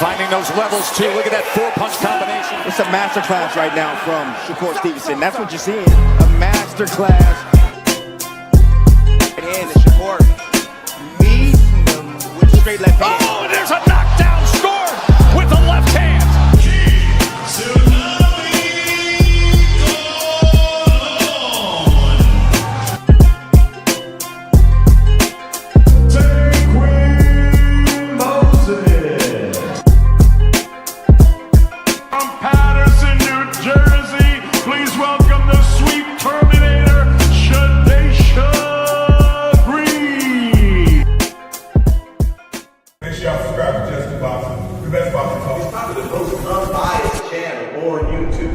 Finding those levels, too. Look at that four-punch combination. It's a masterclass right now from Shakur Stevenson. That's what you're seeing. A masterclass. And Shakur meeting them with straight left hand. Oh, and there's a knockdown scored with the left hand.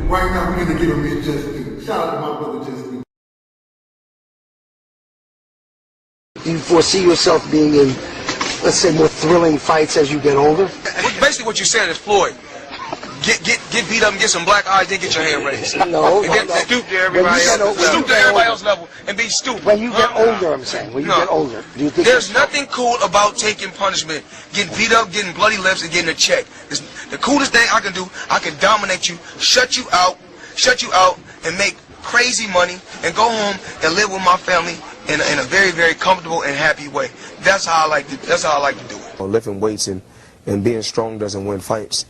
Right now, we're going to give him his just due. Shout out to my brother, just due. You foresee yourself being in, let's say, more thrilling fights as you get older? Basically, what you're saying is Floyd. Get beat up and get some black eyes, then get your hand raised. No. Stoop to everybody else. Stoop to everybody else's level and be stupid. When you get older, I'm saying. When you get older. Do you think there's nothing cool about taking punishment, getting beat up, getting bloody lips, and getting a check. The coolest thing I can do, I can dominate you, shut you out, and make crazy money, and go home and live with my family in a very, very comfortable and happy way. That's how I like to do it. Lifting weights and being strong doesn't win fights.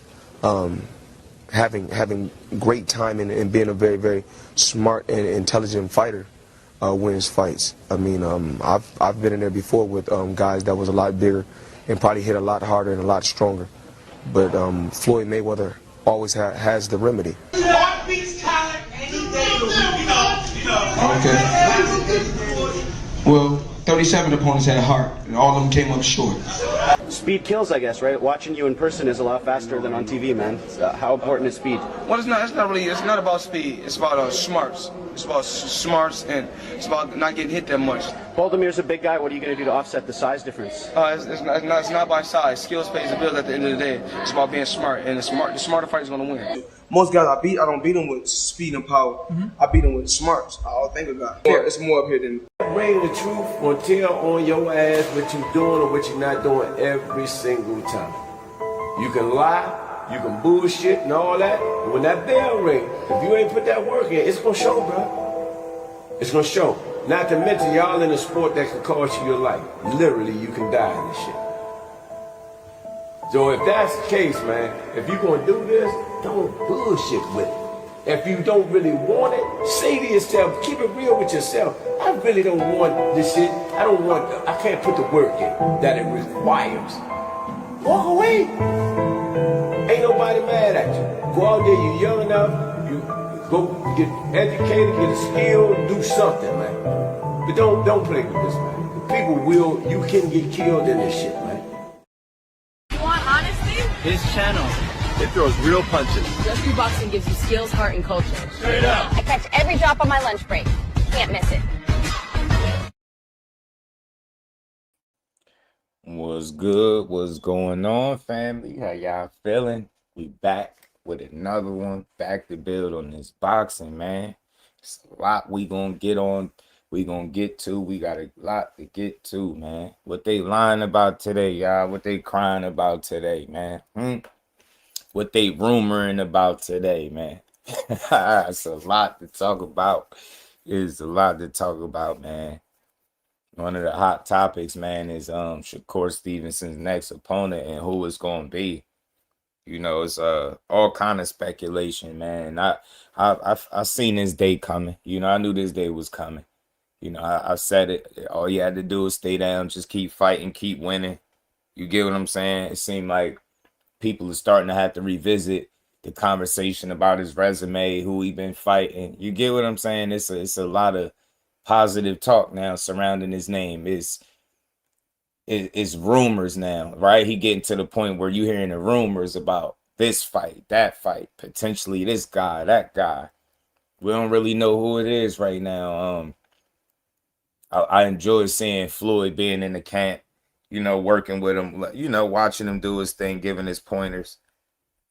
Having great timing and being a very, very smart and intelligent fighter wins fights. I mean, I've been in there before with guys that was a lot bigger and probably hit a lot harder and a lot stronger. But Floyd Mayweather always has the remedy. Okay. Well, 37 opponents had heart, and all of them came up short. Speed kills, I guess, right? Watching you in person is a lot faster than on TV, man. How important is speed? Well, it's not about speed. It's about smarts. It's about smarts, and it's about not getting hit that much. Boldimir's a big guy. What are you going to do to offset the size difference? It's not by size. Skills pays the bills at the end of the day. It's about being smart, and the smarter fighter is going to win. Most guys I don't beat them with speed and power. I beat them with smarts. I'll think about it. It's more up here than. Bring the truth or tell on your ass what you doing or what you're not doing every single time. You can lie, you can bullshit and all that, but when that bell rings, if you ain't put that work in, it's gonna show, bro. It's gonna show. Not to mention y'all in a sport that can cost you your life. Literally, you can die in this shit. So if that's the case, man, if you're gonna do this, don't bullshit with it. If you don't really want it, say to yourself, keep it real with yourself. I really don't want this shit. I can't put the work in that it requires. Walk away. Ain't nobody mad at you. Go out there, you're young enough, you go get educated, get a skill, do something, man. But don't play with this, man. You can get killed in this shit, man. You want honesty? His channel. It throws real punches. Just Do Boxing gives you skills, heart, and culture. Straight up. I catch every drop on my lunch break. Can't miss it. What's good? What's going on, family? How y'all feeling? We back with another one. Back to build on this boxing, man. It's a lot we gonna get on. We gonna get to. We got a lot to get to, man. What they lying about today, y'all? What they crying about today, man? What they rumoring about today, man? It's a lot to talk about. It's a lot to talk about, man. One of the hot topics, man, is Shakur Stevenson's next opponent and who it's gonna be. You know, it's all kind of speculation, man. I seen this day coming. You know, I knew this day was coming. You know, I said it. All you had to do is stay down, just keep fighting, keep winning. You get what I'm saying? It seemed like people are starting to have to revisit the conversation about his resume, who he been fighting. You get what I'm saying? It's a lot of positive talk now surrounding his name. It's rumors now, right? He getting to the point where you hearing the rumors about this fight, that fight, potentially this guy, that guy. We don't really know who it is right now. I enjoy seeing Floyd being in the camp, you know, working with him, you know, watching him do his thing, giving his pointers.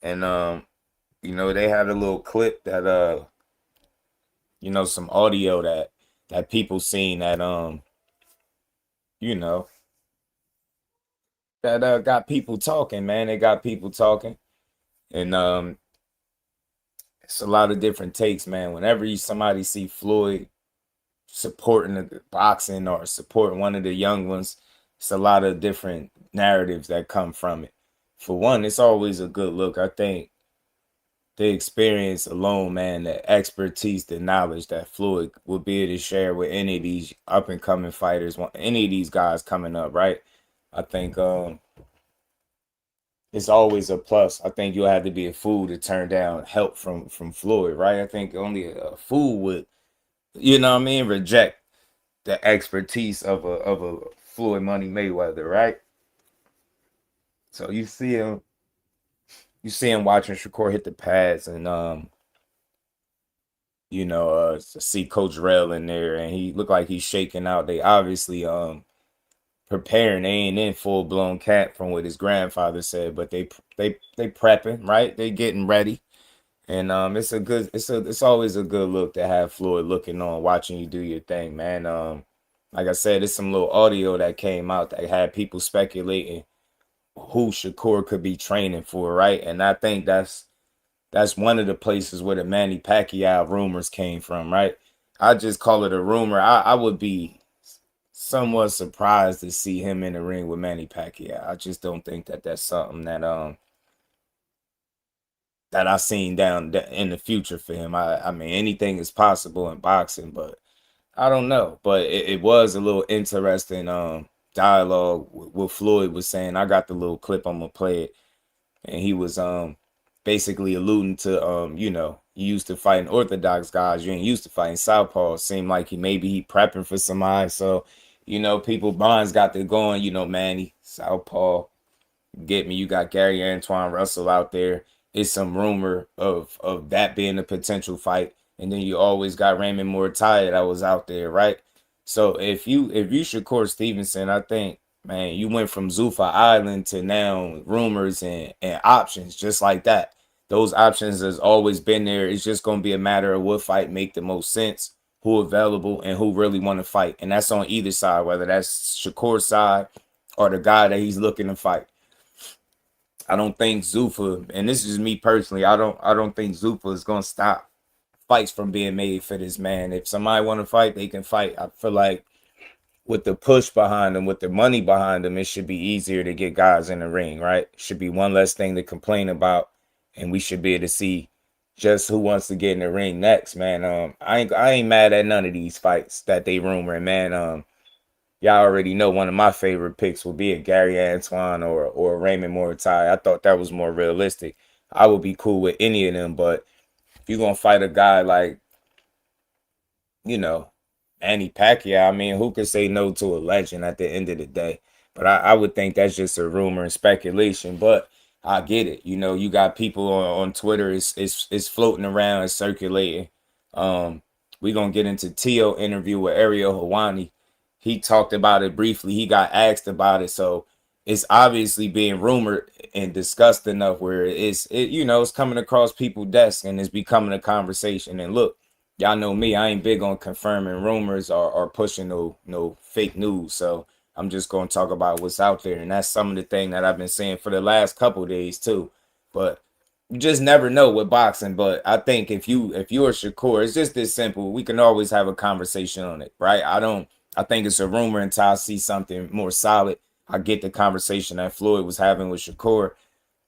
And, you know, they had a little clip that, you know, some audio that people seen that, you know, that got people talking, man. They got people talking. And it's a lot of different takes, man. Whenever somebody see Floyd supporting the boxing or supporting one of the young ones, it's a lot of different narratives that come from it. For one, it's always a good look. I think the experience alone, man, the expertise, the knowledge that Floyd will be able to share with any of these up and coming fighters, any of these guys coming up, right? I think it's always a plus. I think you'll have to be a fool to turn down help from Floyd, right? I think only a fool would, you know what I mean, reject the expertise of a Floyd Money Mayweather, right? So you see him watching Shakur hit the pads, and see Coach Rell in there, and he looked like he's shaking out. They obviously preparing. They ain't in full blown camp from what his grandfather said, but they prepping, right? They getting ready. And it's always a good look to have Floyd looking on, watching you do your thing, man. Like I said, there's some little audio that came out that had people speculating who Shakur could be training for, right? And I think that's one of the places where the Manny Pacquiao rumors came from, right? I just call it a rumor. I would be somewhat surprised to see him in the ring with Manny Pacquiao. I just don't think that that's something that I seen down in the future for him. I mean, anything is possible in boxing, but I don't know. But it was a little interesting dialogue with Floyd was saying. I got the little clip. I'm gonna play it, and he was basically alluding to you used to fighting orthodox guys. You ain't used to fighting southpaws. Seemed like he prepping for somebody. So people minds got to going. Manny southpaw. Get me? You got Gary Antoine Russell out there. It's some rumor of that being a potential fight, and then you always got Raymond Muay that was out there, right? So if you Shakur Stevenson, I think, man, you went from Zuffa Island to now rumors and options just like that. Those options has always been there. It's just gonna be a matter of what fight make the most sense, who available, and who really want to fight, and that's on either side, whether that's Shakur's side or the guy that he's looking to fight. I don't think Zuffa, and this is me personally, I don't think Zuffa is gonna stop fights from being made for this man. If somebody want to fight, they can fight. I feel like with the push behind them, with the money behind them, it should be easier to get guys in the ring, right? It should be one less thing to complain about, and we should be able to see just who wants to get in the ring next, man. I ain't mad at none of these fights that they rumoring, man. Y'all already know one of my favorite picks would be a Gary Antoine or Raymond Muay. I thought that was more realistic. I would be cool with any of them, but if you're going to fight a guy like, Manny Pacquiao, I mean, who could say no to a legend at the end of the day? But I would think that's just a rumor and speculation, but I get it. You got people on Twitter, it's floating around and circulating. We're going to get into Teo interview with Ariel Helwani. He talked about it briefly. He got asked about it. So it's obviously being rumored and discussed enough where it's coming across people's desks and it's becoming a conversation. And look, y'all know me, I ain't big on confirming rumors or pushing no fake news. So I'm just going to talk about what's out there. And that's some of the thing that I've been saying for the last couple of days too. But you just never know with boxing. But I think if you're Shakur, it's just this simple. We can always have a conversation on it, right? I think it's a rumor until I see something more solid. I get the conversation that Floyd was having with Shakur,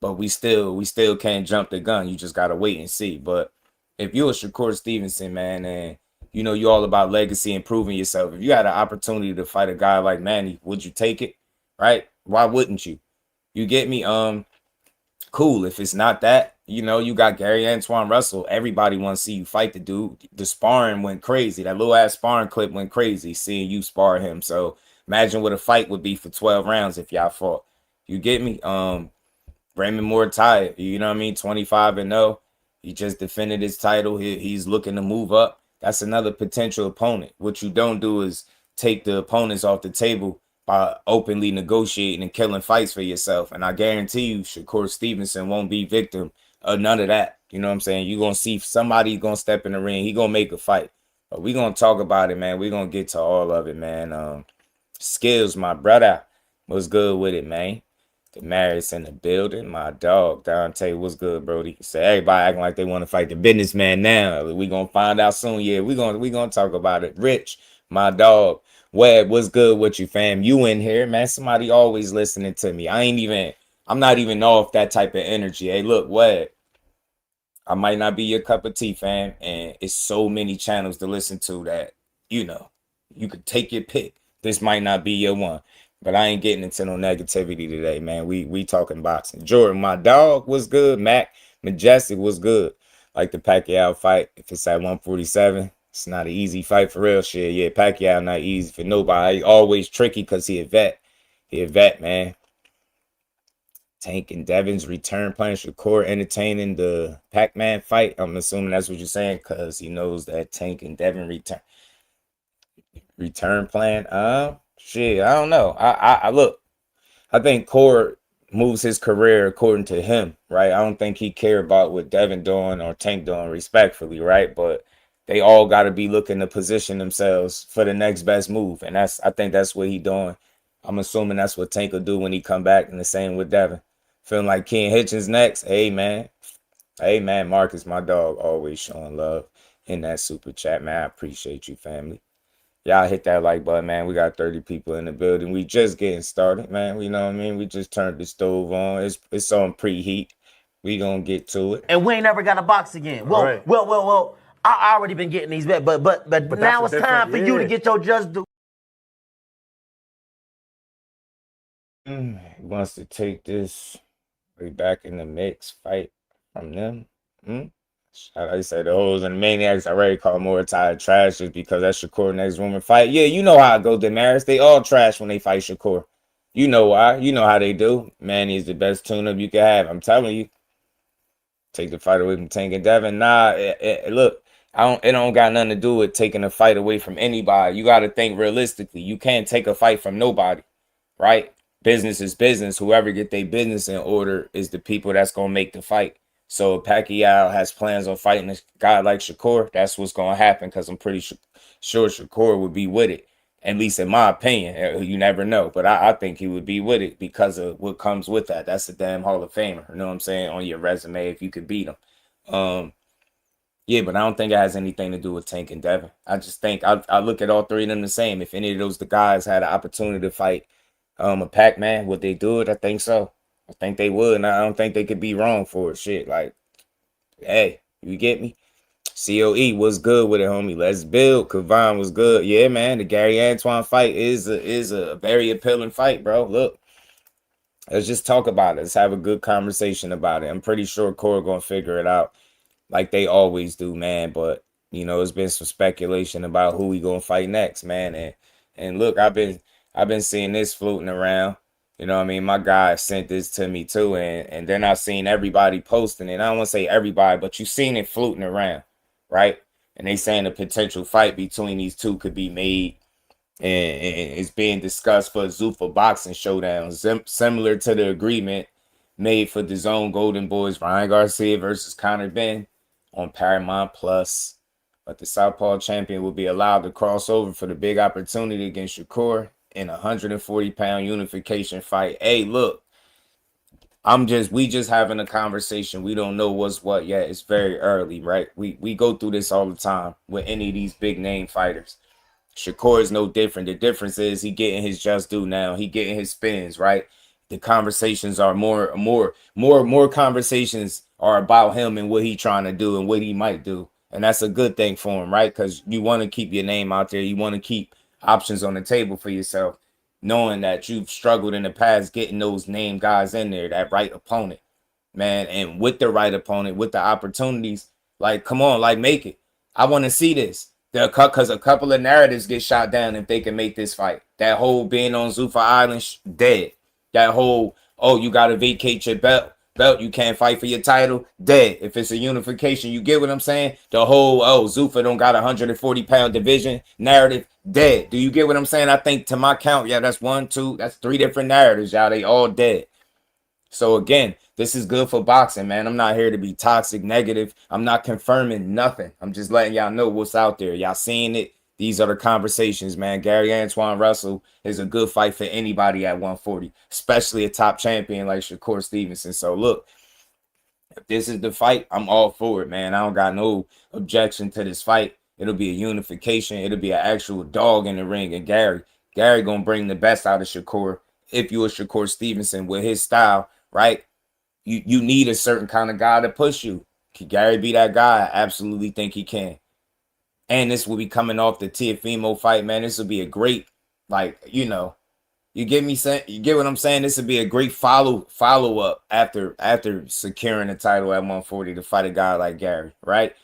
but we still can't jump the gun. You just gotta wait and see. But if you're a Shakur Stevenson, man, and you're all about legacy and proving yourself, if you had an opportunity to fight a guy like Manny, would you take it? Right? Why wouldn't you? You get me? Cool. If it's not that, you got Gary Antoine Russell. Everybody wants to see you fight the dude. The sparring went crazy. That little ass sparring clip went crazy seeing you spar him. So imagine what a fight would be for 12 rounds if y'all fought. You get me? Raymond Muay, you know what I mean? 25-0. He just defended his title. He's looking to move up. That's another potential opponent. What you don't do is take the opponents off the table by openly negotiating and killing fights for yourself. And I guarantee you, Shakur Stevenson won't be victim of none of that. You know what I'm saying? You're going to see somebody going to step in the ring. He going to make a fight. But we're going to talk about it, man. We're going to get to all of it, man. Skills, my brother. What's good with it, man? Damaris in the building. My dog, Dante, what's good, Brody? Say everybody acting like they want to fight the businessman now. We gonna find out soon. Yeah, we gonna talk about it. Rich, my dog. Webb, what's good with you, fam? You in here, man. Somebody always listening to me. I'm not even off that type of energy. Hey, look, Webb. I might not be your cup of tea, fam. And it's so many channels to listen to that, you could take your pick. This might not be your one. But I ain't getting into no negativity today, man. We talking boxing. Jordan, my dog, was good. Mac, Majestic was good. Like the Pacquiao fight. If it's at 147, it's not an easy fight for real shit. Yeah, Pacquiao not easy for nobody. Always tricky because he a vet. He a vet, man. Tank and Devin's return plan. Shakur entertaining the Pac-Man fight. I'm assuming that's what you're saying because he knows that Tank and Devin return plan. Shit, I don't know. I look. I think Core moves his career according to him, right? I don't think he care about what Devin doing or Tank doing, respectfully, right? But they all got to be looking to position themselves for the next best move, and I think that's what he doing. I'm assuming that's what Tank will do when he come back, and the same with Devin. Feeling like Ken Hitchens next. Hey man, Marcus, my dog, always showing love in that super chat, man. I appreciate you, family. Y'all hit that like button, man. We got 30 people in the building. We just getting started, man. You know what I mean? We just turned the stove on. It's on preheat. We gonna get to it. And we ain't never got a box again. Well, right. well. I already been getting these bets, but now it's time for you to get your just due. He wants to take this way back in the mix fight from them. I say the hoes and the maniacs already call more tired trash just because that's Shakur next woman fight. Yeah, you know how it go, Damaris. They all trash when they fight Shakur. You know why. You know how they do. Manny is the best tune-up you can have. I'm telling you. Take the fight away from Tank and Devin. Nah, look, it don't got nothing to do with taking a fight away from anybody. You got to think realistically. You can't take a fight from nobody, right? Business is business. Whoever get their business in order is the people that's going to make the fight. So if Pacquiao has plans on fighting a guy like Shakur, that's what's going to happen because I'm pretty sure Shakur would be with it, at least in my opinion. You never know, but I think he would be with it because of what comes with that. That's a damn Hall of Famer, you know what I'm saying, on your resume if you could beat him. Yeah, but I don't think it has anything to do with Tank and Devin. I just think I look at all three of them the same. If any of the guys had an opportunity to fight a Pac-Man, would they do it? I think so. I think they would, and I don't think they could be wrong for it. Shit, like, hey, you get me? COE was good with it, homie. Let's build. Kavan was good. Yeah, man, the Gary Antoine fight is a very appealing fight, bro. Look, let's just talk about it. Let's have a good conversation about it. I'm pretty sure Core gonna figure it out like they always do, man. But, you know, it's been some speculation about who we gonna fight next, man. And look, I've been seeing this floating around. You know what I mean? My guy sent this to me too, and then I've seen everybody posting it. I don't want to say everybody, but you've seen it floating around, right? And they saying a potential fight between these two could be made, and it's being discussed for a Zuffa boxing showdown, similar to the agreement made for the Zone Golden Boys, Ryan Garcia versus Conor Benn on Paramount Plus. But the Southpaw champion will be allowed to cross over for the big opportunity against Shakur in a 140-pound unification fight. Hey, look, we just having a conversation. We don't know what's what yet. It's very early, right? We go through this all the time with any of these big name fighters. Shakur is no different. The difference is he getting his just due now. He getting his spins, right? The conversations are more conversations are about him and what he trying to do and what he might do. And that's a good thing for him, right? Because you want to keep your name out there. You want to keep options on the table for yourself, knowing that you've struggled in the past getting those name guys in there, that right opponent, man. And with the right opponent, with the opportunities, like, come on, like, make it. I want to see this. Because a couple of narratives get shot down if they can make this fight. That whole being on Zuffa Island, dead. That whole, oh, you got to vacate your belt, you can't fight for your title, dead. If it's a unification, you get what I'm saying? The whole, oh, Zuffa don't got a 140-pound division narrative, dead. Do you get what I'm saying? I think to my count, yeah, that's 1, 2, that's 3 different narratives, y'all. They all dead. So again, this is good for boxing, man. I'm not here to be toxic, negative. I'm not confirming nothing. I'm just letting y'all know what's out there. Y'all seeing it. These are the conversations, man. Gary Antoine Russell is a good fight for anybody at 140, especially a top champion like Shakur Stevenson. So look, if this is the fight, I'm all for it, man. I don't got no objection to this fight. It'll be a unification. It'll be an actual dog in the ring. And Gary gonna bring the best out of Shakur. If you a Shakur Stevenson with his style, right? You need a certain kind of guy to push you. Can Gary be that guy? I absolutely think he can. And this will be coming off the Teofimo fight, man. This will be a great, like, you know, you get what I'm saying? This would be a great follow up after securing the title at 140 to fight a guy like Gary, right?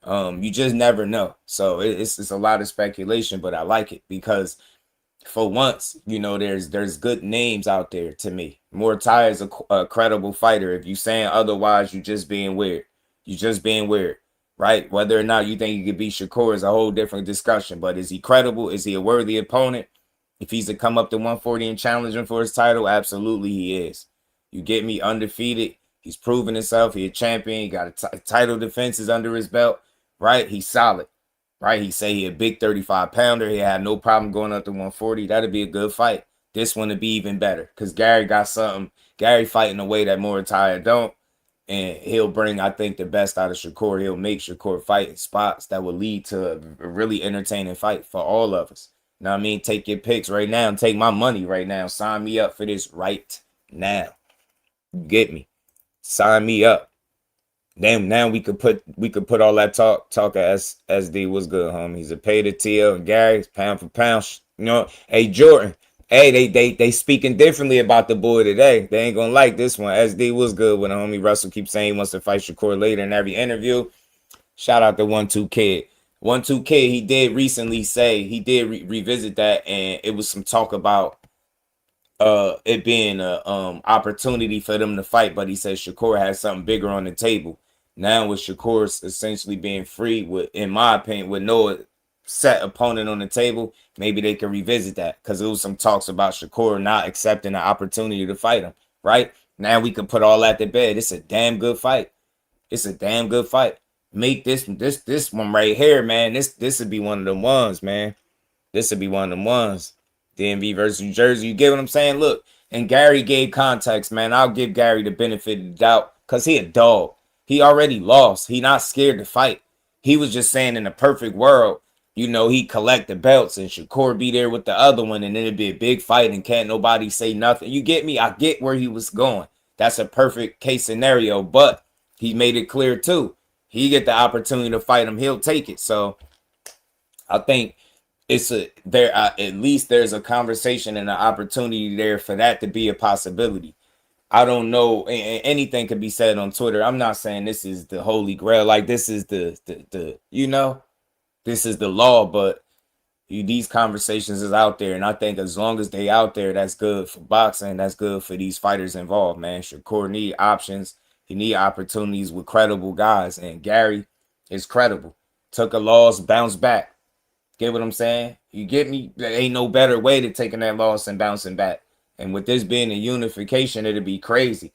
You just never know. So it's a lot of speculation, but I like it because for once, you know, there's good names out there to me. Muay is a credible fighter. If you saying otherwise, you just being weird. You just being weird. Right? Whether or not you think he could beat Shakur is a whole different discussion. But is he credible? Is he a worthy opponent? If he's to come up to 140 and challenge him for his title, absolutely he is. You get me? Undefeated. He's proven himself. He a champion. He got a title defenses under his belt. Right? He's solid. Right? He say he a big 35-pounder. He had no problem going up to 140. That'd be a good fight. This one would be even better because Gary got something. Gary fighting a way that Muay don't. And he'll bring, I think, the best out of Shakur. He'll make Shakur fight in spots that will lead to a really entertaining fight for all of us. You know what I mean? Take your picks right now and take my money right now. Sign me up for this right now. You get me? Sign me up. Damn, now we could put all that talk as SD was good, homie. He's a pay to TL and Gary, pound for pound. You know, hey Jordan. Hey, they speaking differently about the boy today. They ain't gonna like this one. SD was good when the homie Russell keeps saying he wants to fight Shakur later in every interview. Shout out to 1-2 Kid. 1-2 Kid, he did recently say, he did revisit that, and it was some talk about it being a opportunity for them to fight, but he said Shakur has something bigger on the table. Now with Shakur essentially being free, with, in my opinion, with no set opponent on the table, maybe they can revisit that because there was some talks about Shakur not accepting the opportunity to fight him. Right now, we can put all that to bed. It's a damn good fight. It's a damn good fight. Make this one right here, man. This would be one of them ones, man. This would be one of them ones. DMV versus New Jersey. You get what I'm saying? Look, and Gary gave context, man. I'll give Gary the benefit of the doubt because he a dog. He already lost. He not scared to fight. He was just saying in a perfect world, you know, he collect the belts and Shakur be there with the other one and then it'd be a big fight and can't nobody say nothing. You get me? I get where he was going. That's a perfect case scenario, but he made it clear too. He get the opportunity to fight him, he'll take it. So I think it's at least there's a conversation and an opportunity there for that to be a possibility. I don't know. Anything could be said on Twitter. I'm not saying this is the holy grail. Like this is the you know, this is the law, but these conversations is out there. And I think as long as they out there, that's good for boxing. That's good for these fighters involved, man. Shakur need options. He need opportunities with credible guys. And Gary is credible. Took a loss, bounced back. Get what I'm saying? You get me? There ain't no better way to taking that loss and bouncing back. And with this being a unification, it'll be crazy.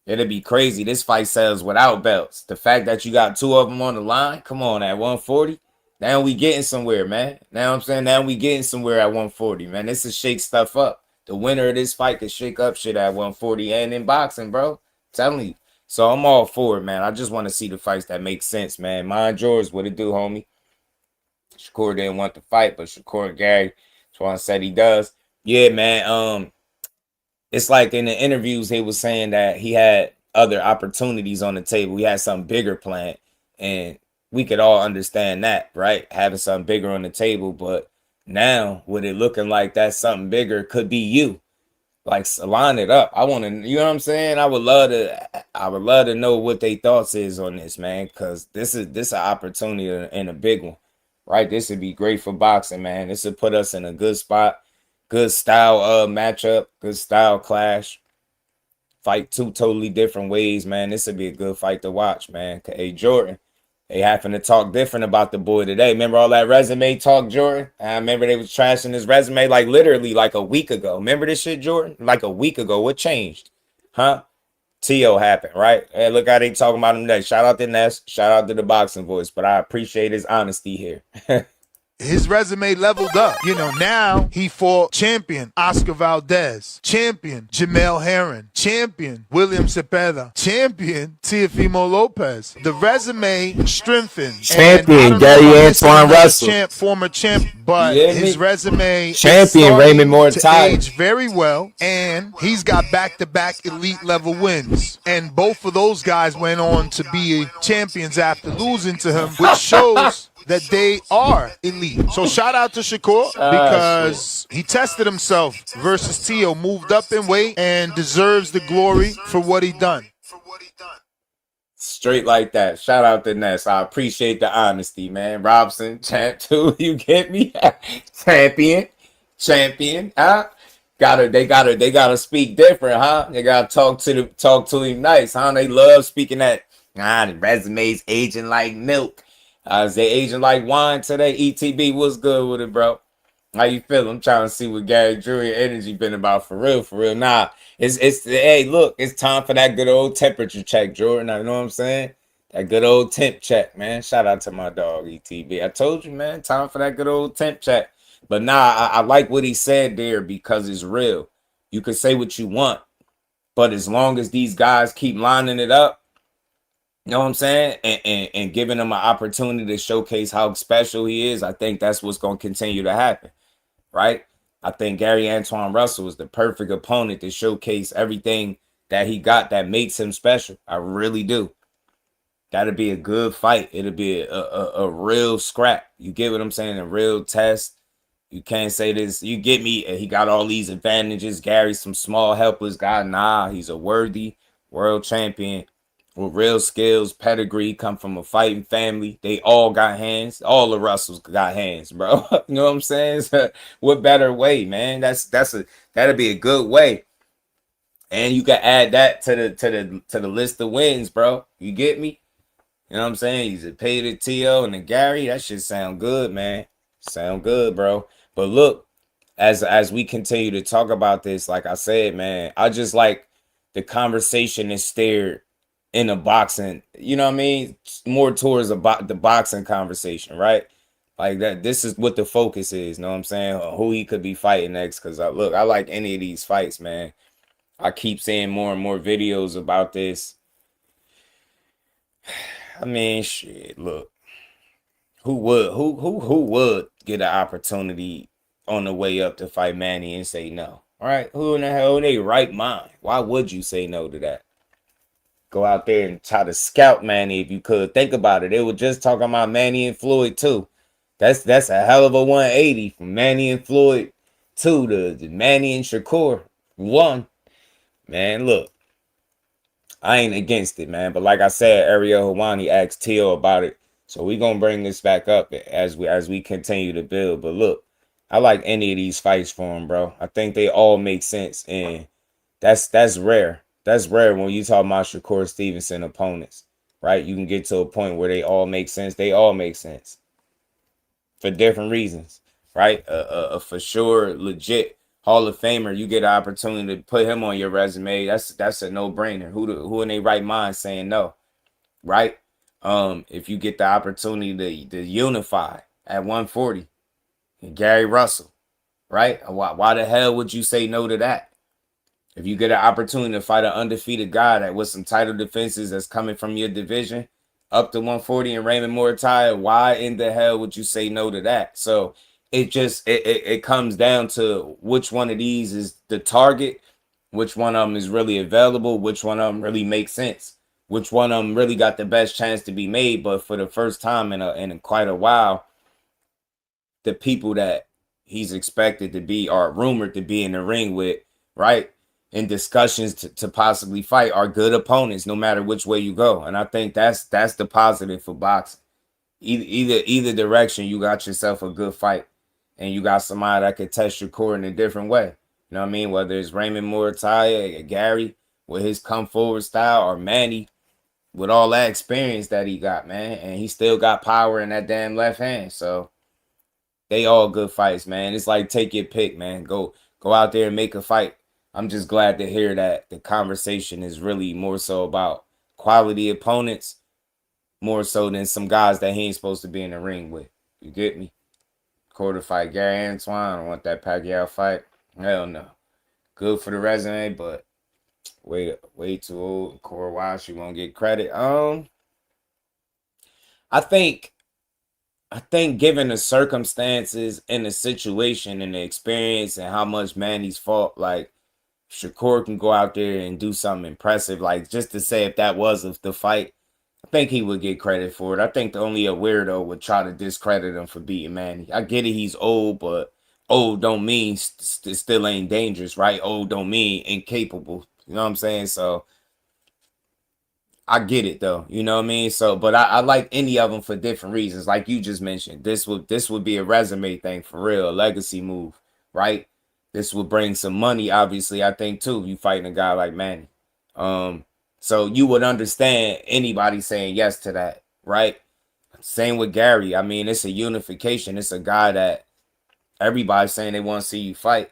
It'll be crazy. This fight sells without belts. The fact that you got two of them on the line, come on, at 140. Now we getting somewhere, man. Now I'm saying now we getting somewhere at 140, man. This is shake stuff up. The winner of this fight could shake up shit at 140 and in boxing, bro. I'm telling you. So I'm all for it, man. I just want to see the fights that make sense, man. Mind yours, what it do, homie? Shakur didn't want to fight, but Shakur and Gary, Swan said he does. Yeah, man. It's like in the interviews, he was saying that he had other opportunities on the table. He had something bigger planned. And we could all understand that, right? Having something bigger on the table. But now, with it looking like that something bigger could be you. Like, line it up. I want to, you know what I'm saying? I would love to know what their thoughts is on this, man. Because this is an opportunity and a big one, right? This would be great for boxing, man. This would put us in a good spot. Good style matchup, good style clash. Fight two totally different ways, man. This would be a good fight to watch, man. Hey, Jordan, they having to talk different about the boy today. Remember all that resume talk, Jordan? I remember they was trashing his resume like literally like a week ago. Remember this shit, Jordan? Like a week ago. What changed? Huh? T.O. happened, right? Hey, look how they talking about him today. Shout out to Ness. Shout out to the boxing voice. But I appreciate his honesty here. his resume leveled up. You know, now he fought champion Oscar Valdez, champion Jamel Herring, champion William Cepeda, champion Teofimo Lopez. The resume strengthened. Champion Gary Antoine Russell. Former champ, but his resume champion Raymond Mortai. Age very well, and he's got back-to-back elite level wins. And both of those guys went on to be champions after losing to him, which shows that they are elite. So shout out to Shakur because he tested himself versus Teo, moved up in weight, and deserves the glory for what he done. Straight like that. Shout out to Ness. I appreciate the honesty, man. Robson, champ too. You get me? Champion. Huh? They gotta speak different, huh? They gotta talk to him nice, huh? They love speaking that. The resume's aging like milk. They aging like wine today. ETB, what's good with it, bro? How you feel? I'm trying to see what Gary Drury energy been about for real. Nah, hey, look, it's time for that good old temperature check, Jordan. I know what I'm saying? That good old temp check, man. Shout out to my dog, ETB. I told you, man, time for that good old temp check. But nah, I like what he said there because it's real. You can say what you want, but as long as these guys keep lining it up, you know what I'm saying? And giving him an opportunity to showcase how special he is, I think that's what's going to continue to happen, right? I think Gary Antoine Russell is the perfect opponent to showcase everything that he got that makes him special. I really do. That'll be a good fight. It'll be a real scrap. You get what I'm saying? A real test. You can't say this. You get me? He got all these advantages. Gary's some small, helpless guy. Nah, he's a worthy world champion with real skills, pedigree, come from a fighting family. They all got hands. All the Russells got hands, bro. You know what I'm saying? So, what better way, man? That'll be a good way. And you can add that to the list of wins, bro. You get me? You know what I'm saying? He's a pay to T.O. and the Gary. That shit sound good, man. Sound good, bro. But look, as we continue to talk about this, like I said, man, I just like the conversation is steered in the boxing, you know what I mean? More towards the boxing conversation, right? Like that. This is what the focus is. You know what I'm saying? Who he could be fighting next? Because I like any of these fights, man. I keep seeing more and more videos about this. I mean, shit. Look, who would get an opportunity on the way up to fight Manny and say no? All right, who in the hell in their right mind? Why would you say no to that? Go out there and try to scout Manny if you could. Think about it. They were just talking about Manny and Floyd too. That's a hell of a 180 from Manny and Floyd 2 to Manny and Shakur 1. Man, look, I ain't against it, man. But like I said, Ariel Hawani asked Teo about it. So we gonna bring this back up as we continue to build. But look, I like any of these fights for him, bro. I think they all make sense, and that's rare. That's rare when you talk about Shakur Stevenson opponents, right? You can get to a point where they all make sense. They all make sense for different reasons, right? For sure, legit Hall of Famer. You get an opportunity to put him on your resume. That's a no-brainer. Who in their right mind saying no, right? If you get the opportunity to unify at 140, and Gary Russell, right? Why the hell would you say no to that? If you get an opportunity to fight an undefeated guy that with some title defenses that's coming from your division up to 140 and Raymond Mortai, why in the hell would you say no to that? So it comes down to which one of these is the target, which one of them is really available, which one of them really makes sense, which one of them really got the best chance to be made. But for the first time in quite a while, the people that he's expected to be or rumored to be in the ring with, right, in discussions to possibly fight are good opponents, no matter which way you go. And I think that's the positive for boxing. Either direction, you got yourself a good fight, and you got somebody that could test your core in a different way. You know what I mean? Whether it's Raymond Mortai, Gary with his come forward style, or Manny with all that experience that he got, man, and he still got power in that damn left hand. So they all good fights, man. It's like take your pick, man. Go out there and make a fight. I'm just glad to hear that the conversation is really more so about quality opponents, more so than some guys that he ain't supposed to be in the ring with. You get me? Shakur to fight Gary Antoine. I don't want that Pacquiao fight. Hell no. Good for the resume, but way too old. Core Wash, you won't get credit. I think given the circumstances and the situation and the experience and how much Manny's fought, like Shakur can go out there and do something impressive. Like just to say if that was the fight, I think he would get credit for it. I think only a weirdo would try to discredit him for beating Manny. I get it, he's old, but old don't mean still ain't dangerous, right? Old don't mean incapable. You know what I'm saying? So I get it though, you know what I mean? So, but I like any of them for different reasons. Like you just mentioned, this would be a resume thing for real, a legacy move, right? This would bring some money, obviously, I think too, if you fighting a guy like Manny. So you would understand anybody saying yes to that, right? Same with Gary. I mean, it's a unification. It's a guy that everybody's saying they want to see you fight,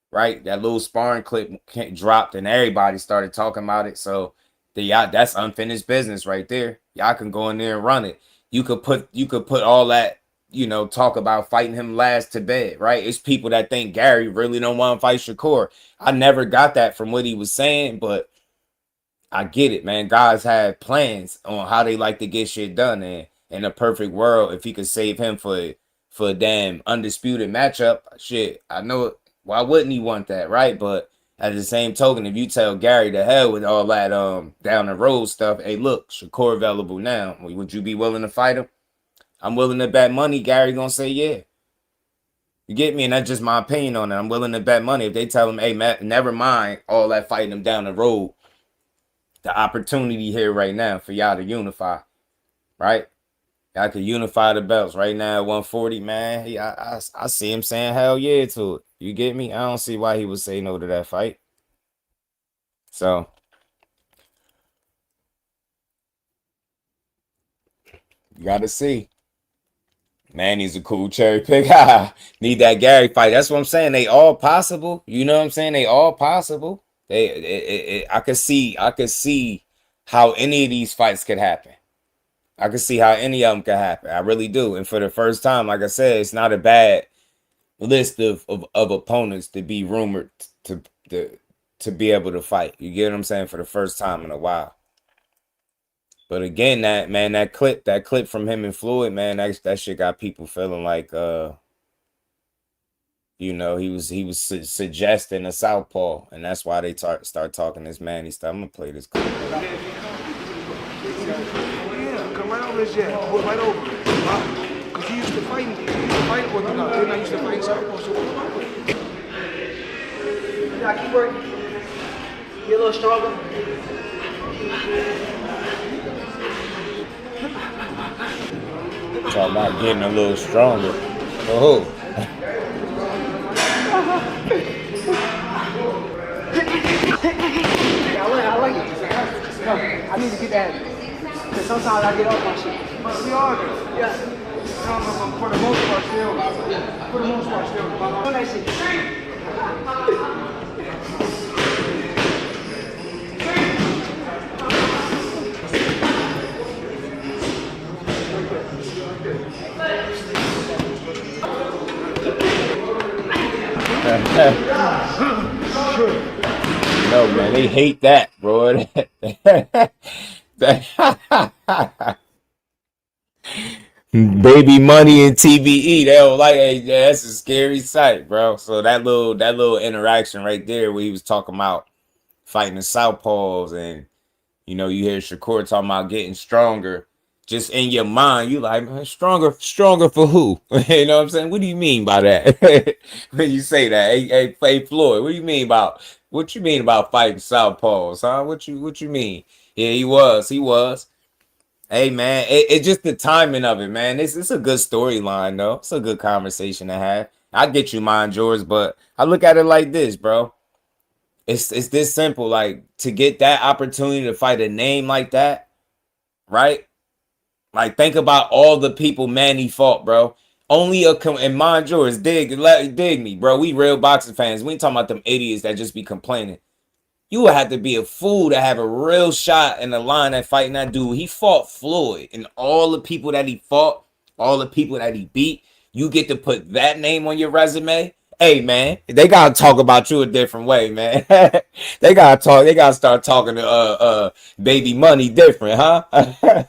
right? That little sparring clip dropped and everybody started talking about it. So that's unfinished business right there. Y'all can go in there and run it. You could put all that, you know, talk about fighting him last to bed, right? It's people that think Gary really don't want to fight Shakur. I never got that from what he was saying, but I get it, man. Guys have plans on how they like to get shit done, and in a perfect world, if he could save him for a damn undisputed matchup, shit, I know it. Why wouldn't he want that, right? But at the same token, if you tell Gary to hell with all that down the road stuff, hey, look, Shakur available now. Would you be willing to fight him? I'm willing to bet money. Gary gonna say yeah. You get me? And that's just my opinion on it. I'm willing to bet money. If they tell him, hey, Matt, never mind all that fighting him down the road. The opportunity here right now for y'all to unify, right? Y'all can unify the belts right now at 140, man. I see him saying hell yeah to it. You get me? I don't see why he would say no to that fight. So you gotta see. Manny's a cool cherry pick. Need that Gary fight. That's what I'm saying. They all possible. You know what I'm saying? They all possible. I could see how any of these fights could happen. I could see how any of them could happen. I really do. And for the first time, like I said, it's not a bad list of opponents to be rumored to be able to fight. You get what I'm saying? For the first time in a while. But again, that clip from him and Floyd, man, that shit got people feeling like you know, he was suggesting a southpaw, and that's why they start talking this Manny stuff. I'm gonna play this clip. Yeah, come right over this jet. Hold right over. Cause he used to fight Orthodox. Then I used to fight southpaw. So what about it? Yeah, keep working. Get a little stronger. Talking about getting a little stronger. Oh. Yeah, I like it. No, I need to get that. Because sometimes I get off my shit. But we are there. Yeah. For the most part, still. For the most part, still. On that shit. No, man, they hate that, bro. Baby money and TBE, they don't like it. Yeah, that's a scary sight, bro. So that little interaction right there where he was talking about fighting the southpaws, and you know, you hear Shakur talking about getting stronger. Just in your mind, you like, man, stronger for who? You know what I'm saying? What do you mean by that? When you say that, hey, Floyd, what do you mean about fighting southpaws, huh? What you mean? Yeah, he was. Hey, man, it's just the timing of it, man. It's a good storyline, though. It's a good conversation to have. I get you, mine, George, but I look at it like this, bro. It's this simple, like, to get that opportunity to fight a name like that, right? Like, think about all the people Manny fought, bro. And mind yours, dig me, bro. We real boxing fans. We ain't talking about them idiots that just be complaining. You would have to be a fool to have a real shot in the line at fighting that dude. He fought Floyd, and all the people that he fought, all the people that he beat, You get to put that name on your resume. Hey man, they gotta talk about you a different way, man. They gotta start talking to Baby Money different, huh?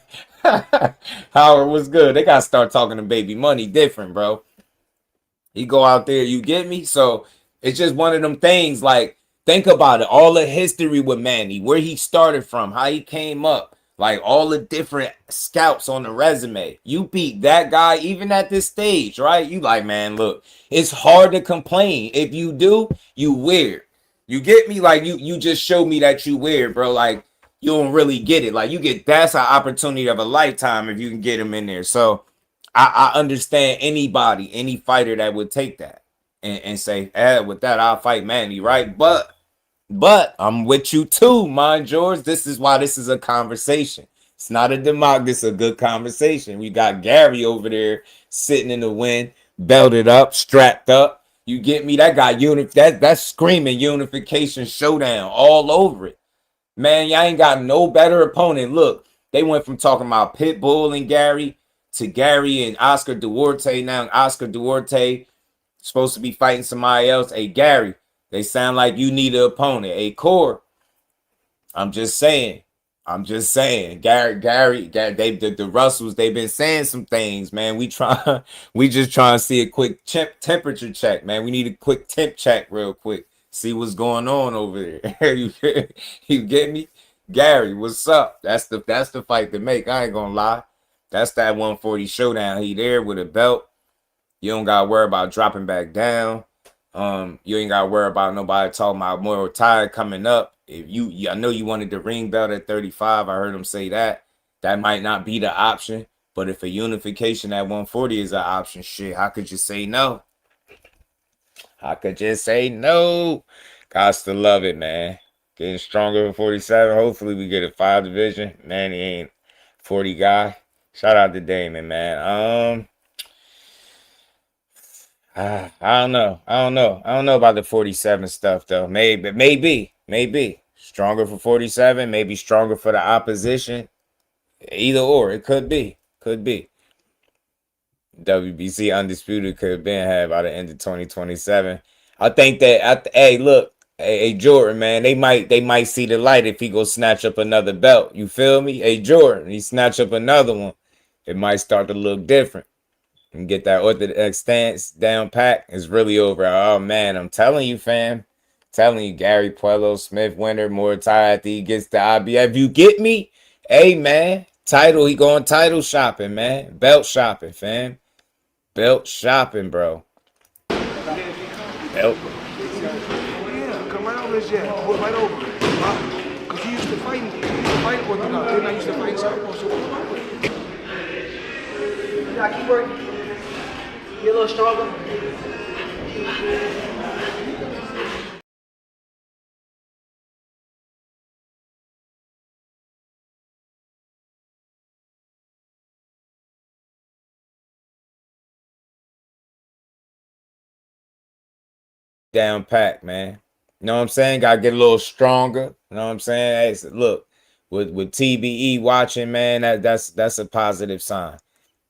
Howard was good. They gotta start talking to Baby Money different, bro. He go out there, you get me? So it's just one of them things. Like, think about it. All the history with Manny, where he started from, how he came up, like all the different scouts on the resume. You beat that guy even at this stage, right? You like, man, look, it's hard to complain. If you do, you weird. You get me? Like, you just showed me that you weird, bro. Like, you don't really get it. Like, that's an opportunity of a lifetime if you can get him in there. So I understand any fighter that would take that and say, with that, I'll fight Manny, right? But I'm with you too, mind George. This is why this is a conversation. It's not a democracy, it's a good conversation. We got Gary over there sitting in the wind, belted up, strapped up. You get me? That guy, that's screaming unification showdown all over it. Man, y'all ain't got no better opponent. Look, they went from talking about Pitbull and Gary to Gary and Oscar Duarte. Now Oscar Duarte supposed to be fighting somebody else. Hey, Gary, they sound like you need an opponent. Hey, Core, I'm just saying. Gary, the Russells, they've been saying some things, man. We just trying to see a quick temperature check, man. We need a quick temp check real quick. See what's going on over there. You get me? Gary, what's up? That's the fight to make. I ain't gonna lie. That's that 140 showdown. He there with a belt. You don't gotta worry about dropping back down. You ain't gotta worry about nobody talking about more tide coming up. If I know you wanted the ring belt at 35. I heard him say that. That might not be the option. But if a unification at 140 is an option, shit, how could you say no? How could you say no? Gots to love it, man. Getting stronger in 47. Hopefully we get a 5 division. Man, he ain't 40 guy. Shout out to Damon, man. I don't know. I don't know about the 47 stuff though. Maybe. Stronger for 47, maybe stronger for the opposition. Either or, it could be. WBC undisputed could have been had by the end of 2027. I think that hey Jordan, man, they might see the light if he go snatch up another belt. You feel me? Hey Jordan, he snatch up another one, it might start to look different. And get that orthodox stance down pat. It's really over. Oh man, I'm telling you, fam. Telling you, Gary Puello, Smith winner, more tie after he gets the IBF. You get me? Hey man, title, he going title shopping, man. Belt shopping, fam. Belt shopping, bro. Belt. Yeah, come right over his jet. Hold right over it. Because he used to fight orthodox. Then I used to fight southpaw. So what about it? You gotta keep working. Get a little stronger. Down pack, man. You know what I'm saying? Gotta get a little stronger. You know what I'm saying? Hey, so look, with TBE watching, man, that's a positive sign.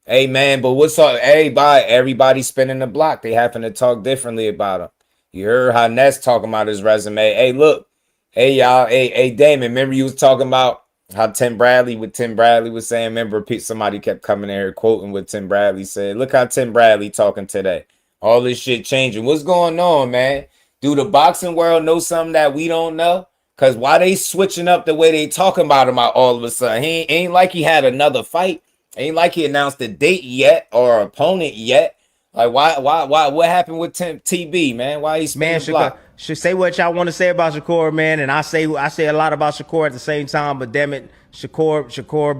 Hey man, but what's up? Everybody spinning the block. They happen to talk differently about him. You heard how Ness talking about his resume. Hey, look. Hey y'all. Hey Damon. Remember you was talking about how Tim Bradley was saying. Remember somebody kept coming in here quoting what Tim Bradley said. Look how Tim Bradley talking today. All this shit changing. What's going on, man? Do the boxing world know something that we don't know? Cause why they switching up the way they talking about him all of a sudden? He ain't like he had another fight. Ain't like he announced a date yet or opponent yet. Like why? What happened with TB, man? Why he's Shakur, should say what y'all want to say about Shakur, man. And I say a lot about Shakur at the same time. But damn it, Shakur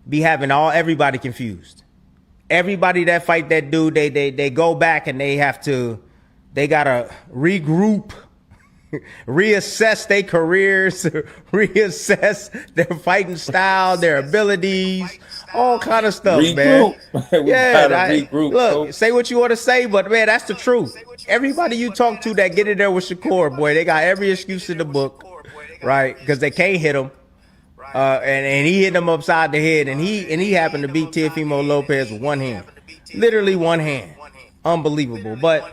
be having everybody confused. Everybody that fight that dude, they go back and they gotta regroup. Reassess their careers, reassess their fighting style, their abilities, all kind of stuff, man. Regroup. Look, say what you want to say, but man, that's the truth. Everybody you talk to that get in there with Shakur, boy, they got every excuse in the book, right? Because they can't hit him, and he hit him upside the head, and he happened to beat Teofimo Lopez with one hand. Literally one hand. Unbelievable. But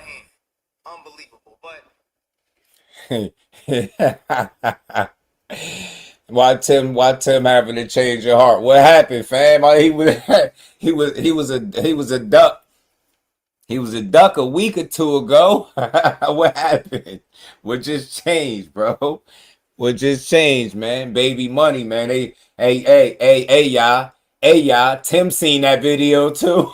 why Tim having to change your heart? What happened, fam? He was a duck. He was a duck a week or two ago. What happened? What just changed, bro? What just changed, man? Baby money, man. Y'all. Tim seen that video too.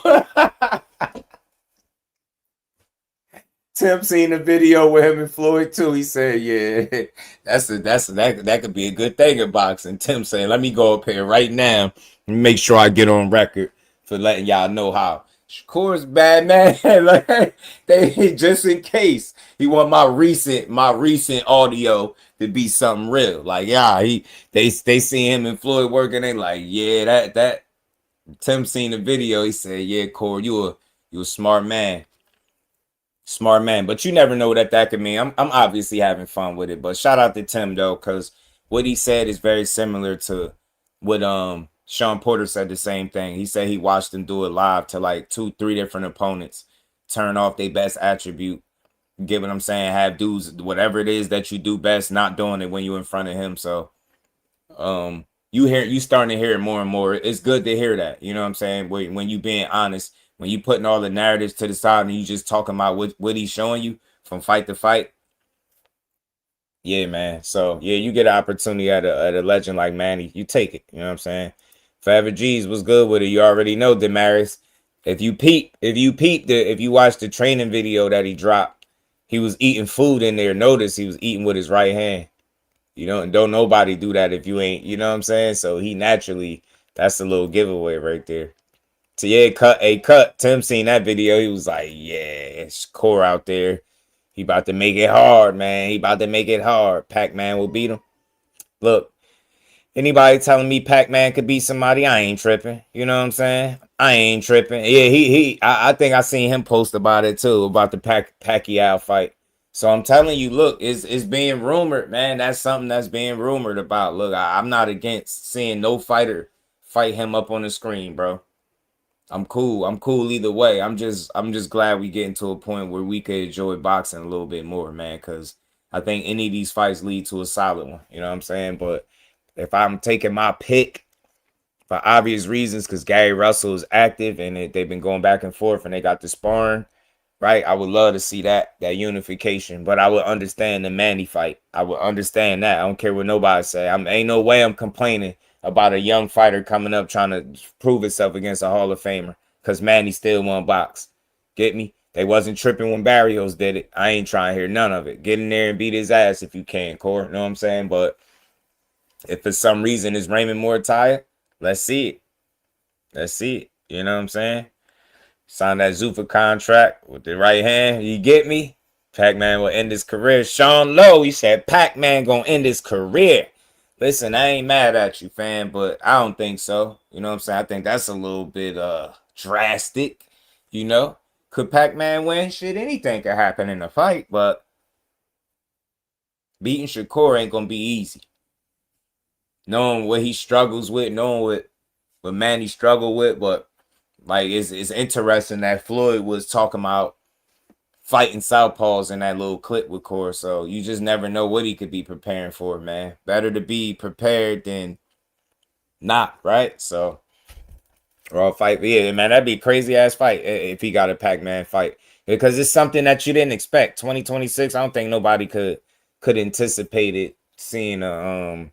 Tim seen the video with him and Floyd too. He said, "Yeah, that could be a good thing in boxing." Tim saying, "Let me go up here right now and make sure I get on record for letting y'all know how Shakur's bad, man." Like, they just in case he want my recent audio to be something real. Like, yeah, they see him and Floyd working. They like, yeah, that Tim seen the video. He said, "Yeah, Core, you a smart man." Smart man, but you never know what that could mean. I'm obviously having fun with it, but shout out to Tim though, because what he said is very similar to what Sean Porter said the same thing. He said he watched him do it live to like 2-3 different opponents, turn off their best attribute, get what I'm saying, have dudes whatever it is that you do best, not doing it when you're in front of him. So you starting to hear it more and more. It's good to hear that, you know what I'm saying, when you being honest. When you putting all the narratives to the side and you just talking about what he's showing you from fight to fight. Yeah, man. So, yeah, you get an opportunity at a legend like Manny. You take it. You know what I'm saying? Forever G's was good with it. You already know, Damaris. If you watch the training video that he dropped, he was eating food in there. Notice he was eating with his right hand. You know, and don't nobody do that if you ain't, you know what I'm saying? So he naturally, that's a little giveaway right there. So yeah, cut. Tim seen that video. He was like, yeah, it's Core out there. He about to make it hard, man. He about to make it hard. Pac-Man will beat him. Look, anybody telling me Pac-Man could beat somebody, I ain't tripping. You know what I'm saying? I ain't tripping. Yeah, I think I seen him post about it too, about the Pacquiao fight. So I'm telling you, look, it's being rumored, man. That's something that's being rumored about. Look, I'm not against seeing no fighter fight him up on the screen, bro. I'm cool. I'm cool either way. I'm just glad we getting to a point where we could enjoy boxing a little bit more, man, because I think any of these fights lead to a solid one. You know what I'm saying? But if I'm taking my pick for obvious reasons, because Gary Russell is active and they've been going back and forth and they got the sparring, right? I would love to see that unification, but I would understand the Manny fight. I would understand that. I don't care what nobody say. Ain't no way I'm complaining about a young fighter coming up trying to prove itself against a Hall of Famer, because Manny still won box. Get me? They wasn't tripping when Barrios did it. I ain't trying to hear none of it. Get in there and beat his ass if you can, Core. You know what I'm saying? But if for some reason it's Raymond Morataya, let's see it. Let's see it. You know what I'm saying? Sign that Zuffa contract with the right hand. You get me? Pac-Man will end his career. Sean Lowe, he said Pac-Man gonna end his career. Listen, I ain't mad at you, fam, but I don't think so. You know what I'm saying? I think that's a little bit drastic, you know? Could Pac-Man win? Shit, anything could happen in a fight, but beating Shakur ain't going to be easy. Knowing what he struggles with, knowing what Manny struggled with, but like it's interesting that Floyd was talking about fighting southpaws in that little clip with Core, so you just never know what he could be preparing for, man. Better to be prepared than not, right? So, raw fight, yeah, man, that'd be a crazy ass fight if he got a Pac-Man fight, because it's something that you didn't expect. 2026, I don't think nobody could anticipate it, seeing a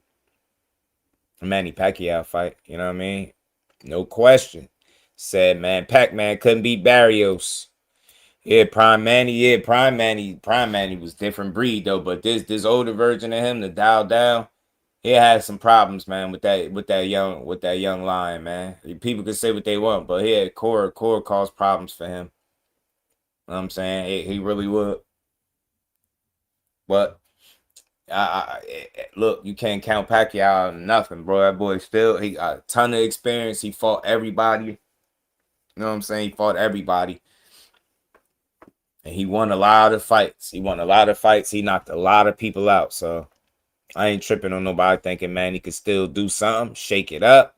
Manny Pacquiao fight. You know what I mean? No question. Said, man, Pac-Man couldn't beat Barrios. Yeah, Prime Manny was different breed though, but this older version of him, the Dow, he had some problems, man, with that young lion, man. People can say what they want, but he had Core caused problems for him. You know what I'm saying? He really would. But look, you can't count Pacquiao out of nothing, bro. That boy he got a ton of experience. He fought everybody. You know what I'm saying? He fought everybody. And he won a lot of fights. He knocked a lot of people out. So I ain't tripping on nobody thinking, man, he could still do something. Shake it up.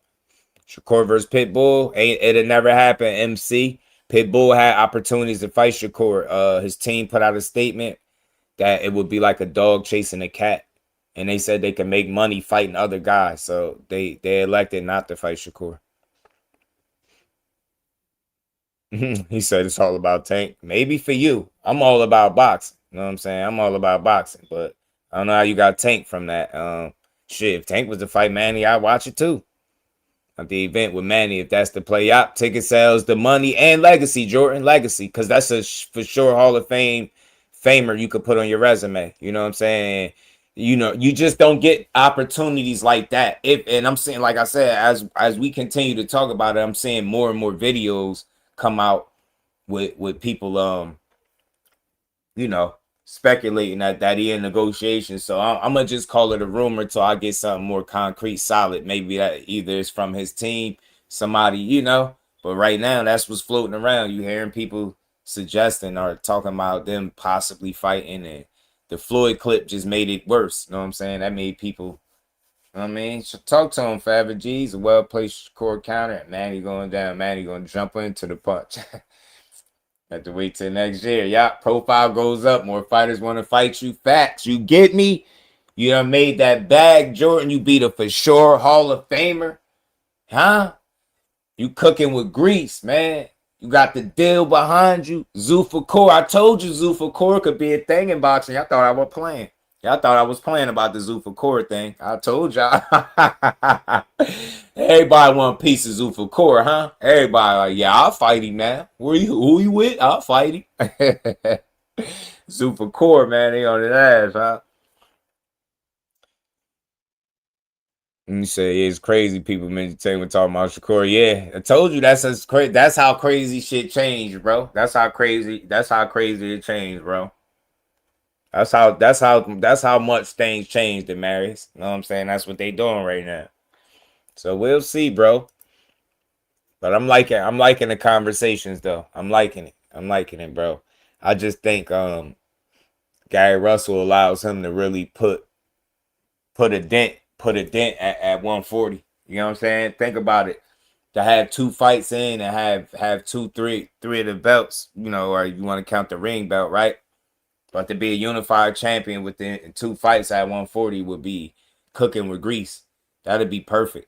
Shakur versus Pitbull. It'll never happen, MC. Pitbull had opportunities to fight Shakur. His team put out a statement that it would be like a dog chasing a cat. And they said they can make money fighting other guys. So they elected not to fight Shakur. He said it's all about Tank. Maybe for you. I'm all about boxing. You know what I'm saying? I'm all about boxing. But I don't know how you got Tank from that. Shit, if Tank was to fight Manny, I'd watch it too. At the event with Manny, if that's the play. Yup, ticket sales, the money, and legacy, Jordan. Legacy. Because that's a for sure Hall of Famer you could put on your resume. You know what I'm saying? You know, you just don't get opportunities like that. And I'm saying, like I said, as we continue to talk about it, I'm seeing more and more videos come out with people you know, speculating that he in negotiations. So I'm gonna just call it a rumor till I get something more concrete, solid. Maybe that either is from his team, somebody, you know. But right now, that's what's floating around. You hearing people suggesting or talking about them possibly fighting, and the Floyd clip just made it worse. You know what I'm saying? That made people, I mean, talk to him, Fabber G's a well-placed core counter. Manny going down. Manny going to jump into the punch. Have to wait till next year. Yeah, profile goes up. More fighters want to fight you. Facts. You get me? You done made that bag, Jordan. You beat a for sure Hall of Famer. Huh? You cooking with grease, man. You got the deal behind you. Zufakor. I told you Zufakor could be a thing in boxing. Y'all thought I was playing. Y'all thought I was playing about the Zufakor thing. I told y'all. Everybody want a piece of Zufakor, huh? Everybody like, yeah, I'll fight him now. Who you with? I'll fight him. Zufakor, man, they on his ass, huh? And you say it's crazy. People talking about Shakur. Yeah, I told you that's crazy. That's how crazy shit changed, bro. That's how crazy it changed, bro. That's how much things changed in Marius. You know what I'm saying? That's what they doing right now. So we'll see, bro. But I'm liking the conversations though. I'm liking it, bro. I just think Gary Russell allows him to really put a dent at 140. You know what I'm saying? Think about it. To have 2 fights in and have three of the belts, you know, or you want to count the ring belt, right? But to be a unified champion within 2 fights at 140 would be cooking with grease. That'd be perfect.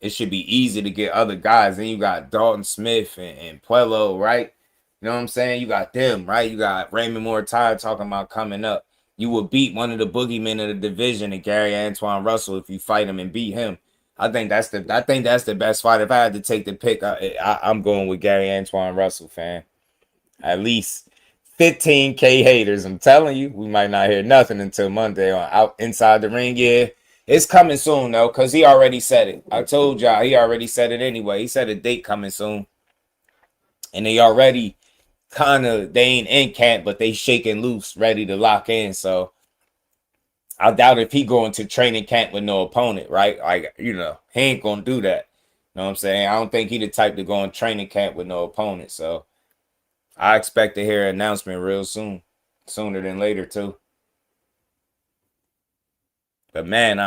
It should be easy to get other guys. Then you got Dalton Smith and Puello, right? You know what I'm saying? You got them, right? You got Raymond Mortai talking about coming up. You will beat one of the boogeymen of the division, and Gary Antoine Russell, if you fight him and beat him. I think that's the best fight. If I had to take the pick, I'm going with Gary Antoine Russell, fam. At least 15K haters. I'm telling you, we might not hear nothing until Monday on Out Inside the Ring. Yeah, it's coming soon though, because he already said it. I told y'all he already said it anyway. He said a date coming soon, and they already they ain't in camp, but they shaking loose, ready to lock in. So I doubt if he go into training camp with no opponent, right? Like, you know, he ain't gonna do that. You know what I'm saying? I don't think he the type to go in training camp with no opponent. So I expect to hear an announcement real soon, sooner than later too. But man,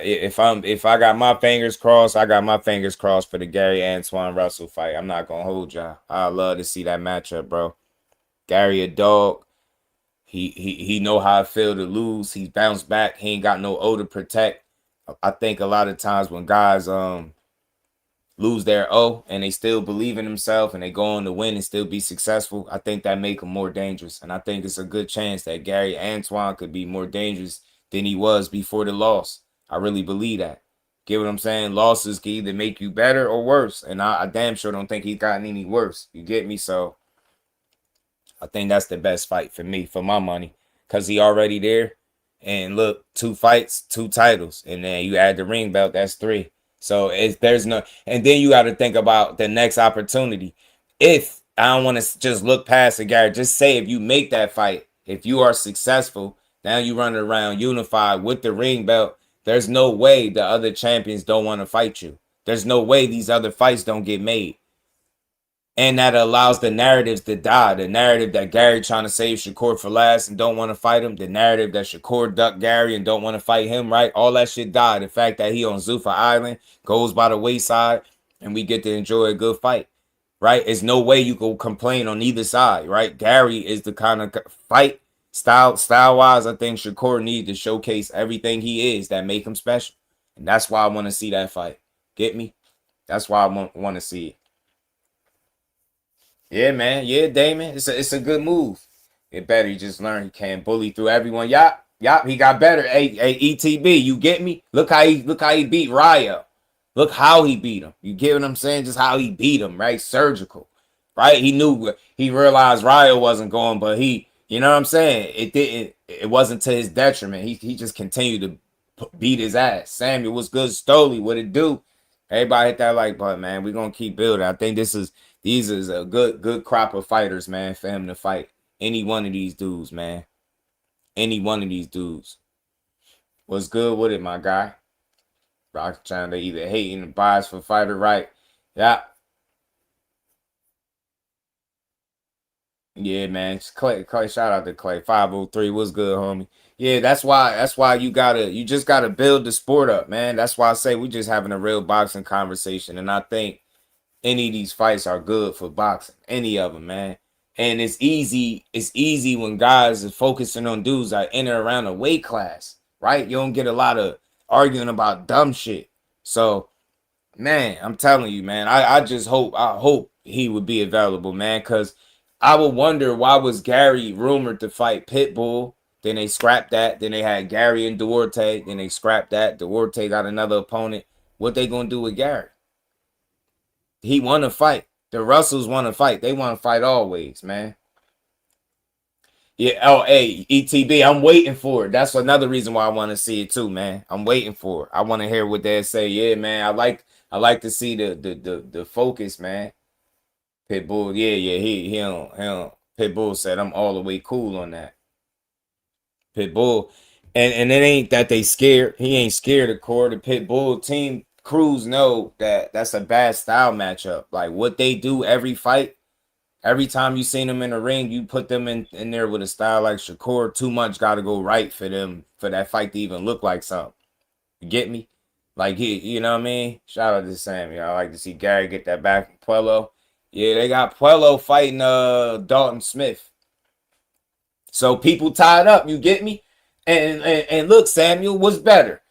if I got my fingers crossed, I got my fingers crossed for the Gary Antoine Russell fight. I'm not gonna hold y'all. I love to see that matchup, bro. Gary a dog. He know how I feel to lose. He's bounced back. He ain't got no O to protect. I think a lot of times when guys lose their O and they still believe in themselves and they go on to win and still be successful, I think that make them more dangerous. And I think it's a good chance that Gary Antoine could be more dangerous than he was before the loss. I really believe that. Get what I'm saying? Losses can either make you better or worse. And I damn sure don't think he's gotten any worse. You get me? So I think that's the best fight for me, for my money. Because he already there. And look, 2 fights, 2 titles. And then you add the ring belt, that's 3. So there's no, and then you got to think about the next opportunity. If I don't want to just look past the guy, just say if you make that fight, if you are successful, now you running around unified with the ring belt, there's no way the other champions don't want to fight you. There's no way these other fights don't get made. And that allows the narratives to die. The narrative that Gary trying to save Shakur for last and don't want to fight him. The narrative that Shakur ducked Gary and don't want to fight him, right? All that shit died. The fact that he on Zuffa Island goes by the wayside and we get to enjoy a good fight. right? There's no way you go complain on either side, right? Gary is the kind of fight style-wise, I think Shakur needs to showcase everything he is that make him special. And that's why I want to see that fight. Get me? That's why I want to see it. Yeah, man. Yeah, Damon. It's a good move. It better. He just learned he can't bully through everyone. Yup. He got better. Hey, ETB, you get me? Look how he beat Ryo. Look how he beat him. You get what I'm saying? Just how he beat him, right? Surgical. Right? He realized Ryo wasn't going, but you know what I'm saying? It wasn't to his detriment. He just continued to beat his ass. Samuel, what's good? Stoley, what it do? Everybody hit that like button, man. We're gonna keep building. I think these is a good crop of fighters, man, for him to fight any one of these dudes, man. Any one of these dudes. What's good with it, my guy? Rock trying to either hating the bias for fighter, right? Yeah. Yeah, man. Clay, shout out to Clay. 503. What's good, homie? Yeah, that's why you just gotta build the sport up, man. That's why I say we just having a real boxing conversation. And I think any of these fights are good for boxing. Any of them, man. And it's easy when guys are focusing on dudes that enter around a weight class, right? You don't get a lot of arguing about dumb shit. So, man, I'm telling you, man, I hope he would be available, man, because I would wonder, why was Gary rumored to fight Pitbull? Then they scrapped that. Then they had Gary and Duarte. Then they scrapped that. Duarte got another opponent. What they gonna do with Gary? He want to fight. The Russells want to fight. They want to fight always, man. Yeah. Oh, hey, ETB, I'm waiting for it. That's another reason why I want to see it too, man. I'm waiting for it. I want to hear what they say. Yeah, man. I like to see the focus, man. Pitbull, yeah. He don't. Pitbull said I'm all the way cool on that. Pitbull, and it ain't that they scared. He ain't scared of Core. The Pitbull team crews know that that's a bad style matchup. Like what they do every fight, every time you seen them in the ring, you put them in there with a style like Shakur. Too much got to go right for them for that fight to even look like something. You get me? Like you know what I mean? Shout out to Sam. I like to see Gary get that back from Puello. Yeah, they got Puello fighting Dalton Smith. So people tied up, you get me? And look, Samuel, what's better?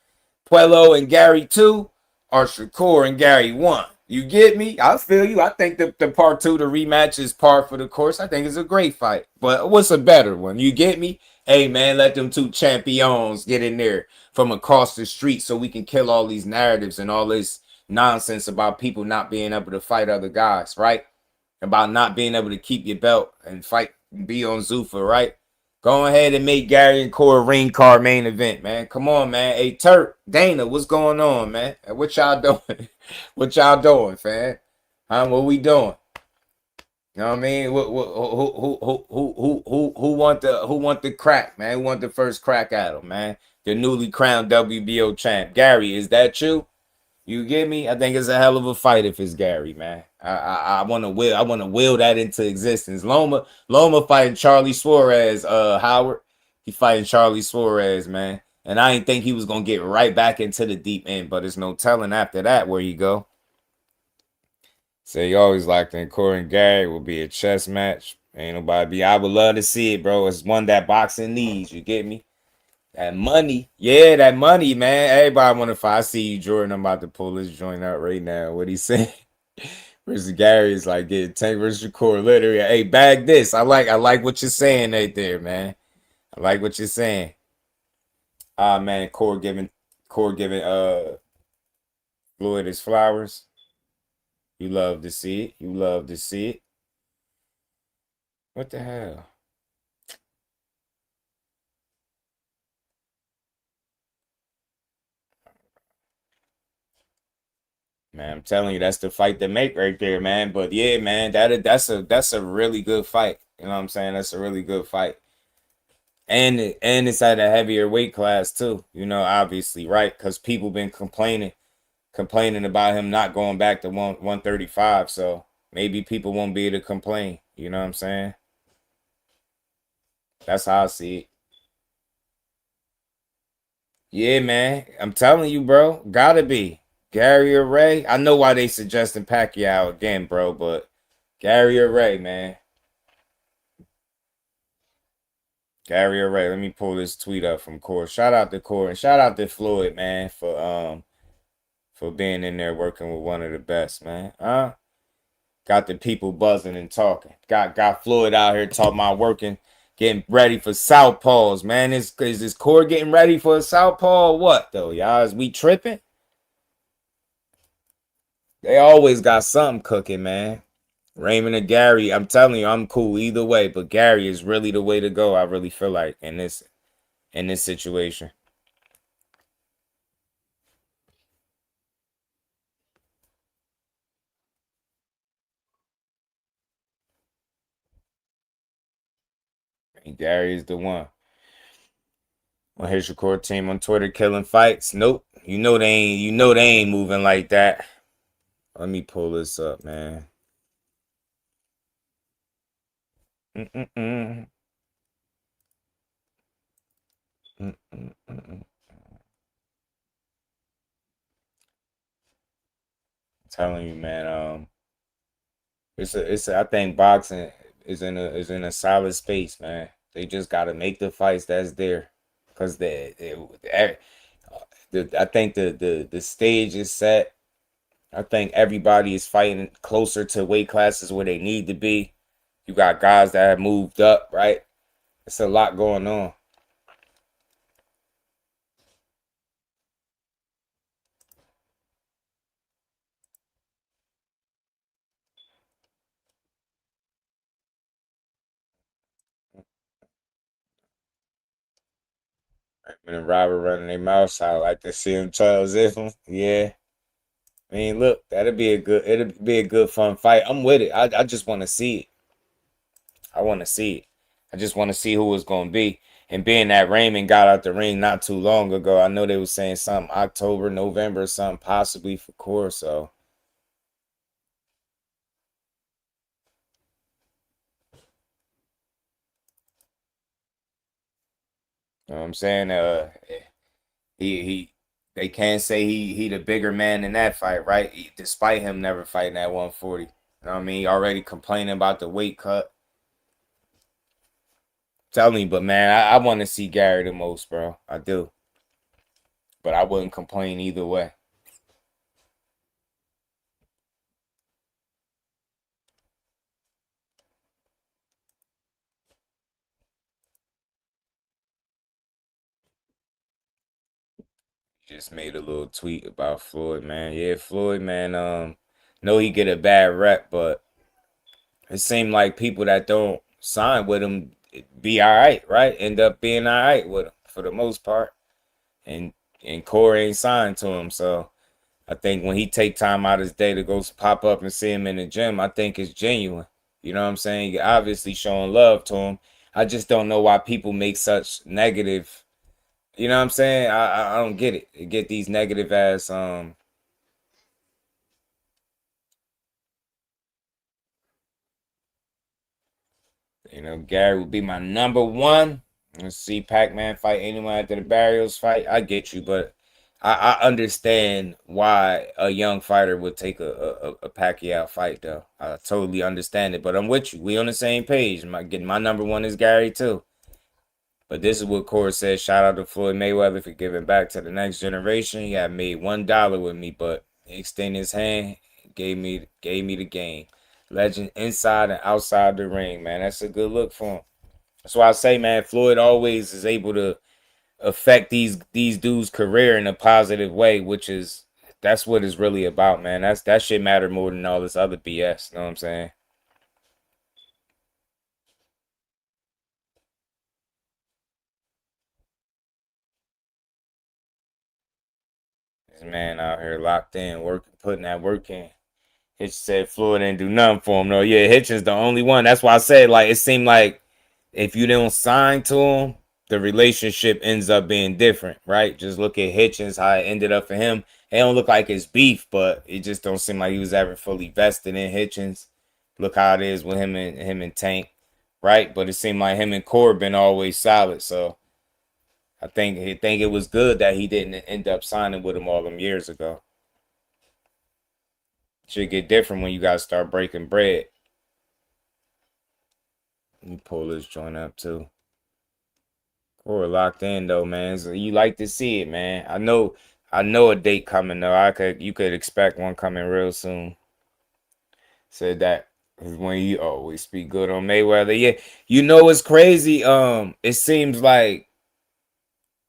Puello and Gary 2 or Shakur and Gary 1? You get me? I feel you. I think the part 2, the rematch, is par for the course. I think it's a great fight. But what's a better one? You get me? Hey, man, let them two champions get in there from across the street so we can kill all these narratives and all this nonsense about people not being able to fight other guys, right? About not being able to keep your belt and fight, be on Zuffa, right? Go ahead and make Gary and Core ring card main event, man. Come on, man. Hey, Turk, Dana, what's going on, man? What y'all doing? What y'all doing, fam? What we doing? You know what I mean? Who want the crack, man? Who want the first crack at him, man? The newly crowned WBO champ. Gary, is that you? You get me? I think it's a hell of a fight if it's Gary, man. I want to will that into existence. Loma fighting Charlie Suarez, Howard. He fighting Charlie Suarez, man. And I didn't think he was gonna get right back into the deep end, but there's no telling after that where he go. So you always like that Corey and Gary will be a chess match. Ain't nobody be. I would love to see it, bro. It's one that boxing needs. You get me? That money, yeah, that money, man. Everybody want to fight. I see you, Jordan. I'm about to pull this joint out right now. What he saying? Versus Gary is like getting Tank versus Shakur. Literally, hey, bag this. I like what you're saying right there, man. I like what you're saying. Man, Core giving Floyd his flowers. You love to see it. You love to see it. What the hell? Man, I'm telling you, that's the fight to make right there, man. But yeah, man, that's a really good fight. You know what I'm saying? That's a really good fight. And it's at a heavier weight class too. You know, obviously, right? Because people been complaining about him not going back to 135. So maybe people won't be able to complain. You know what I'm saying? That's how I see it. Yeah, man. I'm telling you, bro. Gotta be. Gary or Ray, I know why they suggesting Pacquiao again, bro, but Gary or Ray, man. Gary or Ray. Let me pull this tweet up from Core. Shout out to Core and shout out to Floyd, man, for being in there working with one of the best, man. Got the people buzzing and talking. Got Floyd out here talking about working, getting ready for southpaws, man. Is this Core getting ready for a southpaw or what, though, y'all? Is we tripping? They always got something cooking, man. Raymond or Gary, I'm telling you, I'm cool either way, but Gary is really the way to go. I really feel like in this situation. And Gary is the one. Well, here's your core team on Twitter killing fights. Nope. You know they ain't moving like that. Let me pull this up, man. I'm telling you, man. I think boxing is in a solid space, man. They just gotta make the fights that's there, cause I think the stage is set. I think everybody is fighting closer to weight classes where they need to be. You got guys that have moved up, right? It's a lot going on. When Robert running their mouths, I like to see him Charles Ifham. Yeah. I mean, look, it'll be a good fun fight. I'm with it. I just want to see it. I want to see it. I just want to see who it's gonna be. And being that Raymond got out the ring not too long ago, I know they were saying something October, November, something possibly for Core. So you know what I'm saying? They can't say he the bigger man in that fight, right? Despite him never fighting at 140. You know what I mean? He already complaining about the weight cut. Tell me, but man, I want to see Gary the most, bro. I do. But I wouldn't complain either way. Just made a little tweet about Floyd, man. Yeah, Floyd, man. Know he get a bad rep, but it seemed like people that don't sign with him be all right? End up being all right with him for the most part. And Corey ain't signed to him, so I think when he take time out his day to go pop up and see him in the gym, I think it's genuine. You know what I'm saying? You're obviously showing love to him. I just don't know why people make such negative. You know what I'm saying? I don't get it. They get these negative ass Gary would be my number one. Let's see Pac-Man fight anyone after the Barrios fight. I get you, but I understand why a young fighter would take a Pacquiao fight, though. I totally understand it, but I'm with you. We on the same page. My number one is Gary, too. But this is what Corey said. Shout out to Floyd Mayweather for giving back to the next generation. He had made $1 with me, but he extended his hand, gave me the game. Legend inside and outside the ring, man. That's a good look for him. That's why I say, man, Floyd always is able to affect these dudes' career in a positive way, that's what it's really about, man. That shit matter more than all this other BS. You know what I'm saying? This man out here locked in, putting that work in. Hitch said Floyd didn't do nothing for him. No, yeah, Hitchens the only one. That's why I said, like, it seemed like if you don't sign to him, the relationship ends up being different, right? Just look at Hitchens, how it ended up for him. It don't look like it's beef, but it just don't seem like he was ever fully vested in Hitchens. Look how it is with him and Tank, right? But it seemed like him and Corbin always solid. So I think it was good that he didn't end up signing with him all them years ago. Should get different when you guys start breaking bread. Let me pull this joint up too. We're locked in though, man. So you like to see it, man. I know a date coming though. You could expect one coming real soon. Said that when you always speak good on Mayweather. Yeah, you know it's crazy. It seemed like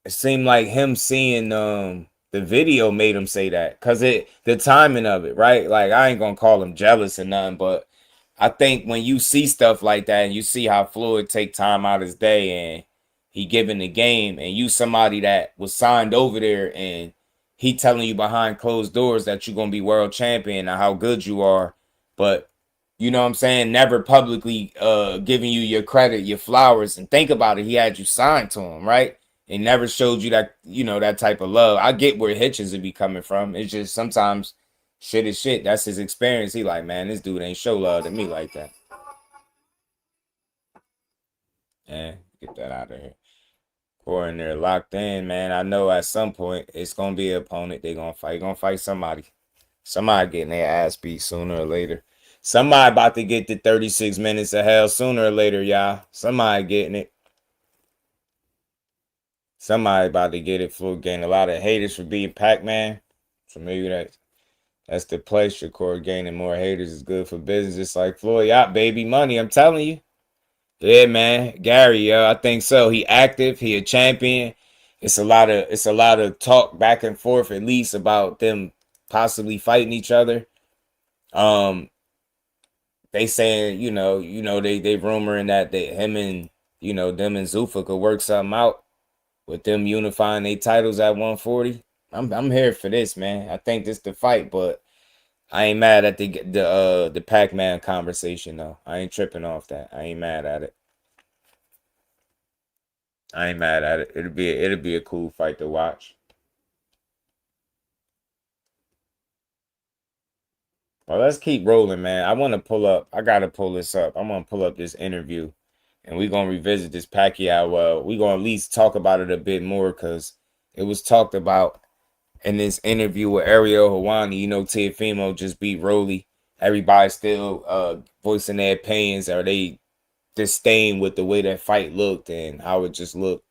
him seeing the video made him say that. Cause the timing of it, right? Like I ain't gonna call him jealous or nothing, but I think when you see stuff like that and you see how Floyd take time out his day and he giving the game and you somebody that was signed over there and he telling you behind closed doors that you're going to be world champion and how good you are, but you know what I'm saying, never publicly giving you your credit, your flowers. And think about it, he had you signed to him, right? And never showed you that, you know, that type of love. I get where Hitchens would be coming from. It's just sometimes shit is shit. That's his experience. He like, man, this dude ain't show love to me like that. Get that out of here. Or in there locked in, man. I know at some point it's gonna be an opponent. They're gonna fight. Gonna fight somebody. Somebody getting their ass beat sooner or later. Somebody about to get the 36 minutes of hell sooner or later, y'all. Somebody getting it. Somebody about to get it. Floyd getting a lot of haters for being Pac-Man. So maybe that's the play. Shakur gaining more haters is good for business. It's like Floyd, yeah, baby money. I'm telling you. Yeah, man. Gary, I think so. He active. He a champion. It's a lot of talk back and forth, at least, about them possibly fighting each other. They saying, they rumoring that him and them and Zuffa could work something out with them unifying their titles at 140. I'm here for this, man. I think this the fight, but I ain't mad at the Pac-Man conversation though. I ain't tripping off that. I ain't mad at it. It'll be a cool fight to watch. Well, let's keep rolling, man. I gotta pull this up. I'm gonna pull up this interview and we're gonna revisit this Pacquiao. We're gonna at least talk about it a bit more because it was talked about in this interview with Ariel Helwani. Teofimo just beat Rolly. Everybody's still voicing their opinions. Are they disdain with the way that fight looked and how it just looked,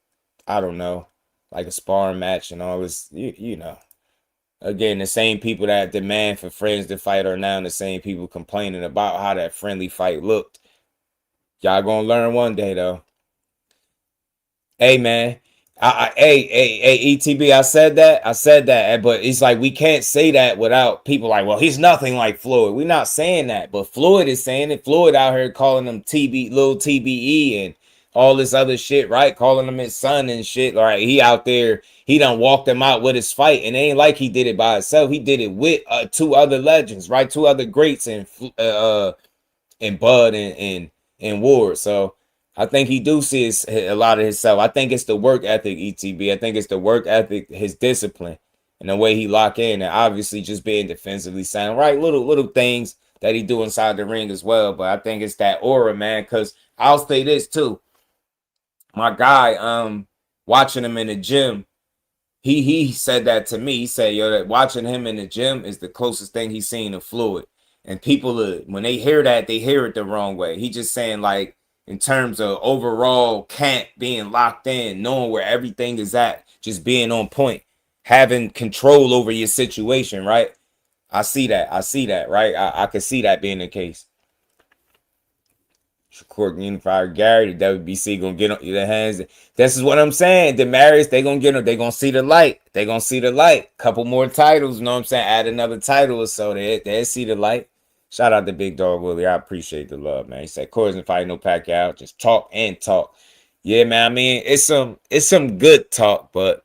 I don't know, like a sparring match and all this, Again, the same people that demand for friends to fight are now the same people complaining about how that friendly fight looked. Y'all gonna learn one day, though. Hey, man. ETB, I said that, but it's like we can't say that without people like, well, he's nothing like Floyd. We're not saying that, but Floyd is saying it. Floyd out here calling him little TBE and all this other shit, right? Calling him his son and shit. All right, he out there, he done walked him out with his fight, and it ain't like he did it by himself. He did it with two other legends, right? Two other greats in Bud and Ward. So I think he do see a lot of himself. I think it's the work ethic, ETB. I think it's the work ethic, his discipline, and the way he lock in, and obviously just being defensively sound. Right, little things that he do inside the ring as well. But I think it's that aura, man. Because I'll say this too. My guy, watching him in the gym, he said that to me. He said, yo, that watching him in the gym is the closest thing he's seen to Floyd. And people, when they hear that, they hear it the wrong way. He just saying, like, in terms of overall camp being locked in, knowing where everything is at, just being on point, having control over your situation, right? I see that, right? I could see that being the case. Shakur Unified Gary, the WBC gonna get on their hands. This is what I'm saying. Demarius, they gonna get them. They gonna see the light. They gonna see the light. Couple more titles, you know what I'm saying? Add another title or so. They see the light. Shout out to Big Dog Willie. I appreciate the love, man. He said, "Corey's and fight no Pacquiao. Just talk and talk." Yeah, man. I mean, it's some good talk, but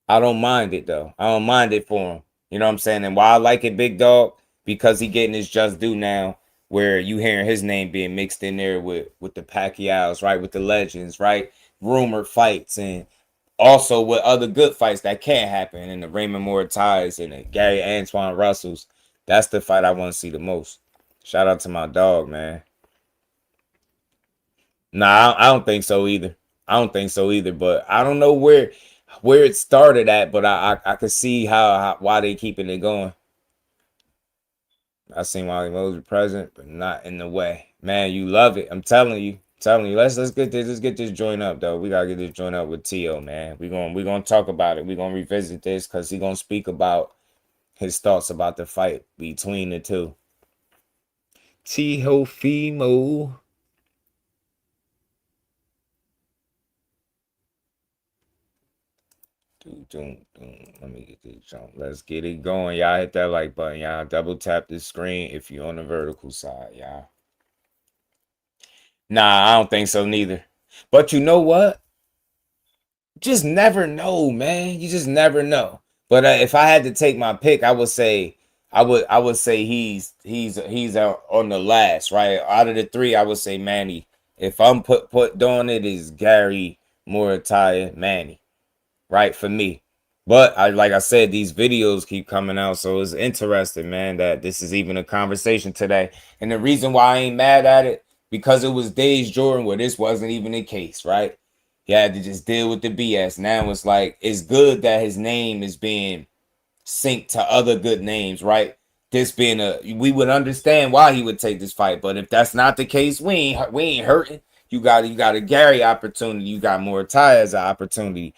I don't mind it though. I don't mind it for him. You know what I'm saying? And why I like it, Big Dog, because he getting his just due now, where you hearing his name being mixed in there with the Pacquiaos, right? With the legends, right? Rumored fights and also with other good fights that can happen, and the Raymond Mortais and the Gary Antoine Russells. That's the fight I want to see the most. Shout out to my dog, man. Nah, I don't think so either. But I don't know where it started at, but I could see why they keeping it going. I seen Wally Moses present, but not in the way. Man, you love it. I'm telling you. Let's get this joint up though. We gotta get this joint up with Tio, man. We gonna talk about it. We gonna revisit this because he gonna speak about his thoughts about the fight between the two. Teofimo. Let me get this jump. Let's get it going. Y'all hit that like button. Y'all double tap the screen if you're on the vertical side, y'all. Nah, I don't think so neither. But you know what? Just never know, man. You just never know. But if I had to take my pick, I would say he's on the last, right? Out of the three, I would say Manny. If I'm put doing it, is Gary, Murataya, Manny, right, for me. But like I said, these videos keep coming out, so it's interesting, man, that this is even a conversation today. And the reason why I ain't mad at it, because it was days Jordan where this wasn't even the case, right? He had to just deal with the BS. Now it's like, it's good that his name is being synced to other good names, right? This being we would understand why he would take this fight, but if that's not the case, we ain't hurting. You got a Gary opportunity, you got Murataya as an opportunity,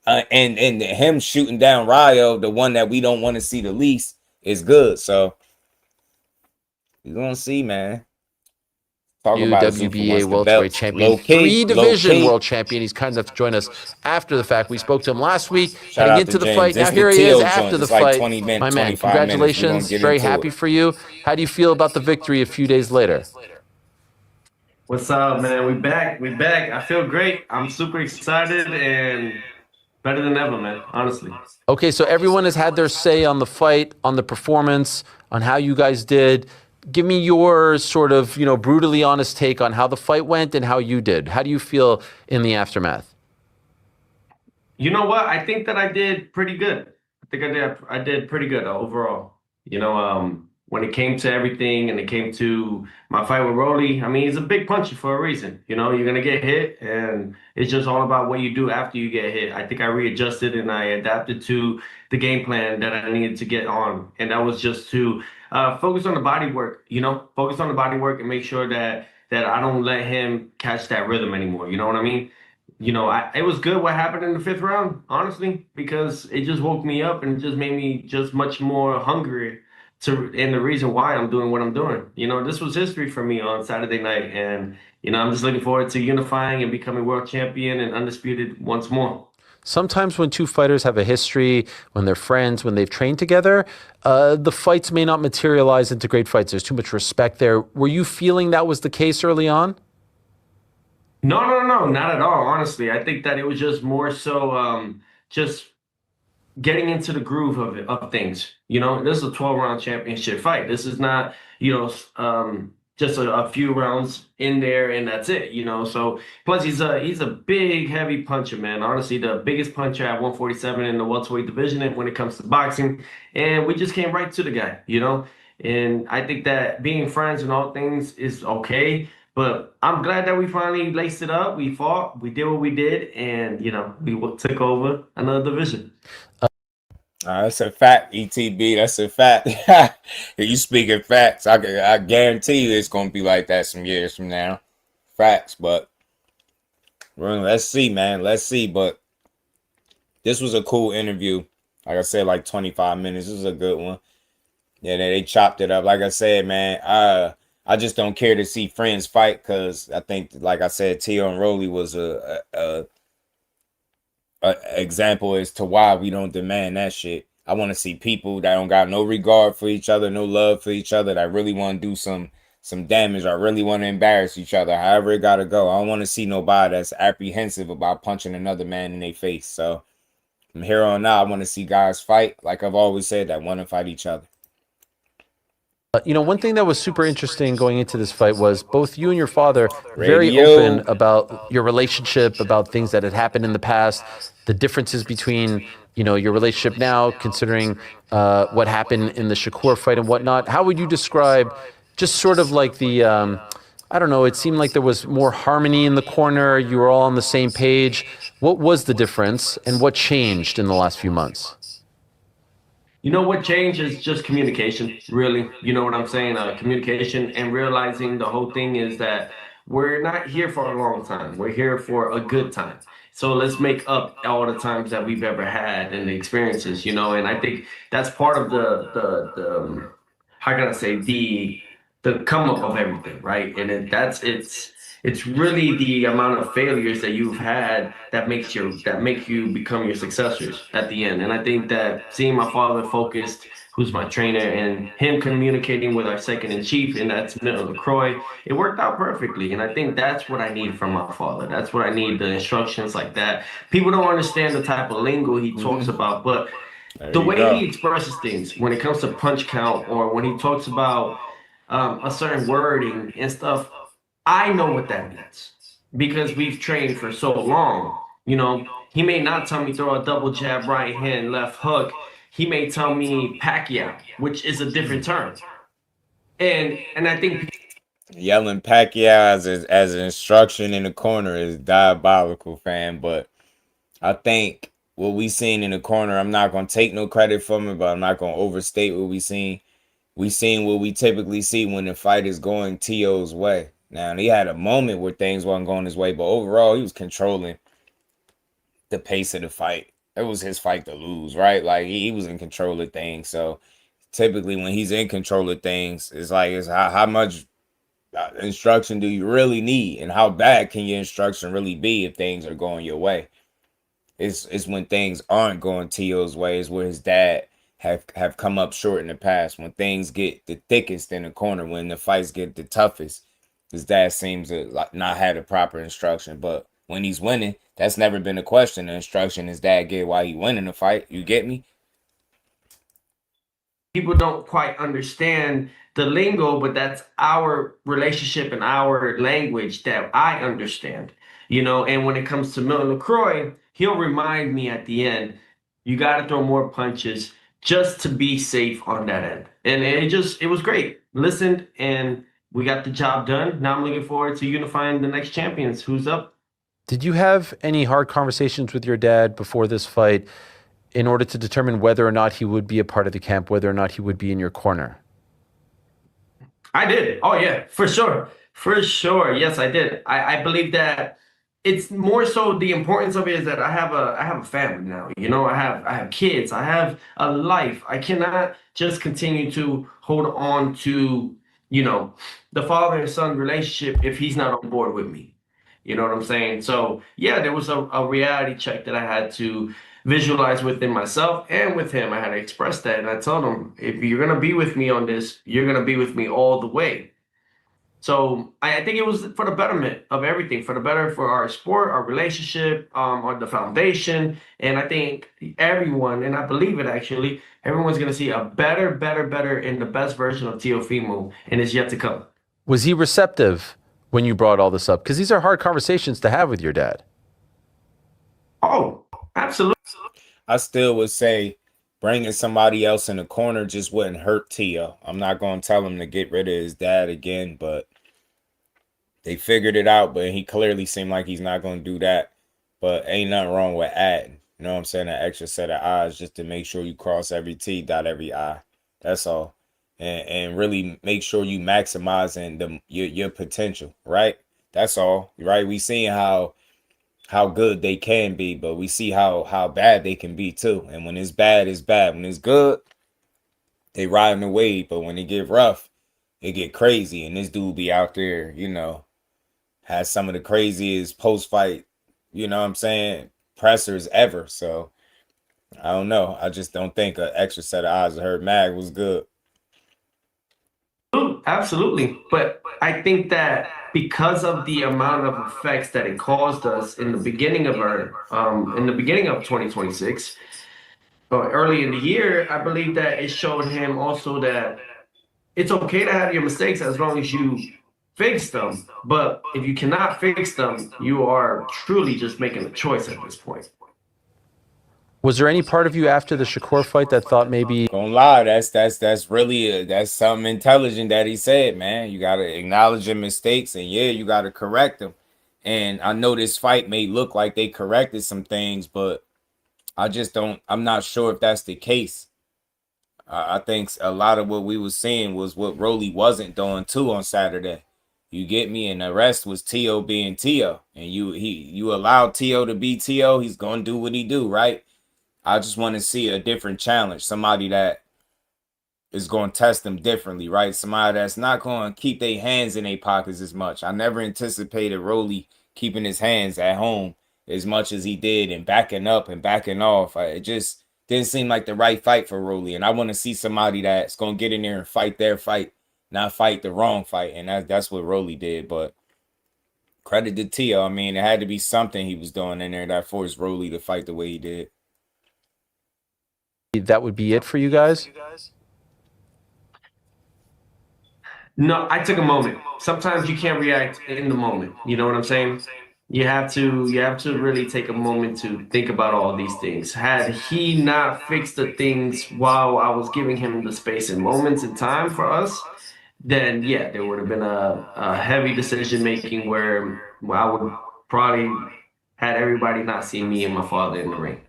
and him shooting down Rayo, the one that we don't want to see the least, is good. So we're gonna see, man. New WBA welterweight champion, three-division world champion. He's kind enough to join us after the fact. We spoke to him last week, heading into the fight. Now here he is after the fight. My man, congratulations. Very happy for you. How do you feel about the victory a few days later? What's up, man? We back. I feel great. I'm super excited and better than ever, man, honestly. Okay, so everyone has had their say on the fight, on the performance, on how you guys did. Give me your sort of, brutally honest take on how the fight went and how you did. How do you feel in the aftermath? You know what? I think that I did pretty good. I did pretty good overall. When it came to everything and it came to my fight with Rolly, I mean, he's a big puncher for a reason. You're going to get hit, and it's just all about what you do after you get hit. I think I readjusted and I adapted to the game plan that I needed to get on. And that was just to focus on the body work, focus on the body work and make sure that I don't let him catch that rhythm anymore. You know what I mean? It was good what happened in the 5th round, honestly, because it just woke me up and it just made me just much more hungry and the reason why I'm doing what I'm doing. This was history for me on Saturday night. And, I'm just looking forward to unifying and becoming world champion and undisputed once more. Sometimes when two fighters have a history, when they're friends, when they've trained together, the fights may not materialize into great fights. There's too much respect there. Were you feeling that was the case early on? No, not at all, honestly. I think that it was just more so just getting into the groove of things. This is a 12-round championship fight. This is not, just a few rounds in there and that's it. So plus he's a big, heavy puncher, man. Honestly, the biggest puncher at 147 in the welterweight division when it comes to boxing. And we just came right to the guy, And I think that being friends and all things is okay. But I'm glad that we finally laced it up. We fought, we did what we did, and we took over another division. That's a fact, ETB. That's a fact. You speaking facts. I guarantee you it's going to be like that some years from now. Facts, but let's see, man. Let's see. But this was a cool interview. Like I said, like 25 minutes. This was a good one. Yeah, they chopped it up. Like I said, man, I just don't care to see friends fight because I think, like I said, Tio and Rolly was a example as to why we don't demand that shit. I want to see people that don't got no regard for each other, no love for each other, that really want to do some damage or really want to embarrass each other, however it got to go. I don't want to see nobody that's apprehensive about punching another man in their face. So from here on out, I want to see guys fight, like I've always said, that want to fight each other. One thing that was super interesting going into this fight was both you and your father very open about your relationship, about things that had happened in the past, the differences between, your relationship now, considering what happened in the Shakur fight and whatnot. How would you describe just sort of like the, I don't know, it seemed like there was more harmony in the corner. You were all on the same page. What was the difference and what changed in the last few months? You know what changed is just communication, really. You know what I'm saying? Communication and realizing the whole thing is that we're not here for a long time. We're here for a good time. So let's make up all the times that we've ever had and the experiences, you know. And I think that's part of the how can I say the come up of everything, right? And it's really the amount of failures that you've had that make you become your successors at the end. And I think that seeing my father focused, who's my trainer, and him communicating with our second in chief, and that's Milton LaCroix, it worked out perfectly. And I think that's what I need from my father. That's what I need, the instructions like that. People don't understand the type of lingo he talks about, but the way he expresses things when it comes to punch count or when he talks about a certain wording and stuff, I know what that means because we've trained for so long. You know, he may not tell me throw a double jab, right hand, left hook. He may tell me Pacquiao, which is a different term. And I think yelling Pacquiao as an instruction in the corner is diabolical, fam. But I think what we seen in the corner, I'm not gonna take no credit from it, but I'm not gonna overstate what we seen. We seen what we typically see when the fight is going T.O.'s way. Now, he had a moment where things wasn't going his way, but overall, he was controlling the pace of the fight. It was his fight to lose, right? Like, he was in control of things. So, typically, when he's in control of things, it's like, it's how much instruction do you really need? And how bad can your instruction really be if things are going your way? It's when things aren't going T.O.'s way is where his dad have come up short in the past. When things get the thickest in the corner, when the fights get the toughest, his dad seems to not have the proper instruction. But when he's winning, that's never been a question. The instruction his dad gave while he winning the fight. You get me? people don't quite understand the lingo, but that's our relationship and our language that I understand, you know. And when it comes to Milton LaCroix, he'll remind me at the end, you got to throw more punches just to be safe on that end. And it was great. Listened, and we got the job done. Now I'm looking forward to unifying the next champions. Who's up? Did you have any hard conversations with your dad before this fight in order to determine whether or not he would be a part of the camp, whether or not he would be in your corner? I did. Oh, yeah, for sure. For sure. Yes, I did. I believe that it's more so the importance of it is that I have a family now. You know, I have kids. I have a life. I cannot just continue to hold on to, you know, the father and son relationship if he's not on board with me. You know what I'm saying? So, yeah, there was a reality check that I had to visualize within myself and with him. I had to express that. And I told him, if you're going to be with me on this, you're going to be with me all the way. So I think it was for the betterment of everything, for the better for our sport, our relationship, or the foundation. And I think everyone, and I believe it actually, everyone's going to see a better, and the best version of Teofimo, and it's yet to come. Was he receptive when you brought all this up? Because these are hard conversations to have with your dad. Oh, absolutely. I still would say bringing somebody else in the corner just wouldn't hurt Tio. I'm not going to tell him to get rid of his dad again, but they figured it out, but he clearly seemed like he's not going to do that. But ain't nothing wrong with adding, you know what I'm saying, an extra set of eyes just to make sure you cross every T, dot every I. That's all. And really make sure you maximizing your potential, right? That's all, right? We seeing how good they can be, but we see how bad they can be too. And when it's bad, it's bad. When it's good, they riding the wave. But when it get rough, it get crazy. And this dude be out there, you know, has some of the craziest post-fight, you know what I'm saying, pressers ever. So, I don't know. I just don't think an extra set of eyes to hurt Mag was good. Absolutely. But I think that because of the amount of effects that it caused us in the beginning of in the beginning of 2026, early in the year, I believe that it showed him also that it's okay to have your mistakes as long as you fix them. But if you cannot fix them, you are truly just making a choice at this point. Was there any part of you after the Shakur fight that thought maybe? Don't lie, that's really that's something intelligent that he said, man. You gotta acknowledge your mistakes, and yeah, you gotta correct them. And I know this fight may look like they corrected some things, but I just don't. I'm not sure if that's the case. I think a lot of what we was seeing was what Rolly wasn't doing too on Saturday. You get me? And the rest was Tio being Tio. And you allow Tio to be Tio, he's gonna do what he do, right? I just want to see a different challenge. Somebody that is going to test them differently, right? Somebody that's not going to keep their hands in their pockets as much. I never anticipated Rolly keeping his hands at home as much as he did and backing up and backing off. It just didn't seem like the right fight for Rolly. And I want to see somebody that's going to get in there and fight their fight, not fight the wrong fight. And that's what Rolly did. But credit to Tio. I mean, it had to be something he was doing in there that forced Rolly to fight the way he did. That would be it for you guys? No, I took a moment. Sometimes you can't react in the moment. You know what I'm saying? You have to really take a moment to think about all these things. Had he not fixed the things while I was giving him the space and moments and time for us, then yeah, there would have been a heavy decision making where I would probably had everybody not see me and my father in the ring.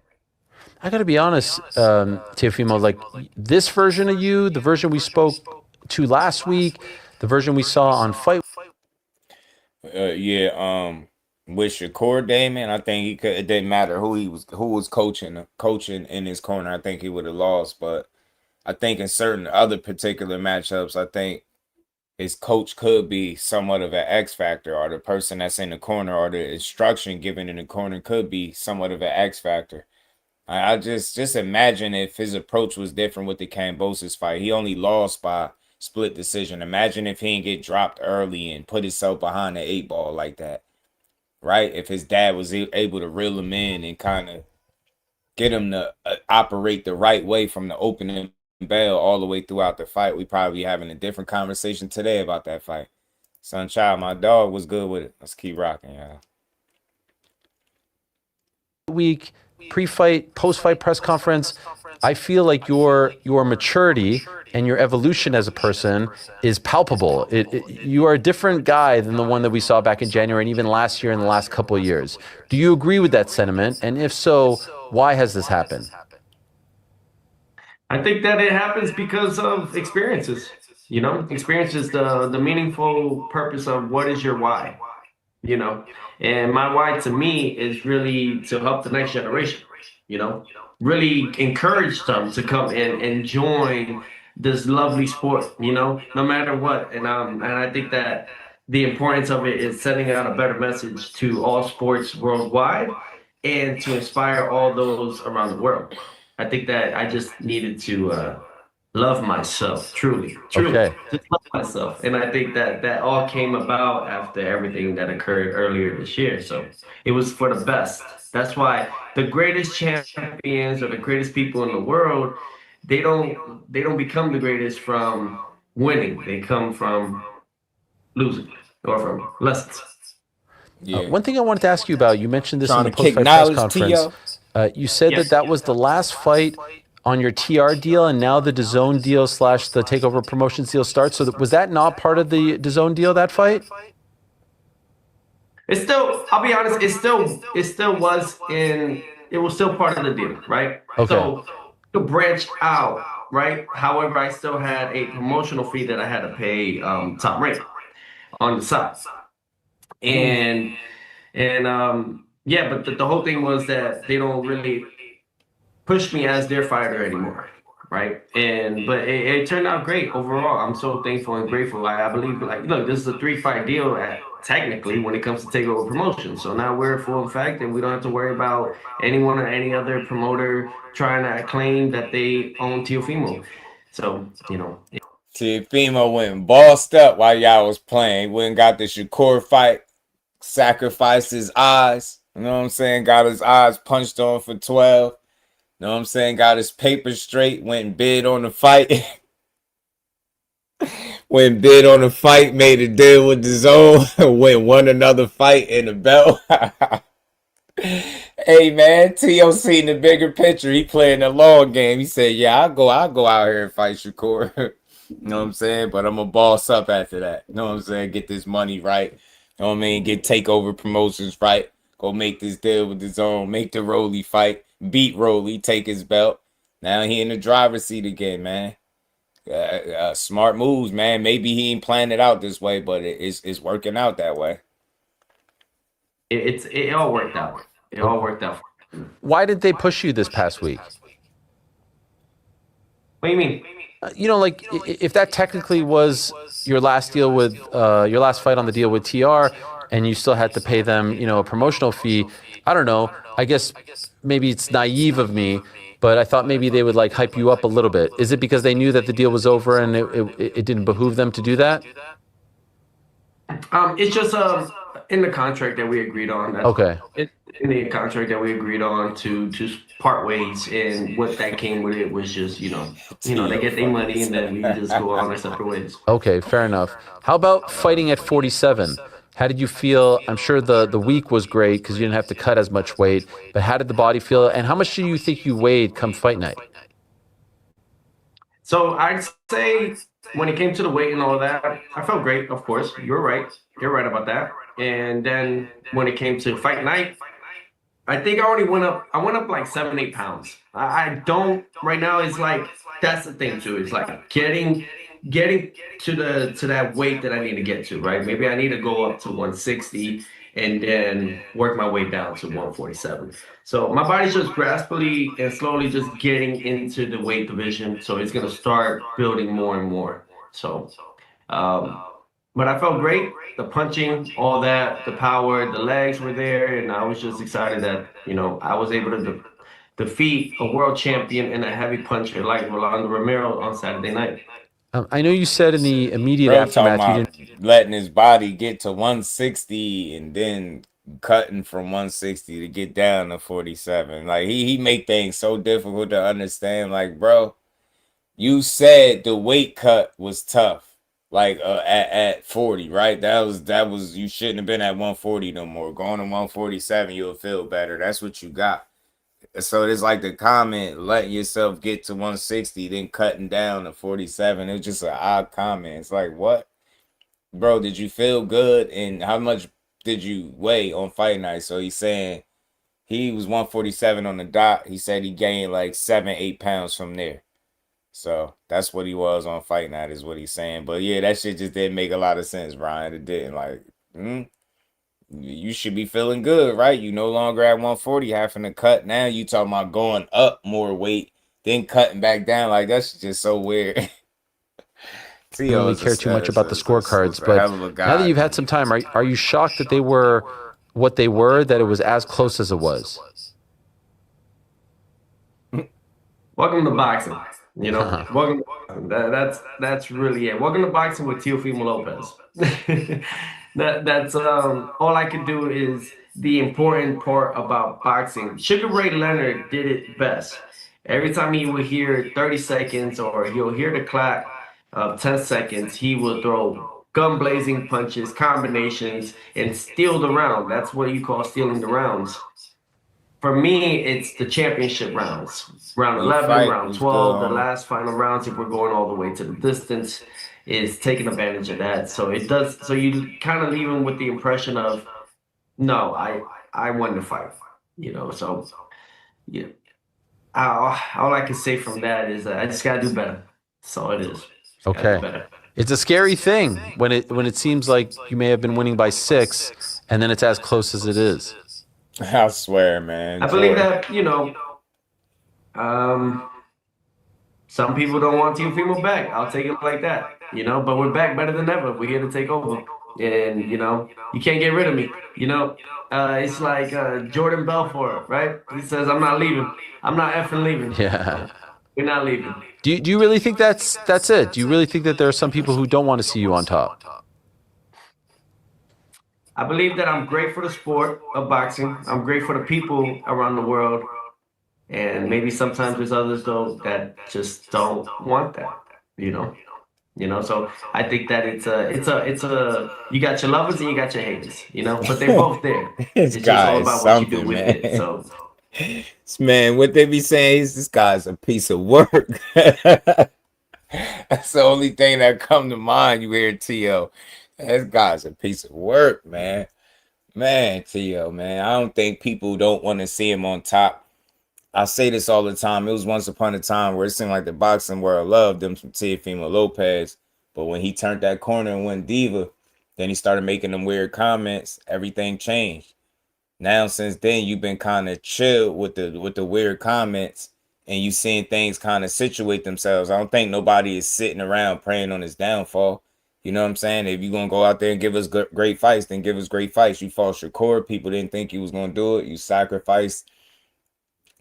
I got to be honest, Teofimo, like this version of you, the version we spoke to last week, the version we saw on Fight. With Shakur Damon, I think he could. It didn't matter who was coaching in his corner. I think he would have lost. But I think in certain other particular matchups, I think his coach could be somewhat of an X factor, or the person that's in the corner, or the instruction given in the corner could be somewhat of an X factor. I just imagine if his approach was different with the Kambosos fight. He only lost by split decision. Imagine if he didn't get dropped early and put himself behind the 8-ball like that. Right? If his dad was able to reel him in and kind of get him to operate the right way from the opening bell all the way throughout the fight, we probably be having a different conversation today about that fight. Sunchild, my dog, was good with it. Let's keep rocking, y'all. Week, pre-fight, post-fight press conference, I feel like your maturity and your evolution as a person is palpable. You are a different guy than the one that we saw back in January and even last year and the last couple of years. Do you agree with that sentiment? And if so, why has this happened? I think that it happens because of experiences. You know, experience is the meaningful purpose of what is your why. You know, and my why to me is really to help the next generation, you know, really encourage them to come in and join this lovely sport, you know, no matter what. And I think that the importance of it is sending out a better message to all sports worldwide and to inspire all those around the world. I think that I just needed to love myself, truly. Okay. Just love myself. And I think that all came about after everything that occurred earlier this year. So it was for the best. That's why the greatest champions or the greatest people in the world, they don't become the greatest from winning. They come from losing or from lessons. Yeah. One thing I wanted to ask you about, you mentioned this in the Trying to post-fight kick press knowledge, conference. You said that was the last fight on your TR deal, and now the DAZN deal / the TakeOver Promotions deal starts. So was that not part of the DAZN deal, that fight? It's still, I'll be honest, it still was it was still part of the deal, right? Okay. So to branch out, right? However, I still had a promotional fee that I had to pay Top Rank on the side. And yeah, but the whole thing was that they don't really push me as their fighter anymore, right? But it turned out great overall. I'm so thankful and grateful. I believe, like, look, this is a 3-fight deal technically when it comes to TakeOver Promotion. So now we're full effect, and we don't have to worry about anyone or any other promoter trying to claim that they own Teofimo. So, you know. Teofimo went and bossed up while y'all was playing. Went and got the Shakur fight, sacrificed his eyes. You know what I'm saying? Got his eyes punched on for 12. You know what I'm saying? Got his papers straight, went and bid on the fight. Went and bid on the fight, made a deal with the DAZN, went won another fight in the belt. Hey man, T.O. seen the bigger picture. He playing the long game. He said, yeah, I'll go out here and fight Shakur. You know what I'm saying? But I'm gonna boss up after that. You know what I'm saying? Get this money right. You know what I mean? Get TakeOver Promotions right. Go make this deal with the DAZN. Make the Rolly fight. Beat Rolly, take his belt. Now he in the driver's seat again, man. Smart moves, man. Maybe he ain't planned it out this way, but it's working out that way. It all worked out. It all worked out. Why did they push you this past week? What do you mean? You know, like if that technically was your last deal with your last fight on the deal with TR, and you still had to pay them, you know, a promotional fee. I don't know. I guess maybe it's naive of me, but I thought maybe they would like hype you up a little bit. Is it because they knew that the deal was over and it didn't behoove them to do that? It's just in the contract that we agreed on. Okay. In the contract that we agreed on to part ways, and what that came with it was just they get their money and then we just go on our separate ways. Okay, fair enough. How about fighting at 47? How did you feel? I'm sure the week was great because you didn't have to cut as much weight, but how did the body feel? And how much do you think you weighed come fight night? So I'd say when it came to the weight and all that, I felt great, of course. You're right. You're right about that. And then when it came to fight night, I think I already went up. I went up like 7-8 pounds. I don't right now. It's like that's the thing too. It's like getting to that weight that I need to get to. Right? Maybe I need to go up to 160 and then work my way down to 147. So my body's just gradually and slowly just getting into the weight division. So it's gonna start building more and more. So, but I felt great. The punching, all that, the power, the legs were there, and I was just excited that I was able to defeat a world champion and a heavy puncher like Rolando Romero on Saturday night. I know you said in the immediate aftermath you didn't letting his body get to 160 and then cutting from 160 to get down to 47. Like he make things so difficult to understand. Like, bro, you said the weight cut was tough. Like at 40, right? That was you shouldn't have been at 140 no more. Going to 147, you'll feel better. That's what you got. So it's like the comment, letting yourself get to 160, then cutting down to 47. It was just an odd comment. It's like, what? Bro, did you feel good? And how much did you weigh on fight night? So he's saying he was 147 on the dot. He said he gained like 7-8 pounds from there. So that's what he was on fight night is what he's saying. But yeah, that shit just didn't make a lot of sense, Brian. It didn't. Like, you should be feeling good, right? You no longer at 140 having to cut. Now you talking about going up more weight, then cutting back down. Like, that's just so weird. I don't really care too much about the scorecards, but now that you've had some time, are you shocked that they were what they were, that it was as close as it was? Welcome to boxing. Welcome. That's really it. Welcome to boxing with Teofimo Lopez. That's all I can do is the important part about boxing. Sugar Ray Leonard did it best. Every time he would hear 30 seconds or he'll hear the clock of 10 seconds, he will throw gun-blazing punches, combinations, and steal the round. That's what you call stealing the rounds. For me, it's the championship rounds. Round 11, round 12, the last final rounds, if we're going all the way to the distance, is taking advantage of that. So it does. So you kind of leave him with the impression of, no, I won the fight. So yeah. All I can say from that is I just gotta do better. That's all it is. Okay. It's a scary thing when it seems like you may have been winning by 6, and then it's as close as it is. I swear, man. I believe that some people don't want Teofimo back. I'll take it like that, But we're back better than ever. We're here to take over, and you can't get rid of me. It's like Jordan Belfort, right? He says, "I'm not leaving. I'm not effing leaving." Yeah, we're not leaving. Do you really think that's it? Do you really think that there are some people who don't want to see you on top? I believe that I'm great for the sport of boxing. I'm great for the people around the world. And maybe sometimes there's others, though, that just don't want that, So I think that it's a you got your lovers and you got your haters, but they're both there. It's just all about what you do with it. So, man, what they be saying is this guy's a piece of work. That's the only thing that come to mind. You hear T.O. This guy's a piece of work, man. Man, T.O., man. I don't think people don't want to see him on top. I say this all the time. It was once upon a time where it seemed like the boxing world loved him from Teofimo Lopez. But when he turned that corner and went diva, then he started making them weird comments. Everything changed. Now, since then, you've been kind of chill with the weird comments, and you seeing things kind of situate themselves. I don't think nobody is sitting around praying on his downfall. You know what I'm saying? If you're going to go out there and give us great fights, then give us great fights. You fought Shakur. People didn't think you was going to do it. You sacrificed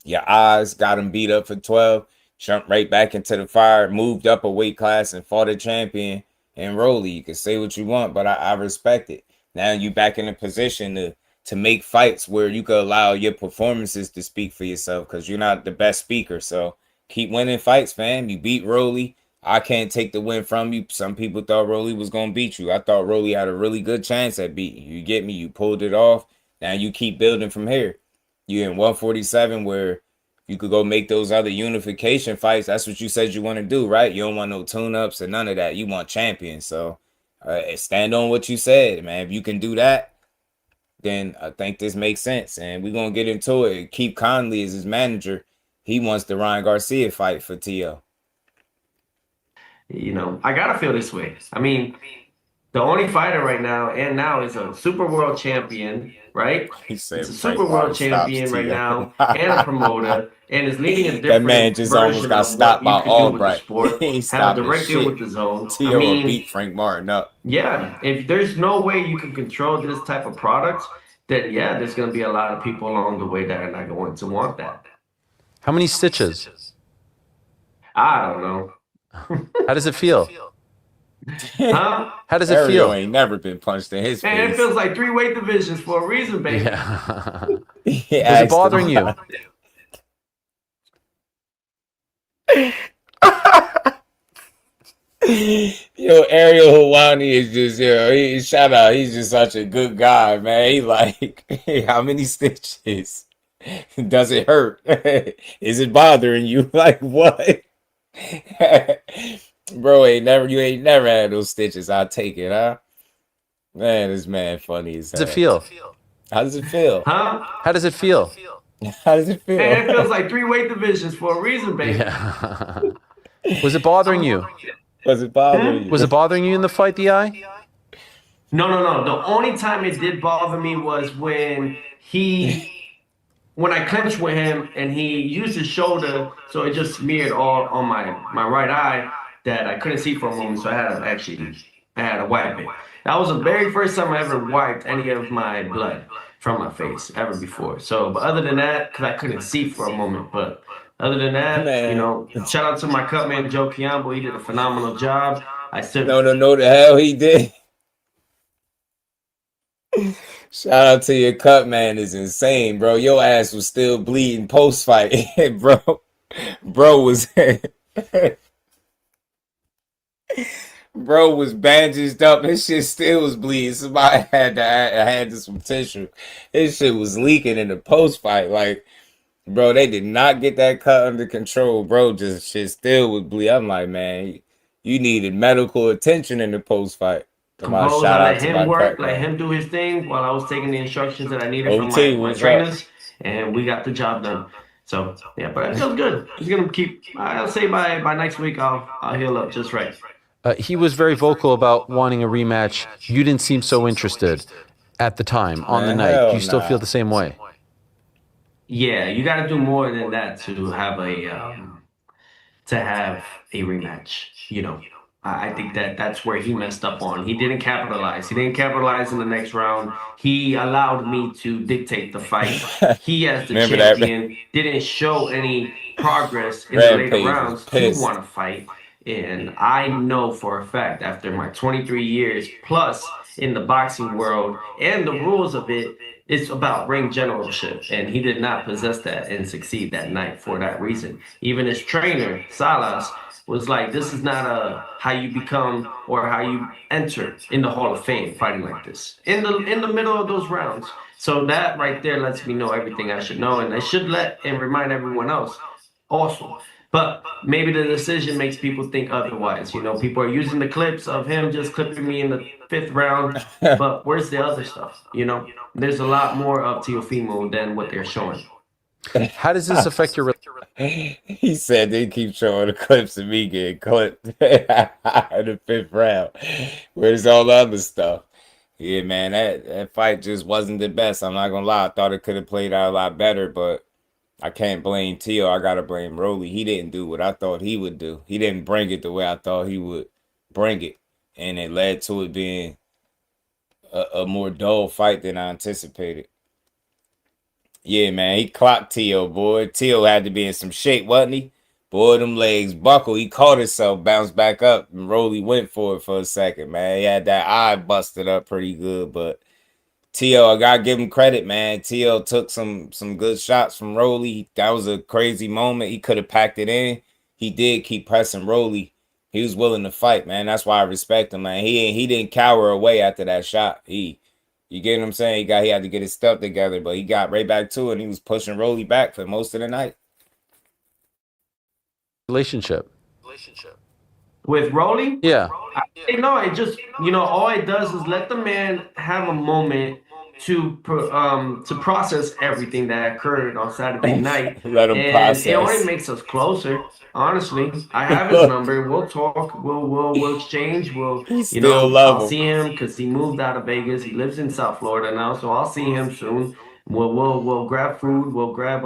your eyes, got him beat up for 12, jumped right back into the fire, moved up a weight class and fought a champion and Rolly. You can say what you want, but I respect it. Now you back in a position to make fights where you could allow your performances to speak for yourself because you're not the best speaker. So keep winning fights, fam. You beat Rolly. I can't take the win from you. Some people thought Rolly was going to beat you. I thought Rolly had a really good chance at beating you. You get me? You pulled it off. Now you keep building from here. You're in 147 where you could go make those other unification fights. That's what you said you want to do, right? You don't want no tune-ups or none of that. You want champions. So stand on what you said, man. If you can do that, then I think this makes sense. And we're going to get into it. Keith Conley is his manager. He wants the Ryan Garcia fight for T.O. You know, I got to feel this way. I mean, the only fighter right now is a Super World champion, right? He's a Super World champion right now and a promoter and is leading a different that man just almost got stopped by Albright. He had a direct deal with the zone. T.O. beat Frank Martin up. Yeah, if there's no way you can control this type of product, then yeah, there's going to be a lot of people along the way that are not going to want that. How many stitches? I don't know. How does it feel? Huh? How does it feel? Ain't never been punched in his face. Man, it feels like 3 weight divisions for a reason, baby. Yeah. Is it bothering you? Yo, Ariel Helwani is just, shout out, he's just such a good guy, man. He like, how many stitches? Does it hurt? Is it bothering you? Like, what? Bro, you ain't never had those stitches. I'll take it, huh? Man, this man funny as hell. How does it feel? How does it feel? Huh? How does it feel? How does it feel? Man, it feels like 3 weight divisions for a reason, baby. Yeah. Was it bothering you? Was it bothering you? Was it bothering you in the fight, DI? No. The only time it did bother me was when I clinched with him and he used his shoulder, so it just smeared all on my right eye that I couldn't see for a moment, so I had to wipe it. That was the very first time I ever wiped any of my blood from my face ever before. So, but other than that, because I couldn't see for a moment, but other than that, man, you know, shout out to my cut man, Joe Chiambo. He did a phenomenal job. No, the hell he did. Shout out to your cut man is insane, bro. Your ass was still bleeding post fight, bro was bro was bandaged up. His shit still was bleeding. Somebody had some tissue. His shit was leaking in the post fight. Like, bro, they did not get that cut under control, bro. Just shit still was bleeding. I'm like, man, you needed medical attention in the post fight. Compose, I let him work, let him do his thing while I was taking the instructions that I needed from my trainers, and we got the job done. So yeah, but it feels good. He's gonna keep. I'll say by next week I'll heal up just right. He was very vocal about wanting a rematch. You didn't seem so interested at the time on the night. Do you still feel the same way? Yeah, you got to do more than that to have a rematch. You know. I think that's where he messed up on. He didn't capitalize. He didn't capitalize in the next round. He allowed me to dictate the fight. He, as the champion, didn't show any progress in the later rounds to want to fight. And I know for a fact, after my 23 years plus in the boxing world and the rules of it, it's about ring generalship. And he did not possess that and succeed that night for that reason. Even his trainer, Salas, was like, this is not how you become or how you enter in the Hall of Fame fighting like this in the middle of those rounds. So that right there lets me know everything I should know, and I should let and remind everyone else also. But maybe the decision makes people think otherwise. You know, people are using the clips of him just clipping me in the 5th round, but where's the other stuff? You know, there's a lot more of Teofimo than what they're showing. How does this affect your? He said they keep showing the clips of me getting clipped in the 5th round. Where's all the other stuff? Yeah, man, that fight just wasn't the best. I'm not gonna lie. I thought it could have played out a lot better, but I can't blame Teo. I gotta blame Rolly. He didn't do what I thought he would do. He didn't bring it the way I thought he would bring it, and it led to it being a more dull fight than I anticipated. Yeah, man, he clocked Teo, boy. Teo had to be in some shape, wasn't he? Boy, them legs buckle. He caught himself, bounced back up, and Rolly went for it for a second, man. He had that eye busted up pretty good, but Teo, I gotta give him credit, man. Teo took some good shots from Rolly. That was a crazy moment. He could have packed it in. He did keep pressing Rolly. He was willing to fight, man. That's why I respect him, man. He didn't cower away after that shot. You get what I'm saying? He had to get his stuff together, but he got right back to it. And he was pushing Rolly back for most of the night. Relationship. With Rolly? Yeah. No, it just, all it does is let the man have a moment to process everything that occurred on Saturday night. Let him and process. It only makes us closer. Honestly, I have his number. We'll talk. We'll exchange. I'll see him because he moved out of Vegas. He lives in South Florida now, so I'll see him soon. We'll grab food. We'll grab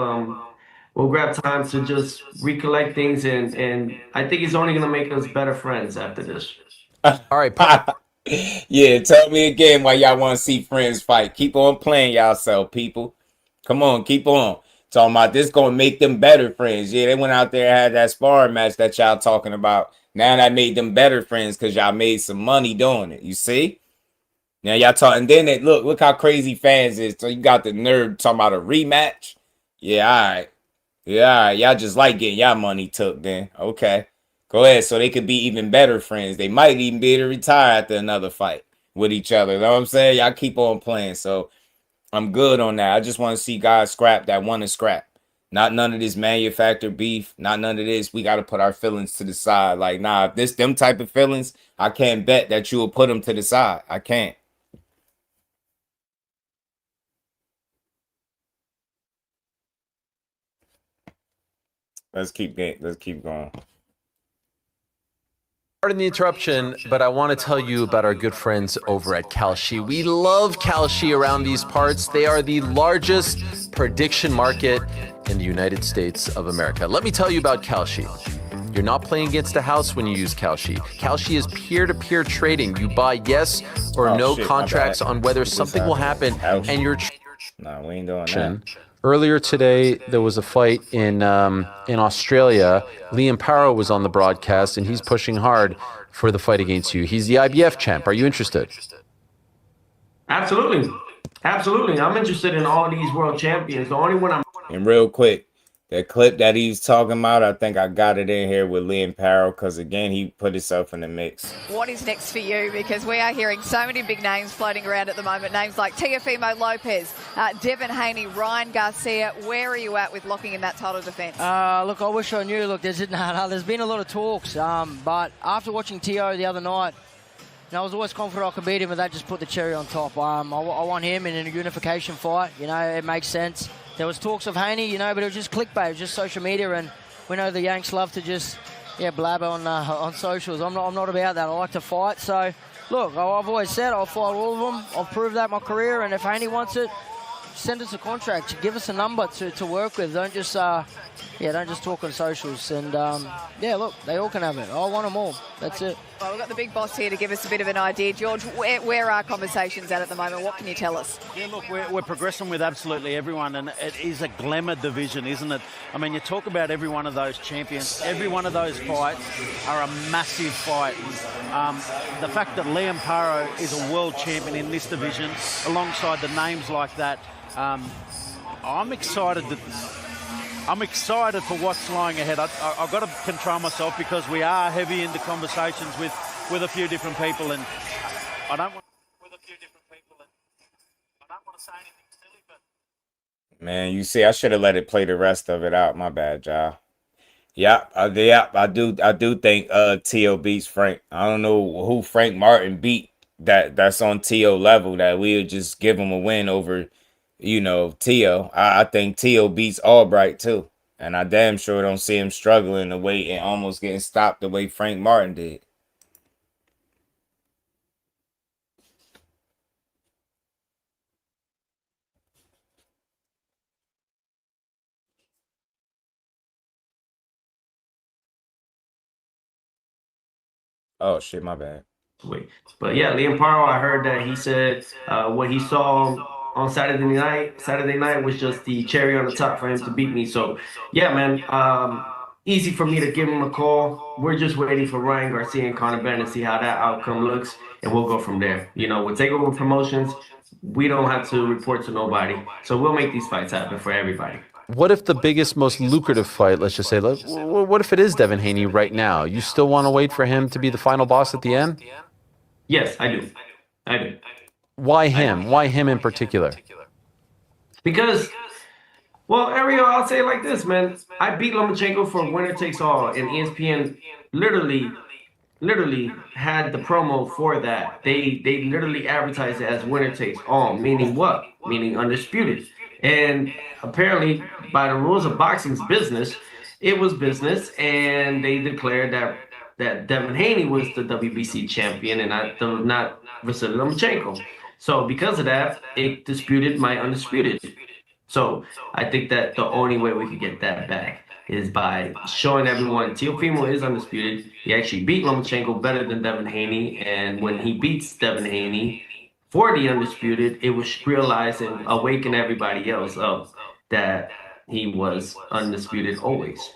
time to just recollect things, and I think it's only gonna make us better friends after this. All right. Yeah, tell me again why y'all want to see friends fight. Keep on playing yourself, people. Come on, keep on. Talking about this going to make them better friends. Yeah, they went out there and had that sparring match that y'all talking about. Now that made them better friends because y'all made some money doing it. You see? Now y'all talking. Then look how crazy fans is. So you got the nerd talking about a rematch. Yeah, all right. Yeah, all right. Y'all just like getting y'all money took then. Okay. Go ahead. So they could be even better friends. They might even be able to retire after another fight with each other. You know what I'm saying? Y'all keep on playing. So I'm good on that. I just want to see guys scrap that want to scrap. Not none of this manufactured beef. Not none of this. We got to put our feelings to the side. Like, nah, if them type of feelings, I can't bet that you will put them to the side. I can't. Let's keep going. Pardon the interruption, but I want to tell you about our good friends over at Kalshi. We love Kalshi around these parts. They are the largest prediction market in the United States of America. Let me tell you about Kalshi. You're not playing against the house when you use Kalshi. Kalshi is peer-to-peer trading. You buy yes or no contracts on whether something will happen, and you're... Nah, we ain't doing that. Earlier today, there was a fight in Australia. Liam Paro was on the broadcast, and he's pushing hard for the fight against you. He's the IBF champ. Are you interested? Absolutely. I'm interested in all these world champions. The only one I'm... And real quick, that clip that he's talking about, I think I got it in here with Liam Paro because, again, he put himself in the mix. What is next for you? Because we are hearing so many big names floating around at the moment. Names like Teofimo, Lopez, Devin Haney, Ryan Garcia. Where are you at with locking in that title defence? Look, I wish I knew. Look, there's been a lot of talks. But after watching Teo the other night, I was always confident I could beat him, and that just put the cherry on top. I want him in a unification fight. It makes sense. There was talks of Haney, but it was just clickbait. It was just social media, and we know the Yanks love to just, blab on socials. I'm not about that. I like to fight. So, look, I've always said I'll fight all of them. I've proved that in my career, and if Haney wants it, send us a contract. Give us a number to work with. Don't just talk on socials. And look, they all can have it. I want them all. That's it. Well, we've got the big boss here to give us a bit of an idea. George, where are conversations at the moment? What can you tell us? Yeah, look, we're progressing with absolutely everyone, and it is a glamour division, isn't it? I mean, you talk about every one of those champions, every one of those fights are a massive fight. The fact that Liam Paro is a world champion in this division, alongside the names like that, I'm excited for what's lying ahead. I've got to control myself because we are heavy into conversations with a few different people, and I don't want to say anything silly, but man, you see, I should have let it play the rest of it out. My bad, y'all. I do think Teo beats Frank. I don't know who Frank Martin beat that's on Teo level that we'll just give him a win over you know, Teo. I think Teo beats Albright too. And I damn sure don't see him struggling the way and almost getting stopped the way Frank Martin did. Oh shit, my bad. Wait. But yeah, Liam Paro, I heard that he said what he saw on Saturday night was just the cherry on the top for him to beat me. So yeah, man, easy for me to give him a call. We're just waiting for Ryan Garcia and Conor Benn to see how that outcome looks, and we'll go from there. You know, with Takeover Promotions, we don't have to report to nobody, so we'll make these fights happen for everybody. What if the biggest, most lucrative fight, let's just say, what if it is Devin Haney right now? You still want to wait for him to be the final boss at the end? Yes, I do. I do. Why him? Why him in particular? Because, well, Ariel, I'll say it like this, man. I beat Lomachenko for winner takes all, and ESPN literally had the promo for that. They literally advertised it as winner takes all, meaning what? Meaning undisputed. And apparently, by the rules of boxing's business, it was business, and they declared that Devin Haney was the WBC champion and not Vasily Lomachenko. So because of that, it disputed my undisputed. So I think that the only way we could get that back is by showing everyone Teofimo is undisputed. He actually beat Lomachenko better than Devin Haney, and when he beats Devin Haney for the undisputed, it was realized and awaken everybody else up that he was undisputed always.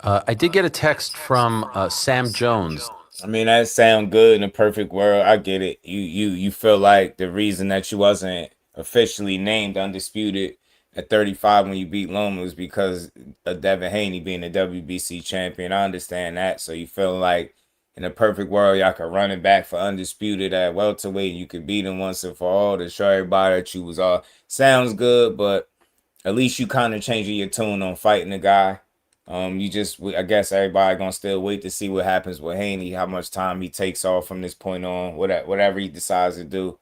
I did get a text from Sam Jones. I mean, that sound good in a perfect world. I get it. You feel like the reason that you wasn't officially named undisputed at 35 when you beat Loma was because of Devin Haney being the WBC champion. I understand that. So you feel like in a perfect world, y'all could run it back for undisputed at welterweight. You could beat him once and for all to show everybody that you was all. Sounds good, but at least you kind of changing your tune on fighting the guy. I guess everybody gonna still wait to see what happens with Haney, how much time he takes off from this point on, whatever he decides to do.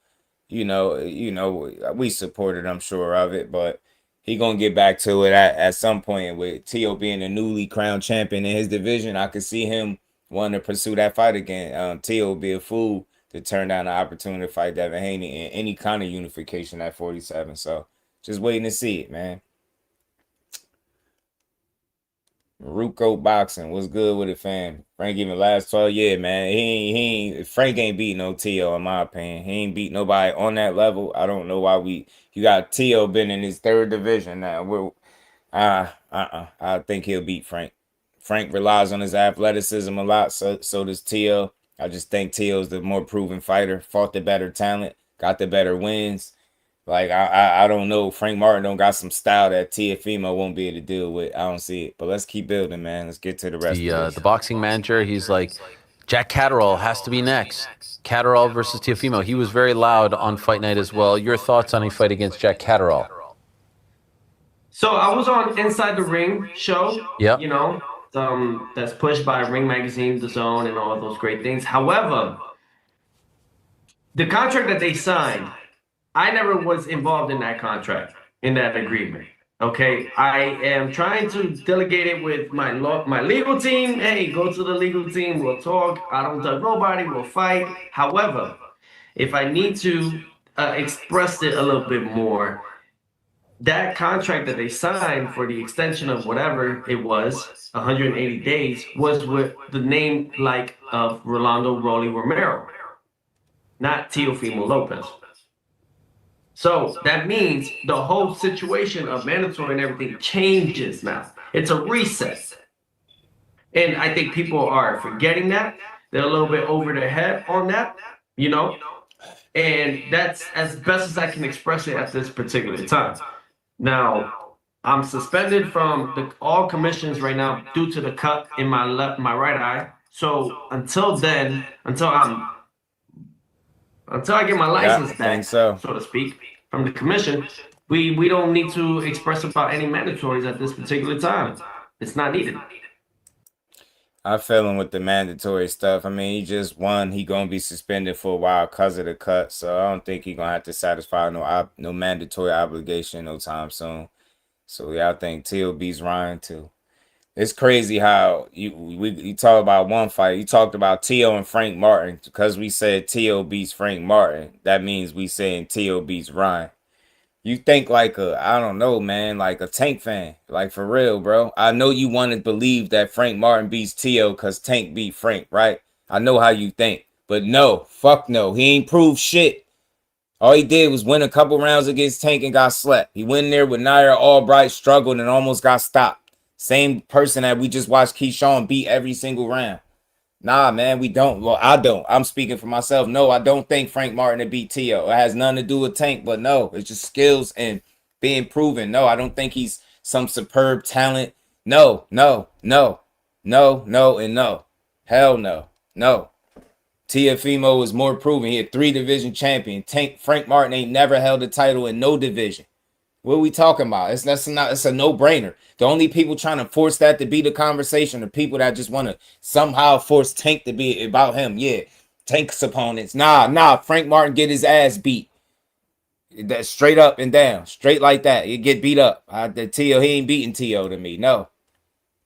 You know, we supported, I'm sure of it, but he gonna get back to it at some point. With Teo being a newly crowned champion in his division, I could see him wanting to pursue that fight again. Teo would be a fool to turn down the opportunity to fight Devin Haney in any kind of unification at 47. So just waiting to see it, man. Ruco Boxing, what's good with it, fam? Frank even last 12 years, man. Frank ain't beat no Teo, in my opinion. He ain't beat nobody on that level. I don't know why you got Teo been in his third division now. I think he'll beat Frank. Frank relies on his athleticism a lot, so does Teo. I just think Teo's the more proven fighter, fought the better talent, got the better wins. Like, I don't know. Frank Martin don't got some style that Teofimo won't be able to deal with. I don't see it. But let's keep building, man. Let's get to the rest of this. The boxing manager, he's like, Jack Catterall has to be next. Catterall versus Teofimo. He was very loud on fight night as well. Your thoughts on a fight against Jack Catterall? So I was on Inside the Ring show. Yep. You know, that's pushed by Ring Magazine, The Zone, and all those great things. However, the contract that they signed, I never was involved in that contract, in that agreement. Okay, I am trying to delegate it with my legal team. Hey, go to the legal team. We'll talk. I don't touch nobody. We'll fight. However, if I need to express it a little bit more, that contract that they signed for the extension of whatever it was, 180 days, was with the name like of Rolando Rolly Romero, not Teofimo Lopez. So that means the whole situation of mandatory and everything changes now. It's a reset. And I think people are forgetting that. They're a little bit over their head on that, you know? And that's as best as I can express it at this particular time. Now, I'm suspended from all commissions right now due to the cut in my right eye. So until then, until I get my license back, so to speak, from the commission, we don't need to express about any mandatories at this particular time. It's not needed. I feel him with the mandatory stuff. I mean, he just won. He gonna be suspended for a while because of the cut. So I don't think he gonna have to satisfy no mandatory obligation no time soon. So yeah, I think Teal beats Ryan too. It's crazy how you talk about one fight. You talked about Teo and Frank Martin. Because we said Teo beats Frank Martin, that means we saying Teo beats Ryan. You think like I don't know, man, like a Tank fan. Like for real, bro. I know you want to believe that Frank Martin beats Teo because Tank beat Frank, right? I know how you think. But no, fuck no. He ain't proved shit. All he did was win a couple rounds against Tank and got slept. He went in there with Nair Albright, struggled, and almost got stopped. Same person that we just watched Keyshawn beat every single round. Nah, man, we don't. Well, I don't. I'm speaking for myself. No, I don't think Frank Martin would beat Teo. It has nothing to do with Tank, but no, it's just skills and being proven. No, I don't think he's some superb talent. No, no, no, no, no, and no. Hell no. No. Teofimo is more proven. He a 3-division champion. Frank Martin ain't never held a title in no division. What are we talking about? It's a no-brainer. The only people trying to force that to be the conversation are people that just want to somehow force Tank to be about him. Yeah, Tank's opponents. Nah. Frank Martin get his ass beat. That straight up and down, straight like that. He get beat up. He ain't beating Teo to me. No.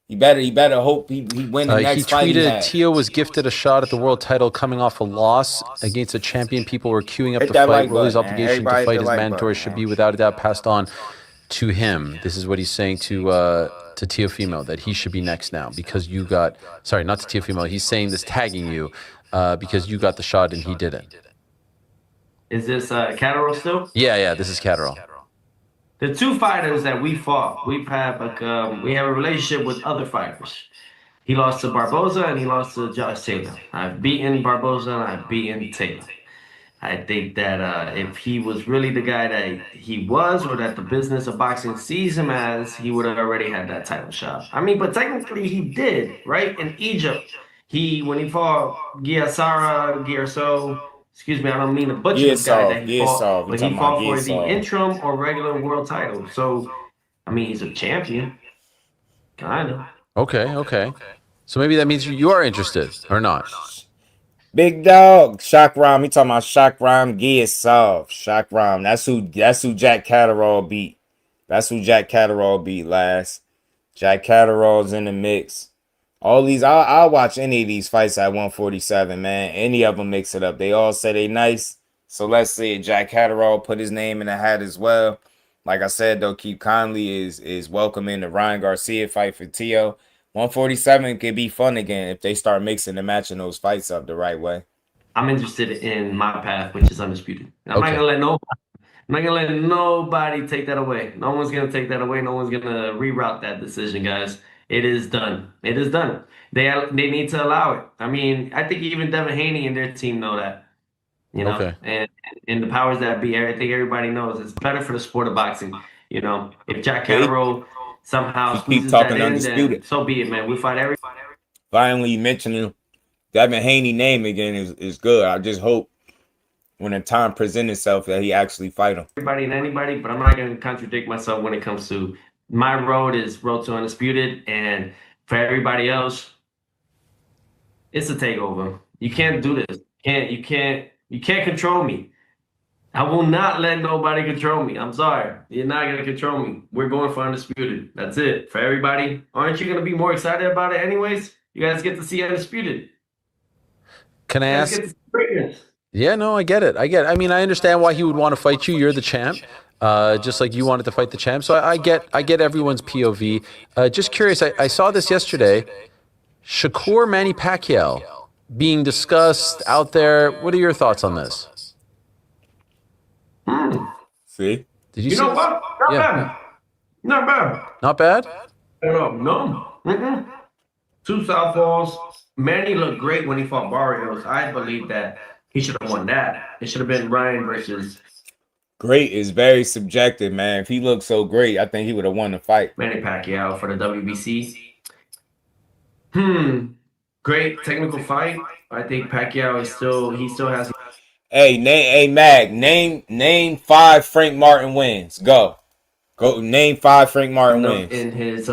You better hope he win the next fight. He tweeted, Teo was gifted a shot at the world title coming off a loss against a champion. People were queuing up to fight. Rolly's obligation to fight his mandatory should be without a doubt passed on to him. This is what he's saying to Teofimo, that he should be next now because you got, sorry, not to Teofimo. He's saying this, tagging you because you got the shot and he didn't. Is this Catterall still? Yeah, this is Catterall. The two fighters that we fought, we have a relationship with other fighters. He lost to Barboza and he lost to Josh Taylor. I've beaten Barboza and I've beaten Taylor. I think that if he was really the guy that he was, or that the business of boxing sees him as, he would have already had that title shot. I mean, but technically he did, right? In Egypt, when he fought Garcia, excuse me, I don't mean to butcher this guy that he fought, but he fought for the interim or regular world title. So, I mean, he's a champion, kind of. Okay. So maybe that means you are interested, or not? Big dog, Shock Ram. He talking about Shock Ram Giasov. Shock Ram. That's who Jack Catterall beat. That's who Jack Catterall beat last. Jack Catterall's in the mix. All these, I'll watch any of these fights at 147, man. Any of them mix it up. They all say they nice. So let's see. Jack Catterall put his name in the hat as well. Like I said, though, Keep Conley is welcoming the Ryan Garcia fight for Teo. 147 could be fun again if they start mixing and matching those fights up the right way. I'm interested in my path, which is undisputed. I'm not gonna let nobody take that away. No one's gonna take that away. No one's gonna reroute that decision, guys. It is done. It is done. They need to allow it. I mean, I think even Devin Haney and their team know that. You know, and the powers that be, I think everybody knows it's better for the sport of boxing. You know, if Jack Catterall somehow squeezes that in, then so be it, man. We fight every. Finally mentioning Devin Haney name again is good. I just hope when the time presents itself that he actually fight him. Everybody and anybody, but I'm not going to contradict myself when it comes to my road is road to undisputed, and for everybody else, it's a takeover. You can't do this. You can't control me. I will not let nobody control me. I'm sorry. You're not going to control me. We're going for undisputed. That's it. For everybody, aren't you going to be more excited about it anyways? You guys get to see undisputed. Can I ask? Yeah, no, I get it. I mean, I understand why he would want to fight you. You're the champ. Just like you wanted to fight the champ. So I get everyone's POV. Just curious, I saw this yesterday. Shakur Manny Pacquiao being discussed out there. What are your thoughts on this? See? Did you know what? Not bad. Not bad. Not bad? No. Two southpaws. Manny looked great when he fought Barrios. I believe that he should have won that. It should have been Ryan versus. Great is very subjective, man. If he looked so great, I think he would have won the fight. Manny Pacquiao for the WBC. Great technical fight. I think Pacquiao is still has. Hey, Mag, name 5 Frank Martin wins. Go. Go name 5 Frank Martin enough wins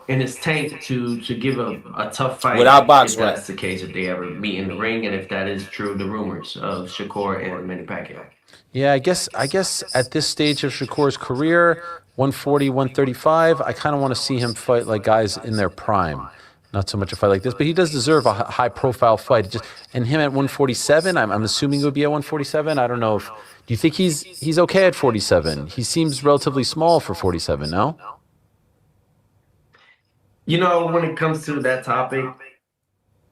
in his tank to give a tough fight without box if rec. that's the case, if they ever meet in the ring, and if that is true, the rumors of Shakur and Manny Pacquiao. Yeah, I guess at this stage of Shakur's career, 140, 135, I kind of want to see him fight like guys in their prime. Not so much a fight like this, but he does deserve a high-profile fight. And him at 147, I'm assuming he would be at 147. I don't know if. Do you think he's okay at 47? He seems relatively small for 47. No. You know, when it comes to that topic,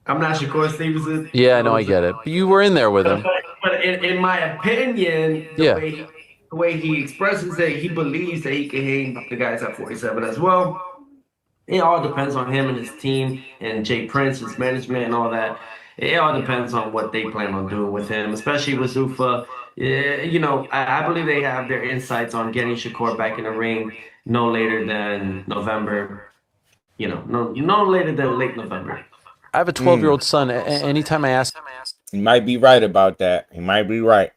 I'm not Shakur Stevenson. Yeah, no, I get it. But you were in there with him. But in my opinion, the way he expresses it, he believes that he can hang the guys at 47 as well. It all depends on him and his team and Jay Prince, his management and all that. It all depends on what they plan on doing with him, especially with Zuffa. You know, I believe they have their insights on getting Shakur back in the ring no later than November. You know, no later than late November. I have a 12-year-old son. Anytime I ask, he might be right about that. He might be right.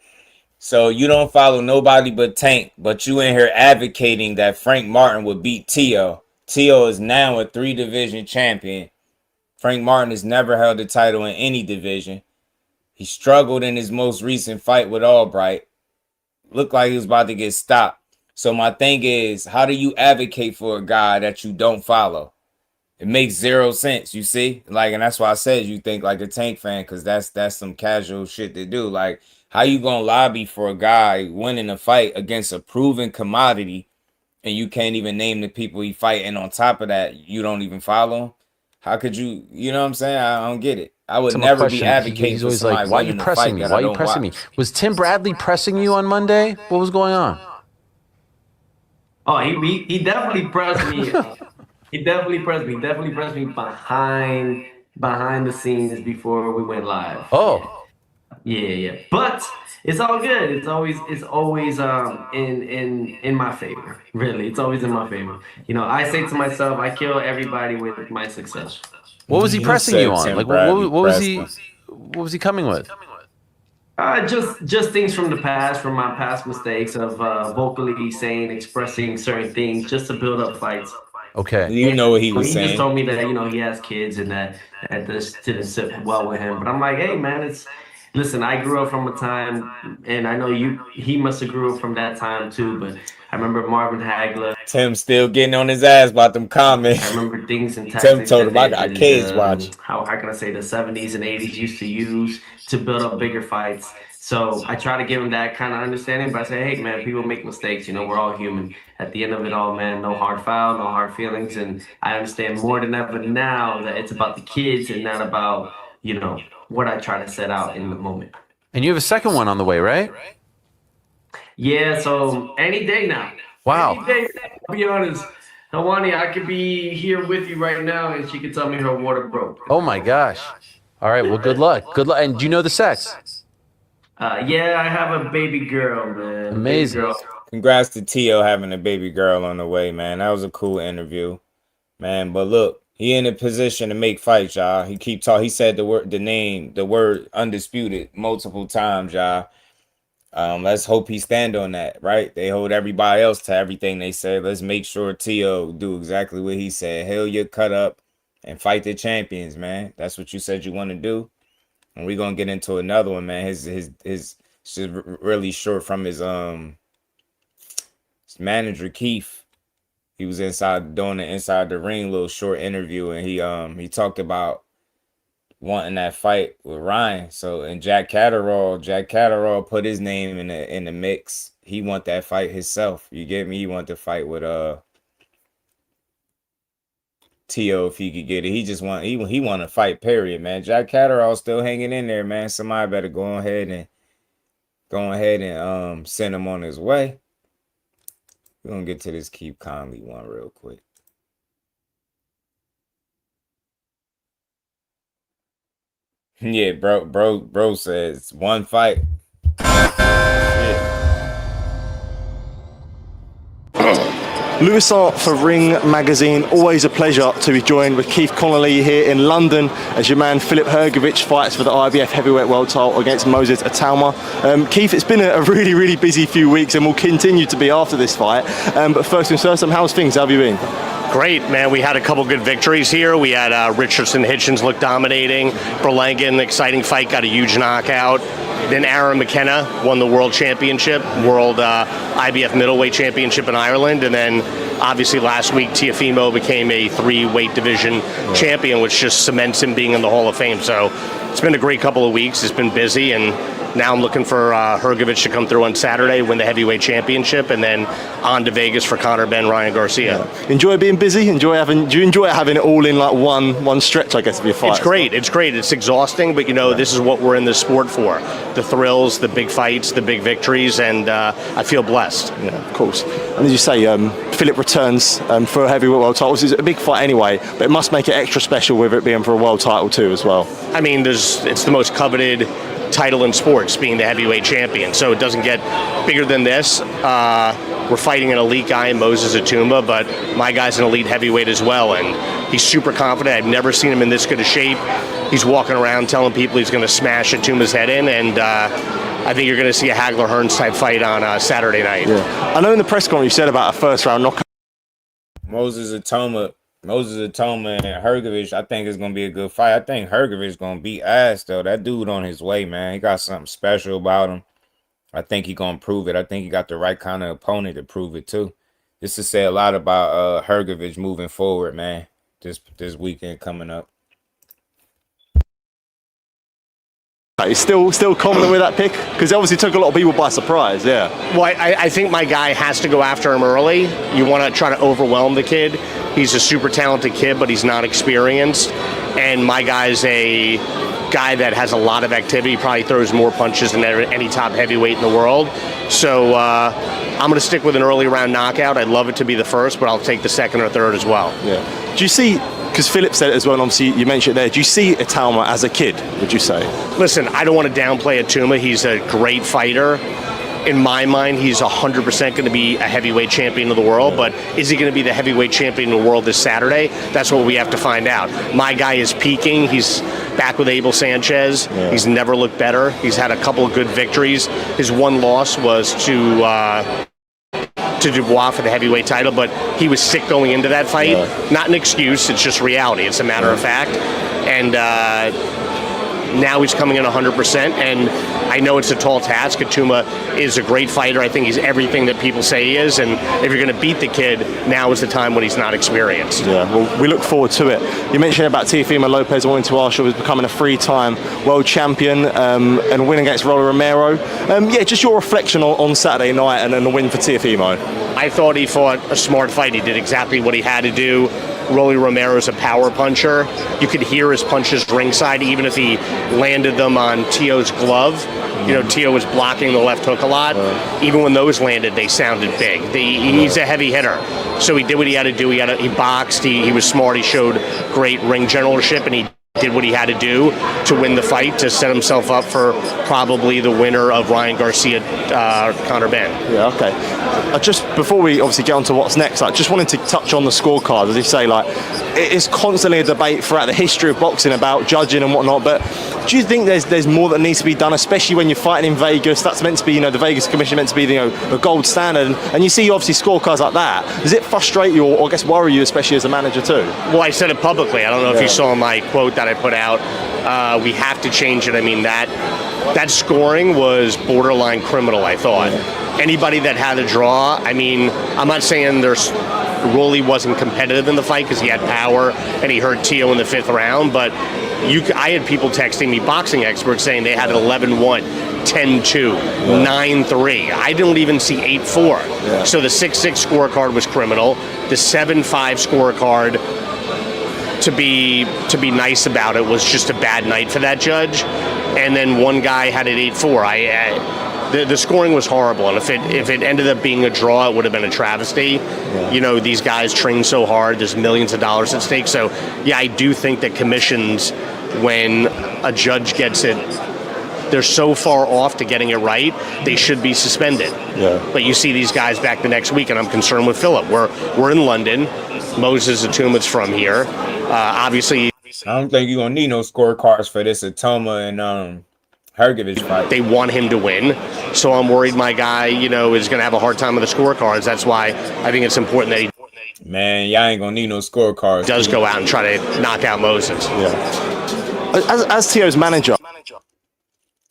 So you don't follow nobody but Tank, but you in here advocating that Frank Martin would beat Teo. Teo is now a 3-division champion. Frank Martin has never held a title in any division. He struggled in his most recent fight with Albright. Looked like he was about to get stopped. So my thing is, how do you advocate for a guy that you don't follow? It makes zero sense, you see? Like, and that's why I said you think like a Tank fan, because that's some casual shit to do. Like, how you gonna lobby for a guy winning a fight against a proven commodity and you can't even name the people he fight, and on top of that, you don't even follow him? How could you, you know what I'm saying? I don't get it. I would never be advocating he's for always somebody like, why are you winning a pressing fight me? that Why I are you don't pressing watch. me? Was Tim Bradley pressing you on Monday? What was going on? Oh, he definitely pressed me. He definitely pressed me. Definitely pressed me behind the scenes before we went live. Oh. Yeah. But it's all good. It's always in my favor. Really, it's always in my favor. You know, I say to myself, I kill everybody with my success. What was he pressing you on? Like, what was he coming with? Just things from the past, from my past mistakes of vocally saying, expressing certain things, just to build up fights. Okay. You know what he was He saying. just told me that, you know, he has kids and that this didn't sit well with him. But I'm like, hey, man, listen, I grew up from a time, and I know he must have grew up from that time too, but I remember Marvin Hagler. Tim still getting on his ass about them comments. I remember things and Tim tactics told him, I that got kids watching. how can I say, the 70s and 80s used to use to build up bigger fights. So I try to give him that kind of understanding, but I say, hey, man, people make mistakes. You know, we're all human. At the end of it all, man, no hard foul, no hard feelings. And I understand more than ever now that it's about the kids and not about, you know, what I try to set out in the moment. And you have a second one on the way, right? Yeah, so any day now. Wow. Any day, to be honest. Hawani, I could be here with you right now and she could tell me her water broke. Oh, my gosh. All right, well, good luck. Good luck. And do you know the sex? Yeah, I have a baby girl, man. Amazing. Baby girl. Congrats to Teo having a baby girl on the way, man. That was a cool interview, man. But look, he in a position to make fights, y'all. He keep talking. He said the word undisputed multiple times, y'all. Let's hope he stand on that, right? They hold everybody else to everything they say. Let's make sure Teo do exactly what he said. Hell, you cut up and fight the champions, man. That's what you said you want to do. And we're gonna get into another one, man. His really short from his manager Keith. He was doing the inside the ring little short interview, and he talked about wanting that fight with Ryan. So and Jack Catterall put his name in the mix. He want that fight himself. You get me? He want to fight with Teo if he could get it. He just want to fight, period, man. Jack Catterall still hanging in there, man. Somebody better go ahead and send him on his way. We're gonna get to this Keep Conley one real quick. Yeah, bro says one fight. Yeah. Lewis Art for Ring Magazine. Always a pleasure to be joined with Keith Connolly here in London as your man Filip Hrgović fights for the IBF heavyweight world title against Moses Itauma. Keith, it's been a really, really busy few weeks and will continue to be after this fight. But first things first, how's things? How have you been? Great, man. We had a couple good victories here. We had Richardson Hitchens look dominating. Berlanga, exciting fight, got a huge knockout. Then Aaron McKenna won the world championship, world IBF middleweight championship in Ireland. And then obviously last week Teofimo became a 3-weight division champion, which just cements him being in the Hall of Fame. So it's been a great couple of weeks. It's been busy, and now I'm looking for Hrgović to come through on Saturday, win the heavyweight championship, and then on to Vegas for Conor, Benn, Ryan Garcia. Enjoy being busy? Do you enjoy having it all in like one stretch, I guess, of your fight? It's great. It's great. It's exhausting, but this is what we're in this sport for. The thrills, the big fights, the big victories, and I feel blessed. Yeah, of course. And as you say, Filip returns for a heavyweight world title. It's a big fight anyway, but it must make it extra special with it being for a world title too as well. I mean, it's the most coveted title in sports, being the heavyweight champion, so it doesn't get bigger than this. We're fighting an elite guy in Moses Itauma, but my guy's an elite heavyweight as well, and he's super confident. I've never seen him in this good a shape. He's walking around telling people he's going to smash Atuma's head in, and I think you're going to see a Hagler-Hearns type fight on Saturday night. Yeah. I know in the press conference you said about a first round knockout. Moses Itauma and Hrgović, I think it's going to be a good fight. I think Hrgović is going to beat ass, though. That dude on his way, man. He got something special about him. I think he's going to prove it. I think he got the right kind of opponent to prove it, too. This to say a lot about Hrgović moving forward, man, this weekend coming up. He's still confident with that pick? Because it obviously took a lot of people by surprise, yeah. Well, I think my guy has to go after him early. You want to try to overwhelm the kid. He's a super talented kid, but he's not experienced. And my guy's a guy that has a lot of activity. He probably throws more punches than any top heavyweight in the world. So I'm going to stick with an early round knockout. I'd love it to be the first, but I'll take the second or third as well. Yeah. Do you see, because Filip said it as well, and obviously you mentioned it there, do you see Itauma as a kid, would you say? Listen, I don't want to downplay Itauma. He's a great fighter. In my mind, he's 100% going to be a heavyweight champion of the world, but is he going to be the heavyweight champion of the world this Saturday? That's what we have to find out. My guy is peaking. He's back with Abel Sanchez. Yeah. He's never looked better. He's had a couple of good victories. His one loss was to Dubois for the heavyweight title, but he was sick going into that fight. Yeah. Not an excuse, it's just reality. It's a matter of fact. And now he's coming in 100%, and I know it's a tall task. Itauma is a great fighter. I think he's everything that people say he is, and if you're going to beat the kid, now is the time when he's not experienced. Yeah, well, we look forward to it. You mentioned about Teofimo Lopez wanting to ask you was becoming a 3-time world champion and winning against Rolly Romero. Yeah, just your reflection on Saturday night and the win for Teofimo. I thought he fought a smart fight. He did exactly what he had to do. Rolly Romero's a power puncher. You could hear his punches ringside, even if he landed them on Teo's glove. You know, Teo was blocking the left hook a lot. Even when those landed, they sounded big. He's a heavy hitter. So he did what he had to do. He boxed. He was smart. He showed great ring generalship, and he did what he had to do to win the fight, to set himself up for probably the winner of Ryan Garcia, Conor Benn. Yeah, okay. Just before we obviously get on to what's next, I just wanted to touch on the scorecard. As you say, like, it is constantly a debate throughout the history of boxing about judging and whatnot, but do you think there's more that needs to be done, especially when you're fighting in Vegas? That's meant to be, the Vegas Commission meant to be, the gold standard, and you see obviously scorecards like that. Does it frustrate you or I guess worry you, especially as a manager too? Well, I said it publicly. I don't know if you saw my quote that I put out. We have to change it. I mean, that scoring was borderline criminal, I thought. Anybody that had a draw, I mean, I'm not saying Rolly wasn't competitive in the fight because he had power and he hurt Teo in the 5th round, but I had people texting me, boxing experts, saying they had an 11-1, 10-2, 9-3. I didn't even see 8-4. Yeah. So the 6-6 scorecard was criminal. The 7-5 scorecard, to be nice about it, was just a bad night for that judge. And then one guy had it 8-4. The scoring was horrible, and if it ended up being a draw, it would have been a travesty. Yeah. These guys train so hard. There's millions of dollars at stake. So, yeah, I do think that commissions, when a judge gets it they're so far off to getting it right, they should be suspended. Yeah. But you see these guys back the next week, and I'm concerned with Philip. We're in London. Moses Atuma's from here. Obviously, I don't think you're gonna need no scorecards for this Atoma and Hergovich fight. they want him to win, so I'm worried my guy, is going to have a hard time with the scorecards. That's why I think it's important that he y'all ain't gonna need no scorecards. Does go out and try to knock out Moses. Yeah. As Teo's manager,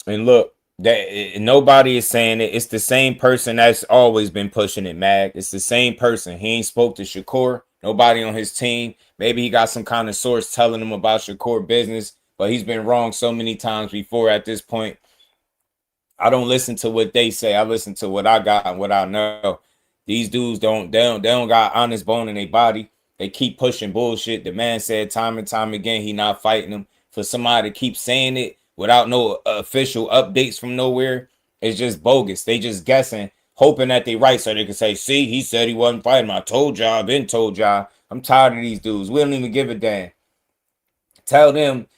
and look, nobody is saying it. It's the same person that's always been pushing it, Mag. It's the same person. He ain't spoke to Shakur. Nobody on his team. Maybe he got some kind of source telling him about Shakur business, but he's been wrong so many times before at this point. I don't listen to what they say. I listen to what I got and what I know. These dudes don't got honest bone in their body. They keep pushing bullshit. The man said time and time again he not fighting them. For somebody to keep saying it without no official updates from nowhere, it's just bogus. They just guessing, hoping that they right so they can say, see, he said he wasn't fighting. I told y'all, I've been told y'all. I'm tired of these dudes. We don't even give a damn. Tell them,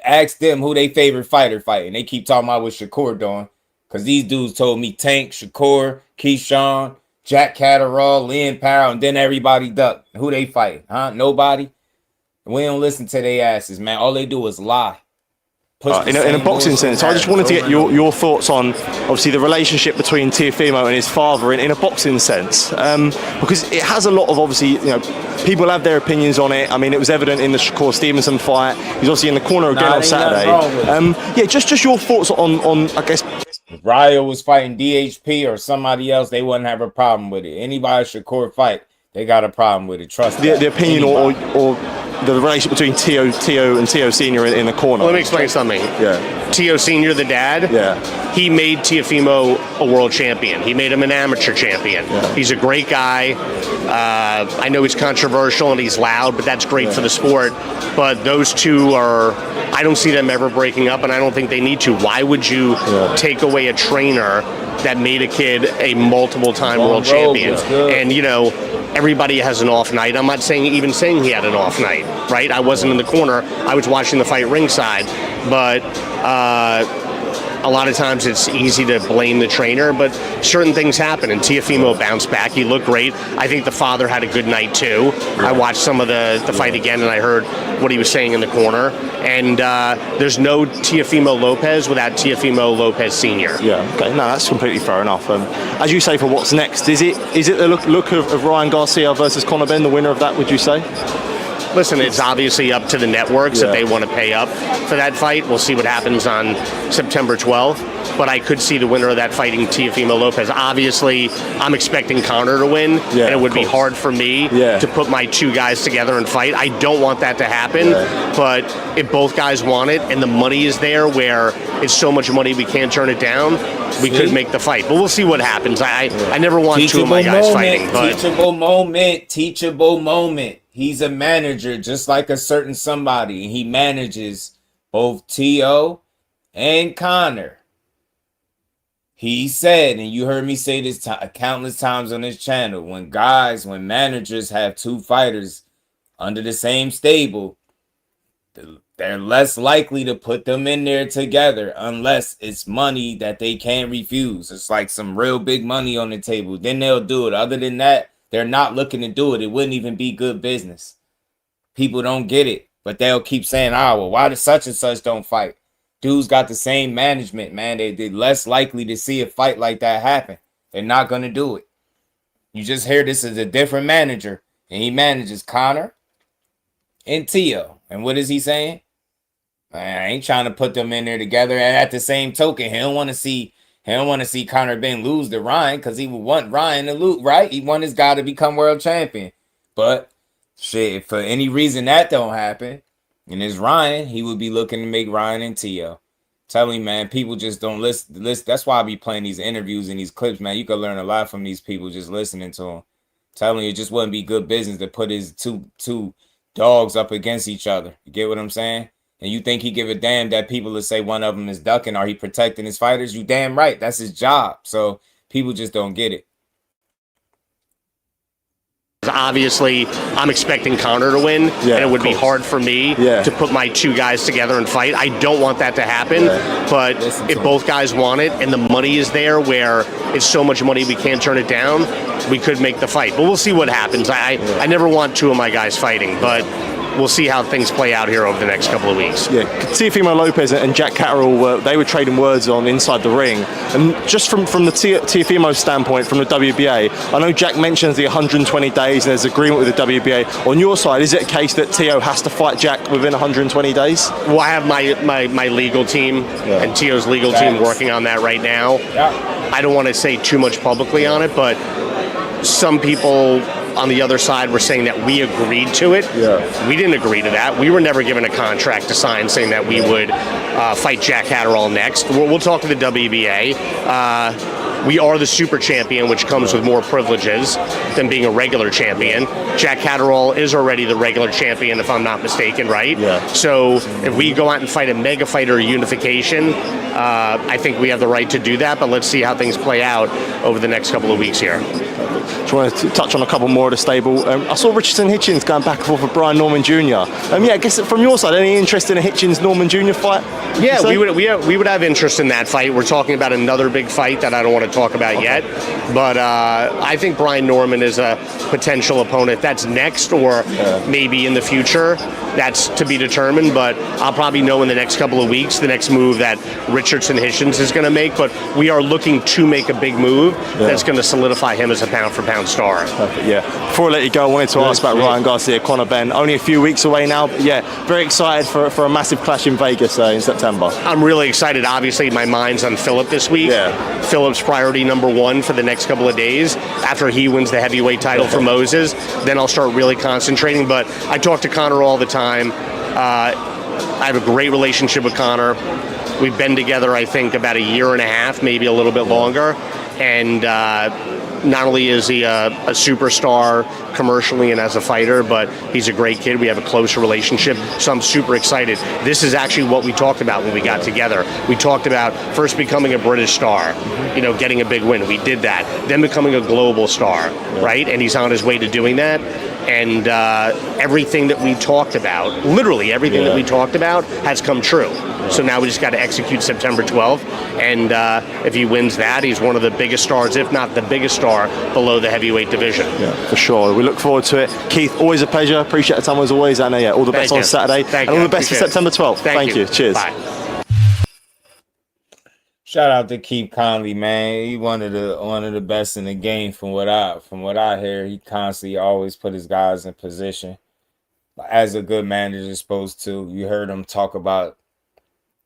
ask them who they favorite fighter fighting. They keep talking about what Shakur doing. Because these dudes told me Tank, Shakur, Keyshawn, Jack Catterall, Lynn Powell, and then everybody ducked. Who they fighting? Huh? Nobody? We don't listen to their asses, man. All they do is lie. In a boxing sense, I just wanted to get your thoughts on, obviously, the relationship between Teofimo and his father in a boxing sense. Because it has a lot of, obviously, people have their opinions on it. I mean, it was evident in the Shakur Stevenson fight. He's obviously in the corner again on Saturday. Just your thoughts on I guess... If Ryo was fighting DHP or somebody else, they wouldn't have a problem with it. Anybody Shakur fight, they got a problem with it. Trust me. The opinion or the relationship between Teo and Teo Senior in the corner. Let me explain something. Yeah. Teo Senior, the dad. Yeah. He made Teofimo a world champion. He made him an amateur champion. Yeah. He's a great guy. I know he's controversial and he's loud, but that's great for the sport. But those two I don't see them ever breaking up, and I don't think they need to. Why would you take away a trainer that made a kid a multiple-time world champion? And, everybody has an off night. I'm not saying he had an off night, right? I wasn't in the corner. I was watching the fight ringside. But a lot of times it's easy to blame the trainer, but certain things happen, and Teofimo bounced back. He looked great. I think the father had a good night, too. I watched some of the fight again, and I heard what he was saying in the corner. And there's no Teofimo Lopez without Teofimo Lopez Sr. Yeah, okay. No, that's completely fair enough. As you say, for what's next, is it the look of Ryan Garcia versus Conor Benn, the winner of that, would you say? Listen, it's obviously up to the networks if they want to pay up for that fight. We'll see what happens on September 12th. But I could see the winner of that fighting Teofimo Lopez. Obviously, I'm expecting Conor to win, and it would be hard for me to put my two guys together and fight. I don't want that to happen, but if both guys want it and the money is there where it's so much money we can't turn it down, we could make the fight. But we'll see what happens. I never want two of my guys fighting. But Teachable moment. He's a manager just like a certain somebody. He manages both Teo and Conor. He said, and you heard me say this countless times on this channel, when managers have two fighters under the same stable, they're less likely to put them in there together unless it's money that they can't refuse. It's like some real big money on the table. Then they'll do it. Other than that, they're not looking to do it. It wouldn't even be good business. People don't get it, but they'll keep saying, well, why does such and such don't fight? Dudes got the same management, man. They're less likely to see a fight like that happen. They're not going to do it. You just hear this is a different manager, and he manages Conor and Teo. And what is he saying? Man, I ain't trying to put them in there together. And at the same token, he don't want to see Conor Benn lose to Ryan because he would want Ryan to lose, right? He want his guy to become world champion. But shit, if for any reason that don't happen, and it's Ryan, he would be looking to make Ryan and Teo. Tell him, man, people just don't listen. That's why I be playing these interviews and these clips, man. You can learn a lot from these people just listening to them. Telling you, it just wouldn't be good business to put his two dogs up against each other. You get what I'm saying? And you think he give a damn that people will say one of them is ducking or he protecting his fighters? You damn right. That's his job. So people just don't get it. obviously I'm expecting Conor to win, and it would be hard for me to put my two guys together and fight. I don't want that to happen, but if both guys want it and the money is there where it's so much money we can't turn it down, we could make the fight. But we'll see what happens. I never want two of my guys fighting, but we'll see how things play out here over the next couple of weeks. Yeah, Teofimo Lopez and Jack Catterall they were trading words on inside the ring, and just from the Teofimo standpoint, from the WBA, I know Jack mentions the 120 days and there's agreement with the WBA. On your side, is it a case that Teo has to fight Jack within 120 days? Well, I have my legal team and Teo's legal team working on that right now. I don't want to say too much publicly on it, but some people on the other side were saying that we agreed to it. We didn't agree to that. We were never given a contract to sign saying that we would fight Jack Catterall next. We'll talk to the WBA. We are the super champion, which comes with more privileges than being a regular champion. Jack Catterall is already the regular champion, if I'm not mistaken, right? So if we go out and fight a mega fight or a unification, I think we have the right to do that, but let's see how things play out over the next couple of weeks here. Just want to touch on a couple more of the stable. I saw Richardson Hitchens going back and forth with Brian Norman Jr. I guess from your side, any interest in a Hitchens Norman Jr. fight? Yeah, we would have interest in that fight. We're talking about another big fight that I don't want to talk about yet, but I think Brian Norman is a potential opponent. That's next, or maybe in the future. That's to be determined, but I'll probably know in the next couple of weeks the next move that Richardson Hitchens is going to make. But we are looking to make a big move that's going to solidify him as a pound-for-pound star. Perfect, Before I let you go, I wanted to ask about Ryan Garcia, Conor Benn. Only a few weeks away now, but very excited for a massive clash in Vegas in September. I'm really excited. Obviously, my mind's on Philip this week. Philip's priority number one for the next couple of days. After he wins the heavyweight title for Moses, then I'll start really concentrating. But I talk to Conor all the time. I have a great relationship with Conor. We've been together, I think, about a year and a half, maybe a little bit longer. And not only is he a superstar commercially and as a fighter, but he's a great kid. We have a close relationship, so I'm super excited. This is actually what we talked about when we got together. We talked about first becoming a British star, getting a big win. We did that. Then becoming a global star, right? And he's on his way to doing that. And everything that we talked about, literally everything that we talked about, has come true. So now we just got to execute September 12th. And if he wins that, he's one of the biggest stars, if not the biggest star, below the heavyweight division. Yeah, for sure. We look forward to it. Keith, always a pleasure. Appreciate the time as always. And all the best on Saturday. And all the best for September 12th. Thank you. Cheers. Bye. Shout out to Keith Conley, man. He one of the best in the game from what I hear. He constantly always put his guys in position, as a good manager is supposed to. You heard him talk about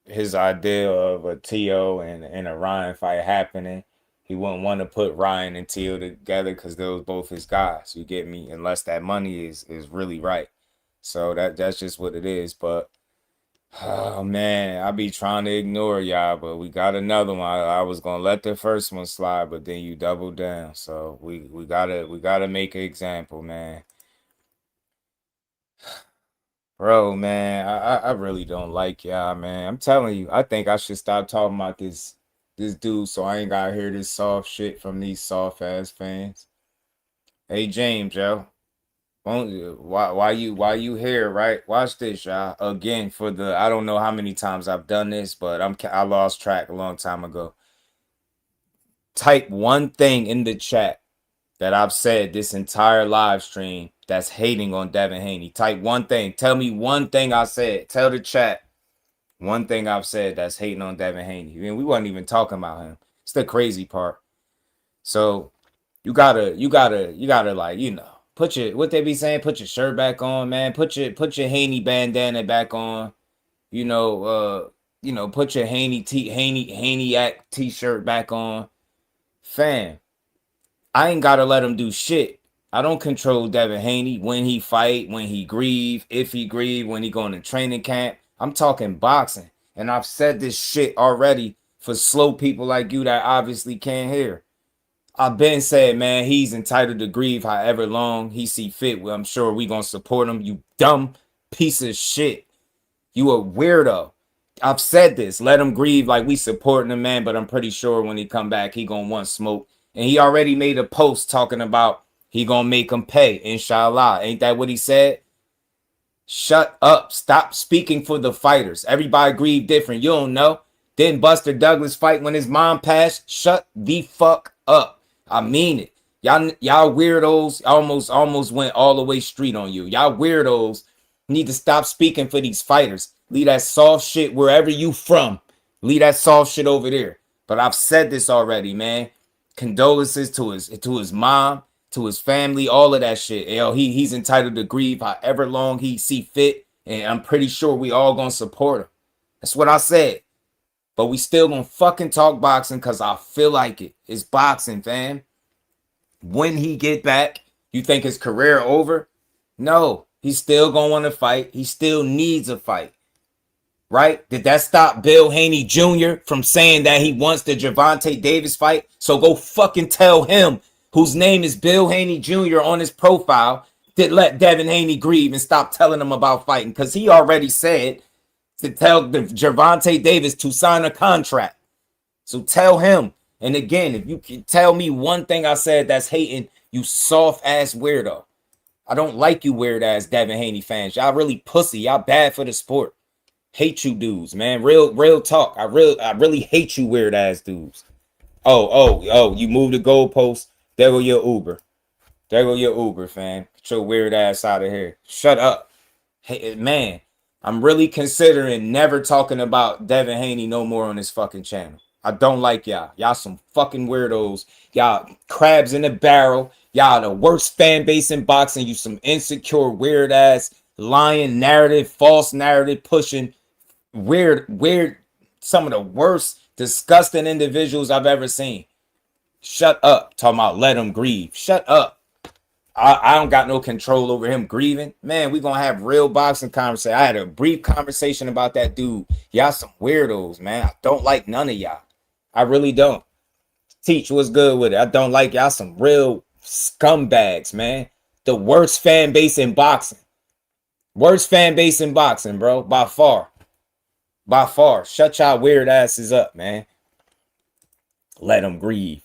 his idea of a Teo and a Ryan fight happening. He wouldn't want to put Ryan and Teo together because they was both his guys. You get me? Unless that money is really right. So that's just what it is. But oh man, I be trying to ignore y'all, but we got another one. I was gonna let the first one slide, but then you doubled down. So we gotta make an example, man. Bro, man, I really don't like y'all, man. I'm telling you, I think I should stop talking about this dude so I ain't gotta hear this soft shit from these soft ass fans. Hey James, yo. Why you here, right? Watch this, y'all. Again, for the I don't know how many times I've done this, but I lost track a long time ago. Type one thing in the chat that I've said this entire live stream that's hating on Devin Haney. Type one thing. Tell me one thing I said. Tell the chat one thing I've said that's hating on Devin Haney. I mean, we wasn't even talking about him. It's the crazy part. So you gotta like, put your, what they be saying, put your shirt back on, man. Put your Haney bandana back on. Put your Haney t-shirt back on. Fam, I ain't gotta let him do shit. I don't control Devin Haney when he fight, when he grieve, if he grieve, when he go into training camp. I'm talking boxing. And I've said this shit already for slow people like you that obviously can't hear. I've been said, man, he's entitled to grieve however long he see fit. Well, I'm sure we gonna support him. You dumb piece of shit. You a weirdo. I've said this. Let him grieve like we supporting him, man. But I'm pretty sure when he come back, he gonna want smoke. And he already made a post talking about He gonna make him pay, inshallah. Ain't that what he said? Shut up. Stop speaking for the fighters. Everybody grieve different. You don't know. Didn't Buster Douglas fight when his mom passed? Shut the fuck up. I mean it. Y'all weirdos almost went all the way street on you. Y'all weirdos need to stop speaking for these fighters. Leave that soft shit wherever you from. Leave that soft shit over there. But I've said this already, man. Condolences to his mom, to his family, all of that shit. He's entitled to grieve however long he see fit, and I'm pretty sure we all gonna support him. That's what I said. But we still gonna fucking talk boxing because I feel like it. It's boxing, fam. When he get back, you think his career over? No, he's still gonna want to fight. He still needs a fight. Right? Did that stop Bill Haney Jr. from saying that he wants the Gervonta Davis fight? So go fucking tell him, whose name is Bill Haney Jr. on his profile, to let Devin Haney grieve and stop telling him about fighting. Because he already said to tell the Gervonta Davis to sign a contract. So tell him. And again, if you can tell me one thing I said that's hating, you soft ass weirdo. I don't like you weird ass Devin Haney fans. Y'all really pussy. Y'all bad for the sport. Hate you dudes, man. Real talk. I really hate you weird ass dudes. Oh, you moved the goalpost. There go your Uber. There go your Uber, fam. Get your weird ass out of here. Shut up. Hey, man, I'm really considering never talking about Devin Haney no more on this fucking channel. I don't like y'all. Y'all some fucking weirdos. Y'all crabs in the barrel. Y'all the worst fan base in boxing. You some insecure, weird ass, lying narrative, false narrative pushing, weird, some of the worst, disgusting individuals I've ever seen. Shut up. Talking about let him grieve. Shut up. I don't got no control over him grieving. Man, we gonna have real boxing conversation. I had a brief conversation about that dude. Y'all some weirdos, man. I don't like none of y'all. I really don't. Teach what's good with it. I don't like y'all some real scumbags, man. The worst fan base in boxing. Worst fan base in boxing, bro. By far. By far. Shut y'all weird asses up, man. Let them grieve.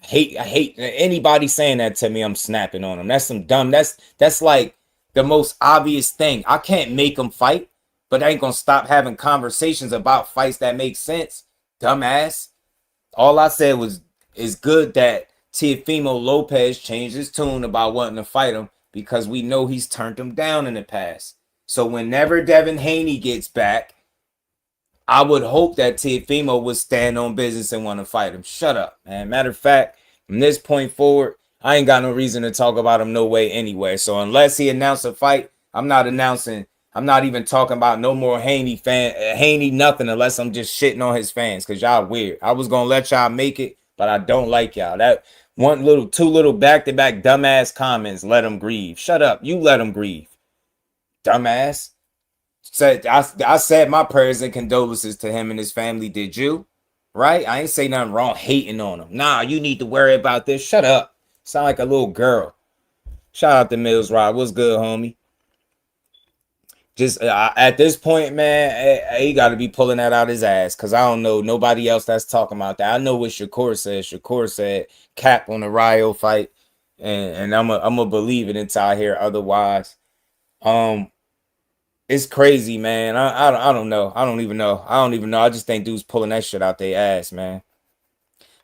I hate anybody saying that to me. I'm snapping on them. That's some dumb. That's like the most obvious thing. I can't make them fight, but I ain't gonna stop having conversations about fights that make sense. Dumbass. All I said was it's good that Teofimo Lopez changed his tune about wanting to fight him because we know he's turned him down in the past. So whenever Devin Haney gets back, I would hope that Teofimo would stand on business and want to fight him. Shut up, man. Matter of fact, from this point forward, I ain't got no reason to talk about him no way anyway. So unless he announced a fight, I'm not even talking about no more Haney nothing unless I'm just shitting on his fans because y'all weird. I was going to let y'all make it, but I don't like y'all. That two little back-to-back dumbass comments, let him grieve. Shut up. You let him grieve. Dumbass. I said my prayers and condolences to him and his family. Did you? Right? I ain't say nothing wrong hating on him. Nah, you need to worry about this. Shut up. Sound like a little girl. Shout out to Mills Rod. What's good, homie? Just at this point, man, he got to be pulling that out his ass because I don't know nobody else that's talking about that. I know what Shakur said. Shakur said cap on the Rio fight, and I'm a believe it until I hear otherwise. It's crazy, man. I don't know. I don't even know. I just think dudes pulling that shit out their ass, man.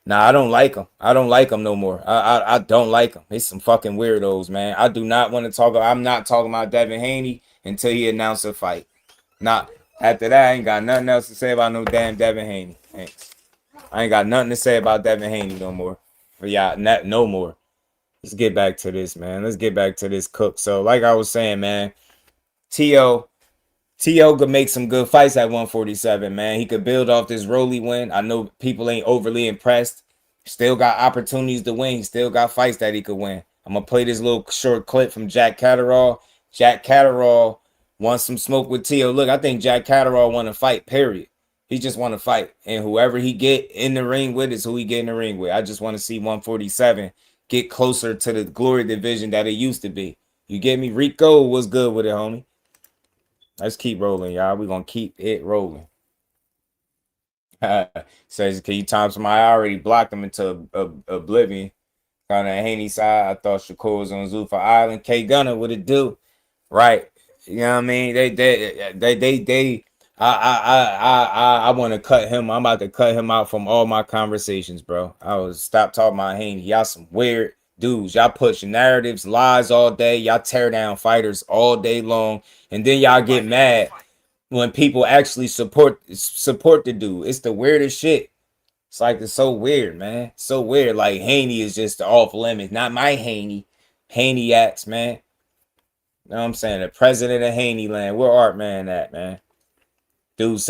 Nah, I don't like them. I don't like them no more. I don't like them. It's some fucking weirdos, man. I do not want to talk. I'm not talking about Devin Haney until he announced a fight. Not after that. I ain't got nothing else to say about no damn Devin Haney. Thanks. I ain't got nothing to say about Devin Haney no more. For y'all, no more. Let's get back to this, man. Let's get back to this cook. So, like I was saying, man, T.O. could make some good fights at 147, man. He could build off this Rolly win. I know people ain't overly impressed. Still got opportunities to win. He still got fights that he could win. I'm going to play this little short clip from Jack Catterall. Jack Catterall wants some smoke with T.O. Look, I think Jack Catterall want to fight, period. He just want to fight. And whoever he get in the ring with is who he get in the ring with. I just want to see 147 get closer to the glory division that it used to be. You get me? Rico was good with it, homie. Let's keep rolling, y'all. We're going to keep it rolling. Says, can you time somebody? I already blocked him into oblivion. On the Haney side, I thought Shakur was on Zuffa Island. K Gunner, what it do? Right. You know what I mean? I want to cut him. I'm about to cut him out from all my conversations, bro. I was stop talking about Haney. Y'all some weird dudes. Y'all push narratives, lies all day. Y'all tear down fighters all day long, and then y'all get mad when people actually support the dude. It's the weirdest shit. It's like it's so weird, man. So weird. Like Haney is just off limits. Not my Haney. Haney acts, man. You know what I'm saying? The president of Haney Land. Where Art Man at, man? Dude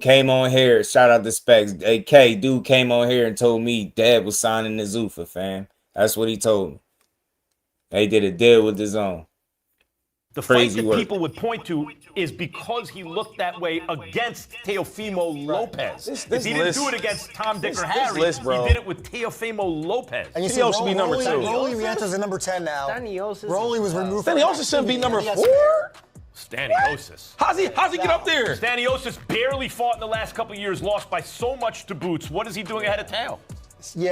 came on here. Shout out to Specs. Hey, K, dude came on here and told me Dad was signing the Zuffa, fam. That's what he told me. They did a deal with his own. The fight that people would point to is because he looked that way against Teofimo Lopez. If he didn't do it against Tom, Dick, or Harry, he did it with Teofimo Lopez. And you see, should be number 2. Rolly re-enters at number 10 now. Rolly was removed. Staniosis shouldn't be number 4. Staniosis. How's he get up there? Staniosis barely fought in the last couple of years, lost by so much to Boots. What is he doing ahead of Teo?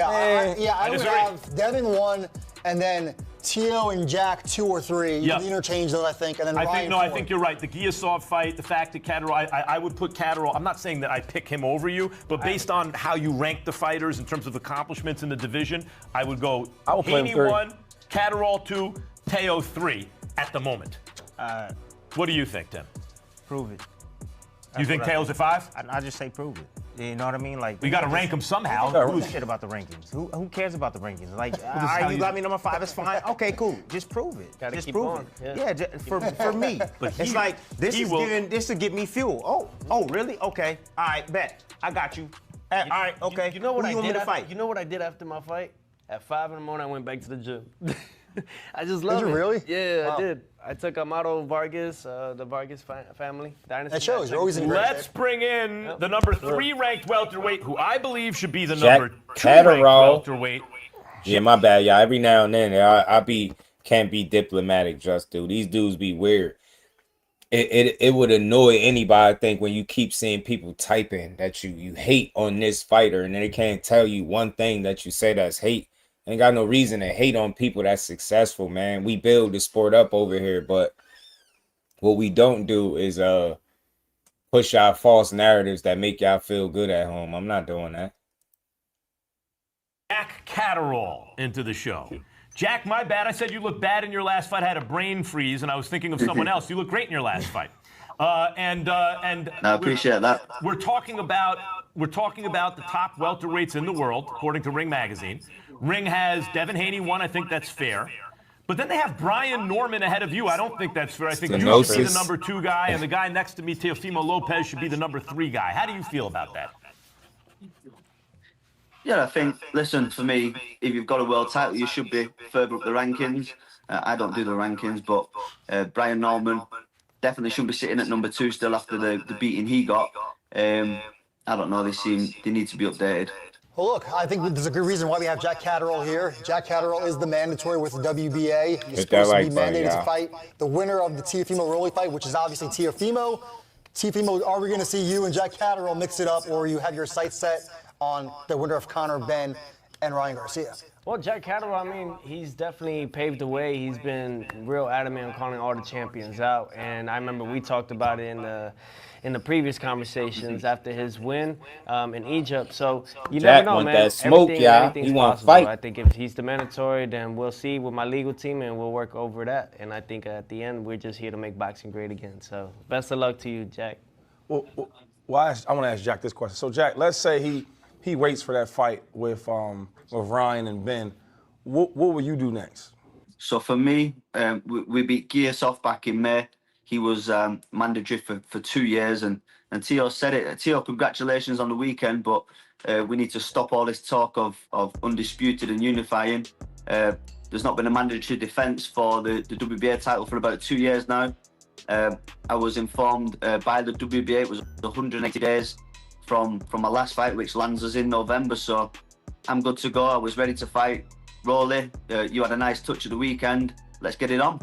I would have Devin 1, and then Teo and Jack 2 or 3. You can interchange those, I think, and then Ryan 4. I think you're right. The Giasov fight, the fact that Catterall, I would put Catterall. I'm not saying that I pick him over you, but based on how you rank the fighters in terms of accomplishments in the division, I would go Haney 1, Catterall 2, Teo 3 at the moment. What do you think, Tim? Prove it. You think Teo's at 5? I just say prove it. You know what I mean? Like we got to rank them somehow. Who gives a shit about the rankings? Who cares about the rankings? Like, all right, you got me number 5. It's fine. Okay, cool. Just prove it. Just prove it. Yeah, for me. But it's like this will give me fuel. Oh, really? Okay. All right, bet. I got you. All right, okay. You know what I did? Fight? You know what I did after my fight? At 5 in the morning, I went back to the gym. I just love it. Did you really? Yeah, I did. I took Amado Vargas, the Vargas family. Dynasty. That shows you're always in great Let's bring in the number 3 ranked welterweight, who I believe should be the Jack number 2 Catterall. ranked welterweight. Yeah, my bad, y'all. Every now and then, I can't be diplomatic, just dude. These dudes be weird. It would annoy anybody, I think, when you keep seeing people typing that you hate on this fighter, and they can't tell you one thing that you say that's hate. Ain't got no reason to hate on people that's successful, man. We build the sport up over here, but what we don't do is push out false narratives that make y'all feel good at home. I'm not doing that. Jack Catterall into the show. Jack, my bad. I said you looked bad in your last fight. I had a brain freeze, and I was thinking of someone else. You look great in your last fight. And I appreciate that. We're talking about the top welterweights in the world, according to Ring Magazine. Ring has Devin Haney 1. I think that's fair. But then they have Brian Norman ahead of you. I don't think that's fair. I think you should be the number 2 guy, and the guy next to me, Teofimo Lopez, should be the number 3 guy. How do you feel about that? Yeah, I think, listen, for me, if you've got a world title, you should be further up the rankings. I don't do the rankings, but Brian Norman definitely should be sitting at number 2 still after the beating he got. I don't know, they need to be updated. Well, look, I think there's a good reason why we have Jack Catterall here. Jack Catterall is the mandatory with the WBA. He's supposed to be mandated to fight the winner of the Teofimo Rolly fight, which is obviously Teofimo. Teofimo, are we going to see you and Jack Catterall mix it up, or you have your sights set on the winner of Conor, Benn, and Ryan Garcia? Well, Jack Catterall, I mean, he's definitely paved the way. He's been real adamant on calling all the champions out. And I remember we talked about it in the previous conversations after his win in Egypt. So you Jack never know, man. That smoke, everything's he want possible. fight. I think if he's the mandatory, then we'll see with my legal team, and we'll work over that. And I think at the end, we're just here to make boxing great again. So best of luck to you, Jack. Well, I want to ask Jack this question. So, Jack, let's say he waits for that fight with Ryan and Benn. What will you do next? So for me, we beat Giasov back in May. He was mandatory for 2 years, and Teo said it. Teo, congratulations on the weekend, but we need to stop all this talk of undisputed and unifying. There's not been a mandatory defence for the WBA title for about 2 years now. I was informed by the WBA it was 180 days from my last fight, which lands us in November, so I'm good to go. I was ready to fight. Rolly, you had a nice touch of the weekend. Let's get it on.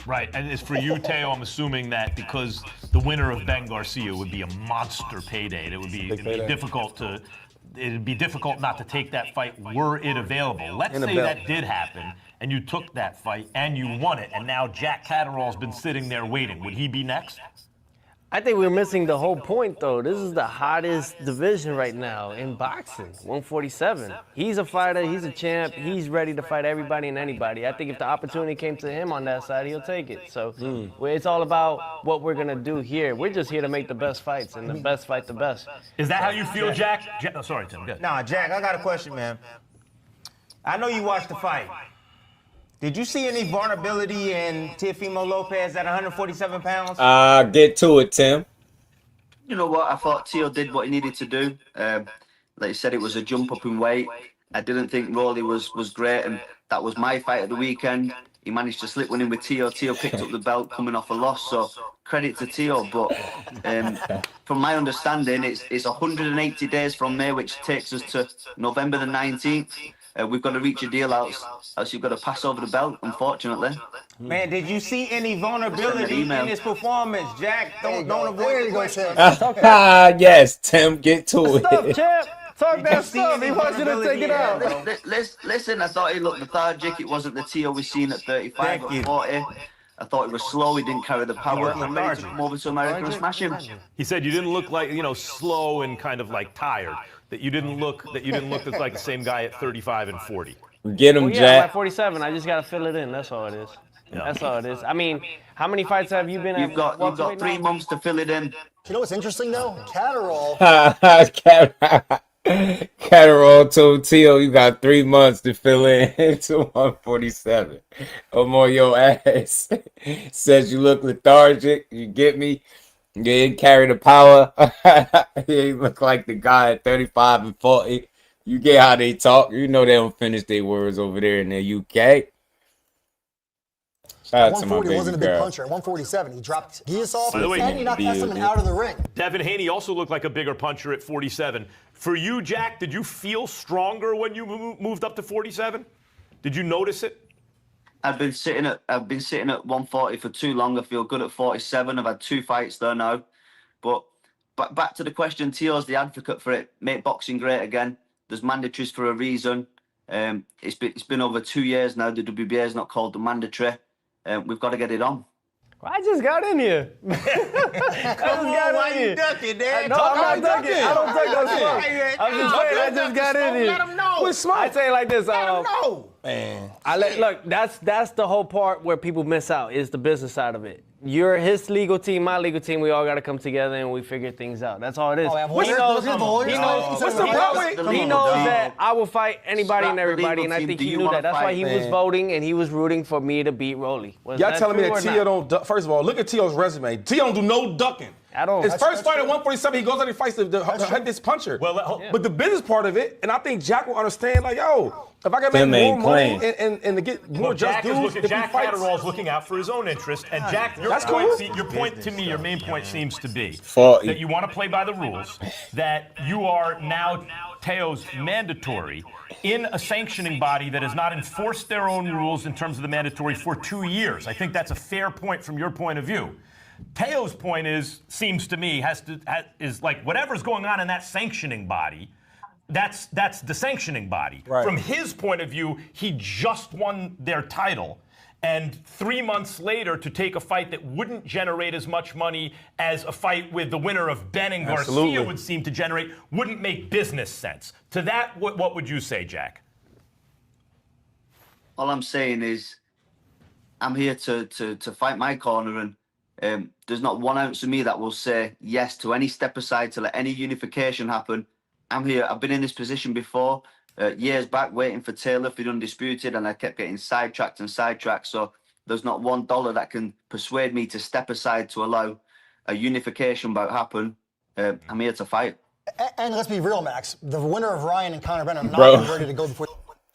Right, and as for you, Teo, I'm assuming that because the winner of Benn Garcia would be a monster payday, it would be difficult to it'd be difficult not to take that fight were it available. Let's say that did happen, and you took that fight and you won it, and now Jack Catterall's been sitting there waiting. Would he be next? I think we're missing the whole point, though. This is the hottest division right now in boxing, 147. He's a fighter. He's a champ. He's ready to fight everybody and anybody. I think if the opportunity came to him on that side, he'll take it. So it's all about what we're going to do here. We're just here to make the best fights, and the best fight the best. Is that how you feel, Jack? Oh, sorry, Tim. Good. Nah, Jack, I got a question, man. I know you watched the fight. Did you see any vulnerability in Teofimo Lopez at 147 pounds? Get to it, Tim. You know what? I thought Teo did what he needed to do. Like you said, it was a jump up in weight. I didn't think Rolly was great, and that was my fight of the weekend. He managed to slip one in with Teo. Teo picked up the belt coming off a loss, so credit to Teo. But from my understanding, it's 180 days from May, which takes us to November the 19th. We've got to reach a deal else you've got to pass over the belt, unfortunately. Man, did you see any vulnerability in his performance, Jack? Don't avoid the question. Yes, Tim, get to it. Champ. Talk that stuff. He wants you to take it out. Listen, I thought he looked lethargic. It wasn't the Teo we've seen at 35 or 40. I thought it was slow. He didn't carry the power. I'm ready to come over to America and smash him. He said you didn't look like, slow and kind of like tired. That you didn't look like the same guy at 35 and 40. Get him, Jack. I'm at 47. I just got to fill it in. That's all it is. Yeah. That's all it is. I mean, how many fights have you been at? You've got 3 months to fill it in. You know what's interesting, though? Catterall. Catterall told Teo you got 3 months to fill in to 147. I'm on your ass. Says you look lethargic. You get me? You didn't carry the power. You look like the guy at 35 and 40. You get how they talk. You know they don't finish their words over there in the UK. Shout out to my 140 baby wasn't a big girl. puncher. At 147, he dropped Giasov, By the way, and he knocked Esselman out of the ring. Devin Haney also looked like a bigger puncher at 47. For you, Jack, did you feel stronger when you moved up to 47? Did you notice it? I've been sitting at 140 for too long. I feel good at 47. I've had 2 fights there now. But back to the question, Teo's the advocate for it. Make boxing great again. There's mandatories for a reason. It's been over 2 years now. The WBA is not called the mandatory. We've got to get it on. I just got in here. Why you ducking, Dad? No, I'm not ducking. I don't take no smoke. I'm just saying, I just got in here. Let him know. With smoke. I say it like this. Let him know. Man. Look, that's the whole part where people miss out, is the business side of it. You're his legal team, my legal team. We all got to come together and we figure things out. That's all it is. He knows that I will fight anybody and everybody, and I think he knew that. That's why he was voting and he was rooting for me to beat Rolly. Y'all telling me that Teo don't duck? First of all, look at Teo's resume. Teo don't do no ducking. I don't. His first fight at 147, he goes out and fights the headless puncher. Well, but the business part of it, and I think Jack will understand, like, yo, if I can make more money and to get more just dudes, Jack Catterall is looking out for his own interest, and Jack, your point to me, your main point seems to be that you want to play by the rules, that you are now Teo's mandatory in a sanctioning body that has not enforced their own rules in terms of the mandatory for 2 years. I think that's a fair point from your point of view. Teo's point seems to me, is like whatever's going on in that sanctioning body, that's the sanctioning body. Right. From his point of view, he just won their title. And 3 months later, to take a fight that wouldn't generate as much money as a fight with the winner of Benn and Garcia would seem to generate, wouldn't make business sense. To that, what would you say, Jack? All I'm saying is I'm here to fight my corner, and there's not 1 ounce of me that will say yes to any step aside to let any unification happen. I'm here. I've been in this position before, years back, waiting for Taylor for the undisputed, and I kept getting sidetracked. So there's not $1 that can persuade me to step aside to allow a unification bout happen. I'm here to fight. And let's be real, Max. The winner of Ryan and Conor Benn are not ready to go before.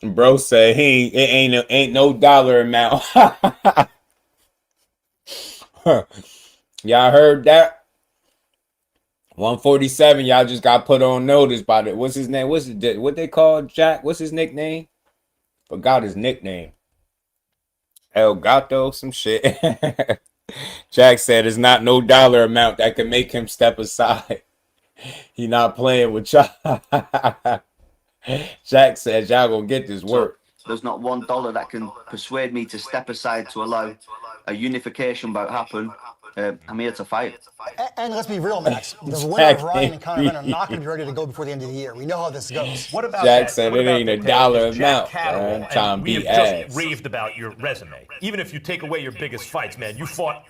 Bro said it ain't no dollar amount. Y'all heard that? 147, y'all just got put on notice by the, what's his name? What they call Jack? What's his nickname? Forgot his nickname. El Gato, some shit. Jack said it's not no dollar amount that can make him step aside. He not playing with y'all. Jack says y'all gonna get this work. There's not $1 that can persuade me to step aside to allow a unification bout happen. I'm here to fight. And let's be real, Max. The winner of Ryan and Conor are not going to be ready to go before the end of the year. We know how this goes. What about Jack that? said What it about ain't the a pair dollar of Jack amount. Catterall, Trying and to we beat have ass. just raved about your resume. Even if you take away your biggest fights, man, you fought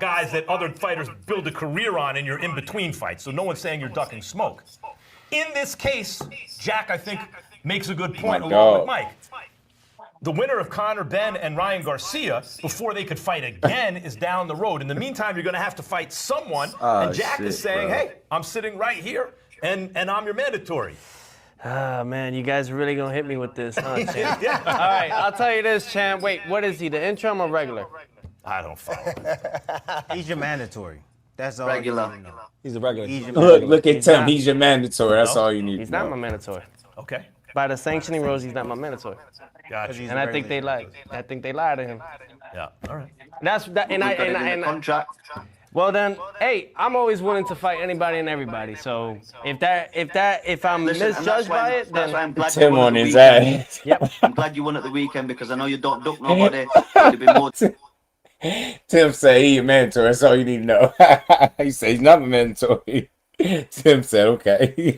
guys that other fighters build a career on in your in-between fights. So no one's saying you're ducking smoke. In this case, Jack, I think, makes a good point along with Mike. The winner of Conor, Benn, and Ryan Garcia, before they could fight again, is down the road. In the meantime, you're going to have to fight someone. And Jack is saying, hey, I'm sitting right here, and I'm your mandatory. Ah, man, you guys are really going to hit me with this, huh, champ? Yeah. All right, I'll tell you this, champ. Wait, what is he, the interim or regular? I don't follow. He's your mandatory. That's all. Regular. He's a regular. Look at Tim. He's your mandatory. That's all you need He's to know. not my mandatory. Okay. By the sanctioning rules, he's not my mandatory. Gotcha. And I think they lied. I think they lied to him. Yeah. All right. That's that. And contract. Well then, hey, I'm always willing to fight anybody and everybody. So if I'm misjudged by it, then I'm glad Tim you won on at the his weekend. ass. Yep. I'm glad you won at the weekend because I know you don't duck nobody. It'd be more. Tim said he your mentor. That's all you need to know. He said he's not my mentor. Tim said, okay.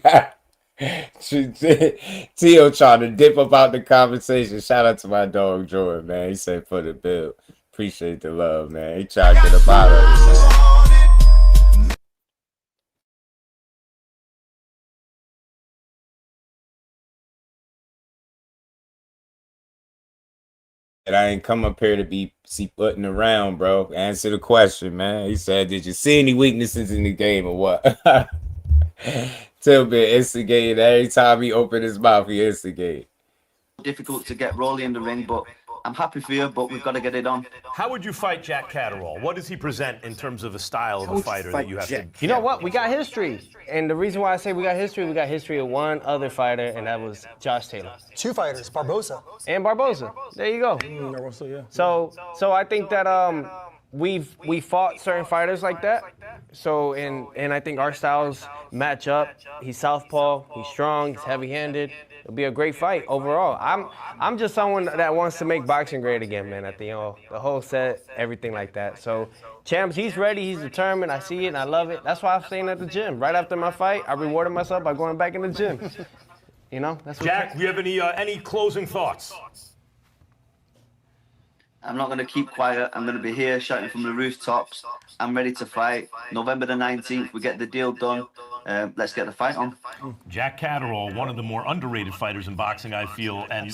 Tio trying to dip up out the conversation. Shout out to my dog Jordan, man. He said for the bill. Appreciate the love, man. He tried to get up out of it, man. And I ain't come up here to be putting around, bro. Answer the question, man. He said, did you see any weaknesses in the game or what? Till been instigated. Every time he opened his mouth, he instigated. Difficult to get Rolly in the ring, but I'm happy for you, but we've got to get it on. How would you fight Jack Catterall? What does he present in terms of a style of a fighter that you have to... You know what? We got history. And the reason why I say we got history of one other fighter, and that was Josh Taylor. 2 fighters, Barboza. And Barboza. There you go. So I think that we fought certain fighters like that. So and I think our styles match up. He's southpaw, he's strong, he's heavy-handed. It'll be a great fight overall. I'm just someone that wants to make boxing great again, man. At the whole set, everything like that. So, champs, he's ready, he's determined. I see it and I love it. That's why I'm staying at the gym. Right after my fight, I rewarded myself by going back in the gym. You know, that's what Jack, do you have any closing thoughts? I'm not going to keep quiet. I'm going to be here shouting from the rooftops. I'm ready to fight. November the 19th, we get the deal done. Let's get the fight on. Jack Catterall, one of the more underrated fighters in boxing, I feel, and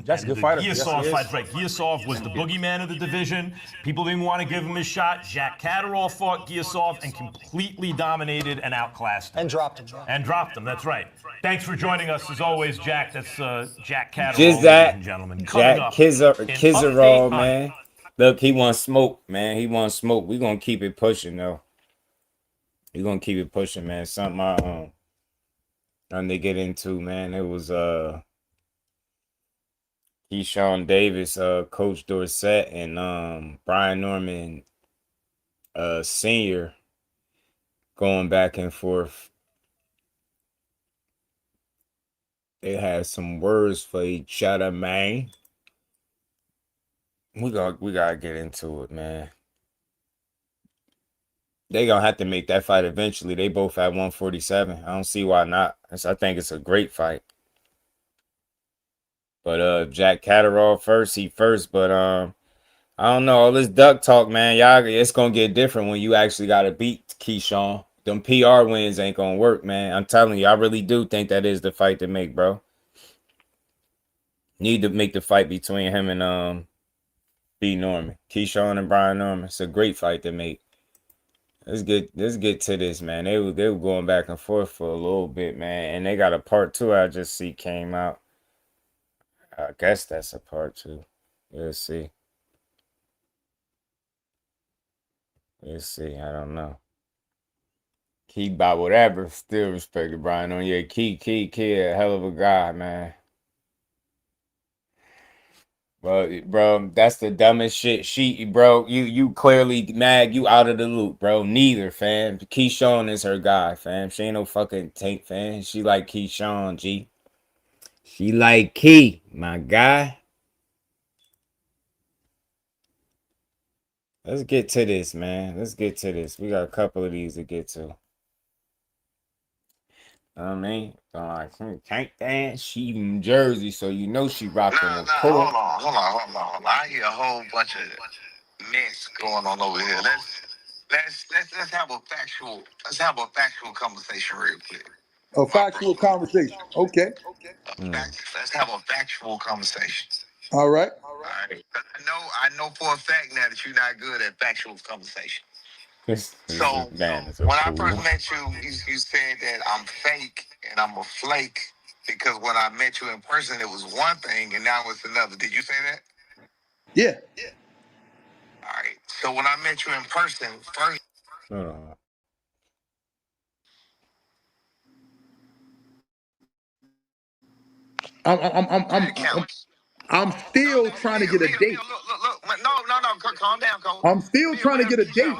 That's a good the fighter. Giasov Yes, fight, right? Giasov was the boogeyman of the division. People didn't want to give him his shot. Jack Catterall fought Giasov and completely dominated and outclassed him. And dropped him. And dropped him, that's right. Thanks for joining us, as always, Jack. That's Jack Catterall, Just that, ladies and gentlemen. Jack Kizarall, man. Look, he wants smoke, man. He wants smoke. We're going to keep it pushing, though. We're going to keep it pushing, man. Something I to get into, man. It was Keyshawn Davis, Coach Dorsett, and Brian Norman Sr. going back and forth. They had some words for each other, man. We gotta get into it, man. They gonna have to make that fight eventually. They both at 147. I don't see why not. I think it's a great fight. But Jack Catterall he first. But I don't know. All this duck talk, man. Y'all, it's gonna get different when you actually gotta beat Keyshawn. Them PR wins ain't gonna work, man. I'm telling you, I really do think that is the fight to make, bro. Need to make the fight between him and B. Norman. Keyshawn and Brian Norman. It's a great fight to make. Let's get to this, man. They were going back and forth for a little bit, man. And they got a part 2 I just see came out. I guess that's a part 2. We'll see. We'll see. I don't know. Key by whatever. Still respected Brian on. Yeah, Key, a hell of a guy, man. Bro, that's the dumbest shit. Bro, you clearly mad. You out of the loop, bro. Neither, fam. Keyshawn is her guy, fam. She ain't no fucking Tank fan. She like Keyshawn, G. She like Key, my guy. Let's get to this, man. Let's get to this. We got a couple of these to get to. I mean, like Tank fan. She from Jersey, so you know she rocking with Cole. Hold on. I hear a whole bunch of mess going on over here. Let's have a factual conversation real quick. A factual conversation. Okay. Let's have a factual conversation. All right. I know for a fact now that you're not good at factual conversation. So when I first met you, you said that I'm fake and I'm a flake because when I met you in person, it was one thing and now it's another. Did you say that? Yeah. All right. So when I met you in person, first. I'm still trying to get a date. Look. No. Calm down, Cole. I'm still trying to get a date.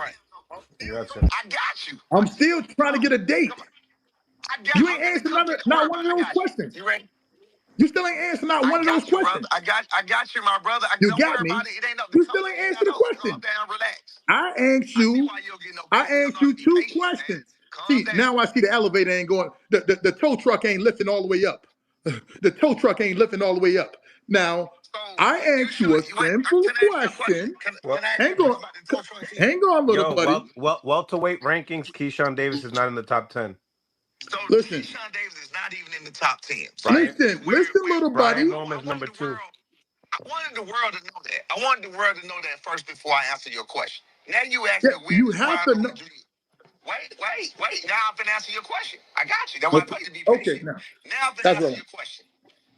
I got you. I'm still trying to get a date. You ain't answered not one of those questions. You ready? You still ain't answered not one of those questions. I got you, my brother. You got me. You still ain't answered the question. Calm down, relax. I asked you 2 questions. See, now I see the elevator ain't going. The tow truck ain't lifting all the way up. The tow truck ain't lifting all the way up. Now, I asked you a simple question. Hang on, little buddy. Welterweight rankings, Keyshawn Davis is not in the top 10. So listen. Keyshawn Davis is not even in the top 10. Listen, little buddy. Brian Norman's number 2. I wanted the world to know that. I wanted the world to know that first before I answer your question. Now you ask me where you have to know. Wait. Now I'm finna answer your question. I got you. That's why I told you to be patient. Now I'm finna answer your question.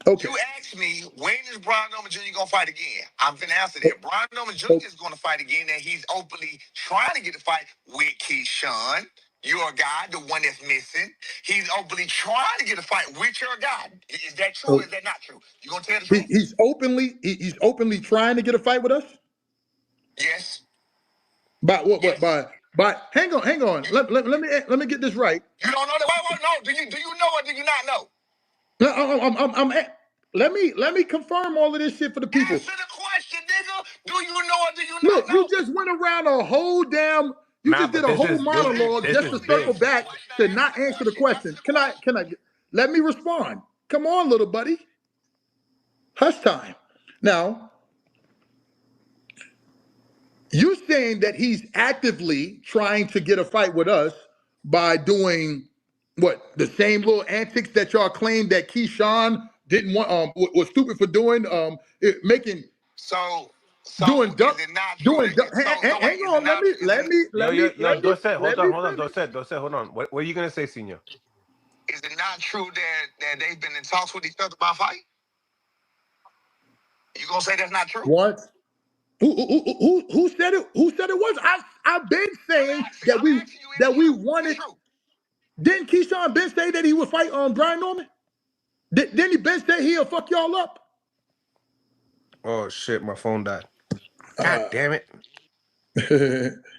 Okay. You asked me, when is Brian Norman Jr. going to fight again? I'm finna answer that. Brian Norman Jr. is going to fight again, and he's openly trying to get a fight with Keyshawn, your guy, the one that's missing. He's openly trying to get a fight with your guy. Is that true or is that not true? You going to tell the truth? He's openly trying to get a fight with us? Yes. By what? Hang on. Let me get this right. You don't know that? Wait, no. Do you know or do you not know? Let me confirm all of this shit for the people. Answer the question, nigga. Do you know or do you not Look, know? you just went around a whole damn. You just did a whole monologue just to circle back to not answer the question. Can I? Let me respond. Come on, little buddy. Hush time. Now, you saying that he's actively trying to get a fight with us by doing what? The same little antics that y'all claim that Keyshawn didn't want, was stupid for doing, making. Doing duck. Hang on. Let me. Dorsett, hold on. Dorsett, hold on. What are you gonna say, Senior? Is it not true that they've been in talks with each other about fight? You gonna say that's not true? What? Who said it? Who said it was? I've been saying that we wanted. Didn't Keyshawn Ben say that he would fight on Brian Norman? Didn't he Ben say he'll fuck y'all up? Oh shit, my phone died. God damn it.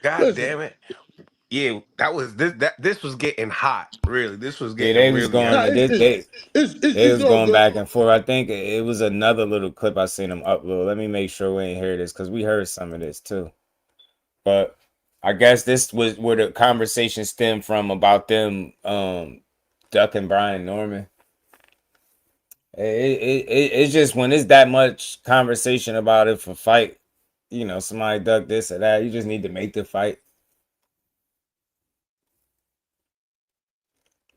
God damn it. Yeah, that was this was getting hot. Really. This was getting they was going back and forth. I think it was another little clip I seen them upload. Let me make sure we ain't hear this because we heard some of this too. But I guess this was where the conversation stemmed from about them ducking Brian Norman. It's just when it's that much conversation about it for fight, you know, somebody duck this or that, you just need to make the fight.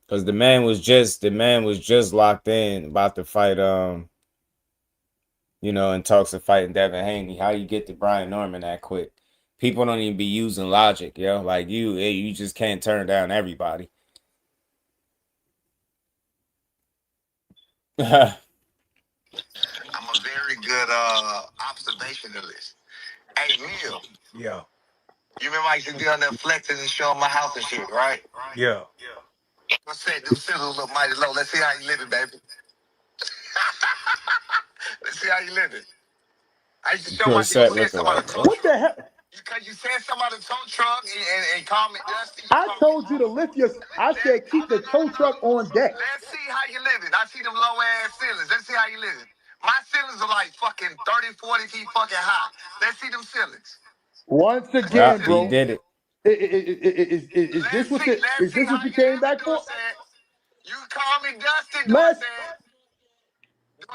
Because the man was just locked in about to fight, you know, in talks of fighting Devin Haney. How you get to Brian Norman that quick? People don't even be using logic, yo. Like you just can't turn down everybody. I'm a very good observationalist. Hey, Neil. Yeah. You remember I used to be on there flexing and showing my house and shit, right? Yeah. Let's say the sizzle look mighty low. Let's see how you living, baby. Let's see how you living. I used to show my Dorsett you said looking somebody like tow What what? the hell? because you said somebody tow truck and call me Dusty. You I call me told you to lift your. I said keep the tow truck on deck. Let's see how you living. I see them low ass ceilings. Let's see how you living. My ceilings are like fucking 30, 40 feet fucking high. Let's see them ceilings. Once Yeah, again, he bro. did it. Is this what you came back for? You call me Dusty, Let's.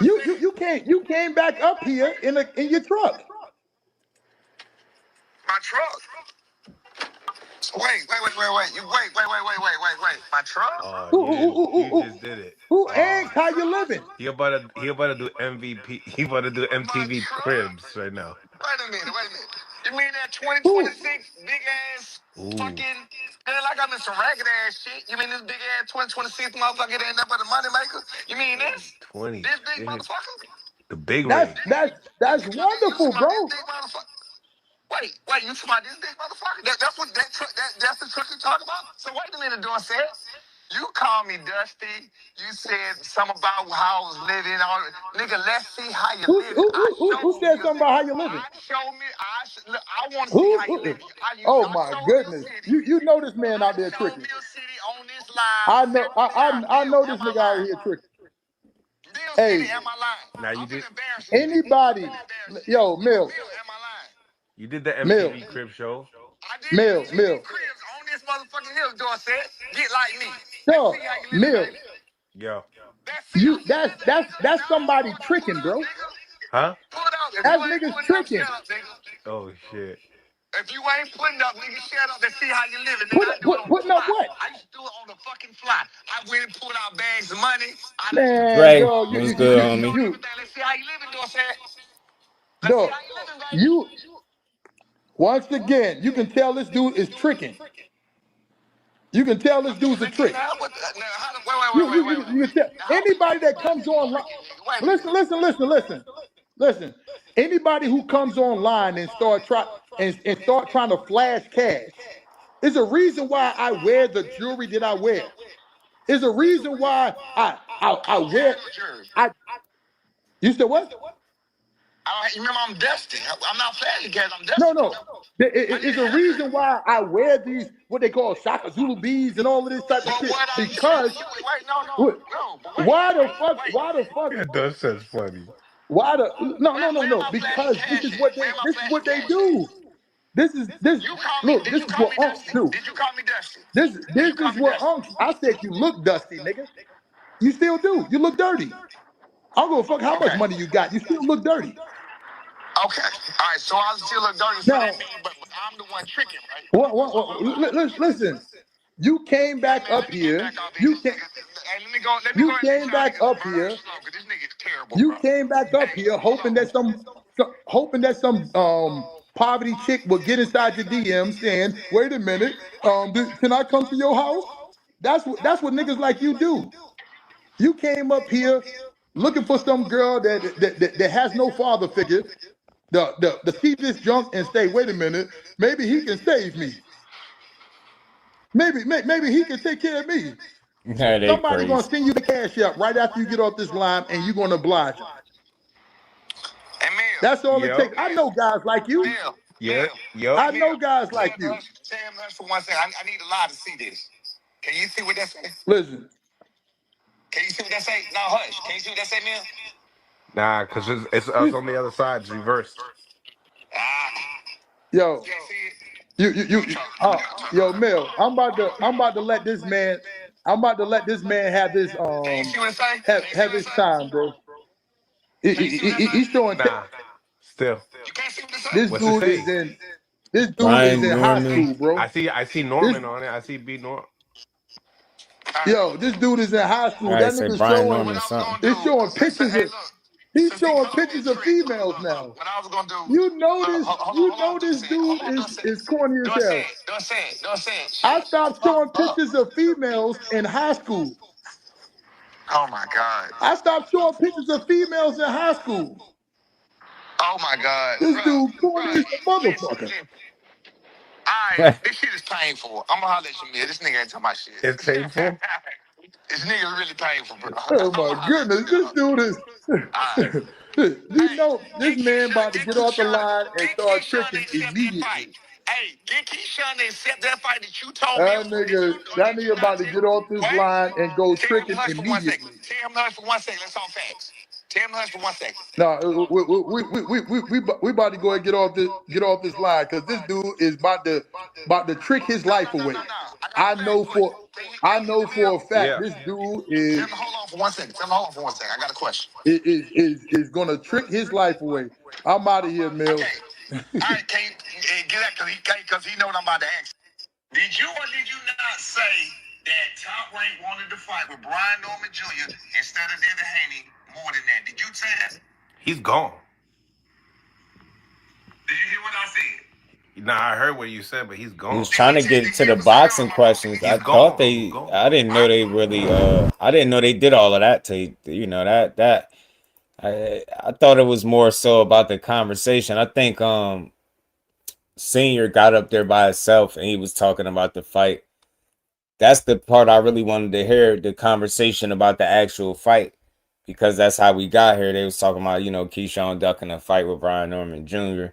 Dorsett. You came back up here in your truck. My truck. Wait. My truck? He just did it. Who asked how you living? He about to do MVP. He about to do MTV Cribs right now. Wait a minute. You mean that 2026 big ass fucking hell? I got me some ragged ass shit. You mean this big ass 2026 motherfucker that ain't nothing but a money maker? You mean this? 20. This big motherfucker? The big That's rig. that's wonderful, bro. Wait, you talking about this big motherfucker? That's what that truck. That's the truck you talking about. So wait a minute, Dorsett. You called me Dusty. You said something about how I was living. Nigga, let's see how you living. Who said something about how you living? I want to see how you living. Oh my goodness! You know this man out there tricking. I know this nigga out here tricking. Hey, now you did. anybody, yo, Mill. You did the MTV Crib show. Mill. On this motherfucking hill, Dorsett. Get like me. Yo, Mill. Yo. That's somebody tricking, bro. Huh? That's niggas tricking. Oh shit. If you ain't putting up, nigga, shut up and see how you living. Nigga, putting up what? I used to do it on the fucking fly. I went and pulled out bags of money. Man, Ray, yo, what's good, homie? Let's see how you living, Dorsett. Dog, you once again, you can tell this dude is tricking. You can tell this dude's a trick. You can tell anybody that comes online. Listen. Anybody who comes online and start trying to flash cash. There's a reason why I wear the jewelry that I wear. There's a reason why I wear. You said what? You remember I'm dusty. I'm not flashing cash. I'm dusty. No. It's a reason why I wear these what they call Shaka Zulu beads and all of this type of shit. Because why the fuck? That does sound funny. Why the no? Because this is what they do. This is what unks do. Did you call me dusty? This is what unks. I said you look dusty, nigga. You still do. You look dirty. I don't give a fuck how much money you got. You still look dirty. Okay. All right. So I still look dirty. So that means, but I'm the one tricking, right? Listen. You came back up here. You came back up here. You came back up here hoping that some poverty chick will get inside your DM saying, "Wait a minute, can I come to your house?" That's what niggas like you do. You came up here looking for some girl that has no father figure. To see this junk and say, "Wait a minute, maybe he can save me. Maybe he can take care of me." Somebody gonna send you the cash up right after you get off this line, and you're gonna oblige them. That's all it takes. I know guys like you. I know guys like you. Tell him for one second. I need a lot to see this. Can you see what that say? Listen. Can you see what that say? No, hush. Can you see what that say, Mill? Nah, because it's us on the other side. It's reversed. Yo, yo, Mill. I'm about to let this man. I'm about to let this man have his have his time, bro. He's showing. Nah, still. This dude is in high school, bro. I see Norman on it. I see B Norman. Yo, this dude is in high school. That nigga's showing pictures. He's showing pictures of females now. You know this dude is corny as hell. I stopped showing pictures of females in high school. Oh my God. I stopped showing pictures of females in high school. Oh my God. This dude corny as a motherfucker. Alright, this shit is painful. I'm gonna holler at you, man. This nigga ain't talking about shit. It's painful? This nigga is really painful, bro. Oh my goodness, this dude is. You know, this man about to get off the line and start tricking immediately. Hey, get Keyshawn and accept that fight that you told me. That nigga about to get off this line and go tricking immediately. Tell him to hush for 1 second. Let's talk facts. Tell him to hush for 1 second. No, we about to go and get off this line because this dude is about to trick his life away. I know for a fact this dude is. Tell him to hold on for 1 second. Tell him to hold on for 1 second. I got a question. Is gonna trick his life away. I'm out of here, Mills. All right, can't get that because he know what I'm about to ask. Did you or did you not say that Top Rank wanted to fight with Brian Norman Jr. instead of Devin Haney more than that? Did you say that? He's gone. Did you hear what I said? Nah, I heard what you said, but he's gone. He was trying to get to the boxing questions. I didn't know they really. I didn't know they did all of that. I thought it was more so about the conversation. I think Senior got up there by himself and he was talking about the fight. That's the part I really wanted to hear, the conversation about the actual fight, because that's how we got here. They was talking about, Keyshawn ducking a fight with Brian Norman Jr.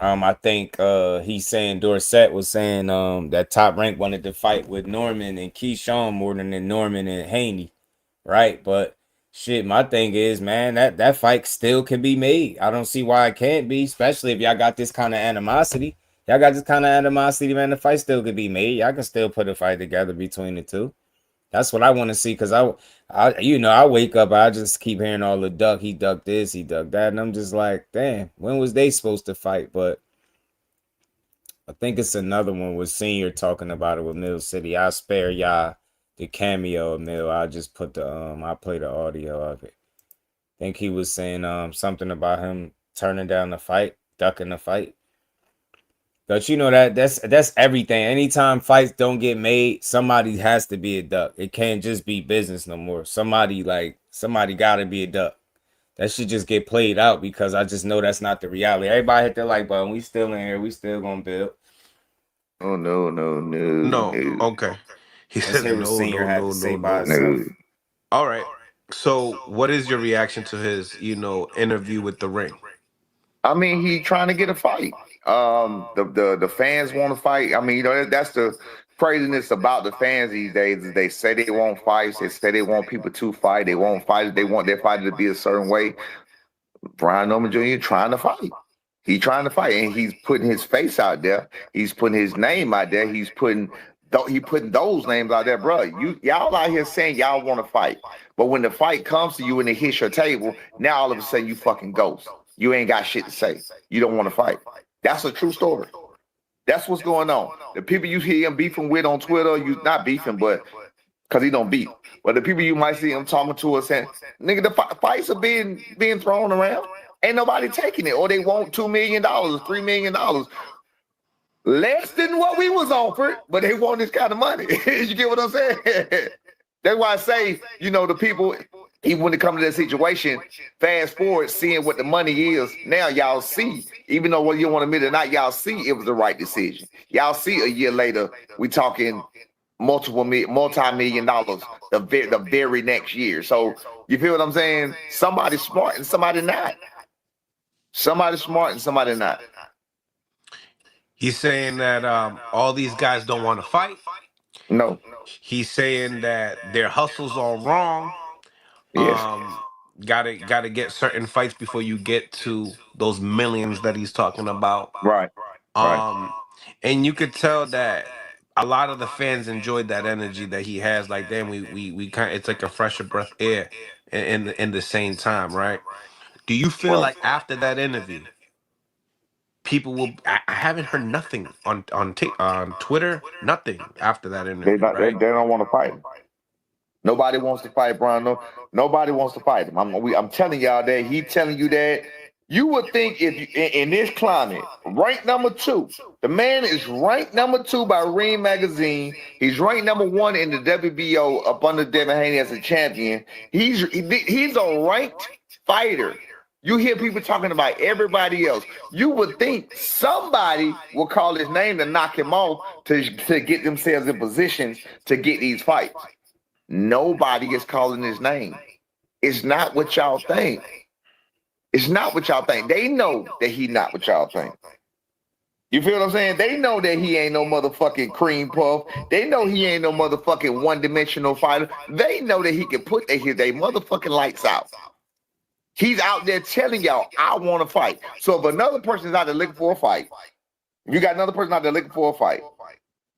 I think he's saying Dorsett was saying that Top Rank wanted to fight with Norman and Keyshawn more than Norman and Haney, right? But shit, my thing is, man, that fight still can be made. I don't see why it can't be, especially if y'all got this kind of animosity. Y'all got this kind of animosity, man. The fight still could be made. Y'all can still put a fight together between the two. That's what I want to see, because I wake up, I just keep hearing all the duck. He ducked this, he ducked that, and I'm just like, damn, when was they supposed to fight? But I think it's another one with Senior talking about it with Mill City. I'll spare y'all the cameo of Mill. I'll just put I'll play the audio of it. I think he was saying something about him turning down the fight, ducking the fight. But that's everything. Anytime fights don't get made, somebody has to be a duck. It can't just be business no more. Somebody gotta be a duck. That should just get played out, because I just know that's not the reality. Everybody hit their like button. We still in here. We still gonna build. Oh no. No. Okay. He said no. All right. So what is your reaction to his, interview with The Ring? I mean, he trying to get a fight. The fans want to fight. I mean, that's the craziness about the fans these days. Is they say they want fights. They say they want people to fight. They won't fight. They want their fighter to be a certain way. Brian Norman Jr. trying to fight. He's trying to fight, and he's putting his face out there. He's putting his name out there. He's putting those names out there, bro. Y'all out here saying y'all want to fight, but when the fight comes to you and it hits your table, now all of a sudden you fucking ghost. You ain't got shit to say. You don't want to fight. That's a true story. That's what's going on. The people you hear him beefing with on Twitter, you not beefing, but because he don't beef. But the people you might see him talking to us saying, nigga, the fights are being thrown around. Ain't nobody taking it, or they want $2 million, $3 million. Less than what we was offered, but they want this kind of money. You get what I'm saying? That's why I say, the people, even when it comes to that situation, fast forward, seeing what the money is, now y'all see, even though whether you want to admit it or not, y'all see it was the right decision. Y'all see a year later, we talking multi-million dollars the very next year. So you feel what I'm saying? Somebody's smart and somebody not. Somebody's smart and somebody not. He's saying that all these guys don't want to fight. No. He's saying that their hustle's all wrong. Yes. Gotta get certain fights before you get to those millions that he's talking about. Right. And you could tell that a lot of the fans enjoyed that energy that he has. Like, damn, we kind of, it's like a fresher breath air in the same time, right? Do you feel like after that interview, people will? I haven't heard nothing on Twitter, nothing after that interview. They don't want to fight him. Nobody wants to fight Brian. Nobody wants to fight him. I'm telling y'all that. He telling you that. You would think if in this climate, ranked number 2, the man is ranked number 2 by Ring Magazine. He's ranked number 1 in the WBO up under Devin Haney as a champion. He's a ranked fighter. You hear people talking about everybody else. You would think somebody will call his name to knock him off to get themselves in positions to get these fights. Nobody is calling his name. It's not what y'all think. It's not what y'all think. They know that he not what y'all think. You feel what I'm saying? They know that he ain't no motherfucking cream puff. They know he ain't no motherfucking one-dimensional fighter. They know that he can put their motherfucking lights out. He's out there telling y'all, I want to fight. So if another person's out there looking for a fight, if you got another person out there looking for a fight,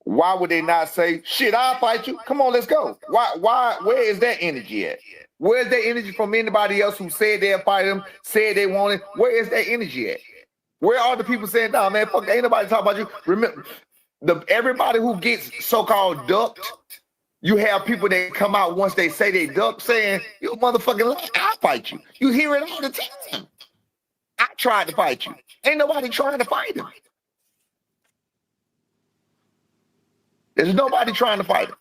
why would they not say, shit, I'll fight you? Come on, let's go. Where is that energy at? Where's that energy from anybody else who said they'll fight him, said they wanted? Where is that energy at? Where are the people saying, nah, man, fuck, ain't nobody talking about you? Remember, everybody who gets so-called ducked, you have people that come out once they say they ducked saying, you motherfucking lie, I'll fight you. You hear it all the time. I tried to fight you. Ain't nobody trying to fight him. There's nobody trying to fight him.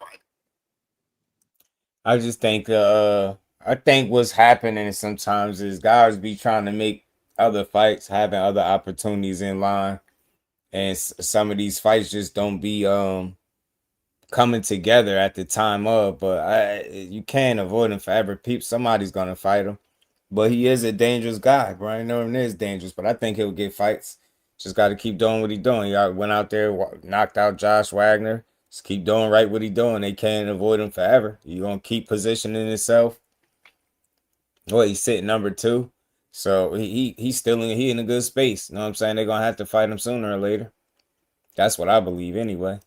I just think I think what's happening sometimes is guys be trying to make other fights, having other opportunities in line, and some of these fights just don't be coming together at the time of. But you can't avoid him forever. Somebody's gonna fight him. But he is a dangerous guy. Brian Norman is dangerous, but I think he'll get fights. Just got to keep doing what he's doing. He went out there, knocked out Josh Wagner. Just keep doing right what he's doing. They can't avoid him forever. You're going to keep positioning himself. Well, he's sitting number 2. So he's still in a good space. You know what I'm saying? They're going to have to fight him sooner or later. That's what I believe anyway.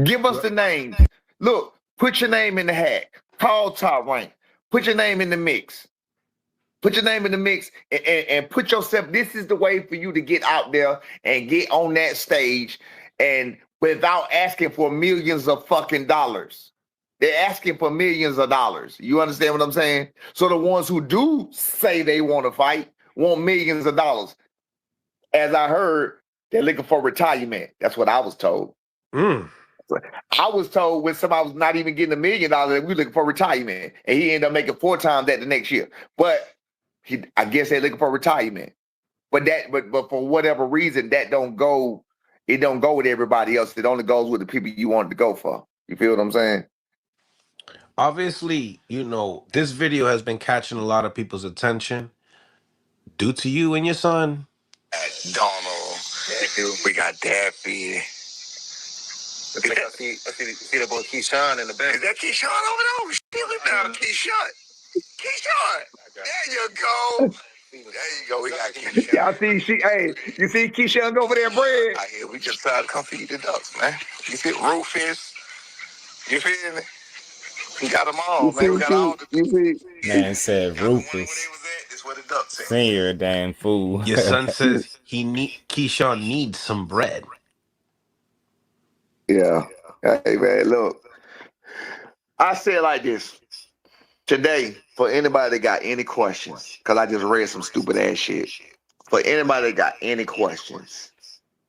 Give us the name. Look, put your name in the hat. Call Top Rank. Put your name in the mix. Put your name in the mix and put yourself. This is the way for you to get out there and get on that stage and without asking for millions of fucking dollars. They're asking for millions of dollars. You understand what I'm saying? So the ones who do say they want to fight want millions of dollars. As I heard, they're looking for retirement. That's what I was told. I was told when somebody was not even getting $1 million, that we looking for retirement, and he ended up making 4 times that the next year. But I guess they're looking for retirement. But for whatever reason, that don't go. It don't go with everybody else. It only goes with the people you wanted to go for. You feel what I'm saying? Obviously, this video has been catching a lot of people's attention due to you and your son. Donald, we got Daffy. See the boy Keyshawn in the back. Is that Keyshawn over there? Oh, shit, we found Keyshawn. Keyshawn. There you go. There you go. We got Keyshawn. Y'all see, you see Keyshawn over there, bread? I hear we just tried to come feed the ducks, man. You see Rufus? You feel me? We got them all, man. We got all the Man said Rufus. Senior, a damn fool. Your son says Keyshawn needs some bread. Yeah. Hey, man, look. I say it like this. Today, for anybody that got any questions, because I just read some stupid ass shit. For anybody that got any questions,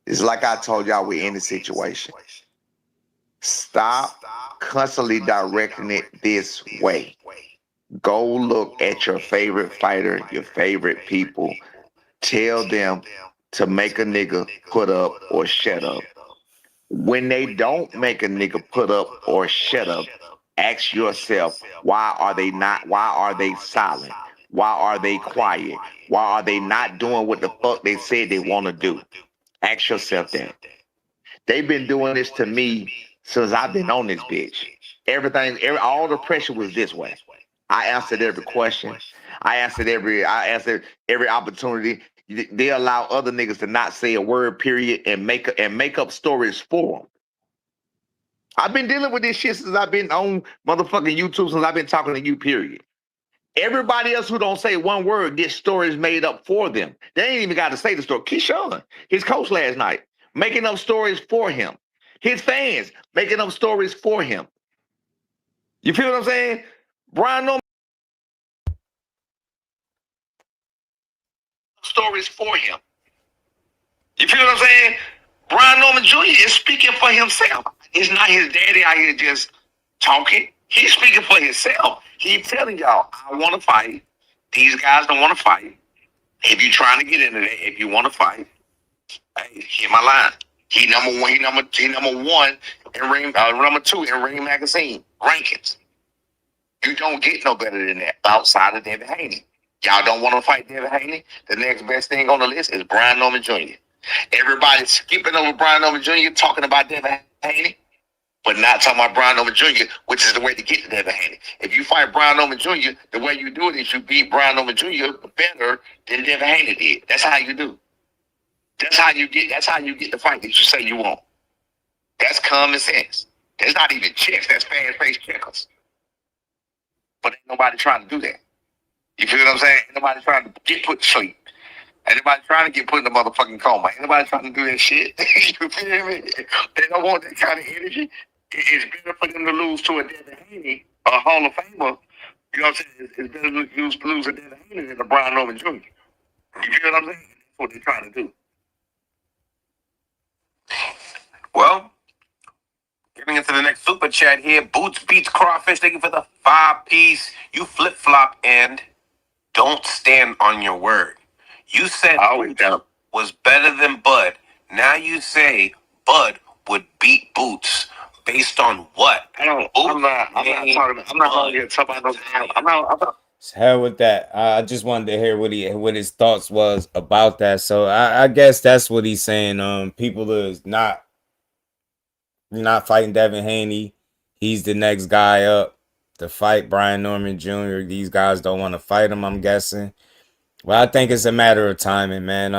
it's like I told y'all, we're in the situation. Stop constantly directing it this way. Go look at your favorite fighter, your favorite people. Tell them to make a nigga put up or shut up. When they don't make a nigga put up or shut up, ask yourself, why are they silent? Why are they quiet? Why are they not doing what the fuck they said they want to do? Ask yourself that. They've been doing this to me since I've been on this bitch. All the pressure was this way. I answered every question. I answered every opportunity. They allow other niggas to not say a word, period, and make up stories for them. I've been dealing with this shit since I've been on motherfucking YouTube, since I've been talking to you, period. Everybody else who don't say one word gets stories made up for them. They ain't even got to say the story. Keyshawn, his coach last night, making up stories for him. His fans making up stories for him. You feel what I'm saying? Brian Norman stories for him. You feel what I'm saying? Brian Norman Jr. is speaking for himself. It's not his daddy out here just talking. He's speaking for himself. He's telling y'all, I want to fight. These guys don't want to fight. If you're trying to get into that, if you want to fight, hey, hear my line. He number one. He number one in ring. Number 2 in Ring Magazine rankings. You don't get no better than that outside of Devin Haney. Y'all don't want to fight Devin Haney? The next best thing on the list is Brian Norman Jr. Everybody's skipping over Brian Norman Jr., talking about Devin Haney, but not talking about Brian Norman Jr., which is the way to get to Devin Haney. If you fight Brian Norman Jr., the way you do it is you beat Brian Norman Jr. better than Devin Haney did. That's how you do. That's how you get the fight that you say you want. That's common sense. That's not even checks. That's fast-paced checkers. But ain't nobody trying to do that. You feel what I'm saying? Ain't nobody trying to get put to sleep. Ain't nobody trying to get put in the motherfucking coma. Ain't nobody trying to do that shit. You feel me? They don't want that kind of energy. It's better for them to lose to a Devin Haney, a Hall of Famer. You know what I'm saying? It's better to lose a Devin Haney than a Brian Norman Jr. You feel what I'm saying? That's what they're trying to do. Well, getting into the next super chat here. Boots beats Crawfish. Thank you for the 5-piece. You flip-flop and don't stand on your word. You said Boots was better than Bud. Now you say Bud would beat Boots. Based on what? I'm not talking about Hell with that. I just wanted to hear what his thoughts was about that. So I guess that's what he's saying. People is not fighting Devin Haney. He's the next guy up to fight Brian Norman Jr. These guys don't want to fight him, I'm guessing. Well, I think it's a matter of timing, man.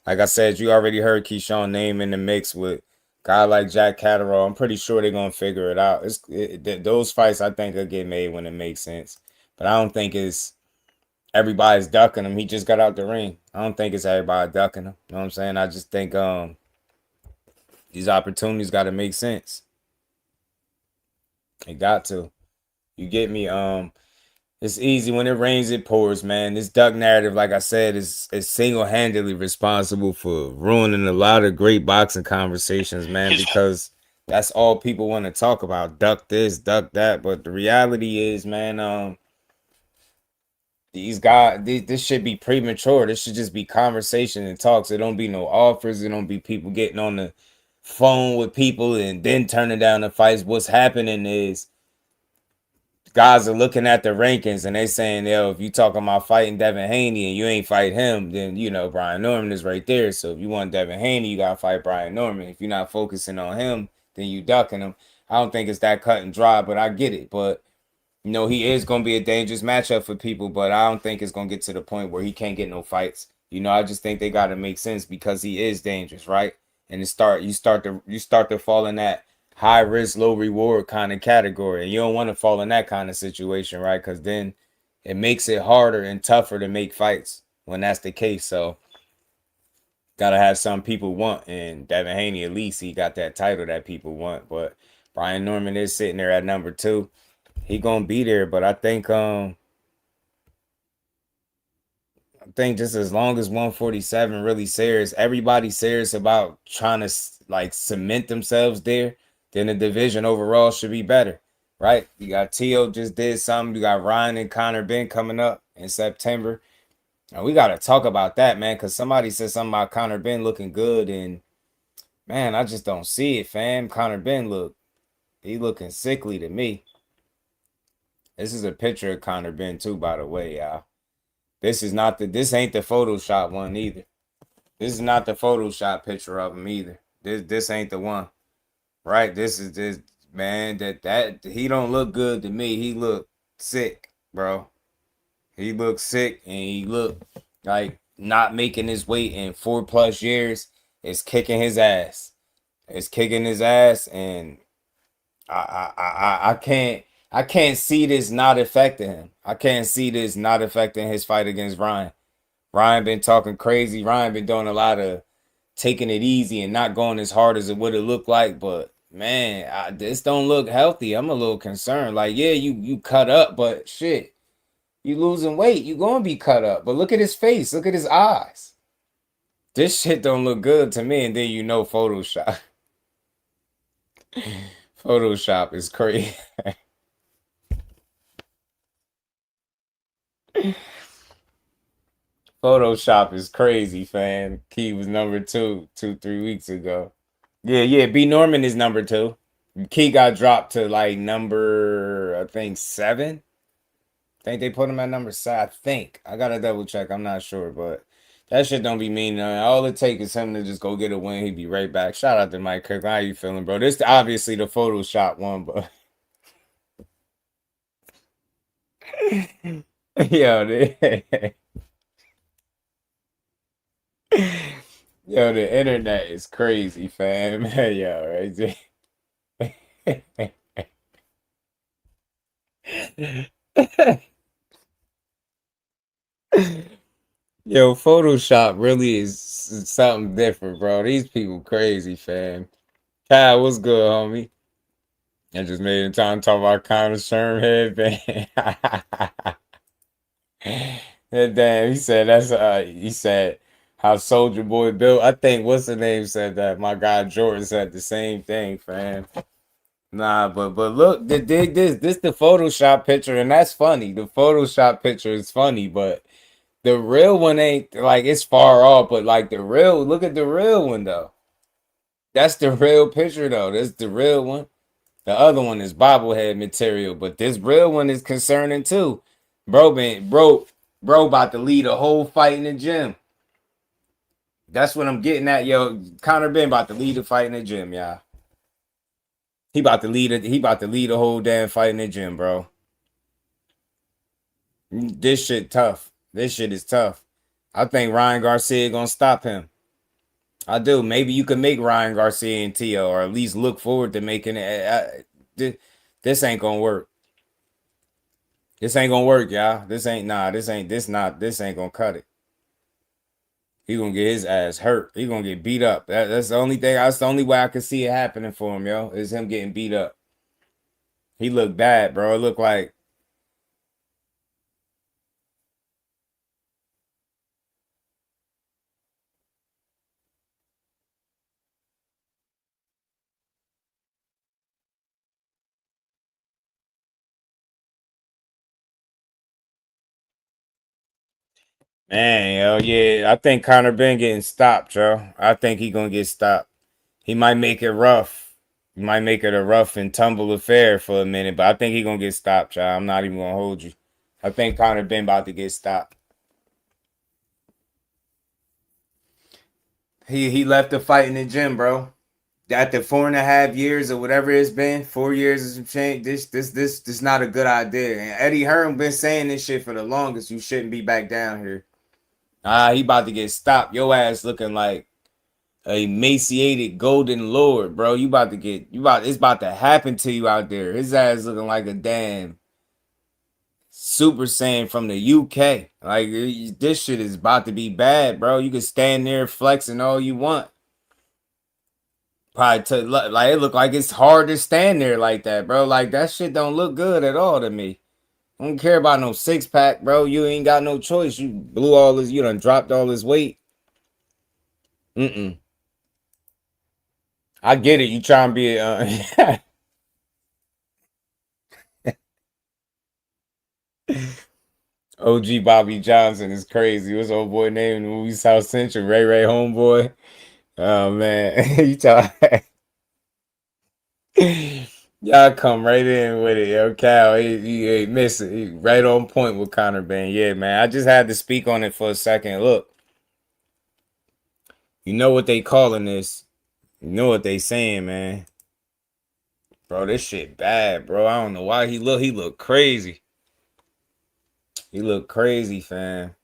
Like I said, you already heard Keyshawn name in the mix with a guy like Jack Catterall. I'm pretty sure they're gonna figure it out. Those fights I think will get made when it makes sense. But I don't think it's everybody's ducking him. He just got out the ring. I don't think it's everybody ducking him. You know what I'm saying? I just think these opportunities got to make sense. They got to. You get me? It's easy. When it rains, it pours, man. This duck narrative, like I said, is single-handedly responsible for ruining a lot of great boxing conversations, man, because that's all people want to talk about. Duck this, duck that. But the reality is, man, these guys, this should be premature. This should just be conversation and talks. It don't be no offers. It don't be people getting on the phone with people and then turning down the fights. What's happening is guys are looking at the rankings and they saying, yo, if you talking about fighting Devin Haney and you ain't fight him, then, you know, Brian Norman is right there. So if you want Devin Haney, you got to fight Brian Norman. If you're not focusing on him, then you ducking him. I don't think it's that cut and dry, but I get it. But, you know, he is going to be a dangerous matchup for people, but I don't think it's going to get to the point where he can't get no fights. You know, I just think they got to make sense because he is dangerous, right? And you start to fall in that high risk, low reward kind of category. And you don't want to fall in that kind of situation, right? Because then it makes it harder and tougher to make fights when that's the case. So gotta have some people want. And Devin Haney, at least he got that title that people want. But Brian Norman is sitting there at number 2. He gonna be there, but I think just as long as 147 really serious, everybody's serious about trying to like cement themselves there, then the division overall should be better, right? You got Teo just did something. You got Ryan and Conor Benn coming up in September. Now we got to talk about that, man, because somebody said something about Conor Benn looking good, and man, I just don't see it, fam. Conor Benn he looking sickly to me. This is a picture of Conor Benn too, by the way, y'all. This ain't the Photoshop one either. This is not the Photoshop picture of him either. This ain't the one. Right? This man, that he don't look good to me. He look sick, bro. He looks sick and he look like not making his weight in 4+ years. It's kicking his ass. It's kicking his ass, and I can't see this not affecting him. I can't see this not affecting his fight against Ryan. Ryan been talking crazy. Ryan been doing a lot of taking it easy and not going as hard as it would have looked like. But man, this don't look healthy. I'm a little concerned. Like, yeah, you cut up, but shit, you losing weight. You gonna be cut up. But look at his face. Look at his eyes. This shit don't look good to me. And then you know Photoshop. Photoshop is crazy. Photoshop is crazy, fam. Key was number 2 3 weeks ago. Yeah. B Norman is number 2. Key got dropped to like number, I think 7. Think they put him at number 7. I think. I gotta double check. I'm not sure, but that shit don't be mean. All it takes is him to just go get a win. He'd be right back. Shout out to Mike Kirk. How you feeling, bro? This obviously the Photoshop one, but yo, yo, the internet is crazy, fam. Yo, right there. Yo, Photoshop really is something different, bro. These people crazy, fam. Kyle, what's good, homie? I just made it time to talk about Conor Sherm headband. Damn, he said he said how Soldier Boy built. I think what's the name said that. My guy Jordan said the same thing, fam. Nah, but look, dig this the Photoshop picture, and that's funny. The Photoshop picture is funny, but the real one ain't like it's far off, but like look at the real one though. That's the real picture though. That's the real one. The other one is bobblehead material, but this real one is concerning too. Bro about to lead a whole fight in the gym. That's what I'm getting at, yo. Conor Benn about to lead a fight in the gym, y'all. He about to lead a whole damn fight in the gym, bro. This shit tough. This shit is tough. I think Ryan Garcia gonna stop him. I do. Maybe you can make Ryan Garcia and Tio, or at least look forward to making it. This ain't gonna work. This ain't gonna work, y'all. This ain't gonna cut it. He gonna get his ass hurt. He gonna get beat up. That's the only thing. That's the only way I can see it happening for him, yo. Is him getting beat up. He looked bad, bro. It looked like. Man, yo, yeah. I think Conor Benn getting stopped, yo. I think he gonna get stopped. He might make it rough. He might make it a rough and tumble affair for a minute, but I think he gonna get stopped, y'all. I'm not even gonna hold you. I think Conor Benn about to get stopped. He left the fight in the gym, bro. After 4.5 years or whatever it's been, 4 years or some change, this not a good idea. And Eddie Hearn been saying this shit for the longest. You shouldn't be back down here. He about to get stopped. Your ass looking like a emaciated golden lord, bro. It's about to happen to you out there. His ass looking like a damn Super Saiyan from the UK. Like, this shit is about to be bad, bro. You can stand there flexing all you want. Probably like it look like it's hard to stand there like that, bro. Like, that shit don't look good at all to me. I don't care about no 6-pack, bro. You ain't got no choice. You done dropped all this weight. I get it. You trying to be OG Bobby Johnson is crazy. What's old boy name in the movie South Central? Ray Homeboy. Oh man, you talk. Y'all come right in with it, yo. Cal, he miss it. He right on point with Conor Benn. Yeah, man. I just had to speak on it for a second. Look, you know what they calling this? You know what they saying, man? Bro, this shit bad, bro. I don't know why he look crazy. He look crazy, fam.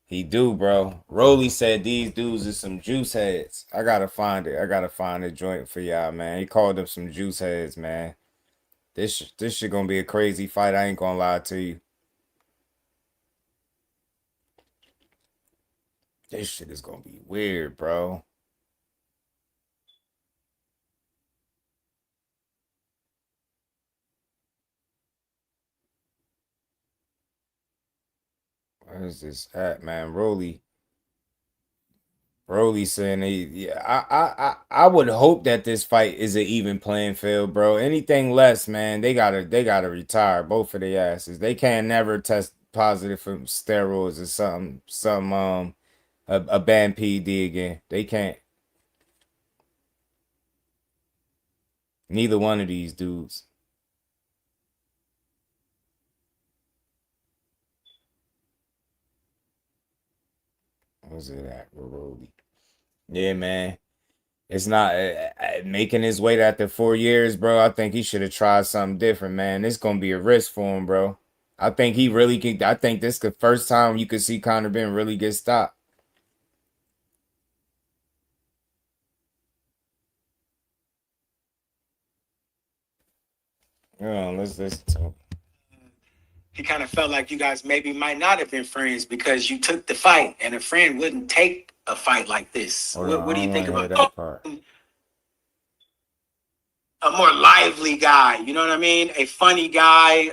He do, bro. Rolly said these dudes is some juice heads. I gotta find it. I gotta find a joint for y'all, man. He called them some juice heads, man. This shit gonna be a crazy fight. I ain't gonna lie to you. This shit is gonna be weird, bro. Where is this at, man? Rolly saying I would hope that this fight is an even playing field, bro. Anything less, man, they gotta retire both of their asses. They can't never test positive for steroids or a banned PED again. They can't. Neither one of these dudes. What's it at? Rolly. Yeah, man. It's not making his weight after 4 years, bro. I think he should have tried something different, man. It's gonna be a risk for him, bro. I think he really can. I think this is the first time you could see Conor Benn really get stopped. Yeah, let's listen to him. He kind of felt like you guys maybe might not have been friends because you took the fight, and a friend wouldn't take a fight like this. What do you think about that part? A more lively guy, you know what I mean? A funny guy,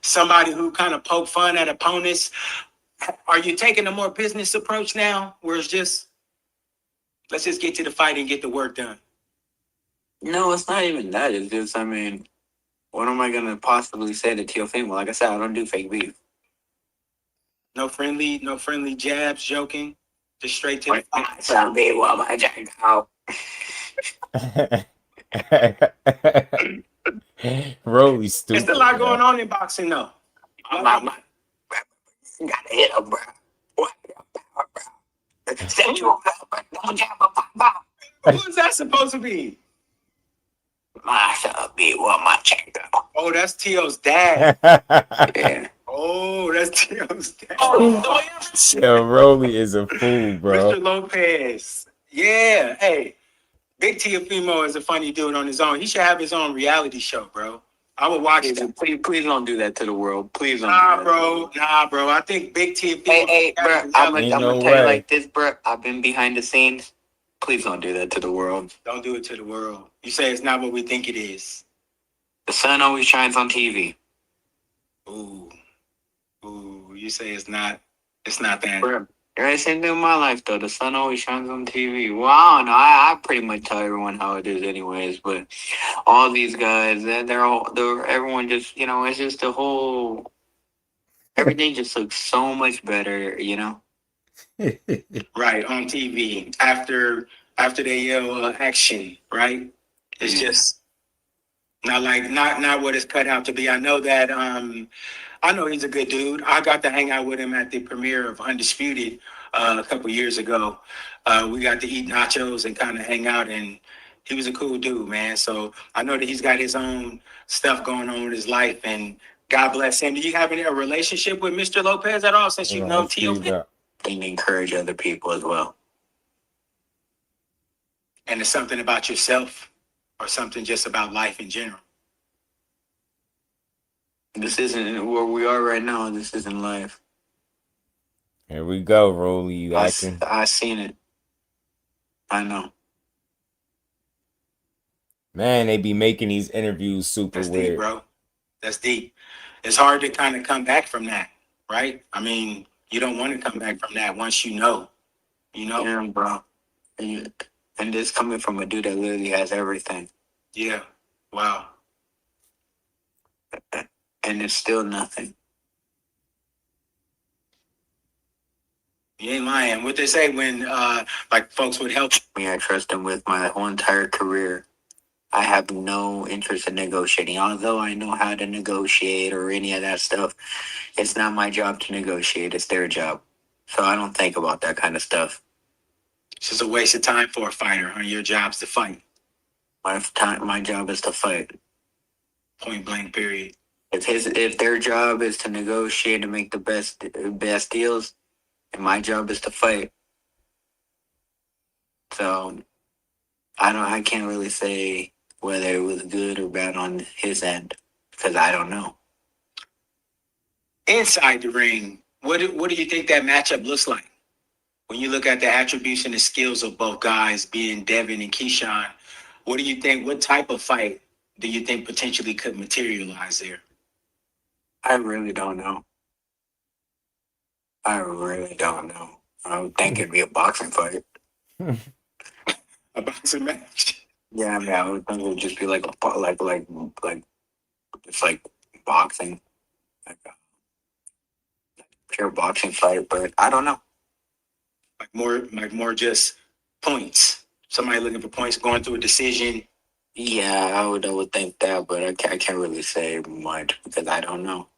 somebody who kind of poke fun at opponents. Are you taking a more business approach now, where it's just let's just get to the fight and get the work done? No, it's not even that. It's just, I mean, what am I gonna possibly say to Teofimo? Like I said, I don't do fake beef. No friendly jabs, joking, just straight to the fight. Some people want my jack out. Rolly stupid. There's a lot going on in boxing, though. Gotta hit him, bro. Who's that supposed to be? My be what my check out. Oh, that's Tio's dad. Yeah. Oh, that's Tio's dad. Yo, Rolly is a fool, bro. Mr. Lopez. Yeah. Hey, Big Teofimo is a funny dude on his own. He should have his own reality show, bro. I would watch that. Please don't do that to the world. Please don't. Nah, bro. I think Big Teofimo. Hey, bro. I'm gonna tell you like this, bro. I've been behind the scenes. Please don't do that to the world. Don't do it to the world. You say it's not what we think it is. The sun always shines on TV. Ooh. You say it's not that. Bro, right, same thing in my life though. The sun always shines on TV. Well, I don't know. I pretty much tell everyone how it is, anyways. But all these guys, everyone just, it's just the whole. Everything just looks so much better, Right, on TV after they yell action, right? It's just not what it's cut out to be. I know that I know he's a good dude. I got to hang out with him at the premiere of Undisputed a couple years ago. We got to eat nachos and kind of hang out, and he was a cool dude, man. So I know that he's got his own stuff going on with his life, and God bless him. Do you have a relationship with Mr. Lopez at all since you've known Tio? And encourage other people as well. And it's something about yourself or something just about life in general? This isn't where we are right now. This isn't life. Here we go, Rolly. You acting? I seen it. I know. Man, they be making these interviews super weird. Deep, bro. That's deep. It's hard to kind of come back from that, right? I mean, you don't want to come back from that once you know. Yeah, bro. And this coming from a dude that literally has everything. Yeah. Wow. And it's still nothing. You ain't lying. What they say when folks would help me, I trust them with my whole entire career. I have no interest in negotiating. Although I know how to negotiate or any of that stuff, it's not my job to negotiate. It's their job. So I don't think about that kind of stuff. It's just a waste of time for a fighter. Your job's to fight. My job is to fight. Point blank, period. If their job is to negotiate and make the best deals, and my job is to fight. So I can't really say whether it was good or bad on his end because I don't know. Inside the ring, what do you think that matchup looks like? When you look at the attributes and the skills of both guys, being Devin and Keyshawn, what do you think? What type of fight do you think potentially could materialize there? I really don't know. I would think it'd be a boxing fight. A boxing match? Yeah, I mean, I would think it would just be like it's like boxing, like a pure boxing fight. But I don't know. Like more just points. Somebody looking for points, going through a decision. Yeah, I would think that, but I can't really say much because I don't know.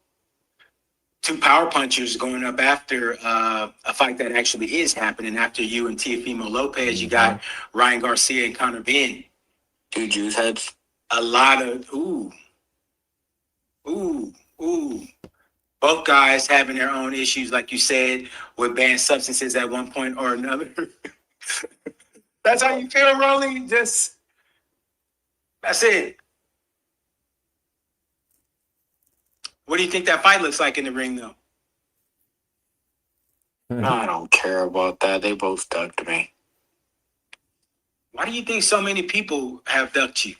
two power punchers going up after a fight that actually is happening after you and Teofimo Lopez. You got Ryan Garcia and Conor Benn. Two juice heads. A lot of ooh. Both guys having their own issues, like you said, with banned substances at one point or another. That's how you feel, Rolly? Just that's it. What do you think that fight looks like in the ring, though? I don't care about that. They both ducked me. Why do you think so many people have ducked you?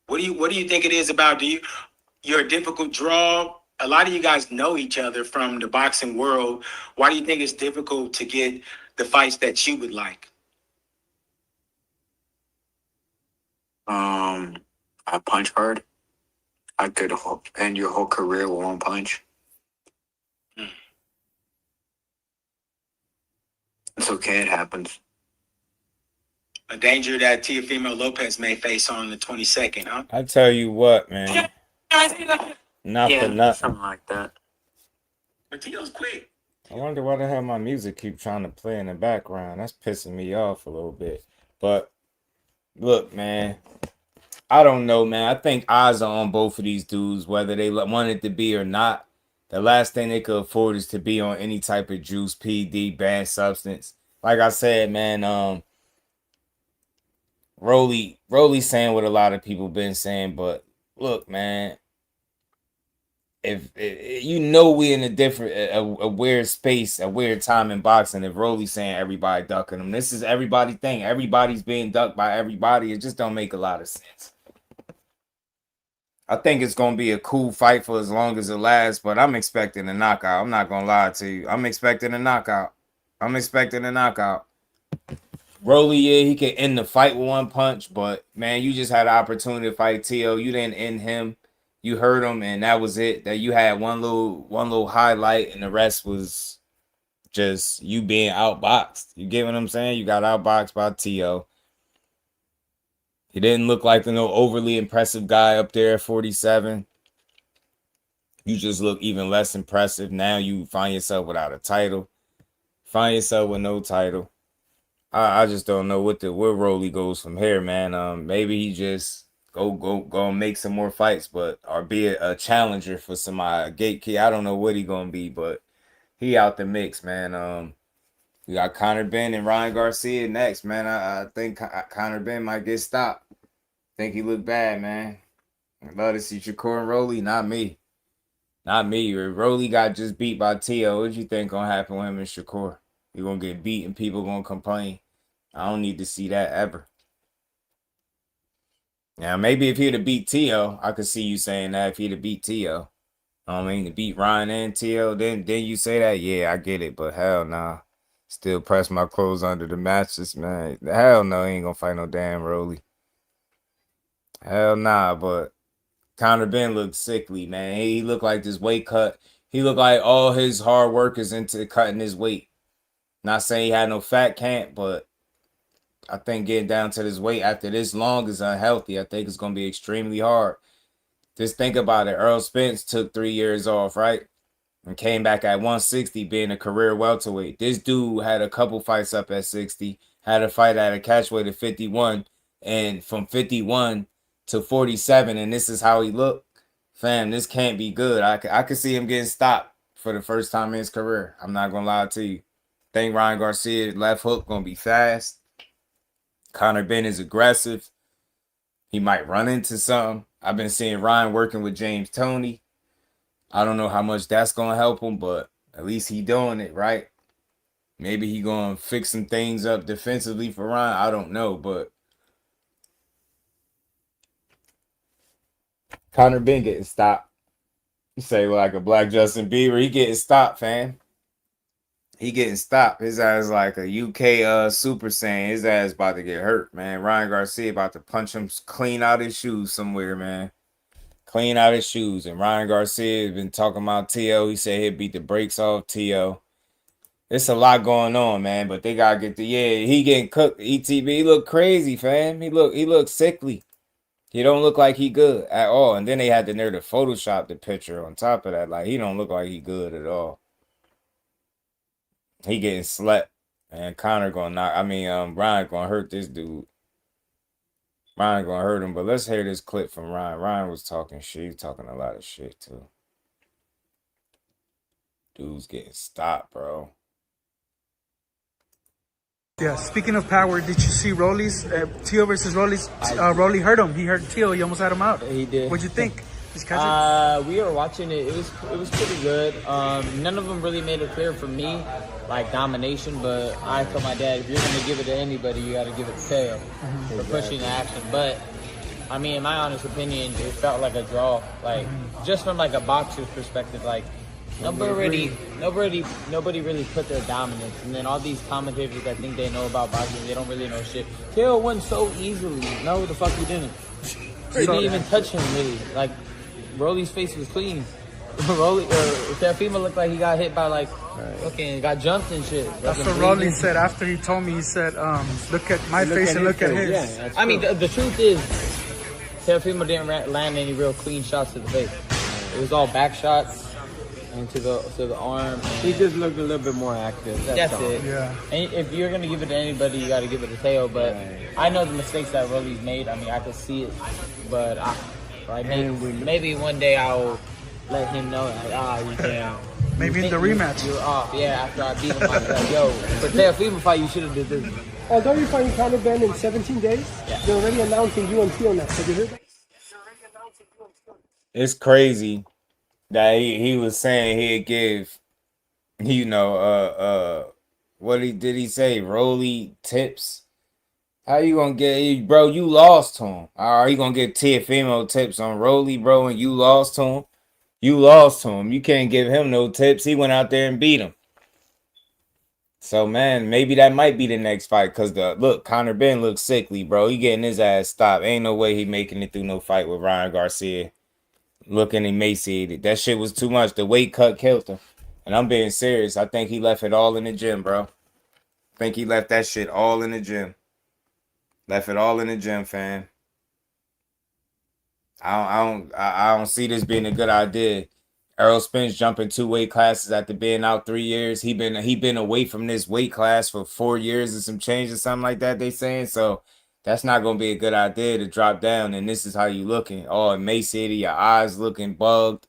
What do you think it is about? You're a difficult draw. A lot of you guys know each other from the boxing world. Why do you think it's difficult to get the fights that you would like? I punch hard. I could end your whole career with one punch. It's okay. It happens. A danger that Teofimo Lopez may face on the 22nd, huh? I tell you what, man. Not for nothing. Something like that. But Teo's quick. I wonder why the hell my music keep trying to play in the background. That's pissing me off a little bit. But look, man. I don't know, man. I think eyes are on both of these dudes, whether they wanted to be or not. The last thing they could afford is to be on any type of juice, PD, banned substance. Like I said, man, Rolly saying what a lot of people been saying, but look, man, if you know we in a different, a weird space, a weird time in boxing. If Rolly's saying everybody ducking them, this is everybody thing. Everybody's being ducked by everybody. It just don't make a lot of sense. I think it's going to be a cool fight for as long as it lasts, but I'm expecting a knockout. I'm not going to lie to you. I'm expecting a knockout. Rolly, yeah, he can end the fight with one punch, but, man, you just had an opportunity to fight Tio. You didn't end him. You hurt him, and that was it. That you had one little highlight, and the rest was just you being outboxed. You get what I'm saying? You got outboxed by Tio. He didn't look like the no overly impressive guy up there at 47. You just look even less impressive. Now you find yourself without a title. Find yourself with no title. I just don't know where Rolly goes from here, man. Maybe he just go make some more fights, but or be a challenger for somebody, a gatekeeper. I don't know what he gonna be, but he out the mix, man. We got Conor Benn and Ryan Garcia next, man. I think Conor Benn might get stopped. Think he look bad, man. I'd love to see Shakur and Rolly. Not me. Rolly got just beat by Tio. What you think gonna happen with him and Shakur? He gonna get beat and people gonna complain. I don't need to see that ever. Now, maybe if he'd have beat Tio, I could see you saying that if he'd have beat Tio. I mean, to beat Ryan and Tio, then you say that? Yeah, I get it, but hell nah. Still press my clothes under the mattress, man. Hell no, he ain't gonna fight no damn Rolly. Hell nah, but Conor Benn looked sickly, man. He looked like this weight cut. He looked like all his hard work is into cutting his weight. Not saying he had no fat camp, but I think getting down to this weight after this long is unhealthy. I think it's gonna be extremely hard. Just think about it. Earl Spence took 3 years off, right? And came back at 160 being a career welterweight. This dude had a couple fights up at 60, had a fight at a catchweight at 51, and from 51 to 47, and this is how he looked. Fam, this can't be good. I could see him getting stopped for the first time in his career. I'm not going to lie to you. Think Ryan Garcia's left hook going to be fast. Conor Benn is aggressive. He might run into something. I've been seeing Ryan working with James Toney. I don't know how much that's going to help him, but at least he doing it, right? Maybe he going to fix some things up defensively for Ryan. I don't know, but Conor Benn getting stopped. You say like a black Justin Bieber, he getting stopped, fam. He getting stopped. His ass like a UK Super Saiyan. His ass about to get hurt, man. Ryan Garcia about to punch him clean out his shoes somewhere, man. Clean out his shoes. And Ryan Garcia has been talking about Tio. He said he'd beat the brakes off Tio. It's a lot going on, man. But they gotta get he getting cooked. ETB, he look crazy, fam. He look sickly. He don't look like he good at all. And then they had the nerve to Photoshop the picture on top of that. Like, he don't look like he good at all. He getting slept. And Conor gonna knock. Ryan gonna hurt this dude. Ryan gonna hurt him. But let's hear this clip from Ryan. Ryan was talking shit. He was talking a lot of shit too. Dude's getting stopped, bro. Yeah, speaking of power, did you see Rolly's Teo versus Rolly's? Rolly hurt him. He hurt Teo. He almost had him out. He did. What'd you think? We were watching it. It was pretty good. None of them really made it clear for me, like domination. But I told my dad, if you're gonna give it to anybody, you got to give it to Teo for pushing the action. But I mean, in my honest opinion, it felt like a draw. Like just from like a boxer's perspective, like. Nobody really put their dominance, and then all these commentators that think they know about boxing, they don't really know shit. Teo won so easily. No, the fuck he didn't. He didn't even touch him really. Like Rolly's face was clean. Teofimo looked like he got hit by like fucking got jumped and shit. That's what Rolly said after he told me. He said, "Look at my face and look at his." Yeah, I mean, the truth is, Teofimo didn't land any real clean shots to the face. It was all back shots. And to the arm. He just looked a little bit more active. That's it. Yeah. And if you're gonna give it to anybody, you got to give it to Teo. But I know the mistakes that Rolly's made. I mean, I could see it. But maybe one day I'll let him know. Like, you can't. Maybe in the rematch. You're off. Yeah. After I beat him, I'm like, yo, for Teofimo fight, you should have did this. Although you're fighting Conor Benn in 17 days, they're already announcing you and Teo next. Have you heard that? It's crazy. That he was saying he'd give, what did he say? Rolly tips. How you gonna get, bro? You lost to him. Are you gonna get Teofimo tips on Rolly, bro? And you lost to him. You lost to him. You can't give him no tips. He went out there and beat him. So man, maybe that might be the next fight. Cause Conor Benn looks sickly, bro. He getting his ass stopped. Ain't no way he making it through no fight with Ryan Garcia. Looking emaciated. That shit was too much. The weight cut killed him. And I'm being serious. I think he left it all in the gym, bro. I think he left that shit all in the gym. Left it all in the gym, fam. I don't see this being a good idea. Errol Spence jumping 2 weight classes after being out 3 years. He been away from this weight class for 4 years and some change or something like that, they saying. So that's not going to be a good idea to drop down, and this is how you looking. All emaciated, your eyes looking bugged.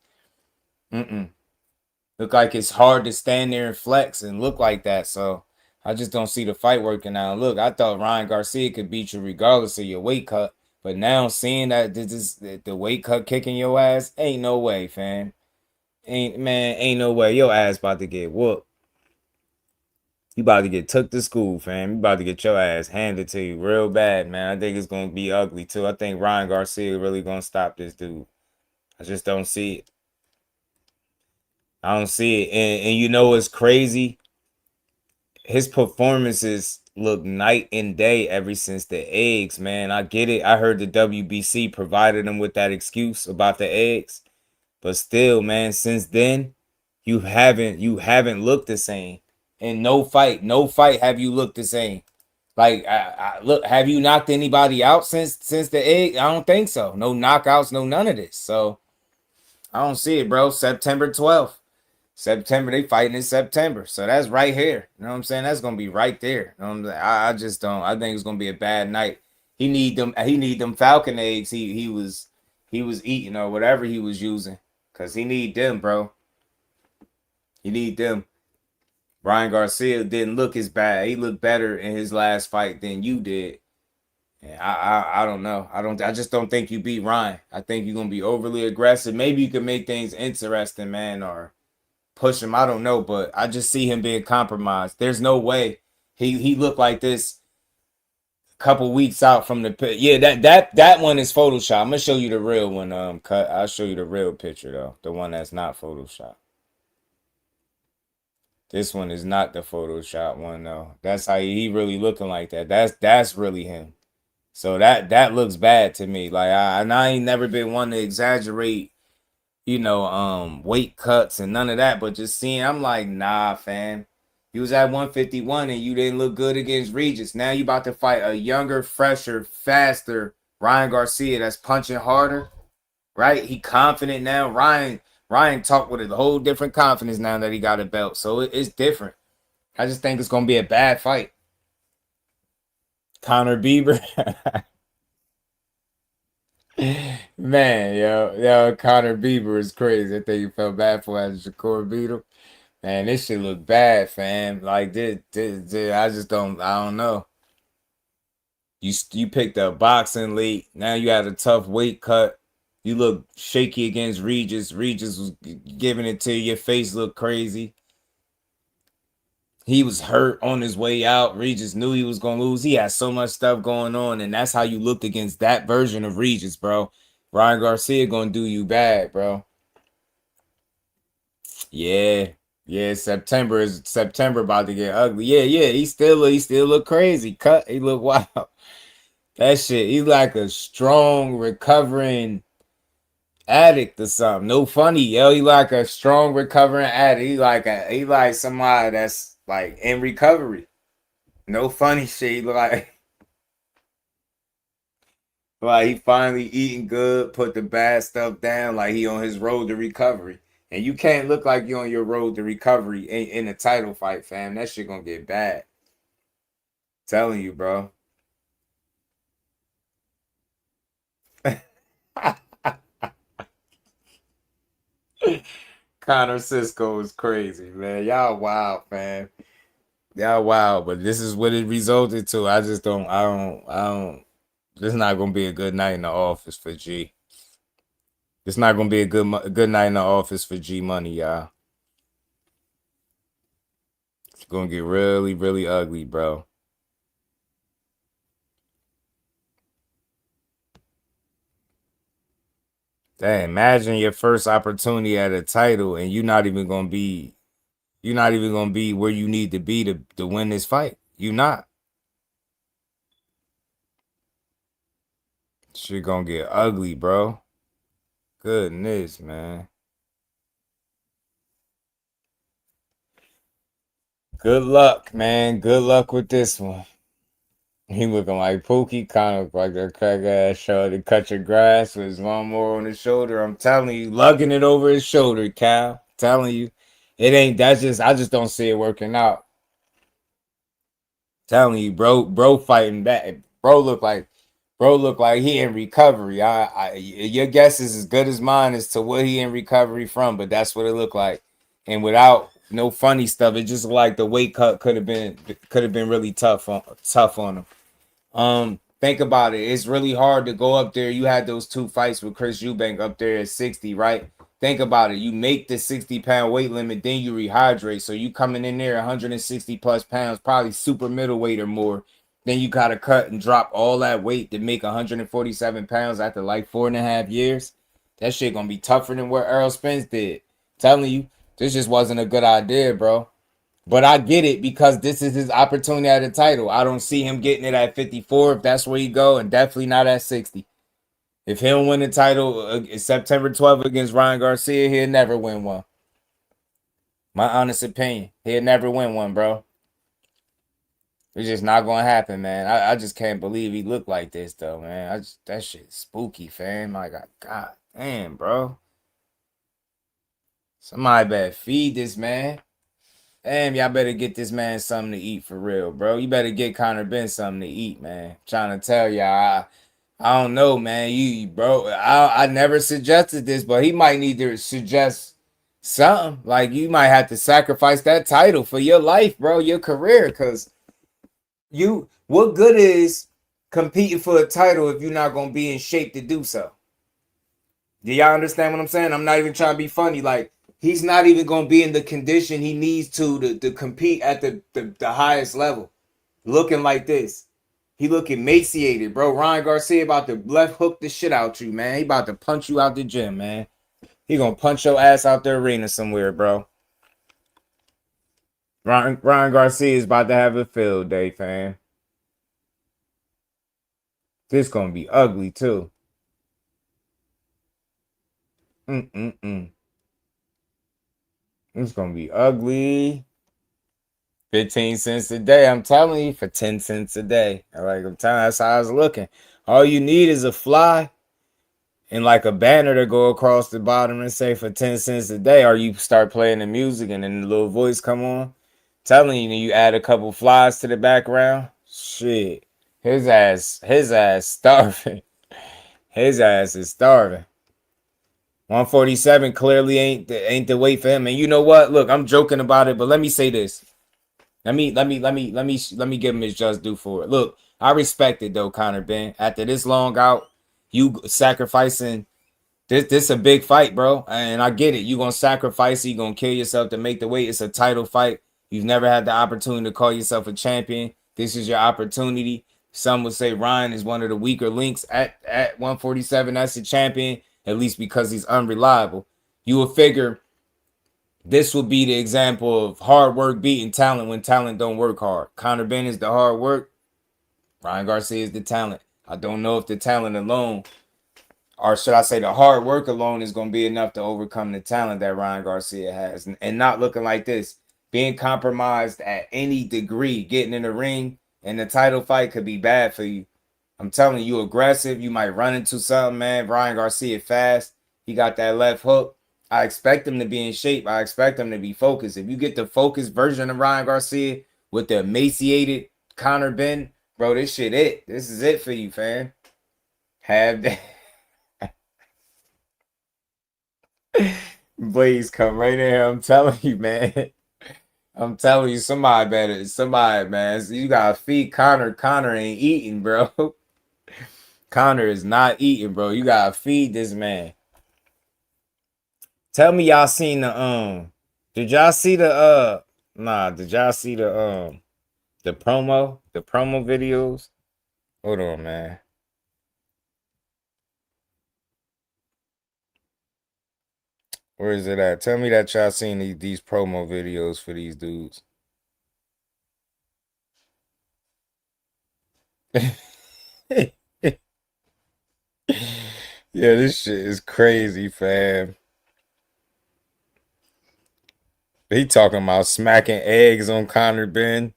Look like it's hard to stand there and flex and look like that. So I just don't see the fight working out. Look, I thought Ryan Garcia could beat you regardless of your weight cut. But now seeing that the weight cut kicking your ass, ain't no way, fam. Ain't no way. Your ass about to get whooped. You about to get took to school, fam. You about to get your ass handed to you real bad, man. I think it's going to be ugly, too. I think Ryan Garcia really going to stop this dude. I just don't see it. I don't see it. And you know what's crazy? His performances look night and day ever since the eggs, man. I get it. I heard the WBC provided him with that excuse about the eggs. But still, man, since then, you haven't looked the same. In no fight have you looked the same. Like, look, have you knocked anybody out since the egg? I don't think so. No knockouts, no none of this. So, I don't see it, bro. September 12th. They fighting in September. So, that's right here. You know what I'm saying? That's going to be right there. You know what I'm saying? I just don't. I think it's going to be a bad night. He need them Falcon eggs he was eating or whatever he was using. Because he need them, bro. He need them. Ryan Garcia didn't look as bad. He looked better in his last fight than you did. And I don't know. I just don't think you beat Ryan. I think you're gonna be overly aggressive. Maybe you can make things interesting, man, or push him. I don't know, but I just see him being compromised. There's no way he looked like this a couple weeks out from the pit. Yeah, that one is Photoshop. I'm gonna show you the real one. I'll show you the real picture though. The one that's not Photoshop. This one is not the Photoshop one though. That's how he really looking like that. That's really him. So that looks bad to me. Like I ain't never been one to exaggerate, weight cuts and none of that. But just seeing, I'm like, nah, fam. You was at 151 and you didn't look good against Regis. Now you about to fight a younger, fresher, faster Ryan Garcia that's punching harder, right? He confident now. Ryan talked with a whole different confidence now that he got a belt. So it's different. I just think it's going to be a bad fight. Conor Bieber. Man, yo, Conor Bieber is crazy. I think he felt bad for after Shakur beat him. Man, this shit look bad, fam. Like this, I don't know. You picked up boxing late. Now you had a tough weight cut. You look shaky against Regis. Regis was giving it to you. Your face looked crazy. He was hurt on his way out. Regis knew he was going to lose. He had so much stuff going on, and that's how you looked against that version of Regis, bro. Ryan Garcia going to do you bad, bro. Yeah, September about to get ugly. Yeah, he still look crazy. He look wild. That shit, he's like a strong recovering addict or something. No funny, yo. He like a strong recovering addict. He like somebody that's like in recovery. No funny shit. He look like he finally eating good, put the bad stuff down, like he on his road to recovery. And you can't look like you on your road to recovery in a title fight, fam. That shit gonna get bad. Telling you, bro. Conor Cisco is crazy, man. Y'all wild, man. Y'all wild, but this is what it resulted to. I don't. This is not gonna be a good night in the office for G. It's not gonna be a good night in the office for G Money, y'all. It's gonna get really, really ugly, bro. Dang, imagine your first opportunity at a title and you're not even gonna be where you need to be to win this fight. You not. Shit gonna get ugly, bro. Goodness, man. Good luck, man. Good luck with this one. He looking like Pookie, kind of like that crack ass shoulder. Cut your grass with his lawnmower on his shoulder. I'm telling you, lugging it over his shoulder, Cal. Telling you, it ain't. I just don't see it working out. Telling you, bro, fighting back. Bro look like he in recovery. Your guess is as good as mine as to what he in recovery from, but that's what it looked like. And without no funny stuff, it just like the weight cut could have been really tough on him. Think about it. It's really hard to go up there. You had those two fights with Chris Eubank up there at 60, right? Think about it. You make the 60-pound weight limit, then you rehydrate. So you coming in there 160 plus pounds, probably super middleweight or more. Then you got to cut and drop all that weight to make 147 pounds after like 4.5 years. That shit gonna be tougher than what Errol Spence did. Telling you, this just wasn't a good idea, bro. But I get it because this is his opportunity at a title. I don't see him getting it at 54 if that's where he go, and definitely not at 60. If he don't win the title September 12th against Ryan Garcia, he'll never win one. My honest opinion, he'll never win one, bro. It's just not gonna happen, man. I just can't believe he looked like this, though, man. That shit's spooky, fam. Like, God damn, bro. Somebody better feed this man. Damn, y'all better get this man something to eat for real, bro. You better get Conor Benn something to eat, man. I'm trying to tell y'all, I don't know, man. Bro, I never suggested this, but he might need to suggest something. Like, you might have to sacrifice that title for your life, bro, your career, because what good is competing for a title if you're not going to be in shape to do so? Do y'all understand what I'm saying? I'm not even trying to be funny. Like, he's not even going to be in the condition he needs to compete at the highest level. Looking like this. He looking emaciated, bro. Ryan Garcia about to left hook the shit out you, man. He about to punch you out the gym, man. He going to punch your ass out the arena somewhere, bro. Ryan Garcia is about to have a field day, fam. This going to be ugly, too. It's going to be ugly. 15 cents a day. I'm telling you, for 10 cents a day. I'm telling you, that's how I was looking. All you need is a fly and like a banner to go across the bottom and say for 10 cents a day, or you start playing the music and then the little voice come on. Telling you, you add a couple flies to the background. Shit. His ass starving. His ass is starving. 147 clearly ain't the weight for him. And you know what? Look, I'm joking about it, but let me say this. Let me give him his just due for it. Look, I respect it though, Conor Benn. After this long out, you sacrificing this a big fight, bro. And I get it. You gonna sacrifice it, you gonna kill yourself to make the weight. It's a title fight. You've never had the opportunity to call yourself a champion. This is your opportunity. Some would say Ryan is one of the weaker links at 147. That's the champion, at least because he's unreliable. You would figure this would be the example of hard work beating talent when talent don't work hard. Conor Benn is the hard work. Ryan Garcia is the talent. I don't know if the talent alone, or should I say the hard work alone, is going to be enough to overcome the talent that Ryan Garcia has. And not looking like this. Being compromised at any degree, getting in the ring and the title fight could be bad for you. I'm telling you, aggressive. You might run into something, man. Ryan Garcia fast. He got that left hook. I expect him to be in shape. I expect him to be focused. If you get the focused version of Ryan Garcia with the emaciated Conor Benn, bro, this shit it. This is it for you, fam. Have that. Please come right in here. I'm telling you, man. I'm telling you, somebody, man. You gotta feed Conor. Conor ain't eating, bro. Conor is not eating, bro. You gotta feed this man. Tell me y'all seen the did y'all see the did y'all see the promo videos? Hold on, man. Where is it at? Tell me that y'all seen these promo videos for these dudes. Yeah, this shit is crazy, fam. He talking about smacking eggs on Conor Benn.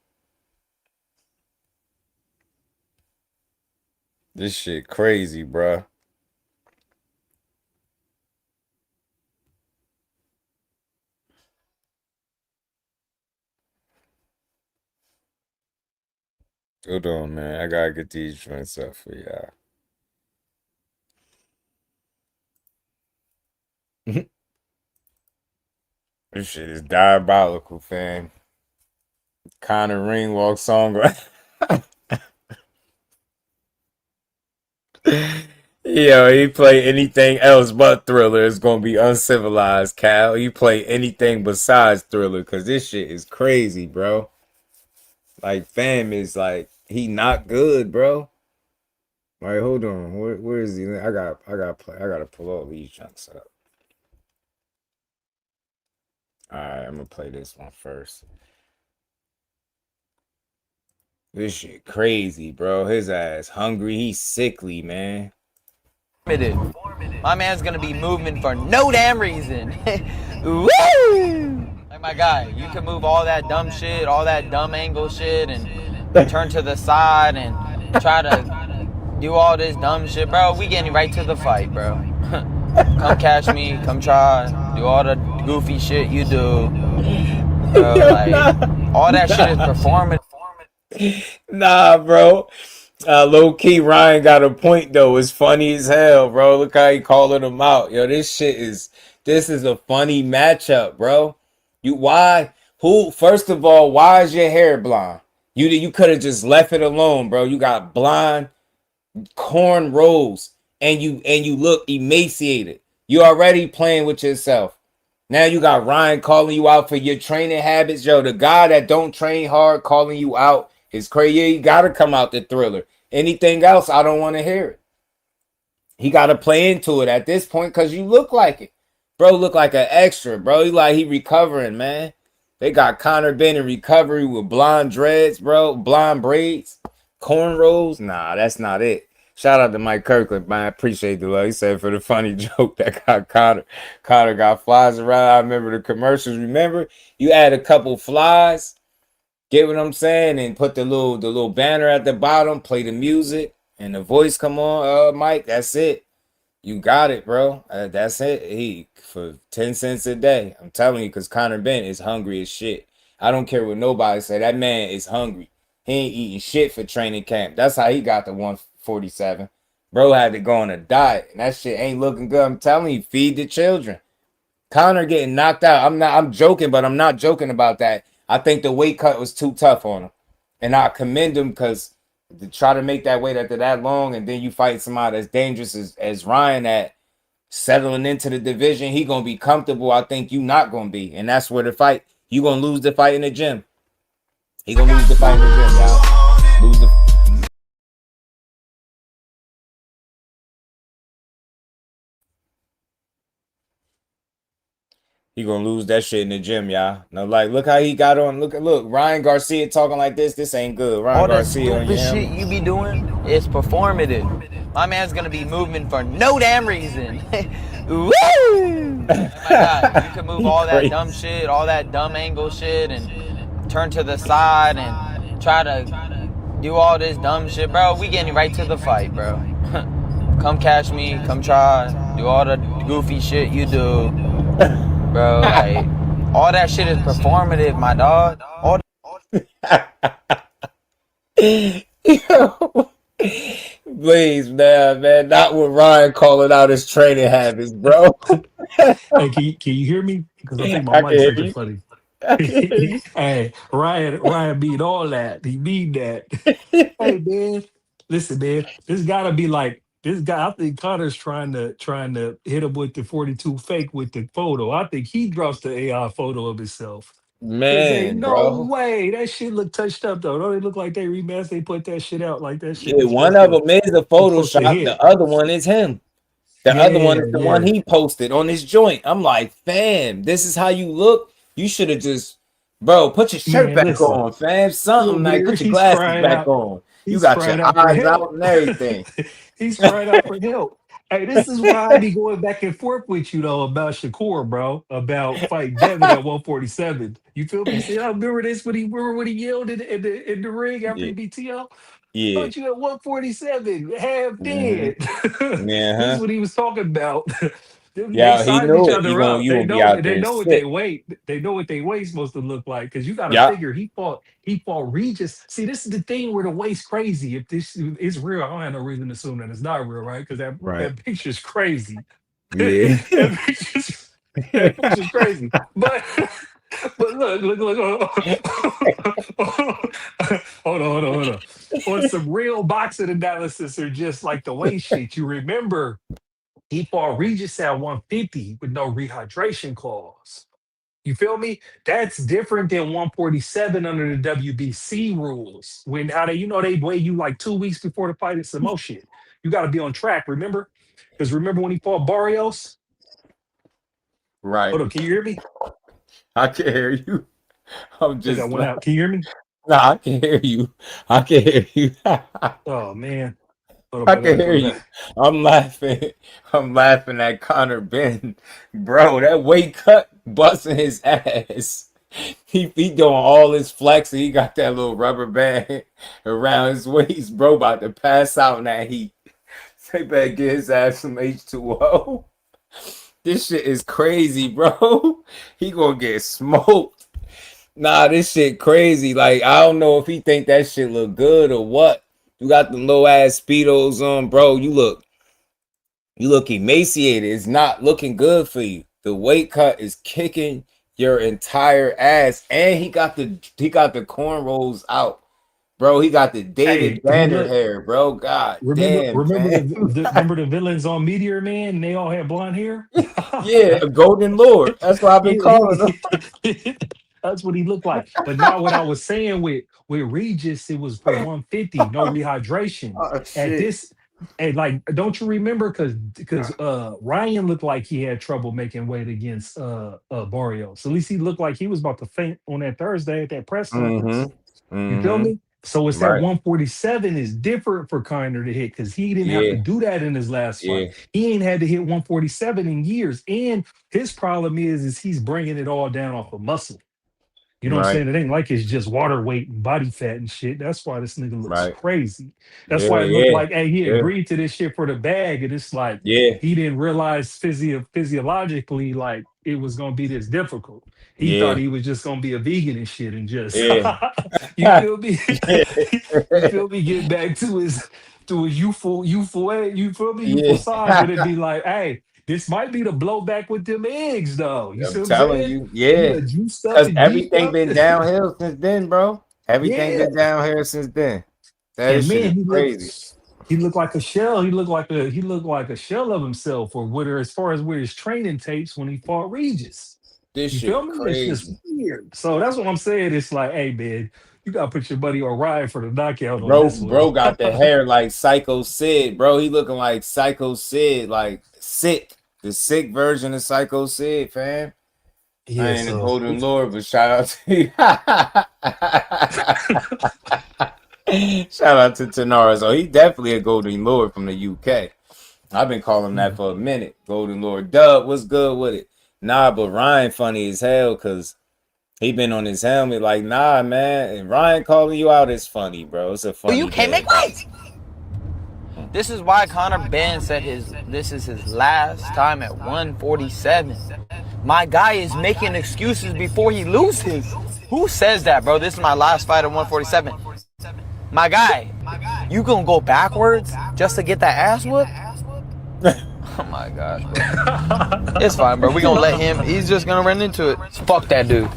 This shit crazy, bruh. Hold on, man. I gotta get these joints up for y'all. This shit is diabolical, fam. Conor Ringwalk song. Yo, he play anything else but Thriller. It's gonna be uncivilized, Cal. He play anything besides Thriller, cause this shit is crazy, bro. Like, fam is like, he not good, bro. All right, hold on. Where is he? I gotta pull all these chunks up. All right, I'm gonna play this one first. This shit crazy, bro. His ass hungry. He's sickly, man. My man's gonna be moving for no damn reason. Woo! Like, my guy, you can move all that dumb shit, all that dumb angle shit, and turn to the side and try to do all this dumb shit, bro. We getting right to the fight, bro. Come catch me, come try, do all the goofy shit you do. Bro, like, all that shit is performance. Nah, bro. Low key, Ryan got a point though. It's funny as hell, bro. Look how he calling him out. Yo, this is a funny matchup, bro. First of all, why is your hair blonde? You could have just left it alone, bro. You got blonde corn rolls and you look emaciated. You already playing with yourself. Now you got Ryan calling you out for your training habits. Yo, the guy that don't train hard calling you out is crazy. You gotta come out the Thriller. Anything else, I don't want to hear it. He gotta play into it at this point because you look like it. Bro, look like an extra, bro. He recovering, man. They got Conor Benn in recovery with blonde dreads, bro. Blonde braids. Cornrows. Nah, that's not it. Shout out to Mike Kirkland, man. I appreciate the love. He said for the funny joke that got Conor. Conor got flies around. I remember the commercials. Remember? You add a couple flies. Get what I'm saying? And put the little banner at the bottom. Play the music. and the voice come on, Mike, that's it. You got it, bro. That's it. He for 10 cents a day. I'm telling you, because Conor Benn is hungry as shit. I don't care what nobody say. That man is hungry. He ain't eating shit for training camp. That's how he got the 147. Bro had to go on a diet, and that shit ain't looking good. I'm telling you, feed the children. Conor getting knocked out. I'm joking, but I'm not joking about that. I think the weight cut was too tough on him. And I commend him because to try to make that weight after that long, and then you fight somebody as dangerous as Ryan at settling into the division, he gonna be comfortable. I think you not gonna be. And that's where the fight, you gonna lose the fight in the gym. He gonna lose the fight in the gym, y'all. Lose the He gonna lose that shit in the gym, y'all. No, like, look how he got on. Look, Ryan Garcia talking like this. This ain't good. Ryan All that Garcia on stupid your shit you be doing is performative. My man's gonna be moving for no damn reason. Woo! Oh my God, you can move all that dumb shit, all that dumb angle shit, and turn to the side and try to do all this dumb shit, bro. We getting right to the fight, bro. Come catch me, come try, do all the goofy shit you do, bro. Like, all that shit is performative, my dog. All Please, man, not with Ryan calling out his training habits, bro. Hey, can you hear me? Because I think my I can mic's hear acting you. funny. I can hear you. Hey, Ryan mean all that. He mean that. Hey man, listen, man. This gotta be like this guy. I think Connor's trying to hit him with the 42 fake with the photo. I think he drops the AI photo of himself. Cause ain't Man, no bro. way that shit look touched up though. Don't it look like they remastered? They put that shit out like that shit Yeah, was one supposed of to them is a supposed to Photoshop. The hit. other one is him. The other one Yeah, is the one yeah. he posted on his joint. I'm like, fam, this is how you look. You should have just, bro, put your shirt Man, back listen. on, fam. Something Look like, here, put your he's glasses crying back out. on. You He's got your crying out for eyes help. out and everything. He's crying out for help. Hey, this is why I be going back and forth with you though about Shakur, bro, about fight Devin at 147. You feel me? See, I remember this when he yelled in the ring after Yeah, he beat T.O. yeah. Thought you at 147, half Mm-hmm. dead. This is Yeah, huh? what he was talking about. They Yeah, he size each knew it. other up. You They gonna be know out they there know what they sick. weight. They know what they weight's supposed to look like. Cause you gotta Yeah. figure he fought Regis. See, this is the thing where the weight's crazy. If this is real, I don't have no reason to assume that it's not real, right? Because Right. that picture's crazy. Yeah. That picture's crazy. But look. Hold on. On some real boxing analysis or just like the weight sheet, you remember he fought Regis at 150 with no rehydration clause. You feel me? That's different than 147 under the WBC rules. When how they weigh you like 2 weeks before the fight. It's some more shit. You got to be on track. Remember? Because remember when he fought Barrios? Right. Hold on, can you hear me? I can hear you. I'm I think I just went like, out. Can you hear me? nah, I can hear you. I can hear you. Oh man. Hold I up, I can gotta hear come you. back. I'm laughing. I'm laughing at Conor Benn. Bro, that weight cut busting his ass. He doing all his flexing. He got that little rubber band around his waist, bro, about to pass out in that heat. They better get his ass some H2O. This shit is crazy, bro. He gonna get smoked. Nah, this shit crazy. Like, I don't know if he think that shit look good or what. You got the low ass speedos on, bro. You look emaciated. It's not looking good for you. The weight cut is kicking your entire ass, and he got the cornrows out, bro. He got the David Hey, he Banner look. hair, bro. God Remember, damn, remember man. remember the villains on Meteor Man? And they all had blonde hair. Yeah, a golden lord. That's what I've been calling him. That's what he looked like. But now, what I was saying with Regis, it was for 150, no rehydration. Oh At shit. this, and like, don't you remember? Because Ryan looked like he had trouble making weight against Barrios. At least he looked like he was about to faint on that Thursday at that press conference. Mm-hmm. You feel Mm-hmm. me? So it's that Right. 147 is different for Conor to hit because he didn't have to Yeah. do that in his last Yeah. fight. He ain't had to hit 147 in years. And his problem is he's bringing it all down off of muscle. You know what I'm Right. saying? It ain't like it's just water weight and body fat and shit. That's why this nigga looks Right. crazy. That's Yeah. why it looked Yeah. like, hey, he Yeah. agreed to this shit for the bag, and it's like Yeah. he didn't realize physiologically like it was gonna be this difficult. He thought Yeah. he was just gonna be a vegan and shit and just Yeah. you feel me? You Yeah. feel me? Get back to his you feel me? Youthful side, but it'd Yeah. be like, hey, this might be the blowback with them eggs, though. You see I'm what I'm telling saying? you, You yeah. done juiced up Cause and geeked everything up. been downhill since then, bro. Everything Yeah. been downhill since then. That And shit man, is crazy. he looked like a shell. He looked like a shell of himself, or with her as far as with his training tapes when he fought Regis. This You shit feel me? It's just crazy. weird. So that's what I'm saying. It's like, hey man, you gotta put your buddy on ride for the knockout on Bro, this one. bro got the hair like Psycho Sid, bro. He looking like Psycho Sid, like sick. The sick version of Psycho Sid, fam. I Yeah, ain't a so Golden Lord, but shout out to you. Shout out to Tanara. So he definitely a Golden Lord from the UK. I've been calling him that for a minute. Golden Lord Dub, what's good with it? Nah, but Ryan funny as hell because he been on his helmet like, nah, man. And Ryan calling you out is funny, bro. It's a funny You can't day, make bro. weight. This is why Conor Benn said this is his last time at 147. My guy is making excuses before he loses. Who says that, bro? This is my last fight at 147. My guy, you gonna go backwards just to get that ass whooped? Oh my gosh, bro. It's fine, bro. We gonna let him. He's just gonna run into it. Fuck that dude.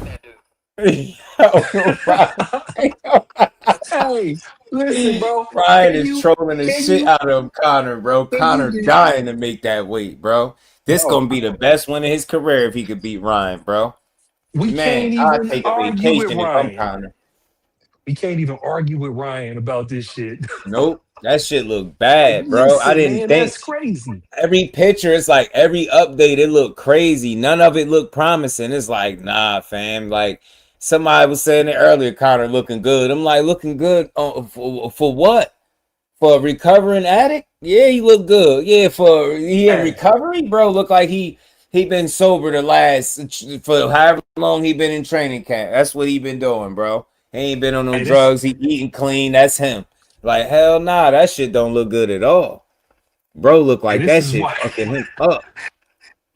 hey, listen, bro. Ryan is trolling the Can shit you out of Conor, bro. can you Conor dying to make that weight, bro. This bro? gonna be the best win of his career if he could beat Ryan, bro. We Man, can't I'll even take a argue with vacation if I'm Ryan. Conor. We can't even argue with Ryan about this shit. Nope. That shit look Like, bad, bro. I listen, didn't man, think that's crazy. every picture, it's like every update, it looked crazy. None of it looked promising. It's like, nah, fam. Like somebody was saying it earlier, Conor looking good. I'm like, looking good for what? For a recovering addict? Yeah, he looked good. Yeah, for he in recovery, bro. Look like he been sober the last for however long he been in training camp. That's what he been doing, bro. He ain't been on no Hey, drugs. He eating clean. That's him. Like hell nah, that shit don't look good at all. Bro, look like this that is shit why. fucking him up.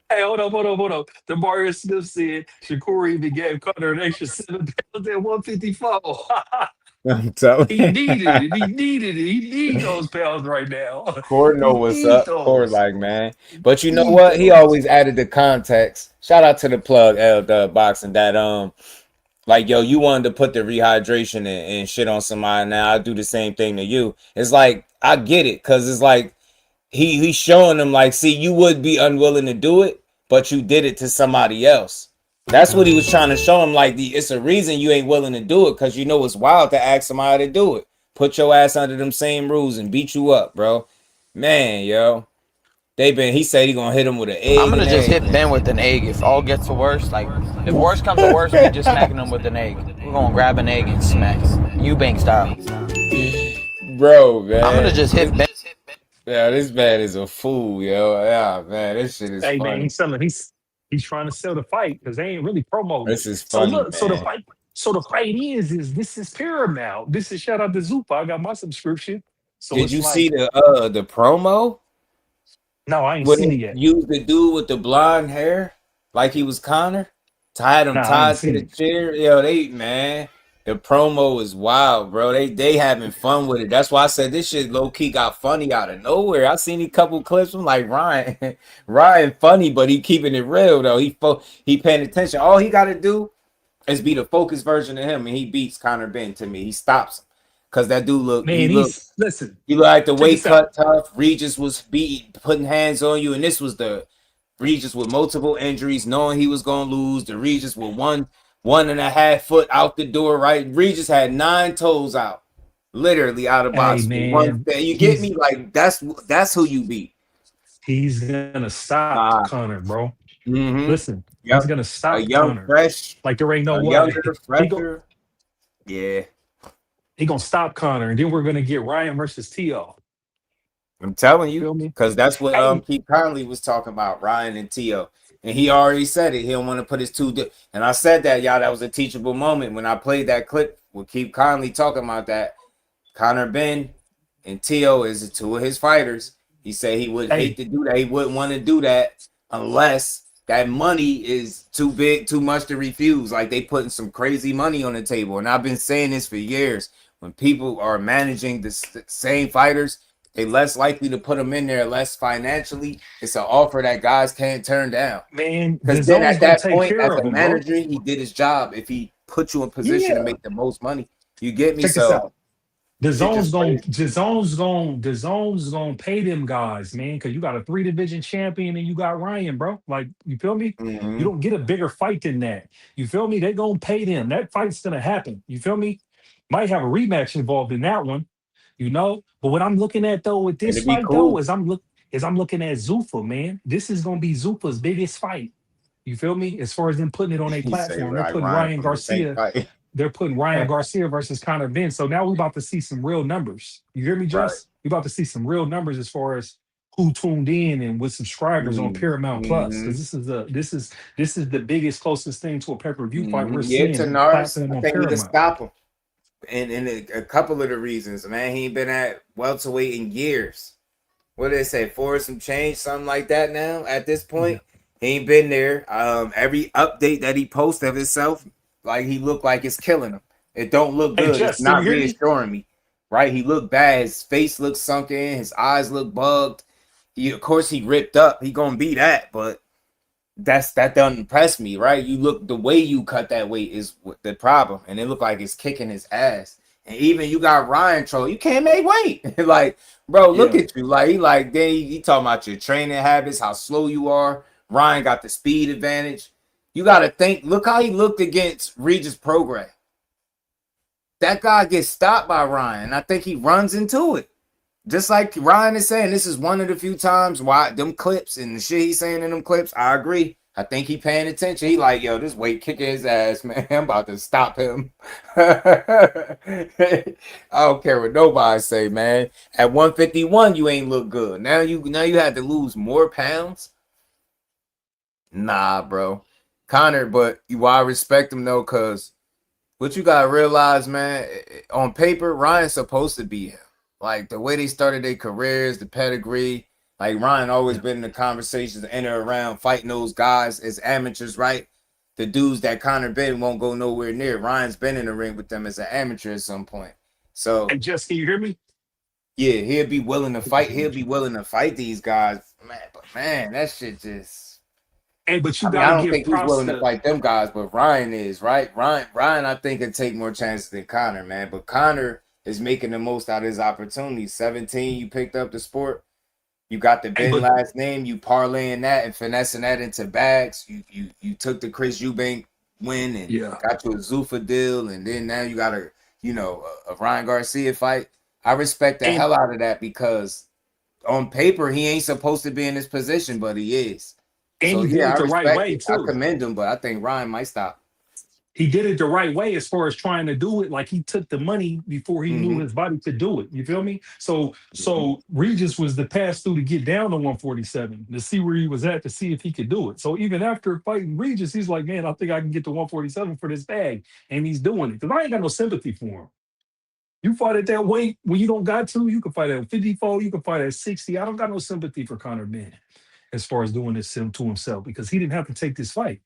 Hey, hold on. The Mario Smith said Shakur even gave Conor an extra 7 pounds at 154. I'm telling He you. needed it. He needed it. He needs those pounds right now. Cord know He what's needs up. Cord those. like, man. But you know Need what? He those. always added the context. Shout out to the plug, the boxing that like, yo, you wanted to put the rehydration and shit on somebody. Now I do the same thing to you. It's like, I get it. Cause it's like he's showing them like, see, you would be unwilling to do it, but you did it to somebody else. That's what he was trying to show him. Like, it's a reason you ain't willing to do it, because you know it's wild to ask somebody to do it. Put your ass under them same rules and beat you up, bro. Man, yo. He said he gonna hit him with an egg. I'm gonna and just hit everything. Ben with an egg. If all gets to worst, like if worst comes to worst, we just smacking him with an egg. We're gonna grab an egg and smack him, Eubank style. Bro, man. I'm gonna just hit Ben. Yeah, this man is a fool, yo. Yeah, man, this shit is Hey man, funny. he's trying to sell the fight because they ain't really promoting This it. is So funny, look, man. so the fight is this is Paramount. This is shout out to Zupa. I got my subscription. So Did it's you see like the promo? no, I ain't When seen they it yet. used the dude with the blonde hair like he was Conor, tied him Nah, I ain't tied to seen the it. chair. Yo, the promo is wild, bro. They having fun with it. That's why I said this shit low key got funny out of nowhere. I seen a couple clips. I'm like, Ryan, Ryan funny, but he keeping it real though. He paying attention. All he got to do is be the focused version of him, and he beats Conor Benn to me. He stops him because that dude Man, listen, he looked like the check weight this out. cut tough. Regis was putting hands on you, and this was the Regis with multiple injuries, knowing he was gonna lose. The Regis with 1.5 foot out the door. Right, Regis had 9 toes out, literally out of Hey box with one. man, You get me? Like that's who you beat. he's gonna stop Conor, bro. Mm-hmm. Listen, he's Yep. gonna A stop young, Conor. fresh, Like there ain't no a way. younger, He go fresher. Yeah. he gonna stop Conor, and then we're gonna get Ryan versus Tio. I'm telling you, Feel me? because that's what Hey, Keith Conley was talking about, Ryan and Tio. And he already said it. He don't want to put his and I said that, y'all, that was a teachable moment when I played that clip with Keith Conley talking about that. Conor Benn and Teo is two of his fighters. He said he would hate to do that. He wouldn't want to do that unless that money is too big, too much to refuse. Like they putting some crazy money on the table. And I've been saying this for years. When people are managing the same fighters, they less likely to put them in there, less financially. It's an offer that guys can't turn down. Man, because then at that point, as a manager, he did his job. If he put you in position to make the most money, you get me. Check this out. The zone's gonna pay them guys, man, because you got a 3-division champion and you got Ryan, bro. Like, you feel me? Mm-hmm. You don't get a bigger fight than that. You feel me? They gonna pay them. That fight's gonna happen. You feel me? Might have a rematch involved in that one, you know. But what I'm looking at though with this fight though is I'm looking at Zuffa, man. This is gonna be Zuffa's biggest fight. You feel me? As far as them putting it on a platform, they're putting Ryan Garcia. They're putting Ryan Garcia versus Conor Benn. So now we're about to see some real numbers. You hear me, Jess? Right. We're about to see some real numbers as far as who tuned in and with subscribers on Paramount Plus. Because this is the biggest, closest thing to a pay-per-view fight we're seeing. Tanaris, I think we can stop him. And a couple of the reasons, man, he ain't been at welterweight in years. What did they say? For some change, something like that now at this point? He ain't been there. Every update that he posts of himself, like he looked like it's killing him. It don't look good. It's not reassuring me. Right? He looked bad. His face looks sunken. His eyes look bugged. Of course, he ripped up. He gonna be that, but that doesn't impress me, right? You look, the way you cut that weight is the problem, and it looked like it's kicking his ass. And even you got Ryan troll. You can't make weight. Like, bro, look at you. Like then he talking about your training habits, how slow you are. Ryan got the speed advantage. You got to think, look how he looked against Regis Prograis. That guy gets stopped by Ryan. I think he runs into it. Just like Ryan is saying, this is one of the few times why them clips and the shit he's saying in them clips, I agree. I think he paying attention. He like, yo, this weight kicking his ass, man. I'm about to stop him. I don't care what nobody say, man. At 151, you ain't look good. Now you had to lose more pounds. Nah, bro. Conor, but I respect him though, because what you gotta realize, man, on paper, Ryan's supposed to be him. Like the way they started their careers, the pedigree, like Ryan always been in the conversations in or around fighting those guys as amateurs, right? The dudes that Conor Benn won't go nowhere near. Ryan's been in the ring with them as an amateur at some point. So, and just, can you hear me? Yeah, he'll be willing to fight. He'll be willing to fight these guys, man. But man, that shit just. Hey, but you I don't think he's willing to fight them guys, but Ryan is, right? Ryan, I think can take more chances than Conor, man. But Conor is making the most out of his opportunities. 17, you picked up the sport. You got the Benn last name. You parlaying that and finessing that into bags. You took the Chris Eubank win and got you a Zuffa deal, and then now you got a Ryan Garcia fight. I respect the hell out of that because on paper he ain't supposed to be in this position, but he is. And so, he did it the right way, too. I commend him, but I think Ryan might stop. He did it the right way as far as trying to do it. Like, he took the money before he knew his body could do it. You feel me? So Regis was the pass-through to get down to 147, to see where he was at, to see if he could do it. So even after fighting Regis, he's like, man, I think I can get to 147 for this bag. And he's doing it. Because I ain't got no sympathy for him. You fight at that weight when you don't got to. You can fight at 54. You can fight at 60. I don't got no sympathy for Conor Benn as far as doing this to himself, because he didn't have to take this fight.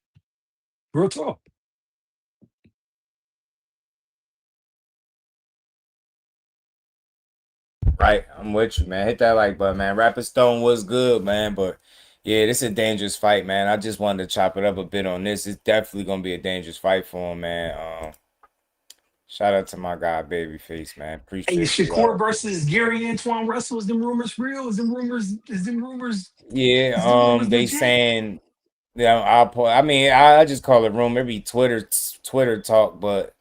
Real talk. Right, I'm with you, man. Hit that like button, man. Rapid Stone was good, man, but yeah, this is a dangerous fight, man. I just wanted to chop it up a bit on this. It's definitely gonna be a dangerous fight for him, man. Shout out to my guy, Babyface, man. Appreciate it. Hey, Shakur versus Gary Antoine Russell. Is them rumors real? Is them rumors? Yeah, they saying, I just call it rumor. Maybe Twitter talk, but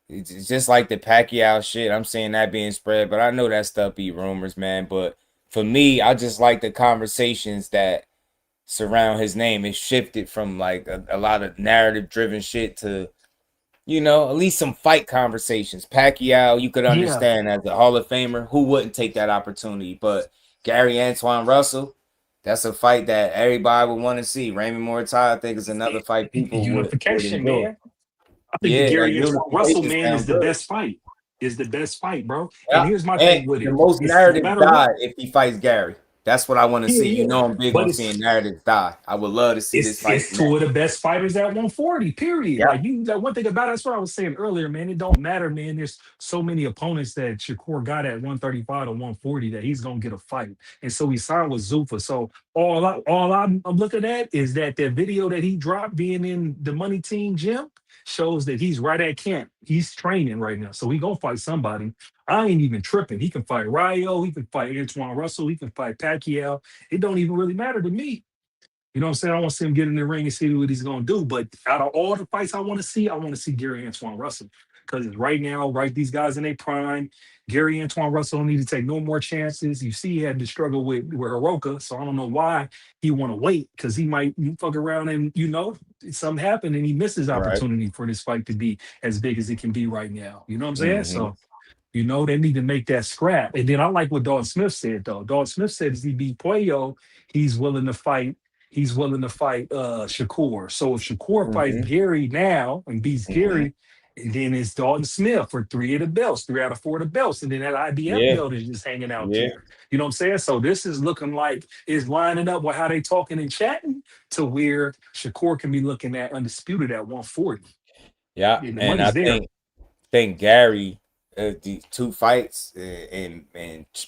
it's just like the Pacquiao shit. I'm seeing that being spread, but I know that stuff be rumors, man. But for me, I just like the conversations that surround his name. It shifted from like a lot of narrative driven shit to, at least some fight conversations. Pacquiao, you could understand as a Hall of Famer, who wouldn't take that opportunity? But Gary Antoine Russell, That's a fight that everybody would want to see. Raymond Mortai, I think, is another fight people would Unification, enjoy. man. I think the Yeah, that Gary Antoine Russell unification man is sounds the good. best fight. Is the best fight, bro. And Yeah, here's my and thing with the it. most It's no narrative matter die what. if he fights Gary. That's what I want to Yeah, see. You yeah. know, I'm big But on seeing narratives die. I would love to see this fight. it's two of the best fighters at 140. Period. Yeah, Like you, that one thing about it, that's what I was saying earlier, man. It don't matter, man. There's so many opponents that Shakur got at 135 to 140 that he's gonna get a fight, and so he signed with Zuffa. So I'm looking at is that the video that he dropped being in the Money Team gym shows that he's right at camp. He's training right now, so he gonna fight somebody. I ain't even tripping. He can fight Rayo. He can fight Antoine Russell. He can fight Pacquiao. It don't even really matter to me. You know what I'm saying? I want to see him get in the ring and see what he's going to do. But out of all the fights I want to see Gary Antoine Russell. Because right now, right, these guys in their prime, Gary Antoine Russell don't need to take no more chances. You see he had to struggle with Hiroka, so I don't know why he want to wait, because he might fuck around and, something happened and he misses right. opportunity for this fight to be as big as it can be right now. You know what I'm saying? Mm-hmm. So, they need to make that scrap. And then I like what Dalton Smith said, though. Dalton Smith said if he beat Puello, he's willing to fight Shakur. So if Shakur fights Gary now and beats Gary, and then it's Dalton Smith for 3 of the belts, 3 out of 4 of the belts, and then that IBF belt is just hanging out there. You know what I'm saying? So this is looking like it's lining up with how they talking and chatting to where Shakur can be looking at undisputed at 140. Yeah, and I think Gary, the 2 fights and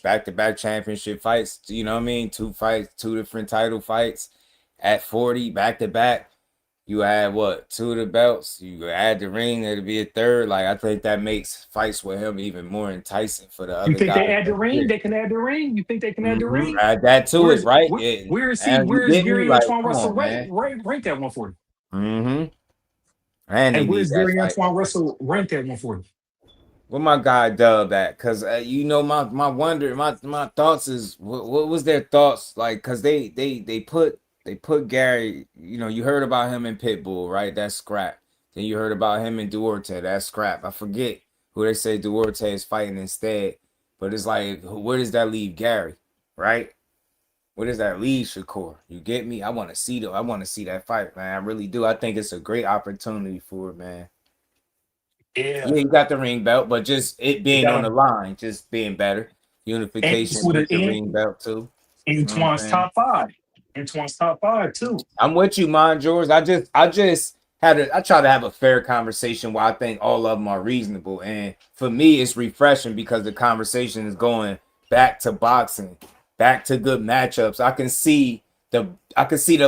back-to-back championship fights. You know what I mean? 2 fights, 2 different title fights. At 40, back-to-back, you add 2 of the belts. You add the ring, it'll be a 3rd. Like, I think that makes fights with him even more enticing for the other guys. You think they add the ring? They can add the ring? You think they can add the ring? Add that to it, right? Where is Gary Antoine Russell ranked at 140? And where's Gary Antoine Russell ranked at 140? Where my guy Dub at? Because my thoughts is what was their thoughts like? Because they put Gary. You heard about him in Pitbull, right? That's scrap. Then you heard about him in Duarte. That's scrap. I forget who they say Duarte is fighting instead. But it's like, where does that leave Gary, right? Where does that leave Shakur? You get me? I want to see that fight, man. I really do. I think it's a great opportunity for it, man. Yeah, you got the ring belt, but just it being on the line, just being better. Unification with the ring belt too. Antoine's top 5. Antoine's top 5 too. I'm with you, man, George. I try to have a fair conversation where I think all of them are reasonable. And for me, it's refreshing because the conversation is going back to boxing, back to good matchups. I can see the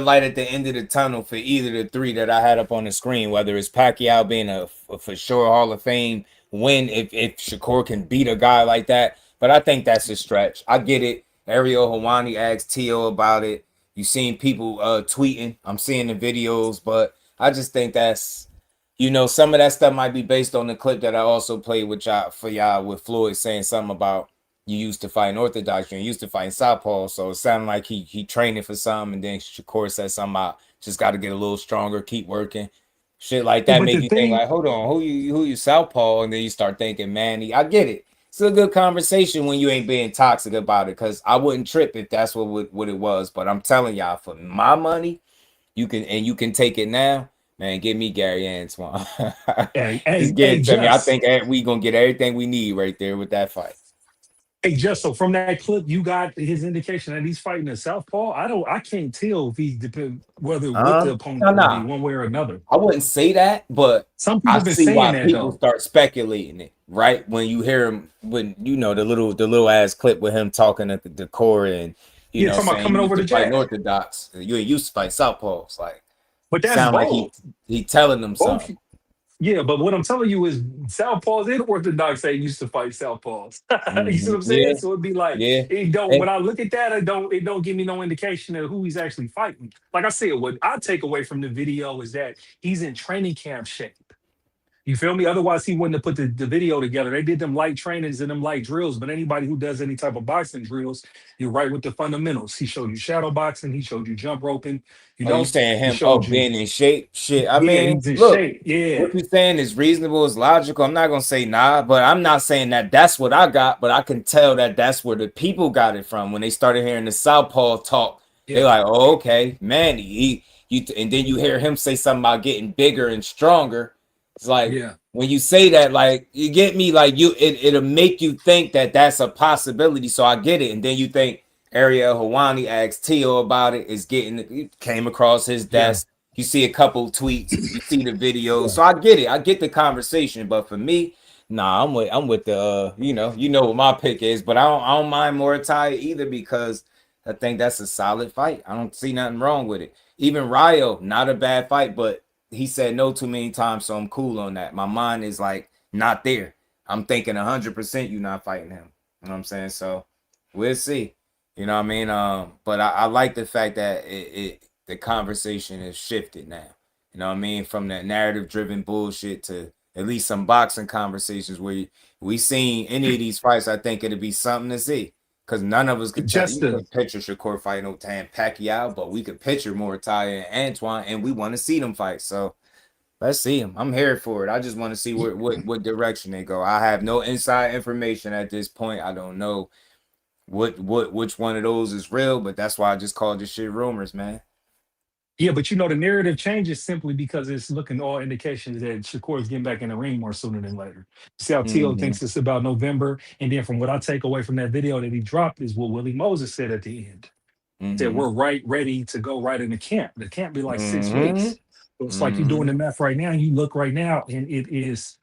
light at the end of the tunnel for either the 3 that I had up on the screen, whether it's Pacquiao being a for sure Hall of Fame win if Shakur can beat a guy like that. But I think that's a stretch. I get it. Ariel Hawani asked Tio about it. You seen people tweeting. I'm seeing the videos, but I just think that's, some of that stuff might be based on the clip that I also played with y'all with Floyd saying something about you used to fight Orthodox, you used to fight Southpaw. So it sounded like he training for something, and then Shakur said something about just got to get a little stronger, keep working. Shit like that make you think like, hold on, who you Southpaw? And then you start thinking, Manny. I get it. It's a good conversation when you ain't being toxic about it, because I wouldn't trip if that's what it was. But I'm telling y'all, for my money, you can take it now, man. Give me Gary Antoine. Just give it to me. I think we gonna get everything we need right there with that fight. Hey, just so from that clip, you got his indication that he's fighting a southpaw. I can't tell if he depends whether what the opponent will be one way or another. I wouldn't say that, but some people have been saying why that people though. Start speculating it, right? When you hear him, when the little ass clip with him talking at the core and talking about coming over to fight Orthodox. You ain't used to fight southpaws, like. But that's sound bold. Like he telling them something. Yeah, but what I'm telling you is Southpaws and Orthodox ain't used to fight Southpaws. You see what I'm saying? Yeah. So it'd be like, it don't. When I look at that, it don't give me no indication of who he's actually fighting. Like I said, what I take away from the video is that he's in training camp shape. You feel me? Otherwise, he wouldn't have put the video together. They did them light trainings and them light drills, but anybody who does any type of boxing drills, you're right with the fundamentals. He showed you shadow boxing. He showed you jump roping. You saying him being in shape? Shit, I mean, he's in look, shape. Yeah. What you saying is reasonable, is logical. I'm not gonna say nah, but I'm not saying that that's what I got, but I can tell that that's where the people got it from when they started hearing the southpaw talk They're like, oh, okay, Manny. And then you hear him say something about getting bigger and stronger. It's like when you say that, like you get me, like it'll make you think that that's a possibility. So I get it, and then you think Ariel Hawani asked Tio about it. It came across his desk. You see a couple tweets, you see the video. So I get it. I get the conversation, but for me, nah, I'm with the you know what my pick is, but I don't mind Moritai either because I think that's a solid fight. I don't see nothing wrong with it. Even Ryo, not a bad fight, but he said no too many times, so I'm cool on that. My mind is like not there. I'm thinking 100% you're not fighting him. You know what I'm saying? So we'll see. You know what I mean? But I like the fact that the conversation has shifted now. You know what I mean? From that narrative-driven bullshit to at least some boxing conversations where we seen any of these fights. I think it'd be something to see. Because none of us could picture Shakur fighting no damn Pacquiao, but we could picture Moritai and Antoine, and we want to see them fight. So let's see them. I'm here for it. I just want to see what direction they go. I have no inside information at this point. I don't know which one of those is real, but that's why I just called this shit rumors, man. Yeah, but the narrative changes simply because it's looking all indications that Shakur is getting back in the ring more sooner than later. See how Tio thinks it's about November, and then from what I take away from that video that he dropped is what Willie Moses said at the end. Said we're ready to go right into camp. The camp be like 6 weeks. So it's like you're doing the math right now. You look right now, and it is,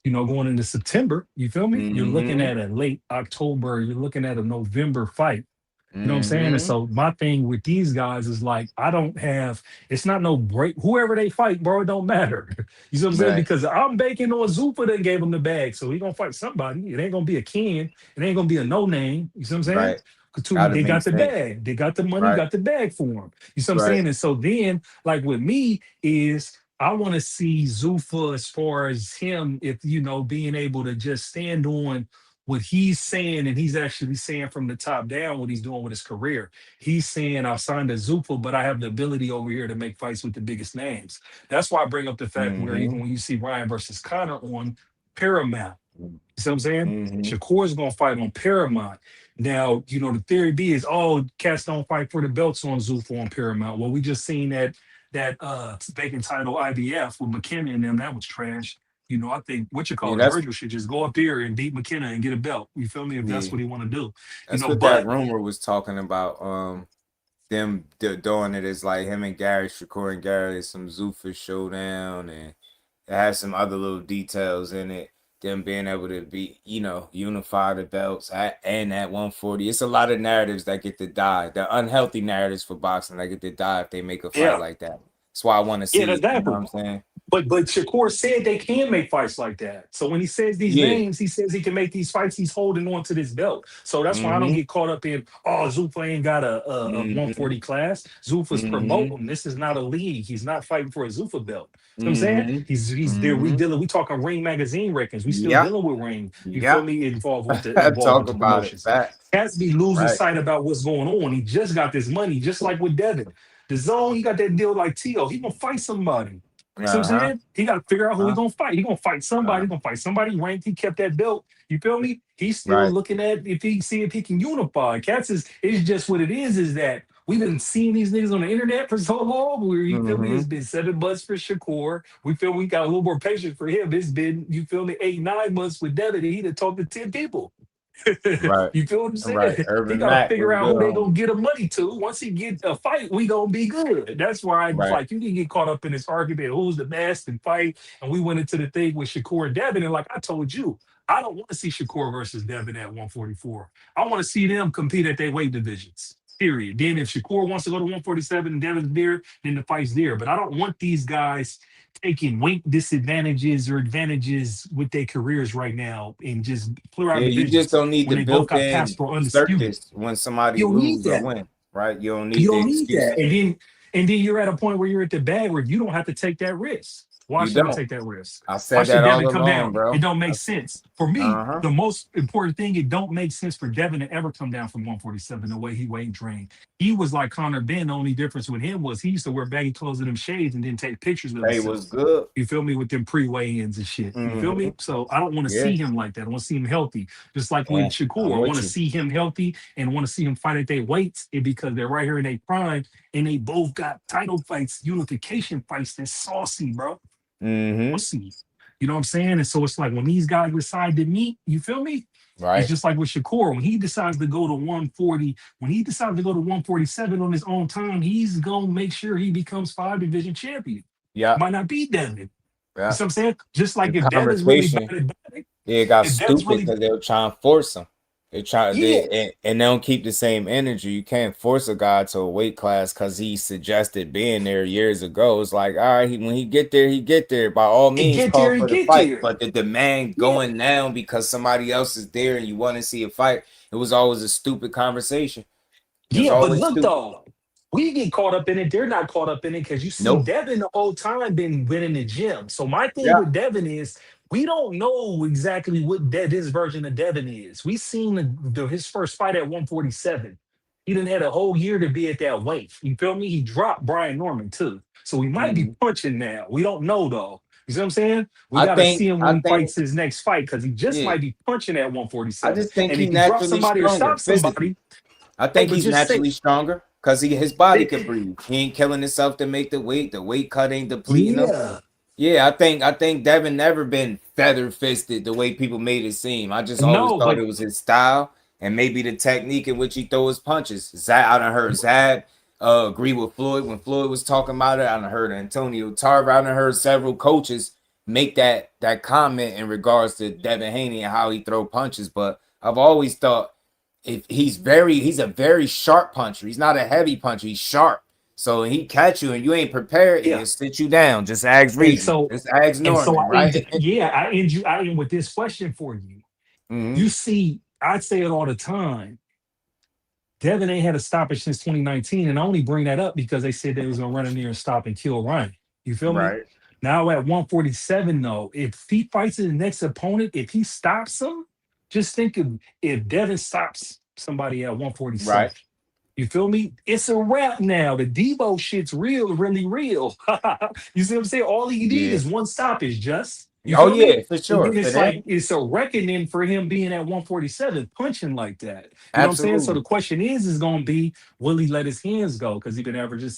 going into September. You feel me? You're looking at a late October. You're looking at a November fight. You know what I'm saying? And so my thing with these guys is like, it's not no break. Whoever they fight, bro, it don't matter. You see what I'm saying? Because I'm banking on Zupa that gave him the bag. So he gonna fight somebody. It ain't gonna be a Ken. It ain't gonna be a no name. You see what I'm saying? Because they got the bag. They got the money, got the bag for him. You see what I'm saying? And so then, like with me, is I want to see Zufa as far as him, if being able to just stand on what he's saying, and he's actually saying from the top down what he's doing with his career. He's saying, I've signed a Zufa, but I have the ability over here to make fights with the biggest names. That's why I bring up the fact where even when you see Ryan versus Conor on Paramount, you see what I'm saying? Shakur's going to fight on Paramount. Now, the theory B is, cats don't fight for the belts on Zufa on Paramount. Well, we just seen that vacant title IBF with McKenna and them, that was trash. I think Virgil should just go up there and beat McKenna and get a belt. You feel me? If that's what he want to do. That's what that rumor was talking about. Them doing it is like him and Gary, Shakur and Gary, some Zufa showdown, and it has some other little details in it. Them being able to be, unify the belts and at 140. It's a lot of narratives that get to die. The unhealthy narratives for boxing that get to die if they make a fight like that. That's why I want to see it. You know what I'm saying? But Shakur said they can make fights like that. So when he says these names, he says he can make these fights. He's holding on to this belt. So that's why I don't get caught up in, Zufa ain't got a 140 class. Zufa's promoting. This is not a league. He's not fighting for a Zufa belt. You know what I'm saying? He's there. We talking Ring magazine rankings. We still dealing with Ring. You feel me? Involved with the promotions. Has to be losing sight about what's going on. He just got this money, just like with Devin. The Zone, he got that deal like Tio. He gonna fight somebody. You know what I'm saying? He got to figure out who he's going to fight. He's going to fight somebody. He's going to fight somebody ranked. He kept that belt. You feel me? He's still looking at if he can unify. Cats it's just what it is that we've been seeing these niggas on the internet for so long. Where you feel me? It's been 7 months for Shakur. We feel we got a little more patience for him. It's been, you feel me, 8-9 months with Devin, and he done talked to 10 people. You feel what I'm saying? He got to figure out who they gonna get him money to. Once he get a fight, we gonna be good. That's why like you didn't get caught up in this argument. Who's the best and fight? And we went into the thing with Shakur and Devin, and like I told you, I don't want to see Shakur versus Devin at 144. I want to see them compete at their weight divisions. Period. Then if Shakur wants to go to 147 and Devin's there, then the fight's there. But I don't want these guys taking weight disadvantages or advantages with their careers right now and just clear out you just don't need the built-in circus when somebody loses or win, right? You don't need that. And then you're at a point where you're at the bag where you don't have to take that risk. Why You should I don't. take that risk? I Why said should that all Devin come along, down? bro. It don't make sense. For me, Uh-huh. the most important thing, it don't make sense for Devin to ever come down from 147 the way he weight trained. He was like Conor Benn. The only difference with him was he used to wear baggy clothes and them shades and then take pictures of Hey, was himself. good. You feel me? With them pre-weigh-ins and shit. You feel Mm-hmm. me? So I don't want to Yeah. see him like that. I want to see him healthy. Just like with Yeah, I'm Shakur, I want with to you. see him healthy and want to see him fight at their weights because they're right here in their prime and they both got title fights, unification fights that's saucy, bro. Mm-hmm. Saucy. You know what I'm saying? And so it's like when these guys decide to meet, you feel me? It's Right. just like with Shakur. When he decides to go to 140, when he decides to go to 147 on his own time, he's going to make sure he becomes 5 division champion. Yeah. Might not be Devin. You know Yeah. what I'm saying? Just like The if Devin's really bad conversation, at it, it got if Devin's stupid really, because they were trying to force him. They try yeah, and they don't keep the same energy. You can't force a guy to a weight class because he suggested being there years ago. It's like, all right, when he get there, he get there. By all he means, get call there, he for the get fight. there. But the demand Yeah. going down because somebody else is there and you want to see a fight, it was always a stupid conversation. It was Yeah, but always look stupid. though, we get caught up in it. They're not caught up in it because you see Nope. Devin the whole time been winning the gym. So my thing Yeah. with Devin is we don't know exactly what this version of Devin is. We seen his first fight at 147. He didn't had a whole year to be at that weight. You feel me? He dropped Brian Norman too. So we might be Mhm. punching now. We don't know though. You see what I'm saying? We I got to think see him I when he think fights his next fight because he just yeah. might be punching at I 147. just think And he if he drops naturally somebody or stronger stops physically. somebody, I hey, think but he's just say, naturally stronger because his body could breathe. He ain't killing himself to make the weight. The weight cut ain't depleting him. yeah. Yeah, I think Devin never been feather fisted the way people made it seem. I just always No, thought but it was his style and maybe the technique in which he throw his punches. I done heard Zad agree with Floyd when Floyd was talking about it. I done heard Antonio Tarver. I done heard several coaches make that comment in regards to Devin Haney and how he throw punches. But I've always thought if he's a very sharp puncher. He's not a heavy puncher. He's sharp. So he catch you and you ain't prepared, yeah. he'll sit you down. Just ask And Reed. so, Just ask and so Norman, right? I end you. I end with this question for you. Hmm. You see, I say it all the time. Devin ain't had a stoppage since 2019, and I only bring that up because they said they was gonna run in there and stop and kill Ryan. You feel me? Right, Now at 147, though, if he fights his next opponent, if he stops him, just think of if Devin stops somebody at 147. right. You feel me? It's a wrap now. The Debo shit's real, really real. You see what I'm saying? All he need Yeah. is one stoppage, just. You Oh feel me? yeah, for And sure. then For it's them, like it's a reckoning for him being at 147, punching like that. You know what I'm saying? So absolutely. the question is gonna be, will he let his hands go? Because he been averaging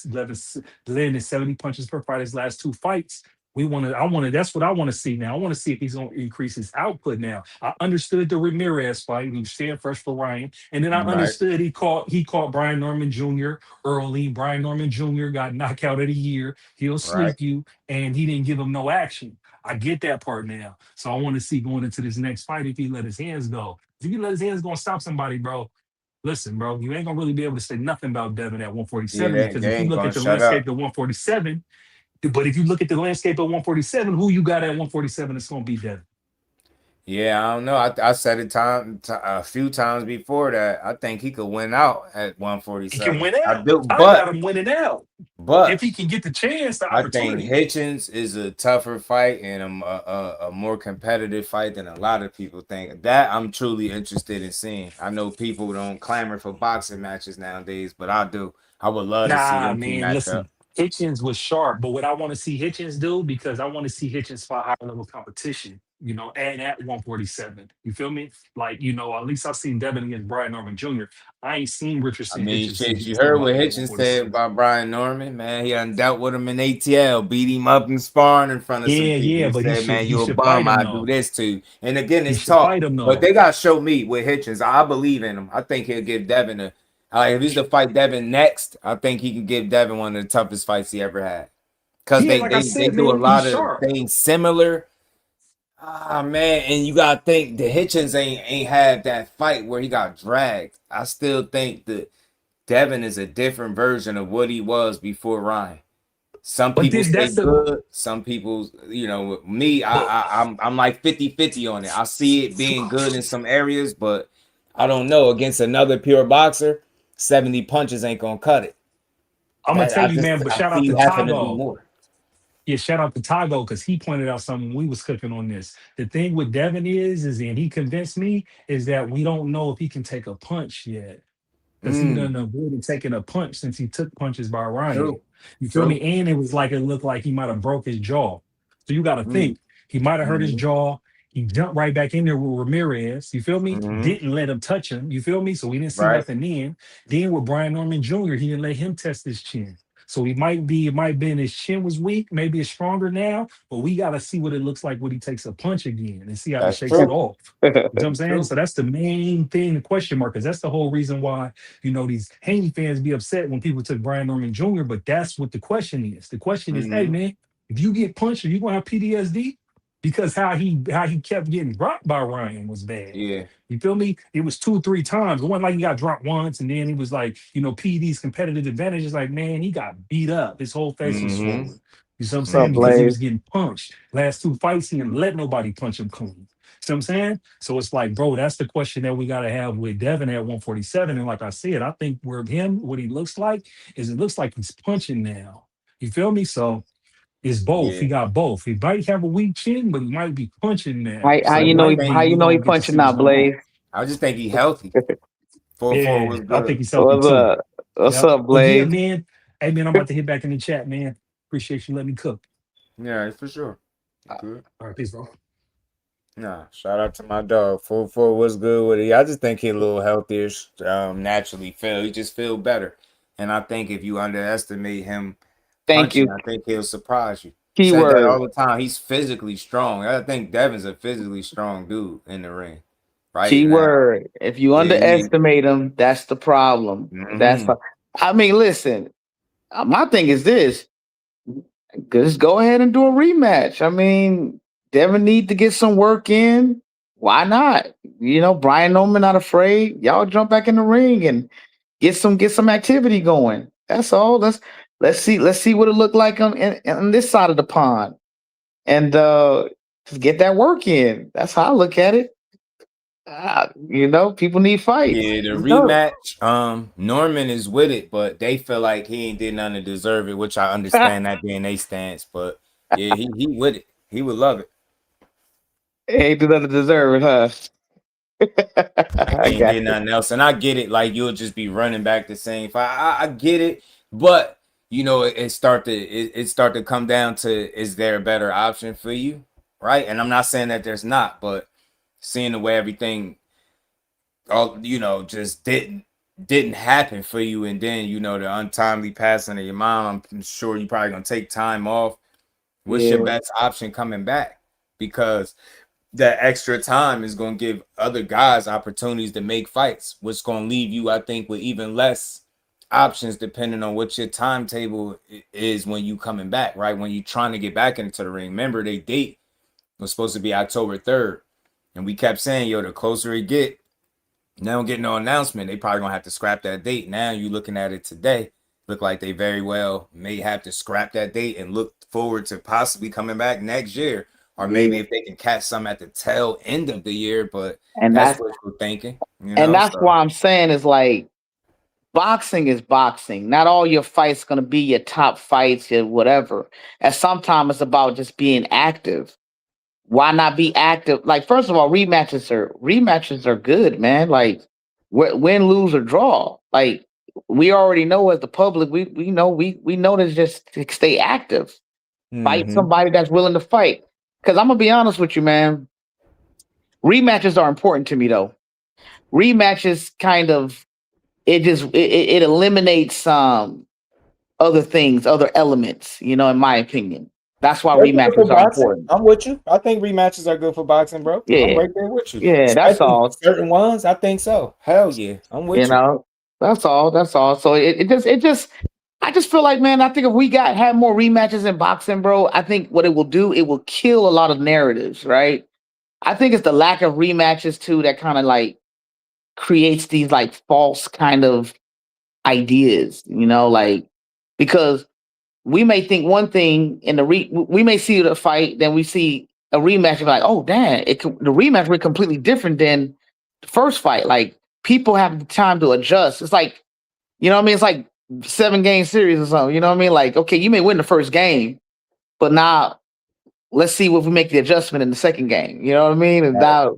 landing 70 punches per fight his last two fights. That's what I want to see now. I want to see if he's gonna increase his output now. I understood the Ramirez fight, he was staying fresh for Ryan. And then I Right, understood he caught Brian Norman Jr. early. Brian Norman Jr. got knockout of the year. He'll right. sleep you, and he didn't give him no action. I get that part now. So I want to see going into this next fight if he let his hands go. If he let his hands go and stop somebody, bro, listen, bro, you ain't gonna really be able to say nothing about Devin at Yeah, 147 they, because they if you ain't look gonna at the shut landscape up. at 147, but if you look at the landscape at 147, who you got at 147, it's gonna be Devin. Yeah, I don't know. I said it a few times before that. I think he could win out at He can 147. win I out. do, I got him winning out. If but he can get the chance, the I think opportunity. Hitchens is a tougher fight and a more competitive fight than a lot of people think. That I'm truly interested in seeing. I know people don't clamor for boxing matches nowadays, but I do. I would love to see Nah, them two man, match up. listen. Hitchens was sharp, but what I want to see Hitchens do, because I want to see Hitchens fight higher level competition, and at 147. You feel me? Like, at least I've seen Devin against Brian Norman Jr. I ain't seen I Richardson mean, Hitchens shit, you against heard what nobody at Hitchens said 147. about Brian Norman, man. He done dealt with him in ATL, beat him up in sparring in front of some Yeah, people. yeah, He but he said, should man, he you a should fight bum, him I do though. this too. And again, He it's should talk. fight him But though. they got to show me with Hitchens. I believe in him. I think he'll give Devin if he's to fight Devin next, I think he can give Devin one of the toughest fights he ever had. Because Yeah, they, like I they, they said, do a man, he's lot of sharp. things similar. Ah man, and you gotta think the Hitchens ain't had that fight where he got dragged. I still think that Devin is a different version of what he was before Ryan. Some But people then say that's the good, some people, with me, I'm like 50-50 on it. I see it being good in some areas, but I don't know. Against another pure boxer, 70 punches ain't gonna cut it. I'm gonna That tell you, man, but I shout see out to you having to do Tabo. more. Yeah, shout out to Tago because he pointed out something when we was cooking on this. The thing with Devin and he convinced me, is that we don't know if he can take a punch yet. Because he done avoided taking a punch since he took punches by Ryan. True. You feel True. me? And it was like it looked like he might have broke his jaw. So you got to Mm. think he might have hurt his Mm-hmm. jaw. He jumped right back in there with Ramirez. You feel me? Mm-hmm. Didn't let him touch him. You feel me? So we didn't see Right. nothing then. Then with Brian Norman Jr., he didn't let him test his chin. So it might have been his chin was weak. Maybe it's stronger now, but we got to see what it looks like when he takes a punch again and see how he That's shakes it true. off. You know what I'm saying? True. So that's the main thing, the question mark, because that's the whole reason why, these Haney fans be upset when people took Brian Norman Jr., but that's what the question is. The question is, hey, Mm-hmm. man, if you get punched, are you going to have PTSD? Because how he kept getting dropped by Ryan was bad. Yeah. You feel me? It was 2-3 times. It wasn't like he got dropped once and then he was like, PD's competitive advantage is like, man, he got beat up. His whole face was Mm-hmm. swollen. You see what I'm What's up, saying? Because he Blaze? was getting punched. Last 2 fights, he didn't let nobody punch him clean. See what I'm saying? So it's like, bro, that's the question that we got to have with Devin at 147. And like I said, I think where him, what he looks like is it looks like he's punching now. You feel me? So it's both. Yeah. He got both. He might have a weak chin, but he might be punching How, now. how I So you we know just he think how you we know he gonna get to punching see what's now, going on. Blaze? I just think he healthy. 4-4 Yeah, was I think good. he's healthy What's too. up? What's Yep. up, But yeah, Blaze? man. Hey man, I'm about to hit back in the chat, man. Appreciate you letting me cook. Yeah, for sure. Good. All right, peace, bro. Nah, shout out to my dog. 4-4 was good with it. I just think he a little healthier. Naturally feel. He just feel better. And I think if you underestimate him Thank punching, you. I think he'll surprise you. Said that Keyword. all the time. He's physically strong. I think Devin's a physically strong dude in the ring right now. Keyword. If you Yeah, he. underestimate him, that's the problem. Mm-hmm. I mean, listen. My thing is this: just go ahead and do a rematch. I mean, Devin need to get some work in. Why not? Brian Norman not afraid. Y'all jump back in the ring and get some activity going. That's all. Let's see what it looked like on this side of the pond, and just get that work in. That's how I look at it. People need fights. Yeah, the Let's go. rematch. Norman is with it, but they feel like he ain't did nothing to deserve it, which I understand that being a stance. But yeah, he with it. He would love it. Ain't do nothing to deserve it, huh? Like I he ain't got did you. nothing else, and I get it. Like you'll just be running back the same fight. I get it, but it start to come down to, is there a better option for you, right? And I'm not saying that there's not, but seeing the way everything all just didn't happen for you, and then the untimely passing of your mom, I'm sure you probably gonna take time off. What's your Yeah, best option coming back? Because that extra time is gonna give other guys opportunities to make fights, which is gonna leave you, I think, with even less options depending on what your timetable is when you coming back, right? When you trying to get back into the ring. Remember, they date was supposed to be October 3rd, and we kept saying, the closer it get, now don't get no announcement. They probably gonna have to scrap that date. Now you looking at it today, look like they very well may have to scrap that date and look forward to possibly coming back next year, or maybe yeah. if they can catch some at the tail end of the year. But And that's that's what we're thinking, and that's So why I'm saying is like boxing is boxing. Not all your fights gonna be your top fights or whatever. And sometimes it's about just being active. Why not be active? Like, first of all, rematches are good, man. Like, win, lose, or draw. Like, we already know as the public, we know to just to stay active. Fight mm-hmm. somebody that's willing to fight. Because I'm gonna be honest with you, man. Rematches are important to me, though. Rematches kind of it eliminates other things, other elements. In my opinion, that's why They're good for rematches are boxing. important. I'm with you. I think rematches are good for boxing, bro. I'm Yeah, right there with you. yeah, that's Especially all. certain ones. I think so. Hell yeah. I'm You with you. know, that's all. That's all. So I just feel like, man, I think if we had more rematches in boxing, bro, I think what it will do, it will kill a lot of narratives, right? I think it's the lack of rematches too that kind of like creates these like false kind of ideas, like because we may think one thing in we may see the fight, then we see a rematch and be like, oh damn, the rematch was completely different than the first fight. Like people have the time to adjust. It's like, what I mean? It's like 7-game series or something. You know what I mean? Like, okay, you may win the first game, but now let's see if we make the adjustment in the second game. You know what I mean? And now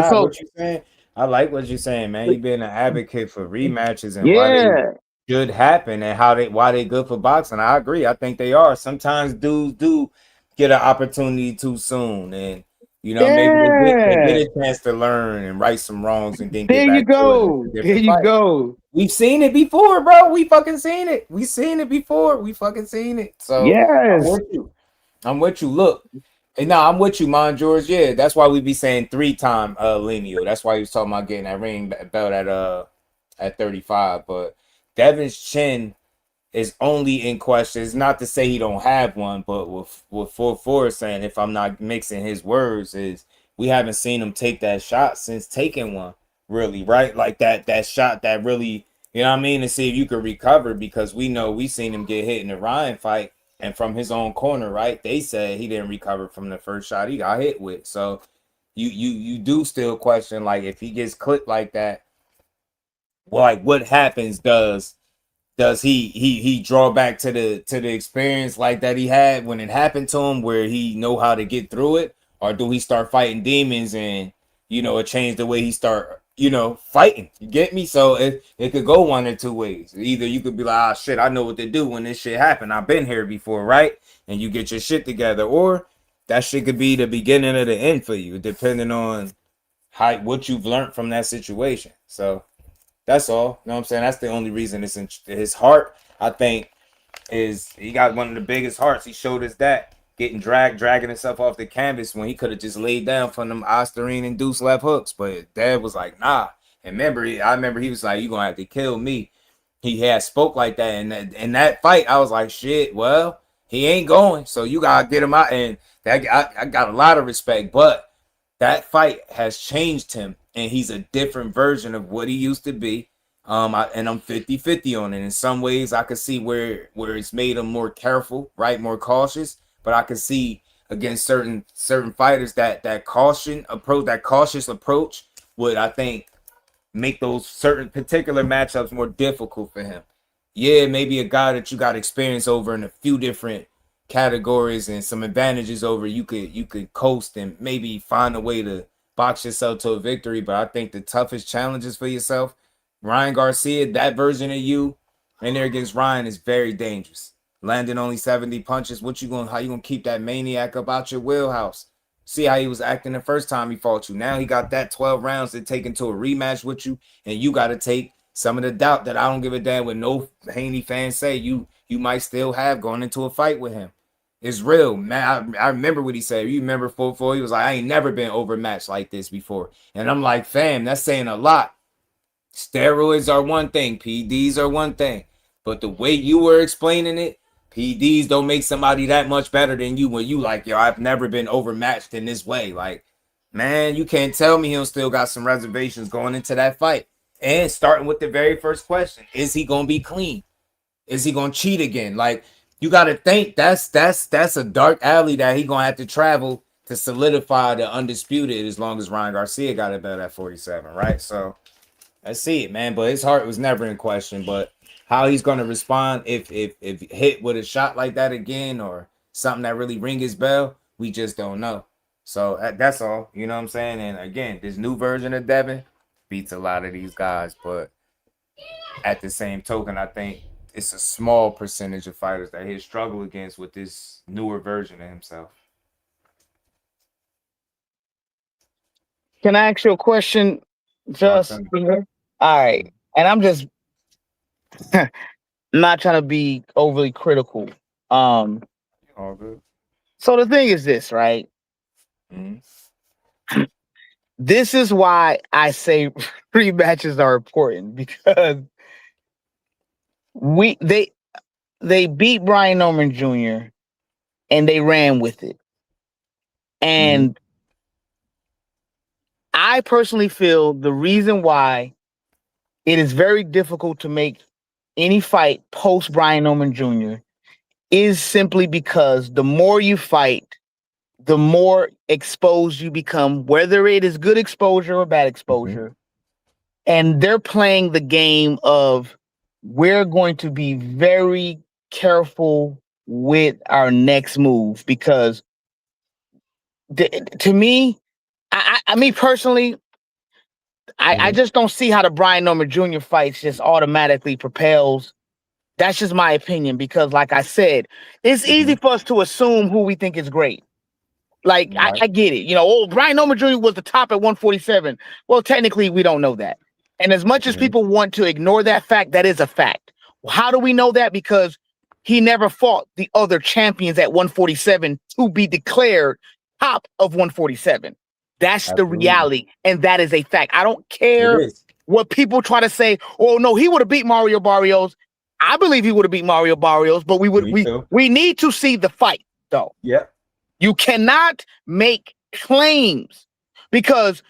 so What you saying? I like what you're saying, man. You've been an advocate for rematches and why they yeah, should happen and why they good for boxing. I agree. I think they are. Sometimes dudes do get an opportunity too soon, and maybe they get yeah. a chance to learn and right some wrongs and then get There you back to it. And it's go. a There different you fight. go. We've seen it before, bro. We fucking seen it. We seen it before. We fucking seen it. So I'm Yes. with you. I'm with you. Look, and now I'm with you, Mon George. Yeah, that's why we be saying 3-time Lenio. That's why he was talking about getting that ring belt at 35. But Devin's chin is only in question. It's not to say he don't have one, but what 4-4 is saying, if I'm not mixing his words, is we haven't seen him take that shot since taking one, really, right? Like that shot that really, you know what I mean, to see if you could recover, because we seen him get hit in the Ryan fight, and from his own corner, right? They said he didn't recover from the first shot he got hit with. So you do still question, like, if he gets clipped like that, well, like, what happens? Does he draw back to the experience like that he had when it happened to him, where he know how to get through it, or do he start fighting demons and it changed the way he start fighting? You get me? So it could go one or two ways. Either you could be like, ah, shit, I know what to do when this shit happened. I've been here before, right? And you get your shit together, or that shit could be the beginning of the end for you, depending on what you've learned from that situation. So that's all. You know what I'm saying? That's the only reason it's in his heart, I think, is he got one of the biggest hearts. He showed us that. Getting dragging himself off the canvas when he could have just laid down from them Osterine induced left hooks. But Dad was like, nah. And I remember he was like, you're gonna have to kill me. He had spoke like that. And in that fight, I was like, shit, well, he ain't going. So you gotta get him out. And that I got a lot of respect. But that fight has changed him, and he's a different version of what he used to be. And I'm 50-50 on it. In some ways, I could see where it's made him more careful, right, more cautious. But I could see against certain fighters that cautious approach would, I think, make those certain particular matchups more difficult for him. Yeah, maybe a guy that you got experience over in a few different categories and some advantages over, you could coast and maybe find a way to box yourself to a victory. But I think the toughest challenges for yourself, Ryan Garcia, that version of you in there against Ryan is very dangerous. Landing only 70 punches, how you gonna keep that maniac up out your wheelhouse? See how he was acting the first time he fought you. Now he got that 12 rounds to take into a rematch with you, and you got to take some of the doubt that I don't give a damn what no Haney fans say you might still have going into a fight with him. It's real, man. I remember what he said. You remember 4-4? He was like, I ain't never been overmatched like this before. And I'm like, fam, that's saying a lot. Steroids are one thing, PDs are one thing, but the way you were explaining it, PDs don't make somebody that much better than you when you like, yo, I've never been overmatched in this way. Like, man, you can't tell me he'll still got some reservations going into that fight. And starting with the very first question, is he gonna be clean? Is he gonna cheat again? Like, you gotta think that's a dark alley that he gonna have to travel to solidify the undisputed, as long as Ryan Garcia got it better at 47, right? So I see it, man. But his heart was never in question. But how he's gonna respond if hit with a shot like that again, or something that really ring his bell, we just don't know. So that's all. You know what I'm saying? And again, this new version of Devin beats a lot of these guys. But at the same token, I think it's a small percentage of fighters that he'll struggle against with this newer version of himself. Can I ask you a question? Just all right. And I'm just not trying to be overly critical. All good. So the thing is this, right? Mm-hmm. This is why I say rematches are important, because they beat Brian Norman Jr. and they ran with it. And I personally feel the reason why it is very difficult to make any fight post Brian Norman Jr. is simply because the more you fight, the more exposed you become, whether it is good exposure or bad exposure. And they're playing the game of, we're going to be very careful with our next move because to me, I mean personally, I just don't see how the Brian Norman Jr. fights just automatically propels. That's just my opinion because, like I said, it's easy for us to assume who we think is great. Like, I get it. You know, oh, Brian Norman Jr. was the top at 147. Well, technically, we don't know that. And as much as people want to ignore that fact, that is a fact. How do we know that? Because he never fought the other champions at 147 to be declared top of 147. That's the reality. And that is a fact. I don't care what people try to say. Oh, no, he would have beat Mario Barrios. I believe he would have beat Mario Barrios, but we need to see the fight, though. Yeah. You cannot make claims because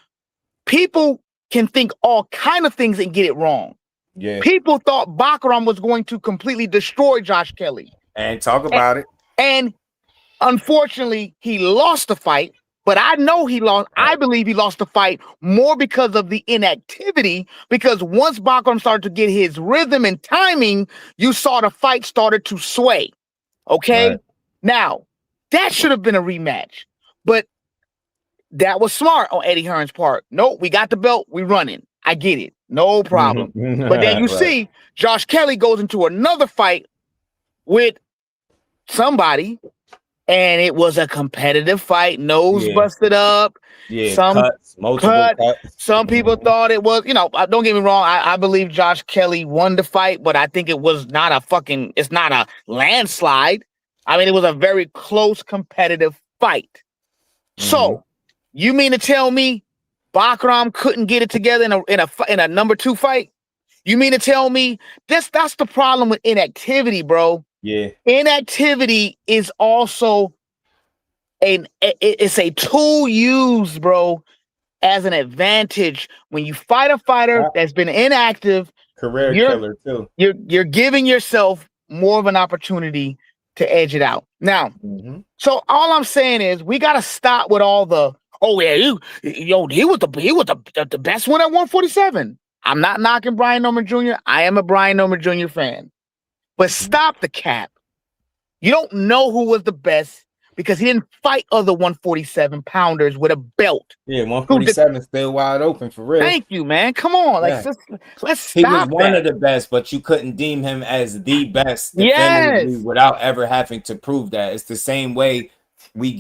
people can think all kind of things and get it wrong. Yeah. People thought Baccaram was going to completely destroy Josh Kelly. And talk about it. And unfortunately, he lost the fight. But I know he lost. I believe he lost the fight more because of the inactivity. Because once Baccaram started to get his rhythm and timing, you saw the fight started to sway. Okay? Right. Now, that should have been a rematch. But that was smart on Eddie Hearn's part. Nope, we got the belt. We running. I get it. No problem. But then you see Josh Kelly goes into another fight with somebody. And it was a competitive fight, nose busted up. Yeah, multiple cuts. Some people thought it was, don't get me wrong. I believe Josh Kelly won the fight, but I think it was not it's not a landslide. I mean, it was a very close competitive fight. So you mean to tell me Baccaram couldn't get it together in a number 2 fight? You mean to tell me that's the problem with inactivity, bro? Yeah. Inactivity is also it's a tool used, bro, as an advantage. When you fight a fighter that's been inactive, career killer too. You're giving yourself more of an opportunity to edge it out. Now, so all I'm saying is we gotta stop with all the he was the best one at 147. I'm not knocking Brian Norman Jr. I am a Brian Norman Jr. fan. But stop the cap. You don't know who was the best because he didn't fight other 147 pounders with a belt. Yeah, 147 is still wide open for real. Thank you, man. Come on. Let's stop. He was one of the best, but you couldn't deem him as the best definitively without ever having to prove that. It's the same way we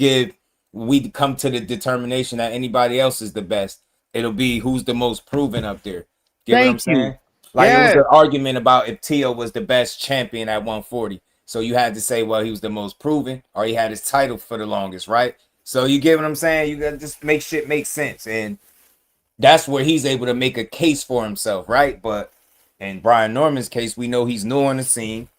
come to the determination that anybody else is the best. It'll be who's the most proven up there. Get what I'm saying? Like it was an argument about if Teo was the best champion at 140. So you had to say, well, he was the most proven or he had his title for the longest, right? So you get what I'm saying? You got to just make shit make sense. And that's where he's able to make a case for himself, right? But in Brian Norman's case, we know he's new on the scene.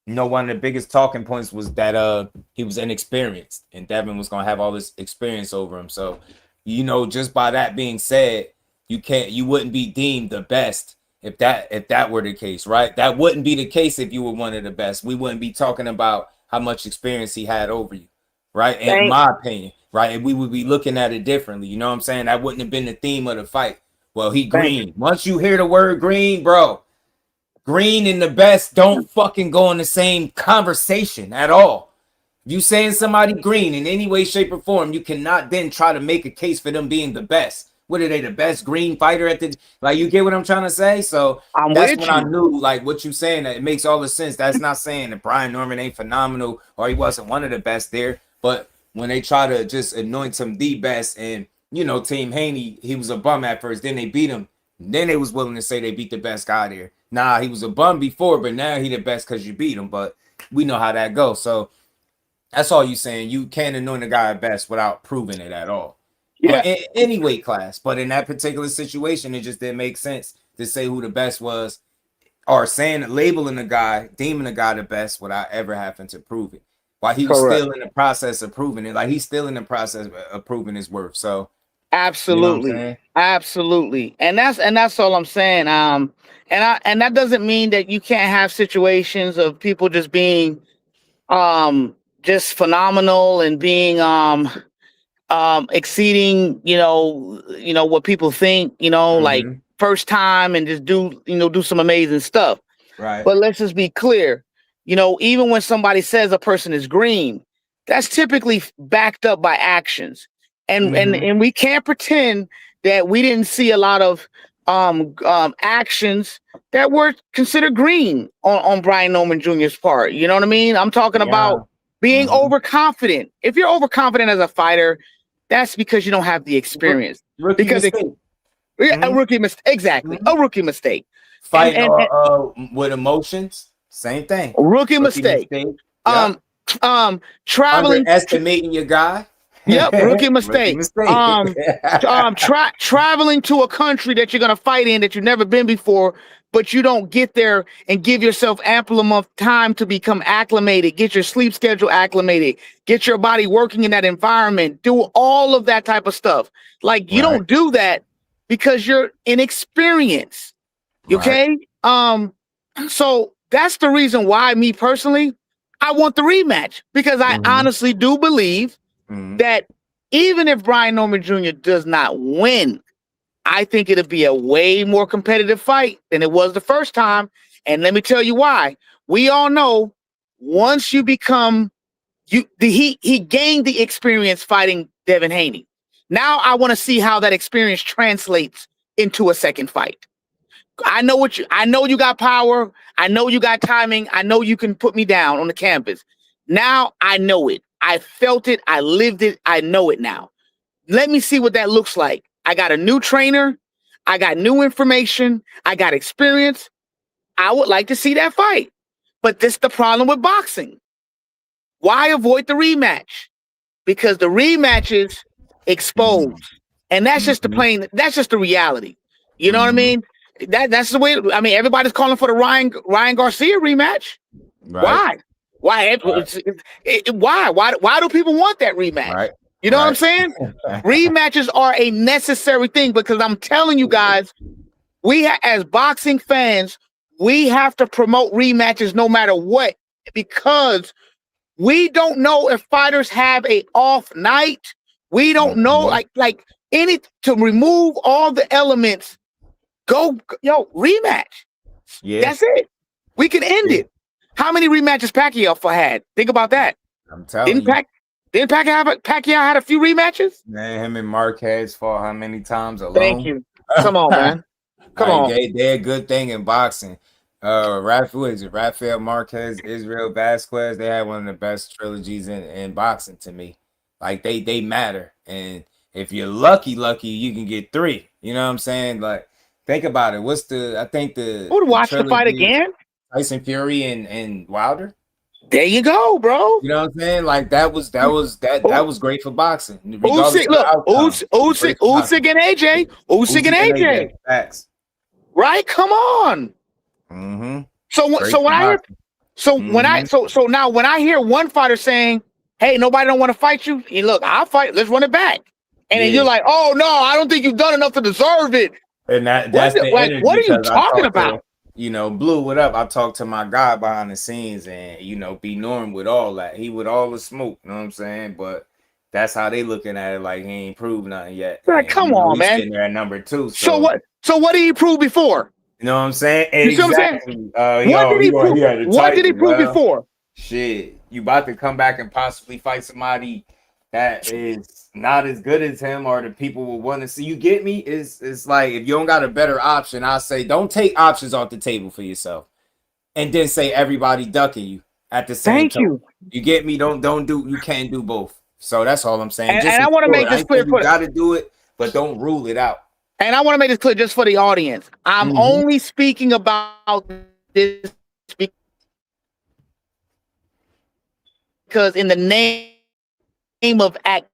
One of the biggest talking points was that he was inexperienced and Devin was going to have all this experience over him. So, just by that being said, you wouldn't be deemed the best if that were the case, right? That wouldn't be the case if you were one of the best. We wouldn't be talking about how much experience he had over you, right? In my opinion, right? And we would be looking at it differently. You know what I'm saying? That wouldn't have been the theme of the fight. Well, he green. Once you hear the word green, bro, green and the best don't fucking go in the same conversation at all. If you saying somebody green in any way, shape, or form, you cannot then try to make a case for them being the best. What are they, the best green fighter at the you get what I'm trying to say? So that's when I knew what you saying, that it makes all the sense. That's not saying that Brian Norman ain't phenomenal or he wasn't one of the best there, but when they try to just anoint him the best and Team Haney, he was a bum at first, then they beat him, then they was willing to say they beat the best guy there. Nah, he was a bum before, but now he the best because you beat him, but we know how that goes. So that's all you saying. You can't anoint a guy best without proving it at all. Yeah, in any weight class, but in that particular situation, it just didn't make sense to say who the best was, or labeling a guy, deeming a guy the best without ever having to prove it. While he was still in the process of proving it, he's still in the process of proving his worth. So absolutely, absolutely, and that's all I'm saying. And that doesn't mean that you can't have situations of people just being just phenomenal and being exceeding, what people think, like first time and just do some amazing stuff. Right. But let's just be clear. even when somebody says a person is green, that's typically backed up by actions. And we can't pretend that we didn't see a lot of actions that were considered green on Brian Norman Jr.'s part. You know what I mean? I'm talking about being overconfident. If you're overconfident as a fighter, that's because you don't have the experience. Rookie mistake. A rookie mistake. Exactly. A rookie mistake. Fight with emotions, same thing. Rookie mistake. Yep. Traveling, underestimating your guy. Yep, rookie mistake. Traveling to a country that you're gonna fight in that you've never been before, but you don't get there and give yourself ample enough time to become acclimated, get your sleep schedule acclimated, get your body working in that environment, do all of that type of stuff. Like you don't do that because you're inexperienced. Okay. So that's the reason why me personally, I want the rematch, because I honestly do believe that even if Brian Norman Jr. does not win, I think it'll be a way more competitive fight than it was the first time. And let me tell you why. We all know once you become he gained the experience fighting Devin Haney. Now I want to see how that experience translates into a second fight. I know you got power. I know you got timing. I know you can put me down on the canvas. Now I know it. I felt it. I lived it. I know it now. Let me see what that looks like. I got a new trainer. I got new information. I got experience. I would like to see that fight. But this is the problem with boxing. Why avoid the rematch? Because the rematch is exposed. And that's just that's just the reality. You know what I mean? That's the way. I mean, everybody's calling for the Ryan Garcia rematch. Why? Why? Why do people want that rematch? You know what I'm saying? Rematches are a necessary thing, because I'm telling you guys, as boxing fans, we have to promote rematches no matter what, because we don't know if fighters have a off night. We don't know, to remove all the elements. Rematch. Yeah, that's it. We can end it. How many rematches Pacquiao had? Think about that. I'm telling you. Didn't Pacquiao had a few rematches? Man, him and Marquez fought how many times alone? Thank you. Come on, man. Come on. They're a good thing in boxing. Rafael Marquez, Israel Vasquez, they had one of the best trilogies in boxing to me. Like they matter. And if you're lucky, you can get 3. You know what I'm saying? Like, think about it. Who would watch the fight again? Tyson Fury and Wilder. There you go, bro. You know what I'm saying? Like that was great for boxing. Usyk and AJ. Usyk and AJ. Facts. Right? Come on. So now when I hear one fighter saying, "Hey, nobody don't want to fight you," look, I'll fight. Let's run it back. And then you're like, "Oh no, I don't think you've done enough to deserve it." And that's the energy. What are you talking about? Blue, what up? I talked to my guy behind the scenes, and B Norm with all that. He with all the smoke, you know what I'm saying? But that's how they looking at it, like he ain't proved nothing yet. Like, come on, man. Sitting there at number 2. So what did he prove before? You know what I'm saying? You see what I'm saying? What did he prove before? Shit, you about to come back and possibly fight somebody that is not as good as him, or the people will want to see. You get me? It's like, if you don't got a better option, I say don't take options off the table for yourself, and then say everybody ducking you at the same time. You get me? You can't do both. So that's all I'm saying. And I want to make this clear. You got to do it, but don't rule it out. And I want to make this clear just for the audience. I'm only speaking about this because in the name of activity,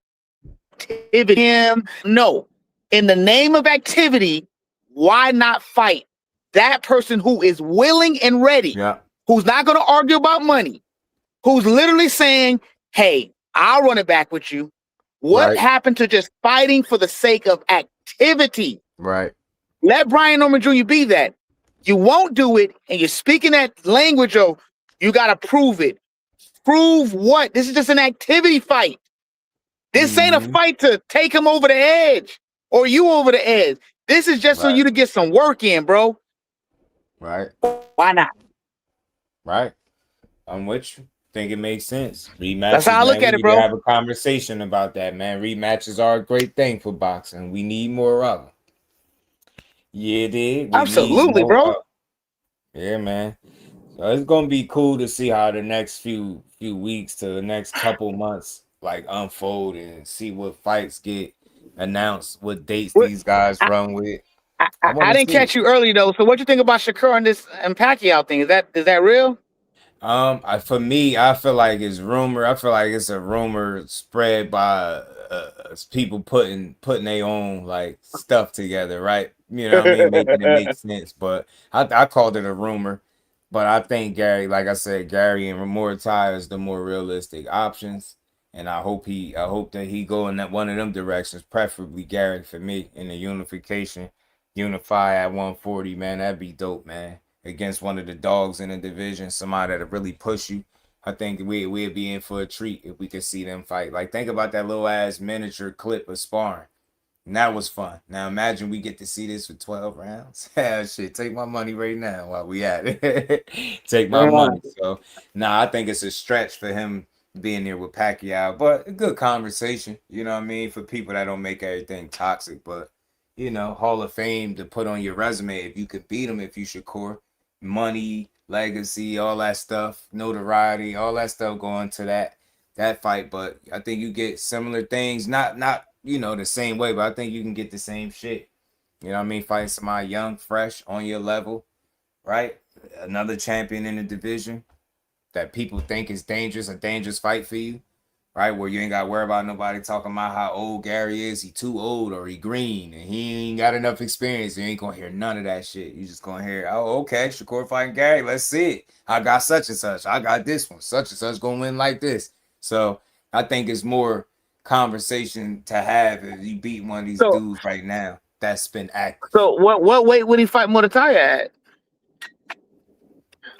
in the name of activity, why not fight that person who is willing and ready, who's not going to argue about money, who's literally saying, "Hey, I'll run it back with you." What happened to just fighting for the sake of activity? Right. Let Brian Norman Jr. be that. You won't do it, and you're speaking that language of you got to prove it. Prove what? This is just an activity fight. This ain't a fight to take him over the edge or you over the edge. This is just for you to get some work in, bro. Right. Why not? Right. I'm with you. Think it makes sense. That's Rematches, how I man. look We at it, need to bro. have a conversation about that, man. Rematches are a great thing for boxing. We need more of them. Yeah, dude. We need Absolutely, more bro. of. Yeah, man. So it's gonna be cool to see how the next few weeks to the next couple months like unfold and see what fights get announced, what dates What, these guys I, run with. I, I I want I to didn't see it. catch you early though. So what you think about Shakur and this and Pacquiao thing? Is that real? For me, I feel like it's rumor. I feel like it's a rumor spread by people putting their own like stuff together, right? You know what I mean, making it make sense. But I called it a rumor. But I think Gary, like I said, Gary and Ramortai is the more realistic options, and I hope that he go in that one of them directions, preferably Gary for me in the unification, unify at 140, man. That'd be dope, man, against one of the dogs in the division, somebody that'll really push you. I think we'd be in for a treat if we could see them fight. Like, think about that little ass miniature clip of sparring. And that was fun. Now imagine we get to see this for 12 rounds. Yeah, shit. Take my money right now while we at it. Take my Yeah. money. So I think it's a stretch for him being there with Pacquiao, but a good conversation. You know what I mean? For people that don't make everything toxic, but Hall of Fame to put on your resume if you could beat him, if you should core money, legacy, all that stuff, notoriety, all that stuff going to that fight. But I think you get similar things, not the same way, but I think you can get the same shit. You know what I mean? Fighting somebody young, fresh, on your level, right? Another champion in the division that people think is dangerous, a dangerous fight for you, right? Where you ain't got to worry about nobody talking about how old Gary is. He too old or he green and he ain't got enough experience. You ain't going to hear none of that shit. You just going to hear, oh, okay, Shakur fighting Gary. Let's see it. I got such and such. I got this one. Such and such going to win like this. So I think it's more conversation to have if you beat one of these So dudes right now that's been active. so what weight would he fight Muay at?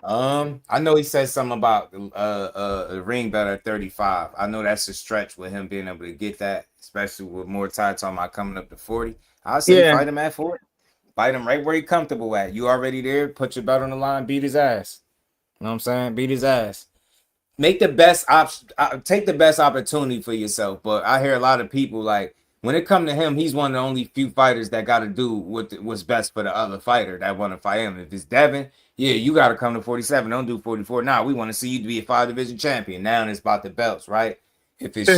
I know he said something about a ring belt at 35. I know that's a stretch with him being able to get that, especially with more time talking about coming up to 40. I'll say Yeah. fight him at 40. Fight him right where he comfortable at. You already there, put your belt on the line, beat his ass. You know what I'm saying? Beat his ass. Make the best option, take the best opportunity for yourself. But I hear a lot of people like when it come to him, he's one of the only few fighters that got to do what's best for the other fighter that want to fight him. If it's Devin, yeah, you got to come to 47. Don't do 44. Nah, we want to see you to be a 5 division champion. Now it's about the belts, right? If it's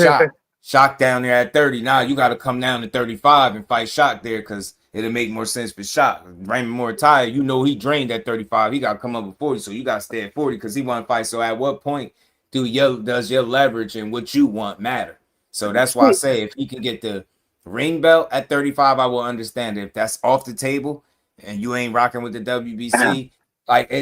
Shock down there at 30, now you got to come down to 35 and fight Shock there because it'll make more sense for Shock. Raymond Mortai, he drained at 35. He got to come up with 40, so you got to stay at 40 because he want to fight. So at what point does your leverage and what you want matter? So that's why I say if he can get the ring belt at 35, I will understand it. If that's off the table and you ain't rocking with the WBC,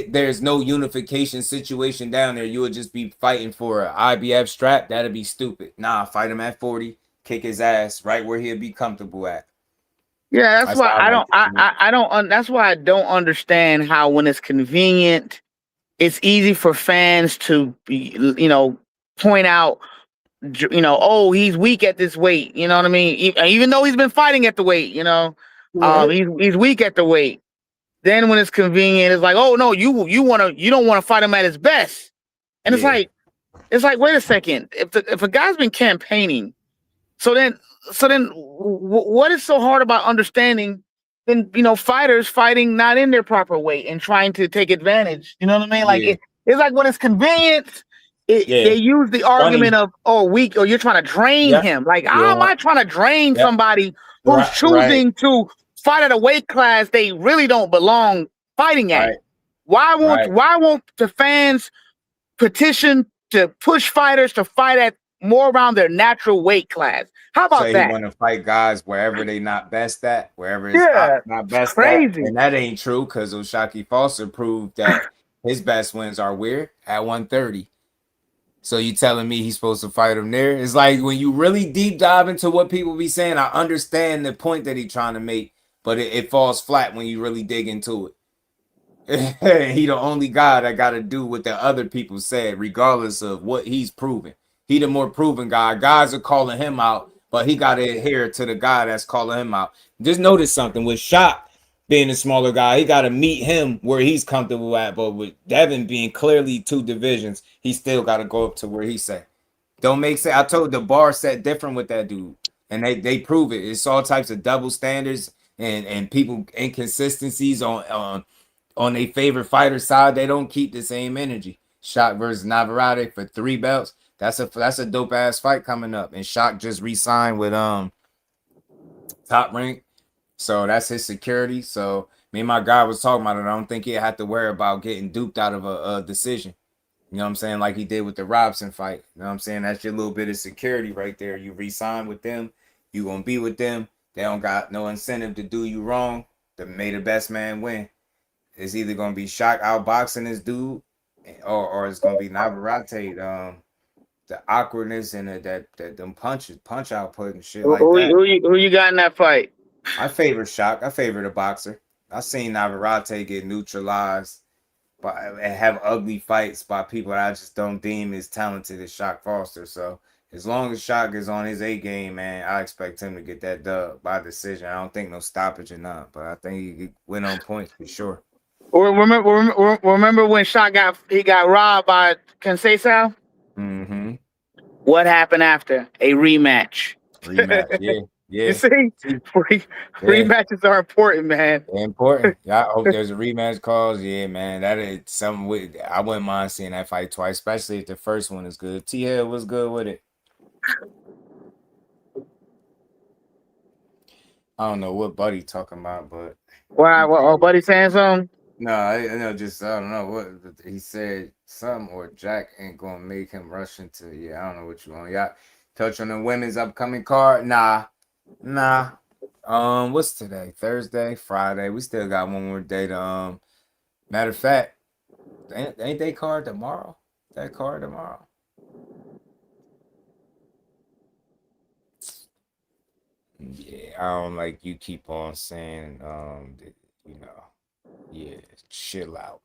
there's no unification situation down there. You would just be fighting for an IBF strap. That'd be stupid. Nah, fight him at 40, kick his ass right where he'll be comfortable at. Yeah, that's why that's why I don't understand how when it's convenient, it's easy for fans to point out, oh, he's weak at this weight. You know what I mean? Even though he's been fighting at the weight, he's weak at the weight. Then when it's convenient, it's like, oh no, you don't want to fight him at his best. And it's like, wait a second. If a guy's been campaigning, so then what is so hard about understanding then fighters fighting not in their proper weight and trying to take advantage? You know what I mean? Like it's like when it's convenient, they use the argument of weak or you're trying to drain him. Like how am I trying to drain somebody who's choosing to fight at a weight class they really don't belong fighting at? Why won't the fans petition to push fighters to fight at more around their natural weight class? How about that? He want to fight guys wherever they not best at, wherever it's not best crazy. at. And that ain't true because O'Shaquie Foster proved that his best wins are where? At 130. So you telling me he's supposed to fight him there? It's like when you really deep dive into what people be saying, I understand the point that he's trying to make, but it falls flat when you really dig into it. He the only guy that got to do what the other people said, regardless of what he's proven. He the more proven guy. Guys are calling him out, but he got to adhere to the guy that's calling him out. Just notice something with Shock. being a smaller guy. He got to meet him where he's comfortable at. But with Devin being clearly 2 divisions, he still got to go up to where he say. Don't make sense. I told the bar set different with that dude, and they prove it. It's all types of double standards and people inconsistencies on their favorite fighter side. They don't keep the same energy. Shock versus Navarrete for 3 belts. That's a dope ass fight coming up. And Shock just re-signed with Top Rank, so that's his security. So me and my guy was talking about it. I don't think he had to worry about getting duped out of a decision. You know what I'm saying? Like he did with the Robson fight. You know what I'm saying? That's your little bit of security right there. You re-sign with them. You going to be with them. They don't got no incentive to do you wrong. May the best man win. It's either going to be Shock outboxing this dude or it's going to be Navarrete. The awkwardness and them punch output and shit like that. Who you got in that fight? I favor Shock. I favor the boxer. I seen Navarrete get neutralized and have ugly fights by people that I just don't deem as talented as Shock Foster. So as long as Shock is on his A game, man, I expect him to get that dub by decision. I don't think no stoppage or not, but I think he went on points for sure. Remember when Shock got robbed by Conceição? Mm-hmm. What happened after? A rematch. Yeah. You see, rematches are important, man. They're important. Yeah, I hope there's a rematch cause. Yeah, man, that is something. I wouldn't mind seeing that fight twice, especially if the first one is good. T-Hill was good with it. I don't know what Buddy talking about, but Buddy saying something? No, I know. Just I don't know what he said. Something or Jack ain't gonna make him rush into. Yeah, I don't know what you want. Y'all touch on the women's upcoming card? Nah. What's today? Thursday, Friday. We still got one more day to matter of fact, ain't they card tomorrow? That card tomorrow. Yeah, I don't like you keep on saying yeah, chill out.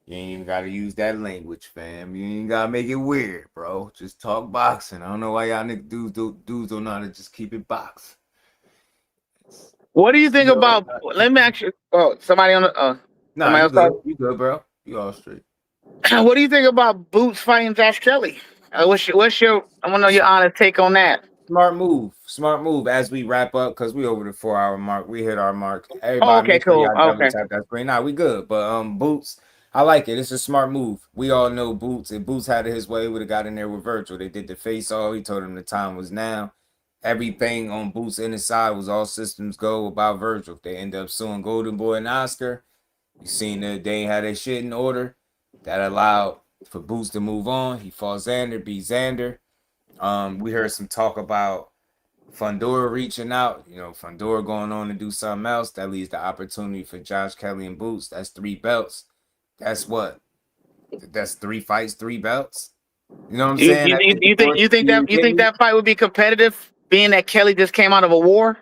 You ain't even gotta use that language, fam. You ain't gotta make it weird, bro. Just talk boxing. I don't know why y'all niggas dudes don't know how to just keep it boxing. What do you think about? Let me ask you. Oh, somebody on the. Nah, you good. You good, bro. You all straight. What do you think about Boots fighting Josh Kelly? What's your? I want to know your honest take on that. Smart move. As we wrap up, because we over the 4-hour mark. We hit our mark. Everybody, make sure y'all double tap that screen. Nah, we good. But Boots, I like it. It's a smart move. We all know Boots. If Boots had it his way, would have got in there with Virgil. They did the face off. He told him the time was now. Everything on Boots' inside was all systems go about Virgil. They end up suing Golden Boy and Oscar. You seen that they had their shit in order. That allowed for Boots to move on. He fought Xander, beat Xander. We heard some talk about Fundora reaching out. Fundora going on to do something else. That leaves the opportunity for Josh Kelly and Boots. That's 3 belts. That's what? That's 3 fights, 3 belts. You know what I'm saying? You think that fight would be competitive, being that Kelly just came out of a war?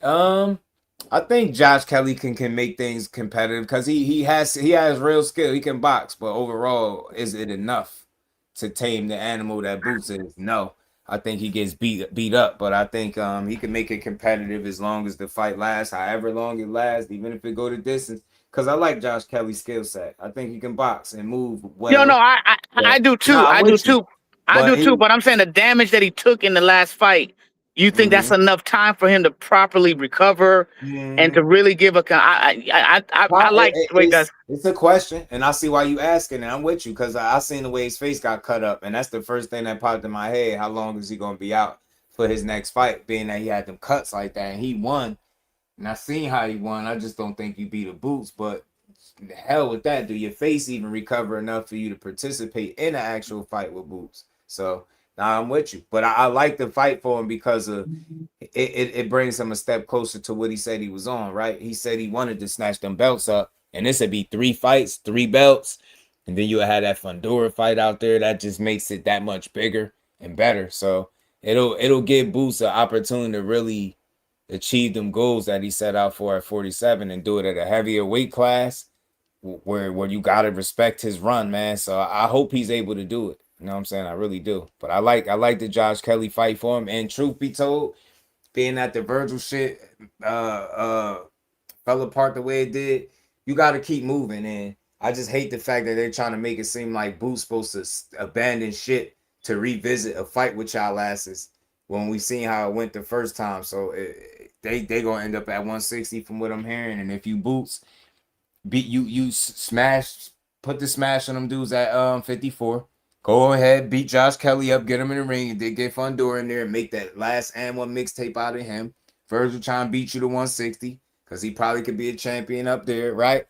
I think Josh Kelly can make things competitive because he has real skill. He can box, but overall, is it enough to tame the animal that Boots is? No. I think he gets beat up, but I think he can make it competitive as long as the fight lasts, however long it lasts, even if it go to distance. Because I like Josh Kelly's skill set. I think he can box and move well. No, I do too. I do too. But I'm saying the damage that he took in the last fight, you think that's enough time for him to properly recover and to really give a? I like the way he does. It's a question, and I see why you asking, and I'm with you because I seen the way his face got cut up, and that's the first thing that popped in my head. How long is he going to be out for his next fight? Being that he had them cuts like that, and he won. And I seen how he won. I just don't think you beat a Boots, but the hell with that. Do your face even recover enough for you to participate in an actual fight with Boots? So now I'm with you. But I like the fight for him because of it brings him a step closer to what he said he was on, right? He said he wanted to snatch them belts up. And this would be 3 fights, 3 belts. And then you had that Fundora fight out there. That just makes it that much bigger and better. So it'll give Boots an opportunity to really achieve them goals that he set out for at 47 and do it at a heavier weight class where you got to respect his run, man. So I hope he's able to do it. You know what I'm saying? I really do. But I like the Josh Kelly fight for him. And truth be told, being at the Virgil shit fell fell apart the way it did, you got to keep moving. And I just hate the fact that they're trying to make it seem like Boots supposed to abandon shit to revisit a fight with y'all asses when we seen how it went the first time. So they gonna end up at 160 from what I'm hearing. And if you Boots beat you smash, put the smash on them dudes at 54. Go ahead, beat Josh Kelly up, get him in the ring, and then get Fundora in there and make that last and one mixtape out of him. Virgil trying to beat you to 160 because he probably could be a champion up there, right?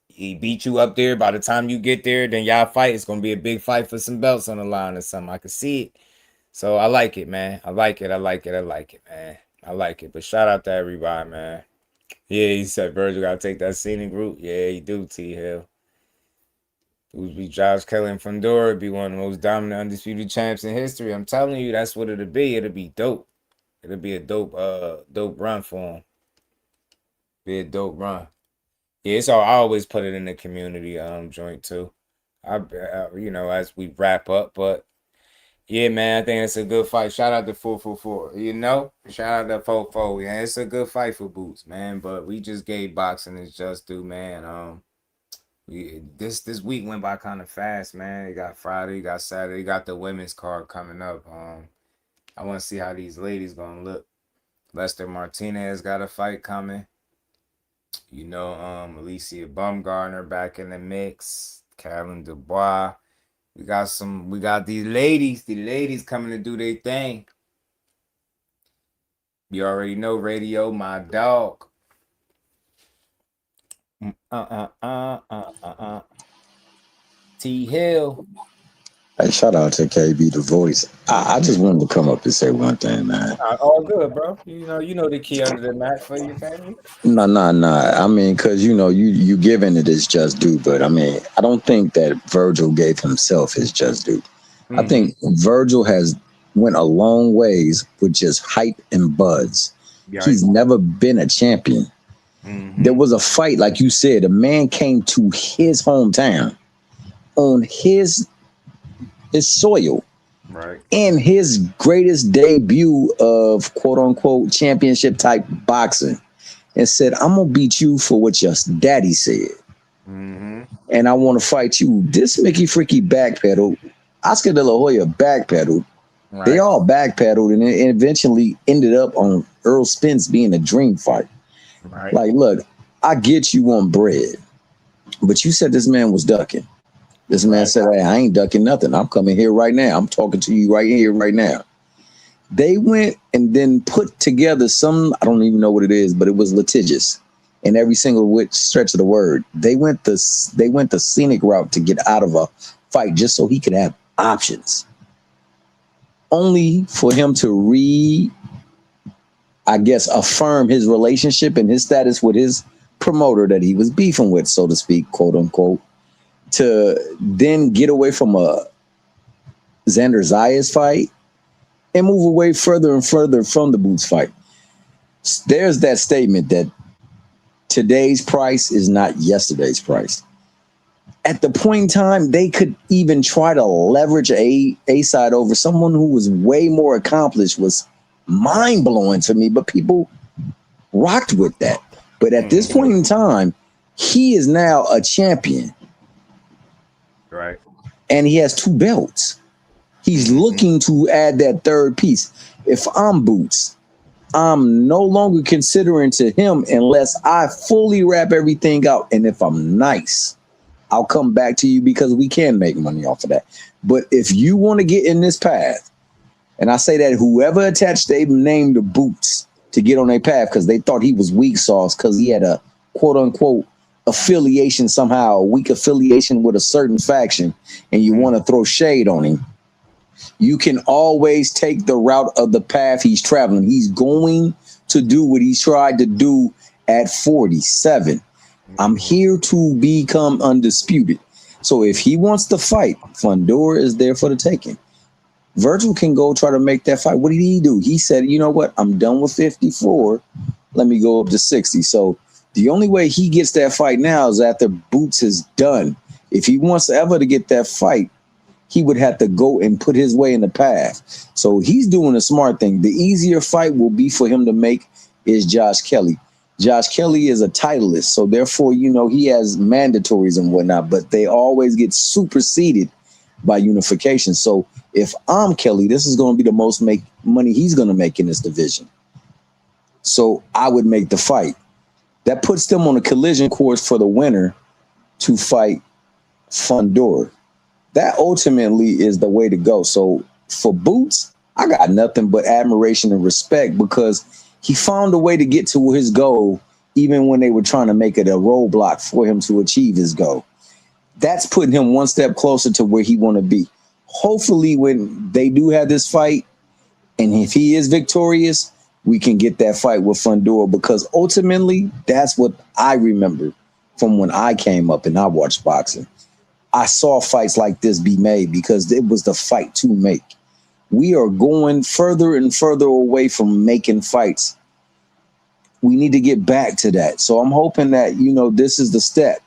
He beat you up there. By the time you get there, then y'all fight. It's gonna be a big fight for some belts on the line or something. I can see it. So I like it, man. I like it, man. I like it. But shout out to everybody, man. Yeah, he said Virgil gotta take that scenic route. Yeah, he do, T Hill. It would be Josh Kelly and Fundora, be one of the most dominant undisputed champs in history. I'm telling you, that's what it'll be. It'll be dope. It'll be a dope run for him. Be a dope run. Yeah, so I always put it in the community joint too. I as we wrap up, but yeah, man, I think it's a good fight. Shout out to 444. Shout out to 44. Yeah, it's a good fight for Boots, man. But we just gave boxing its just due, man. This week went by kind of fast, man. You got Friday, you got Saturday, you got the women's card coming up. I want to see how these ladies gonna look. Lester Martinez got a fight coming. Alicia Baumgartner back in the mix. Carolyn Dubois. We got these ladies coming to do their thing. You already know Radio, my dog. T Hill. Hey, shout out to KB the Voice. I just wanted to come up and say one thing, man. All good, bro. You know the key under the mat for your family. No. I mean, because you giving it his just due, but I mean, I don't think that Virgil gave himself his just due. I think Virgil has went a long ways with just hype and buzz. Yeah, he's never been a champion. There was a fight, like you said, a man came to his hometown on his soil, right, in his greatest debut of quote unquote championship type boxing, and said, "I'm gonna beat you for what your daddy said, and I want to fight you." This Mickey Freaky backpedaled. Oscar De La Hoya backpedaled. Right. They all backpedaled, and it eventually ended up on Earl Spence being a dream fight. Right. Like, look, I get you on bread, but you said this man was ducking. This man said, "Hey, I ain't ducking nothing. I'm coming here right now. I'm talking to you right here, right now." They went and then put together some, I don't even know what it is, but it was litigious in every single stretch of the word. They went the scenic route to get out of a fight just so he could have options. Only for him to affirm his relationship and his status with his promoter that he was beefing with, so to speak, quote unquote, to then get away from a Xander Zayas fight and move away further and further from the Boots fight. There's that statement that today's price is not yesterday's price. At the point in time, they could even try to leverage a side over someone who was way more accomplished, was mind-blowing to me, but people rocked with that. But at this point in time, he is now a champion. Right. And he has 2 belts. He's looking to add that third piece. If I'm Boots, I'm no longer considering to him unless I fully wrap everything out. And if I'm nice, I'll come back to you because we can make money off of that. But if you want to get in this path, and I say that whoever attached their name to Boots to get on their path because they thought he was weak sauce because he had a quote unquote affiliation somehow, a weak affiliation with a certain faction, and you want to throw shade on him, you can always take the route of the path he's traveling. He's going to do what he tried to do at 47. I'm here to become undisputed. So if he wants to fight, Fundora is there for the taking. Virgil can go try to make that fight. What did he do? He said, you know what? I'm done with 54. Let me go up to 60. So the only way he gets that fight now is after Boots is done. If he wants ever to get that fight, he would have to go and put his way in the path. So he's doing a smart thing. The easier fight will be for him to make is Josh Kelly. Josh Kelly is a titleist, so therefore, you know, he has mandatories and whatnot, but they always get superseded by unification. So if I'm Kelly, this is going to be the most money he's going to make in this division. So I would make the fight. That puts them on a collision course for the winner to fight Fundora. That ultimately is the way to go. So for Boots, I got nothing but admiration and respect because he found a way to get to his goal even when they were trying to make it a roadblock for him to achieve his goal. That's putting him one step closer to where he want to be. Hopefully when they do have this fight, and if he is victorious, we can get that fight with Fundora, because ultimately that's what I remember from when I came up and I watched boxing. I saw fights like this be made because it was the fight to make. We are going further and further away from making fights. We need to get back to that. So I'm hoping that, you know, this is the step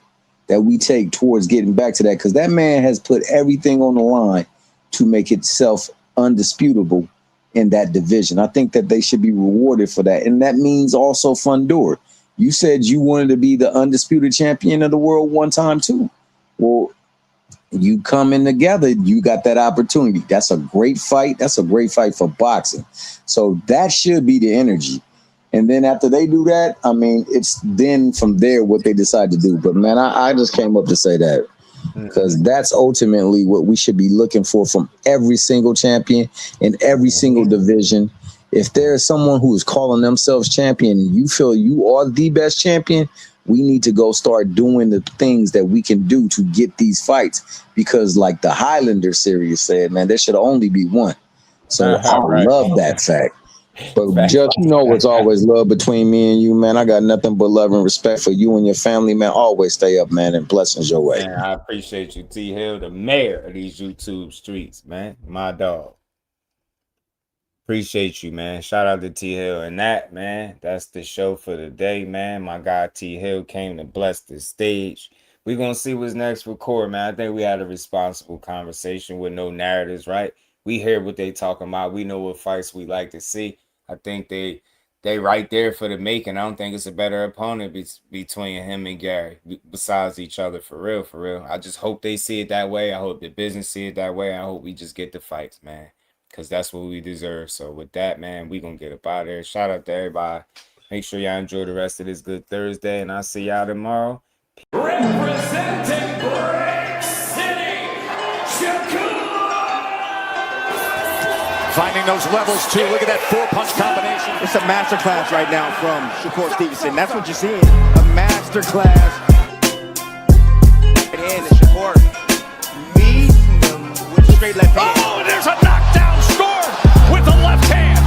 that we take towards getting back to that, because that man has put everything on the line to make itself undisputable in that division. I think that they should be rewarded for that. And that means also Fundora. You said you wanted to be the undisputed champion of the world one time too. Well, you coming together, you got that opportunity. That's a great fight. That's a great fight for boxing. So that should be the energy. And then after they do that, I mean, it's then from there what they decide to do. But man, I just came up to say that, because that's ultimately what we should be looking for from every single champion in every single division. If there's someone who is calling themselves champion and you feel you are the best champion, we need to go start doing the things that we can do to get these fights. Because like the Highlander series said, man, there should only be one. So I love that fact. But just, you know, it's always love between me and you, man. I got nothing but love and respect for you and your family, man. Always stay up, man, and blessings your way. Man, I appreciate you, T Hill, the mayor of these YouTube streets, man. My dog. Appreciate you, man. Shout out to T Hill. And that, man, that's the show for the day, man. My guy T Hill came to bless the stage. We're going to see what's next with Core, man. I think we had a responsible conversation with no narratives, right? We hear what they talking about. We know what fights we like to see. I think they right there for the making. I don't think it's a better opponent between him and Gary besides each other, for real, for real. I just hope they see it that way. I hope the business see it that way. I hope we just get the fights, man, because that's what we deserve. So with that, man, we going to get up out of there. Shout out to everybody. Make sure y'all enjoy the rest of this good Thursday, and I'll see y'all tomorrow. Representing Brick City, Shakur! Finding those levels, too. Look at that four-punch combination. It's a masterclass right now from Shakur Stevenson. That's what you're seeing, a masterclass. And Shakur meeting him with a straight left hand. Oh, and there's a knockdown scored with the left hand.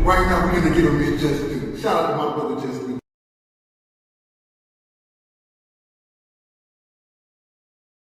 Right now, we're going to give him his just due. Shout out to my brother Just Due.